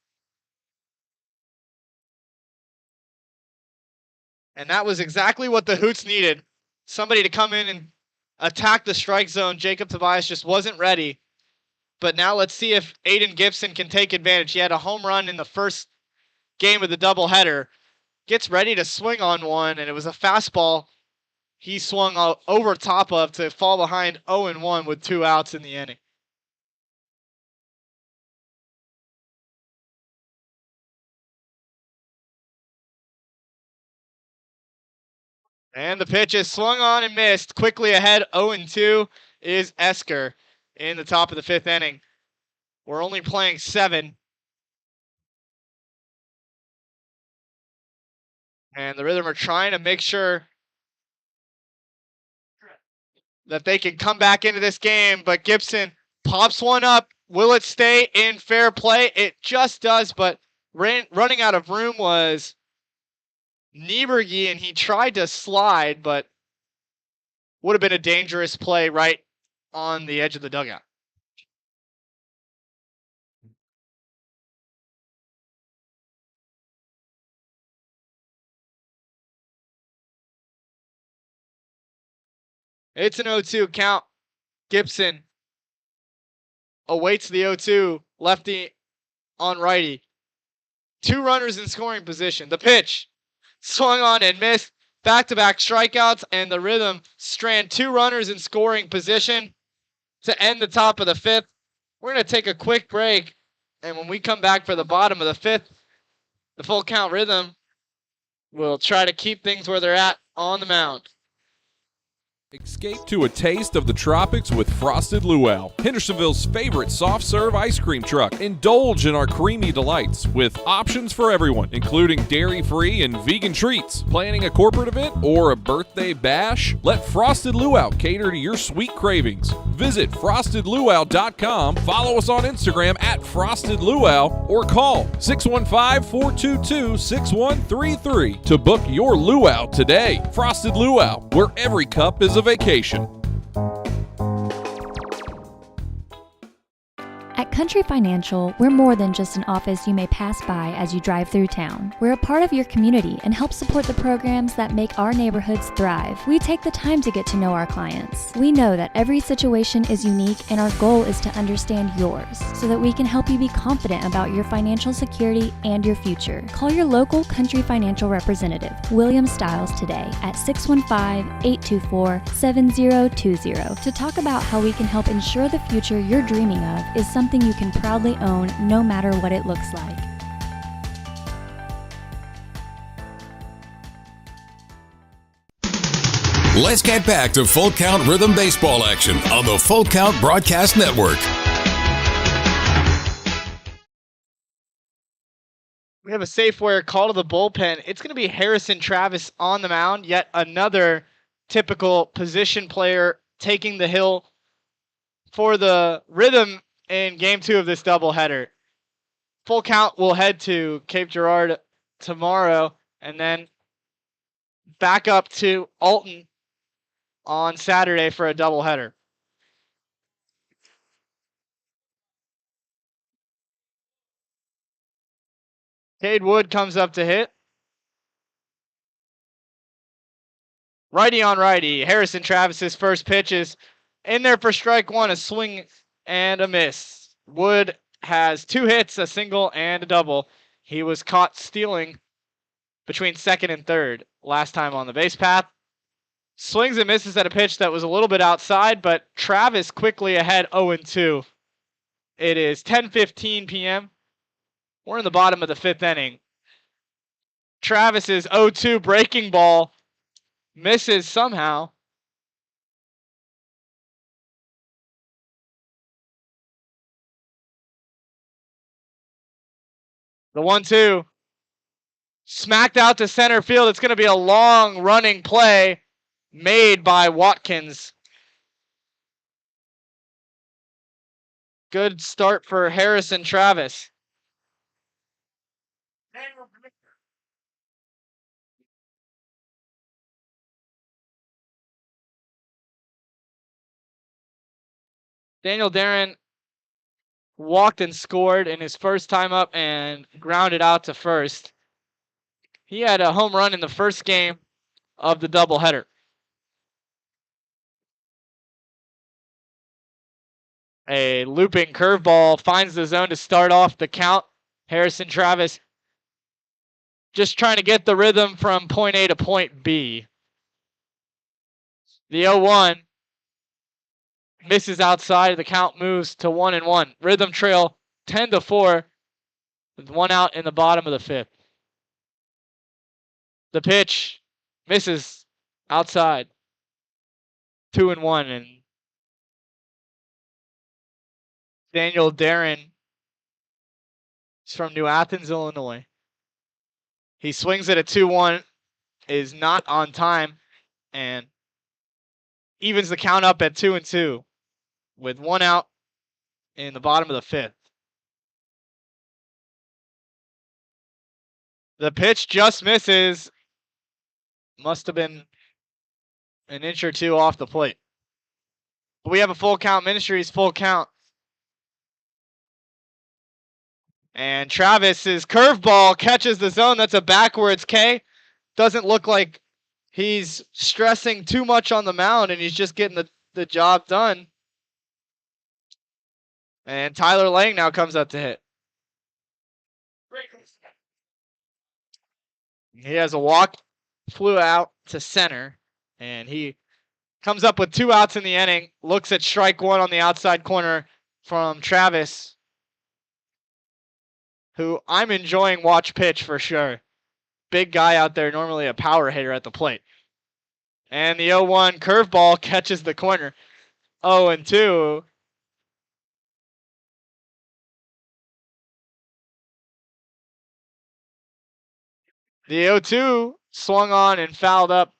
And that was exactly what the Hoots needed. Somebody to come in and attack the strike zone. Jacob Tobias just wasn't ready. But now let's see if Aiden Gibson can take advantage. He had a home run in the first game of the doubleheader. Gets ready to swing on one, and it was a fastball he swung over top of to fall behind 0-1 with 2 outs in the inning. And the pitch is swung on and missed. Quickly ahead, 0-2 is Esker in the top of the 5th inning. We're only playing 7. And the Rhythm are trying to make sure that they can come back into this game, but Gibson pops one up. Will it stay in fair play? It just does, but running out of room was Nieberge, and he tried to slide, but would have been a dangerous play right on the edge of the dugout. It's an 0-2 count. Gibson awaits the 0-2. Lefty on righty. 2 runners in scoring position. The pitch swung on and missed. Back-to-back strikeouts, and the Rhythm strand 2 runners in scoring position to end the top of the 5th. We're going to take a quick break, and when we come back for the bottom of the 5th, the Full Count Rhythm will try to keep things where they're at on the mound. Escape to a taste of the tropics with Frosted Luau, Hendersonville's favorite soft serve ice cream truck. Indulge in our creamy delights with options for everyone, including dairy-free and vegan treats. Planning a corporate event or a birthday bash? Let Frosted Luau cater to your sweet cravings. Visit frostedluau.com, follow us on Instagram at Frosted Luau, or call 615-422-6133 to book your luau today. Frosted Luau, where every cup is a vacation. At Country Financial, we're more than just an office you may pass by as you drive through town. We're a part of your community and help support the programs that make our neighborhoods thrive. We take the time to get to know our clients. We know that every situation is unique, and our goal is to understand yours so that we can help you be confident about your financial security and your future. Call your local Country Financial representative, William Stiles, today at 615-824-7020 to talk about how we can help ensure the future you're dreaming of is something you can proudly own no matter what it looks like. Let's get back to Full Count Rhythm baseball action on the Full Count Broadcast Network. We have a Safeware call to the bullpen. It's going to be Harrison Travis on the mound, yet another typical position player taking the hill for the Rhythm in Game 2 of this doubleheader. Full Count will head to Cape Girardeau tomorrow, and then back up to Alton on Saturday for a doubleheader. Cade Wood comes up to hit. Righty on righty. Harrison Travis's first pitch is in there for strike one, a swing and a miss. Wood has 2 hits, a single and a double. He was caught stealing between second and third last time on the base path. Swings and misses at a pitch that was a little bit outside, but Travis quickly ahead 0-2. It is 10:15 p.m. We're in the bottom of the 5th inning. Travis's 0-2 breaking ball misses somehow. The 1-2 smacked out to center field. It's going to be a long running play made by Watkins. Good start for Harrison Travis. Daniel Darren walked and scored in his first time up and grounded out to first. He had a home run in the first game of the doubleheader. A looping curveball finds the zone to start off the count. Harrison Travis just trying to get the Rhythm from point A to point B. The 0-1 misses outside. The count moves to 1-1. Rhythm trail 10-4 with 1 out in the bottom of the 5th. The pitch misses outside. 2-1, and Daniel Darren is from New Athens, Illinois. He swings at a 2-1, is not on time, and evens the count up at 2-2 with 1 out in the bottom of the 5th. The pitch just misses Must have been an inch or two off the plate. But we have a full count. Ministries full count. And Travis's curveball catches the zone. That's a backwards K. Doesn't look like he's stressing too much on the mound, and he's just getting the job done. And Tyler Lang now comes up to hit. He has a walk, flew out to center, and he comes up with 2 outs in the inning. Looks at strike one on the outside corner from Travis, who I'm enjoying watch pitch for sure. Big guy out there, normally a power hitter at the plate. And the 0-1 curveball catches the corner. 0-2. The 0-2 swung on and fouled up.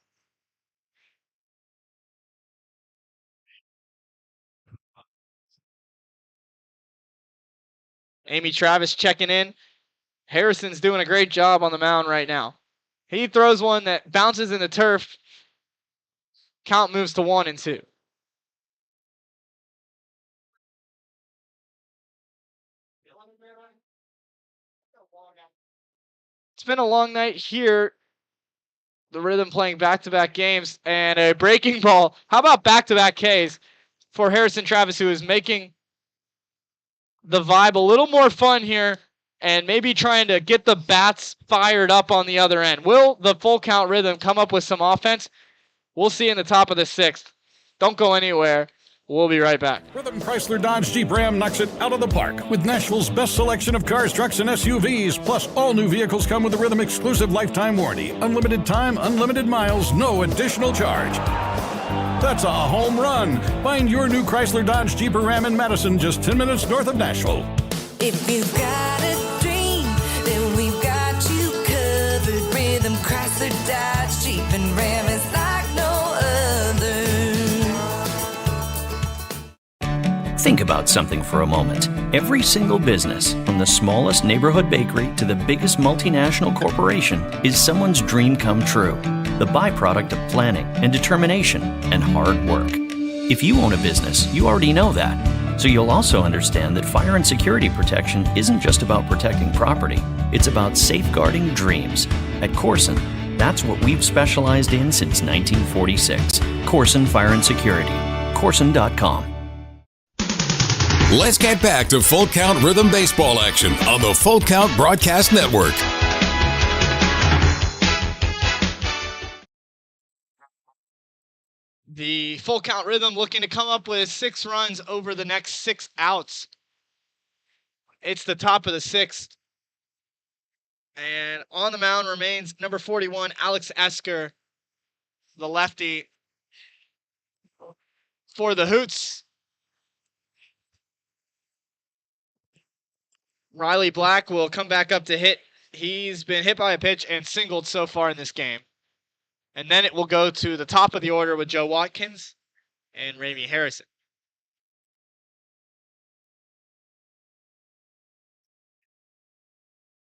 Amy Travis checking in. Harrison's doing a great job on the mound right now. He throws one that bounces in the turf. Count moves to 1-2. It's been a long night here. The Rhythm playing back-to-back games and a breaking ball. How about back-to-back Ks for Harrison Travis, who is making the vibe a little more fun here and maybe trying to get the bats fired up on the other end. Will the full count Rhythm come up with some offense? We'll see in the top of the 6th. Don't go anywhere. We'll be right back. Rhythm Chrysler Dodge Jeep Ram knocks it out of the park with Nashville's best selection of cars, trucks, and SUVs. Plus, all new vehicles come with a Rhythm exclusive lifetime warranty. Unlimited time, unlimited miles, no additional charge. That's a home run. Find your new Chrysler Dodge Jeep or Ram in Madison, just 10 minutes north of Nashville. If you've got a dream, then we've got you covered. Rhythm Chrysler Dodge Jeep and Ram is like no other. Think about something for a moment. Every single business, from the smallest neighborhood bakery to the biggest multinational corporation, is someone's dream come true. The byproduct of planning and determination and hard work. If you own a business, you already know that. So you'll also understand that fire and security protection isn't just about protecting property. It's about safeguarding dreams. At Corson, that's what we've specialized in since 1946. Corson Fire and Security. Corson.com. Let's get back to Full Count Rhythm baseball action on the Full Count Broadcast Network. The Full Count Rhythm looking to come up with 6 runs over the next 6 outs. It's the top of the 6th. And on the mound remains number 41, Alex Esker, the lefty for the Hoots. Riley Black will come back up to hit. He's been hit by a pitch and singled so far in this game. And then it will go to the top of the order with Joe Watkins and Ramey Harrison.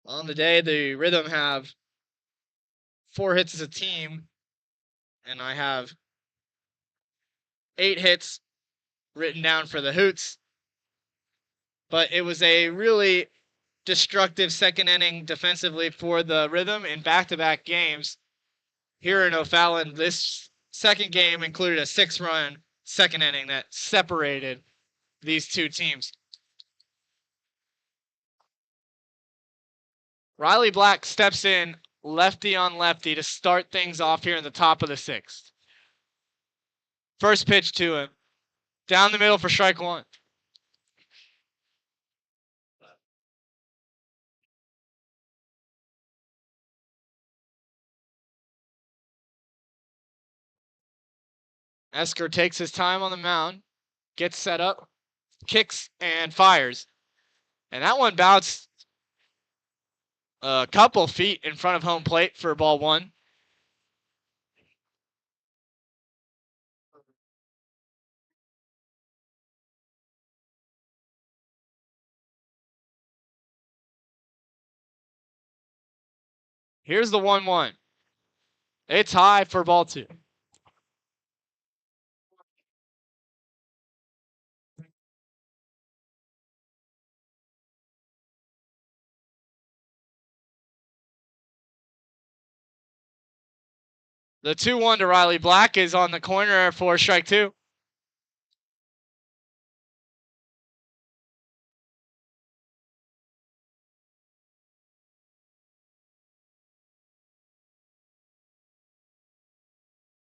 On the day, the Rhythm have 4 hits as a team, and I have 8 hits written down for the Hoots. But it was a really destructive second inning defensively for the Rhythm in back-to-back games. Here in O'Fallon, this second game included a 6-run second inning that separated these two teams. Riley Black steps in lefty on lefty to start things off here in the top of the 6th. First pitch to him. Down the middle for strike 1. Esker takes his time on the mound, gets set up, kicks, and fires. And that one bounced a couple feet in front of home plate for ball 1. Here's the 1-1. It's high for ball 2. The 2-1 to Riley Black is on the corner for strike 2.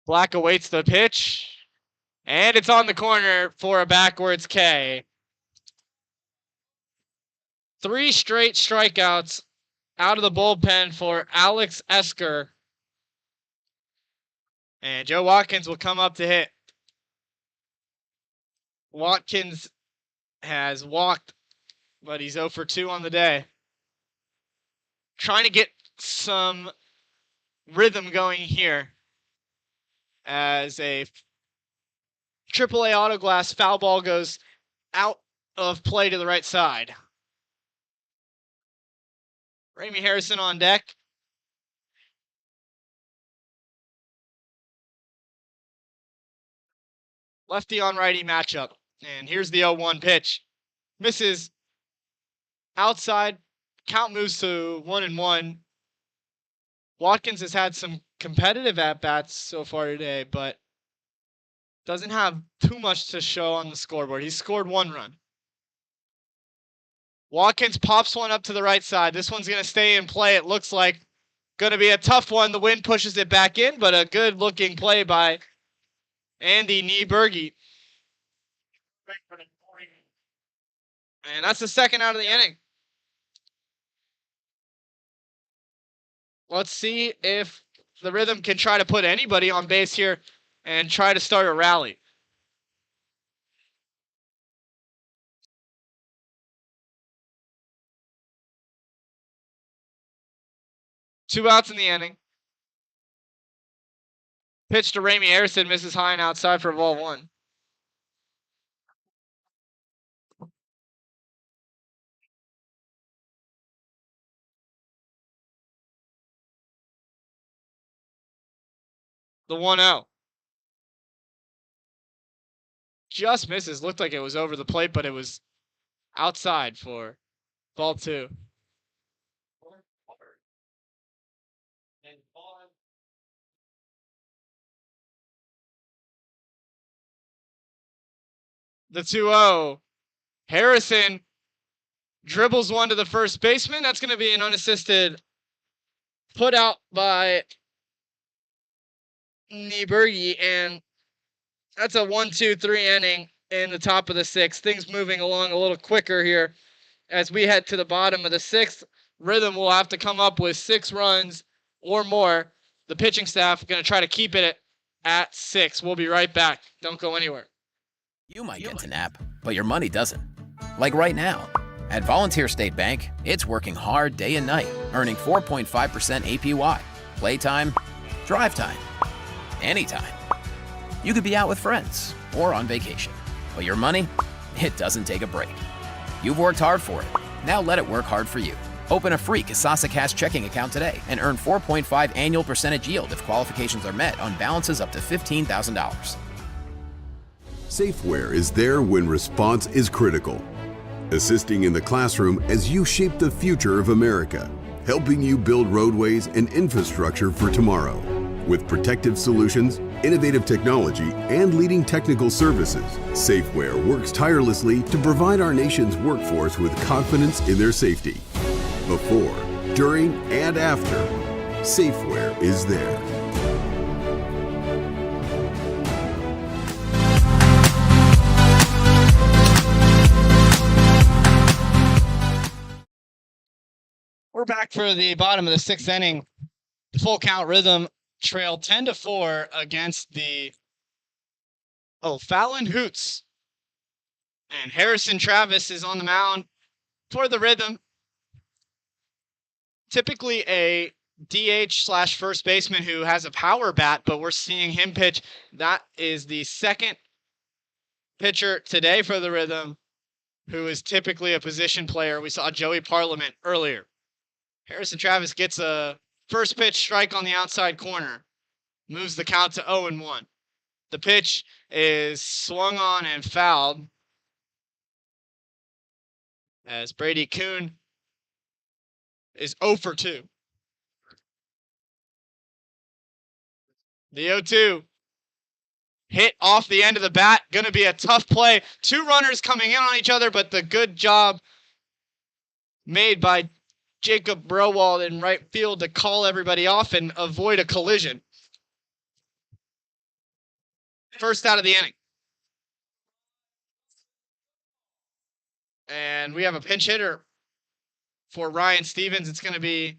Black awaits the pitch. And it's on the corner for a backwards K. 3 straight strikeouts out of the bullpen for Alex Esker. And Joe Watkins will come up to hit. Watkins has walked, but he's 0 for 2 on the day. Trying to get some rhythm going here as a AAA auto glass foul ball goes out of play to the right side. Ramey Harrison on deck. Lefty on righty matchup. And here's the 0-1 pitch. Misses outside. Count moves to 1-1. Watkins has had some competitive at-bats so far today, but doesn't have too much to show on the scoreboard. He's scored 1 run. Watkins pops one up to the right side. This one's going to stay in play. It looks like going to be a tough one. The wind pushes it back in, but a good-looking play by Andy Nieberge. And that's the second out of the inning. Let's see if the Rhythm can try to put anybody on base here and try to start a rally. Two outs in the inning. Pitch to Ramey Harrison, misses high and outside for ball 1. The 1-0. Just misses. Looked like it was over the plate, but it was outside for ball 2. The 2-0. Harrison dribbles one to the first baseman. That's going to be an unassisted put out by Nieberge, and that's a 1-2-3 inning in the top of the 6th. Things moving along a little quicker here as we head to the bottom of the 6th. Rhythm will have to come up with 6 runs or more. The pitching staff going to try to keep it at 6. We'll be right back. Don't go anywhere. You might get to nap, but your money doesn't. Like right now. At Volunteer State Bank, it's working hard day and night, earning 4.5% APY. Playtime, drive time, anytime. You could be out with friends or on vacation, but your money, it doesn't take a break. You've worked hard for it. Now let it work hard for you. Open a free Kasasa Cash checking account today and earn 4.5 annual percentage yield if qualifications are met on balances up to $15,000. Safeware is there when response is critical, assisting in the classroom as you shape the future of America, helping you build roadways and infrastructure for tomorrow. With protective solutions, innovative technology, and leading technical services, Safeware works tirelessly to provide our nation's workforce with confidence in their safety. Before, during, and after, Safeware is there. We're back for the bottom of the 6th inning. The full count Rhythm trailed 10-4 against the Fallon Hoots. And Harrison Travis is on the mound for the Rhythm. Typically a DH / first baseman who has a power bat, but we're seeing him pitch. That is the second pitcher today for the Rhythm who is typically a position player. We saw Joey Parliament earlier. Harrison Travis gets a first pitch strike on the outside corner. moves the count to 0-1. The pitch is swung on and fouled as Brady Kuhn is 0 for 2. The 0-2 hit off the end of the bat. Going to be a tough play. 2 runners coming in on each other, but the good job made by Jacob Browald in right field to call everybody off and avoid a collision. First out of the inning. And we have a pinch hitter for Ryan Stevens. It's going to be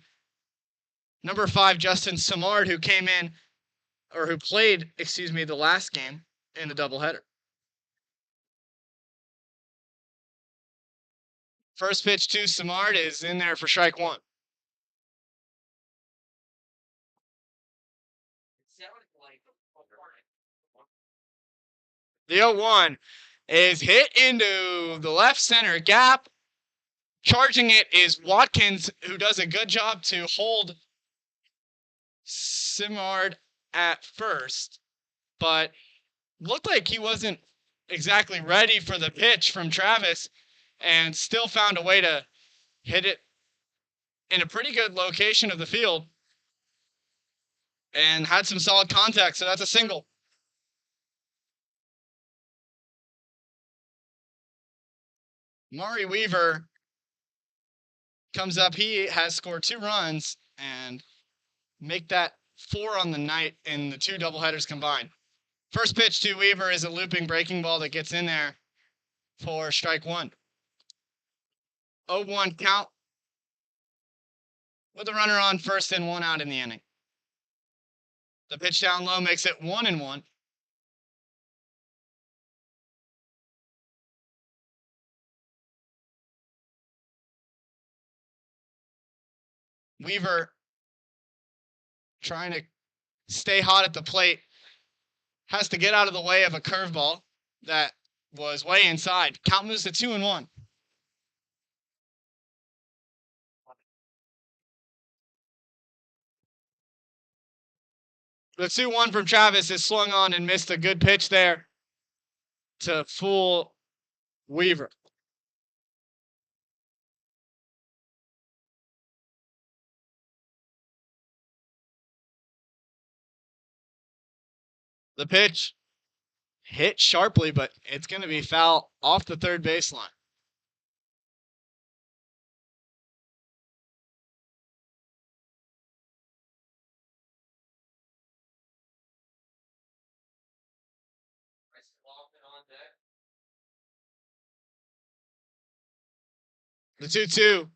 number 5, Justin Samard, who came in, or who played, the last game in the doubleheader. First pitch to Samard is in there for strike 1. The 0-1 is hit into the left center gap. Charging it is Watkins, who does a good job to hold Simard at first, but looked like he wasn't exactly ready for the pitch from Travis and still found a way to hit it in a pretty good location of the field and had some solid contact, so that's a single. Maury Weaver comes up. He has scored 2 runs and make that 4 on the night in the 2 doubleheaders combined. First pitch to Weaver is a looping breaking ball that gets in there for strike 1. 0-1 count with a runner on first and 1 out in the inning. The pitch down low makes it 1-1. Weaver trying to stay hot at the plate. Has to get out of the way of a curveball that was way inside. Count moves to 2-1. The 2-1 from Travis is swung on and missed. A good pitch there to fool Weaver. The pitch hit sharply, but it's going to be foul off the third baseline. The 2-2.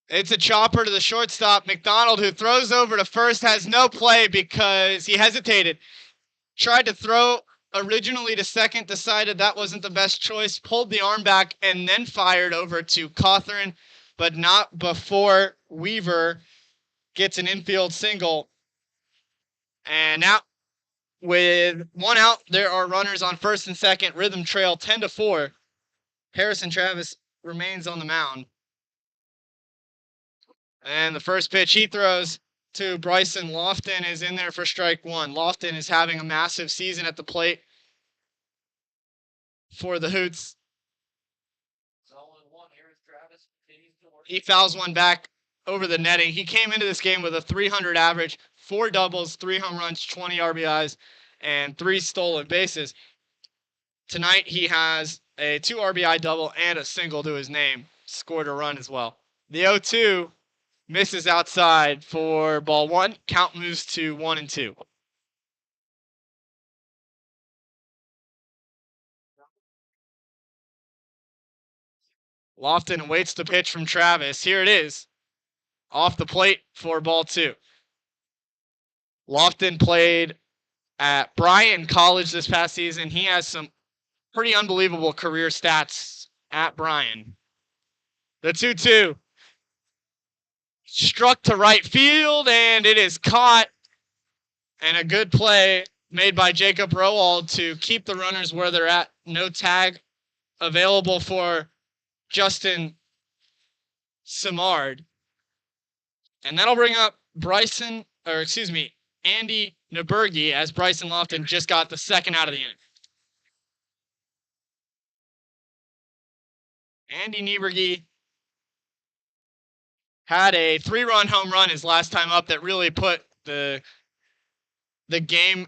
It's a chopper to the shortstop. McDonald, who throws over to first, has no play because he hesitated. Tried to throw originally to second, decided that wasn't the best choice, pulled the arm back, and then fired over to Cawthorn, but not before Weaver gets an infield single. And now, with 1 out, there are runners on first and second. Rhythm trail 10-4. Harrison Travis remains on the mound. And the first pitch he throws to Bryson Lofton is in there for strike 1. Lofton is having a massive season at the plate for the Hoots. He fouls one back over the netting. He came into this game with a 300 average, 4 doubles, 3 home runs, 20 RBIs, and 3 stolen bases. Tonight he has a 2 RBI double and a single to his name. Scored a run as well. The 0-2 misses outside for ball 1. Count moves to 1-2. Lofton waits the pitch from Travis. Here it is. Off the plate for ball 2. Lofton played at Bryan College this past season. He has some pretty unbelievable career stats at Bryan. The 2-2. Struck to right field, and it is caught. And a good play made by Jacob Rowald to keep the runners where they're at. No tag available for Justin Simard. And that'll bring up Andy Nabergi, as Bryson Lofton just got the second out of the inning. Andy Nieberge had a 3-run home run his last time up that really put the game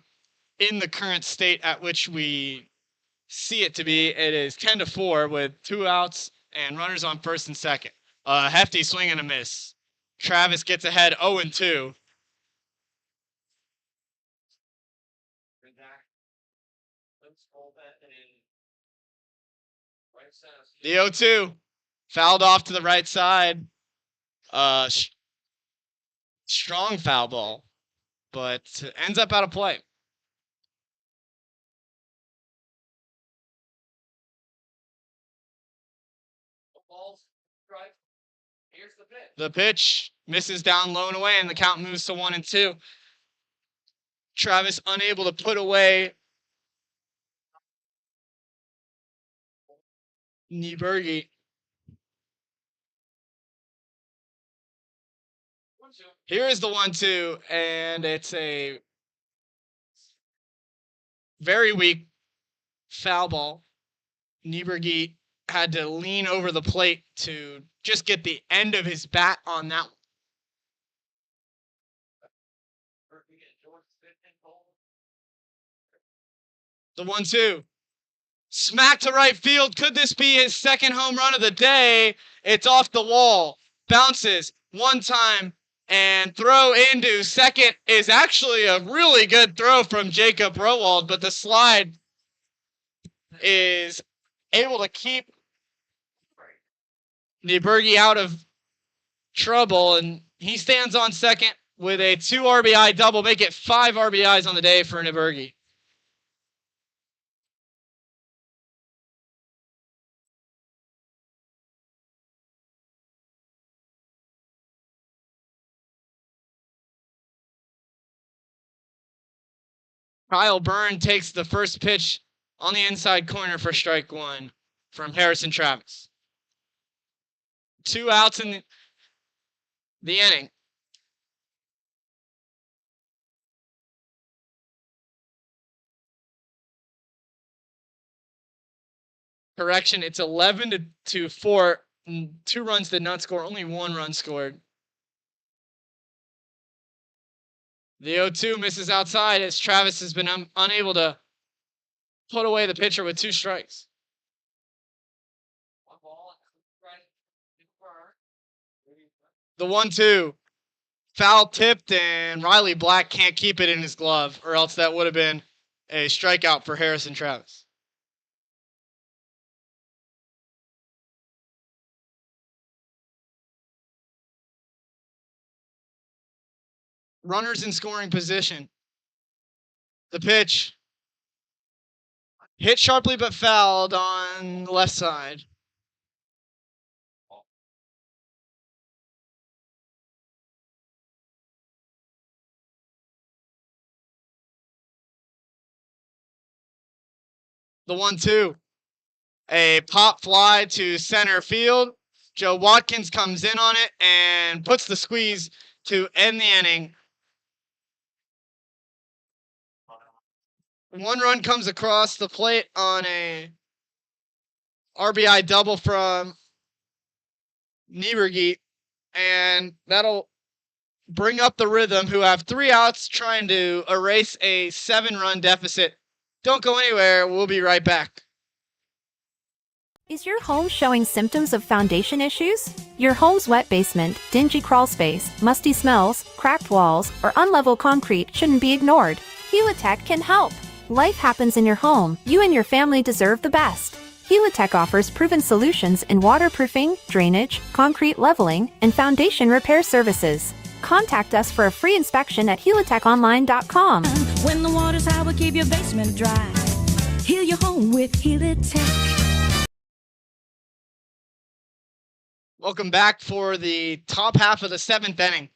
in the current state at which we see it to be. It is 10-4 with 2 outs and runners on first and second. A hefty swing and a miss. Travis gets ahead 0-2. The 0-2 fouled off to the right side. Strong foul ball, but ends up out of play. The pitch misses down low and away, and the count moves to 1-2. Travis unable to put away Nieberge. Here is the 1-2, and it's a very weak foul ball. Nieberge had to lean over the plate to just get the end of his bat on that one. The 1-2. Smack to right field. Could this be his second home run of the day? It's off the wall. Bounces one time and throw into second is actually a really good throw from Jacob Rowald, but the slide is able to keep Nieberge out of trouble, and he stands on second with a 2 RBI double, make it 5 RBIs on the day for Nieberge. Kyle Byrne takes the first pitch on the inside corner for strike 1 from Harrison Travis. 2 outs in the inning. Correction, it's 11-4. 2 runs did not score, only 1 run scored. The 0-2 misses outside as Travis has been unable to put away the pitcher with 2 strikes. The 1-2. Foul tipped, and Riley Black can't keep it in his glove, or else that would have been a strikeout for Harrison Travis. Runners in scoring position. The pitch. Hit sharply but fouled on the left side. The 1-2. A pop fly to center field. Joe Watkins comes in on it and puts the squeeze to end the inning. 1 run comes across the plate on a RBI double from Nieberge, and that'll bring up the Rhythm, who have 3 outs trying to erase a 7-run deficit. Don't go anywhere. We'll be right back. Is your home showing symptoms of foundation issues? Your home's wet basement, dingy crawl space, musty smells, cracked walls, or unlevel concrete shouldn't be ignored. Helitech can help. Life happens in your home. You and your family deserve the best. Helitech offers proven solutions in waterproofing, drainage, concrete leveling, and foundation repair services. Contact us for a free inspection at helitechonline.com. When the water's high, we'll keep your basement dry. Heal your home with Helitech. Welcome back for the top half of the 7th inning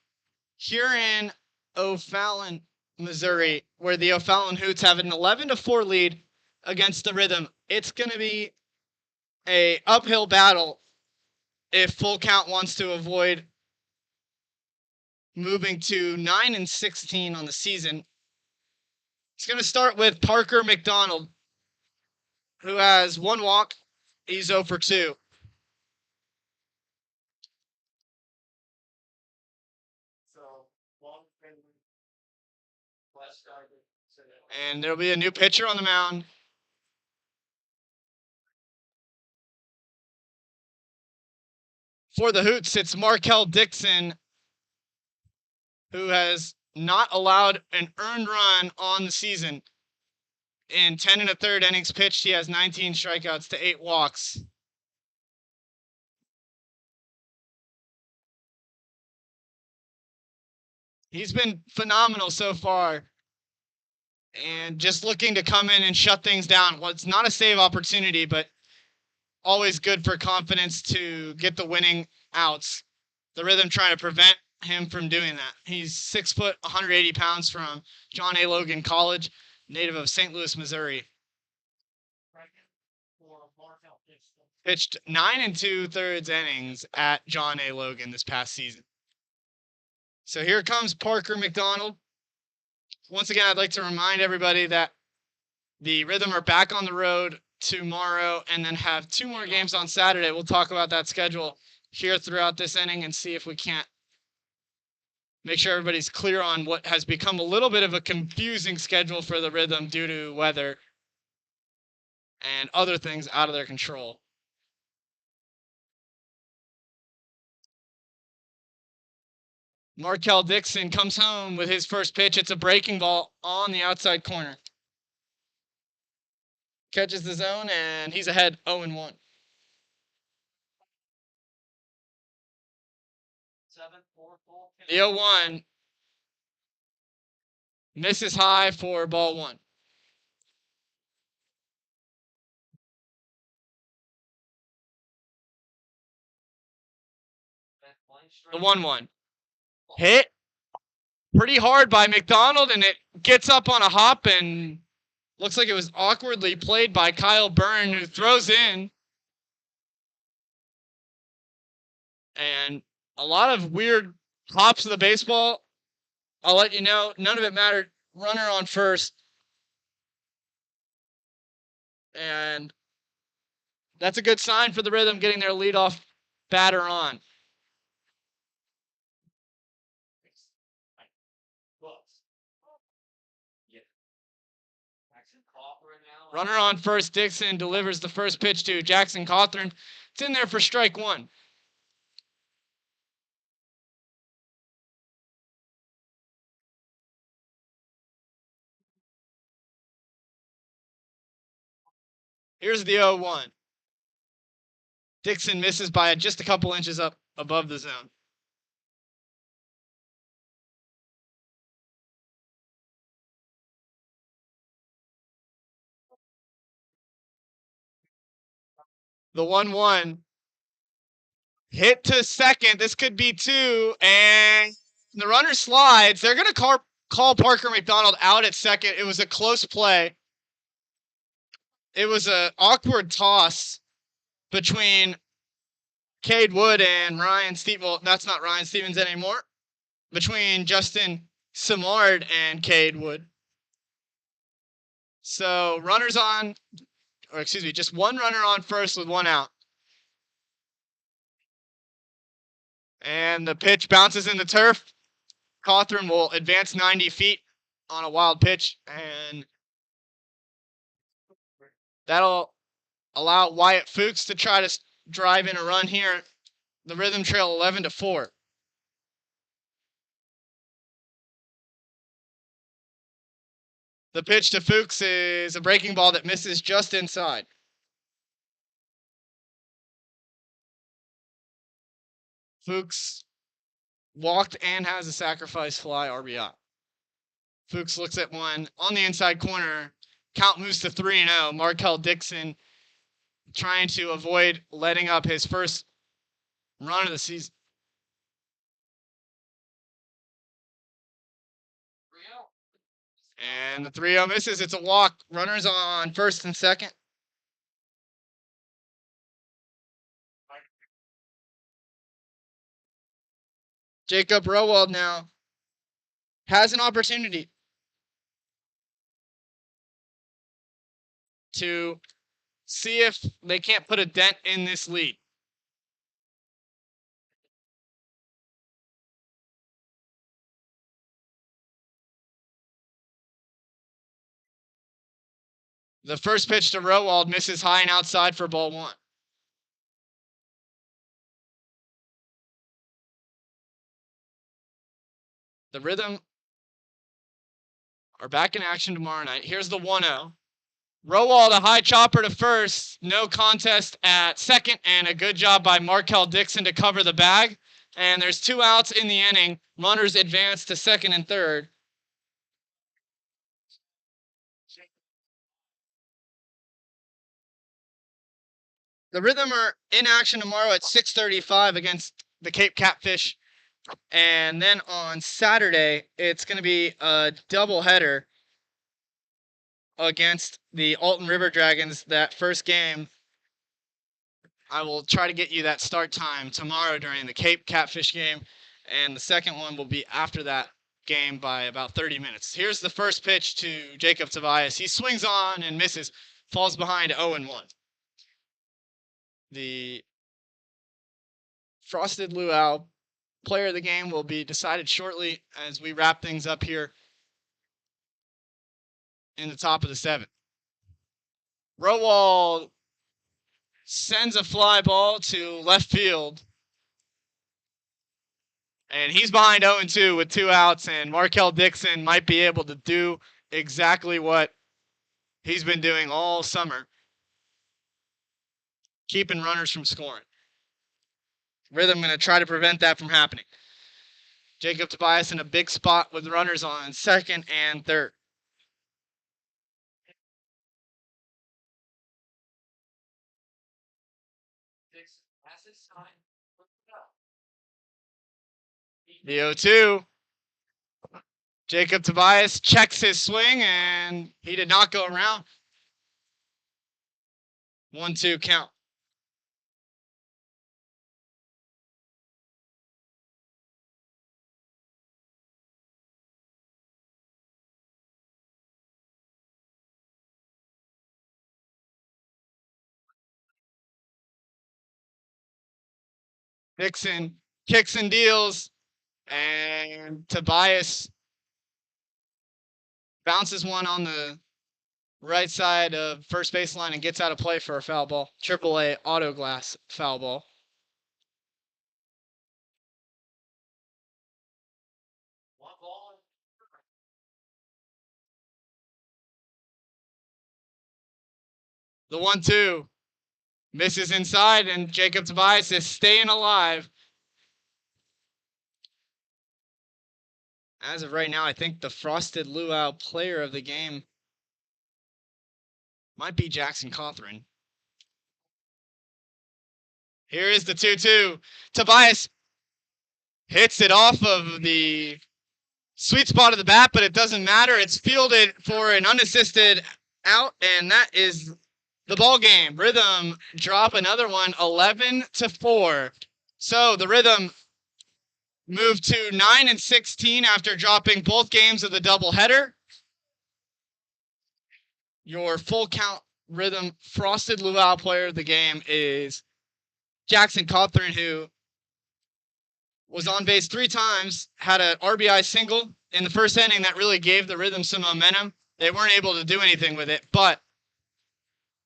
here in O'Fallon, Missouri, where the O'Fallon Hoots have an 11-4 lead against the Rhythm. It's going to be a uphill battle if Full Count wants to avoid moving to 9-16 on the season. It's going to start with Parker McDonald, who has 1 walk. He's 0 for 2. And there'll be a new pitcher on the mound. For the Hoots, it's Markel Dixon, who has not allowed an earned run on the season. In 10 1/3 innings pitched, he has 19 strikeouts to 8 walks. He's been phenomenal so far. And just looking to come in and shut things down. Well, it's not a save opportunity, but always good for confidence to get the winning outs. The Rhythm trying to prevent him from doing that. He's 6 foot, 180 pounds from John A. Logan College, native of St. Louis, Missouri. Pitched 9 2/3 innings at John A. Logan this past season. So here comes Parker McDonald. Once again, I'd like to remind everybody that the Rhythm are back on the road tomorrow and then have 2 more games on Saturday. We'll talk about that schedule here throughout this inning and see if we can't make sure everybody's clear on what has become a little bit of a confusing schedule for the Rhythm due to weather and other things out of their control. Markel Dixon comes home with his first pitch. It's a breaking ball on the outside corner. Catches the zone, and he's ahead 0-1. The 0-1 misses high for ball 1. The 1-1 hit pretty hard by McDonald, and it gets up on a hop and looks like it was awkwardly played by Kyle Byrne, who throws in. And a lot of weird hops of the baseball. I'll let you know, none of it mattered. Runner on first. And that's a good sign for the Rhythm getting their leadoff batter on. Runner on first, Dixon delivers the first pitch to Jackson Cawthorn. It's in there for strike 1. Here's the 0-1. Dixon misses by just a couple inches up above the zone. The 1-1 hit to second. This could be 2, and the runner slides. They're going to call Parker McDonald out at second. It was a close play. It was an awkward toss between Cade Wood and Ryan Stevens. Well, that's not Ryan Stevens anymore. Between Justin Simard and Cade Wood. So just 1 runner on first with 1 out. And the pitch bounces in the turf. Cawthorn will advance 90 feet on a wild pitch, and that'll allow Wyatt Fuchs to try to drive in a run here. The Rhythm trail 11-4. The pitch to Fuchs is a breaking ball that misses just inside. Fuchs walked and has a sacrifice fly RBI. Fuchs looks at one on the inside corner. Count moves to 3-0. Markel Dixon trying to avoid letting up his first run of the season. 3-0. And the 3-0 misses. It's a walk. Runners on first and second. Jacob Rowald now has an opportunity to see if they can't put a dent in this lead. The first pitch to Rowald misses high and outside for ball one. The Rhythm are back in action tomorrow night. Here's the 1-0. Rowald, a high chopper to first. No contest at second, and a good job by Markel Dixon to cover the bag. And there's 2 outs in the inning. Runners advance to second and third. The Rhythm are in action tomorrow at 6:35 against the Cape Catfish. And then on Saturday, it's going to be a doubleheader against the Alton River Dragons. That first game, I will try to get you that start time tomorrow during the Cape Catfish game. And the second one will be after that game by about 30 minutes. Here's the first pitch to Jacob Tobias. He swings on and misses, falls behind 0-1. The Frosted Luau player of the game will be decided shortly as we wrap things up here in the top of the 7th. Rowald sends a fly ball to left field. And he's behind 0-2 with 2 outs, and Markel Dixon might be able to do exactly what he's been doing all summer, keeping runners from scoring. Rhythm going to try to prevent that from happening. Jacob Tobias in a big spot with runners on second and third. The 0-2. Jacob Tobias checks his swing, and he did not go around. 1-2 count. Dixon kicks and deals, and Tobias bounces one on the right side of first baseline and gets out of play for a foul ball. AAA auto glass foul ball. The 1-2 misses inside, and Jacob Tobias is staying alive. As of right now, I think the Frosted Luau player of the game might be Jackson Cawthron. Here is the 2-2. Tobias hits it off of the sweet spot of the bat, but it doesn't matter. It's fielded for an unassisted out, and that is the ball game. Rhythm drop another one, 11-4. So the Rhythm moved to 9-16 after dropping both games of the doubleheader. Your full count Rhythm Frosted Luau player of the game is Jackson Cawthron, who was on base 3 times, had an RBI single in the first inning that really gave the Rhythm some momentum. They weren't able to do anything with it, but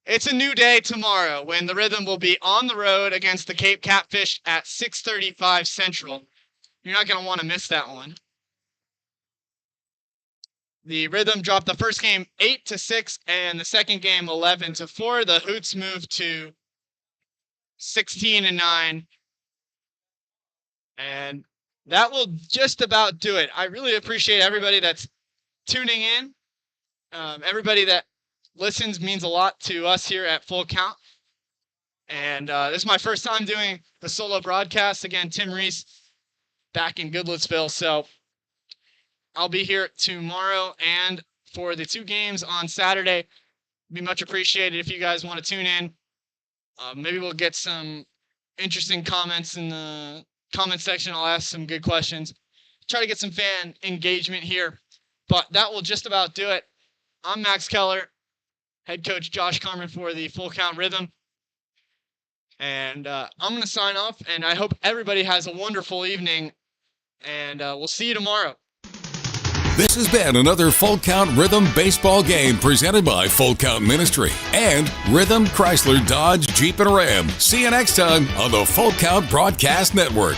it's a new day tomorrow when the Rhythm will be on the road against the Cape Catfish at 6:35 Central. You're not going to want to miss that one. The Rhythm dropped the first game 8-6 and the second game 11-4. The Hoots moved to 16-9. And that will just about do it. I really appreciate everybody that's tuning in. Everybody that listens means a lot to us here at Full Count. And this is my first time doing the solo broadcast. Again, Tim Reese back in Goodlettsville. So I'll be here tomorrow and for the 2 games on Saturday. It'd be much appreciated if you guys want to tune in. Maybe we'll get some interesting comments in the comment section. I'll ask some good questions. Try to get some fan engagement here. But that will just about do it. I'm Max Keller, head coach Josh Carmen for the Full Count Rhythm. And I'm going to sign off, and I hope everybody has a wonderful evening, and we'll see you tomorrow. This has been another Full Count Rhythm baseball game presented by Full Count Ministry and Rhythm Chrysler Dodge Jeep and Ram. See you next time on the Full Count Broadcast Network.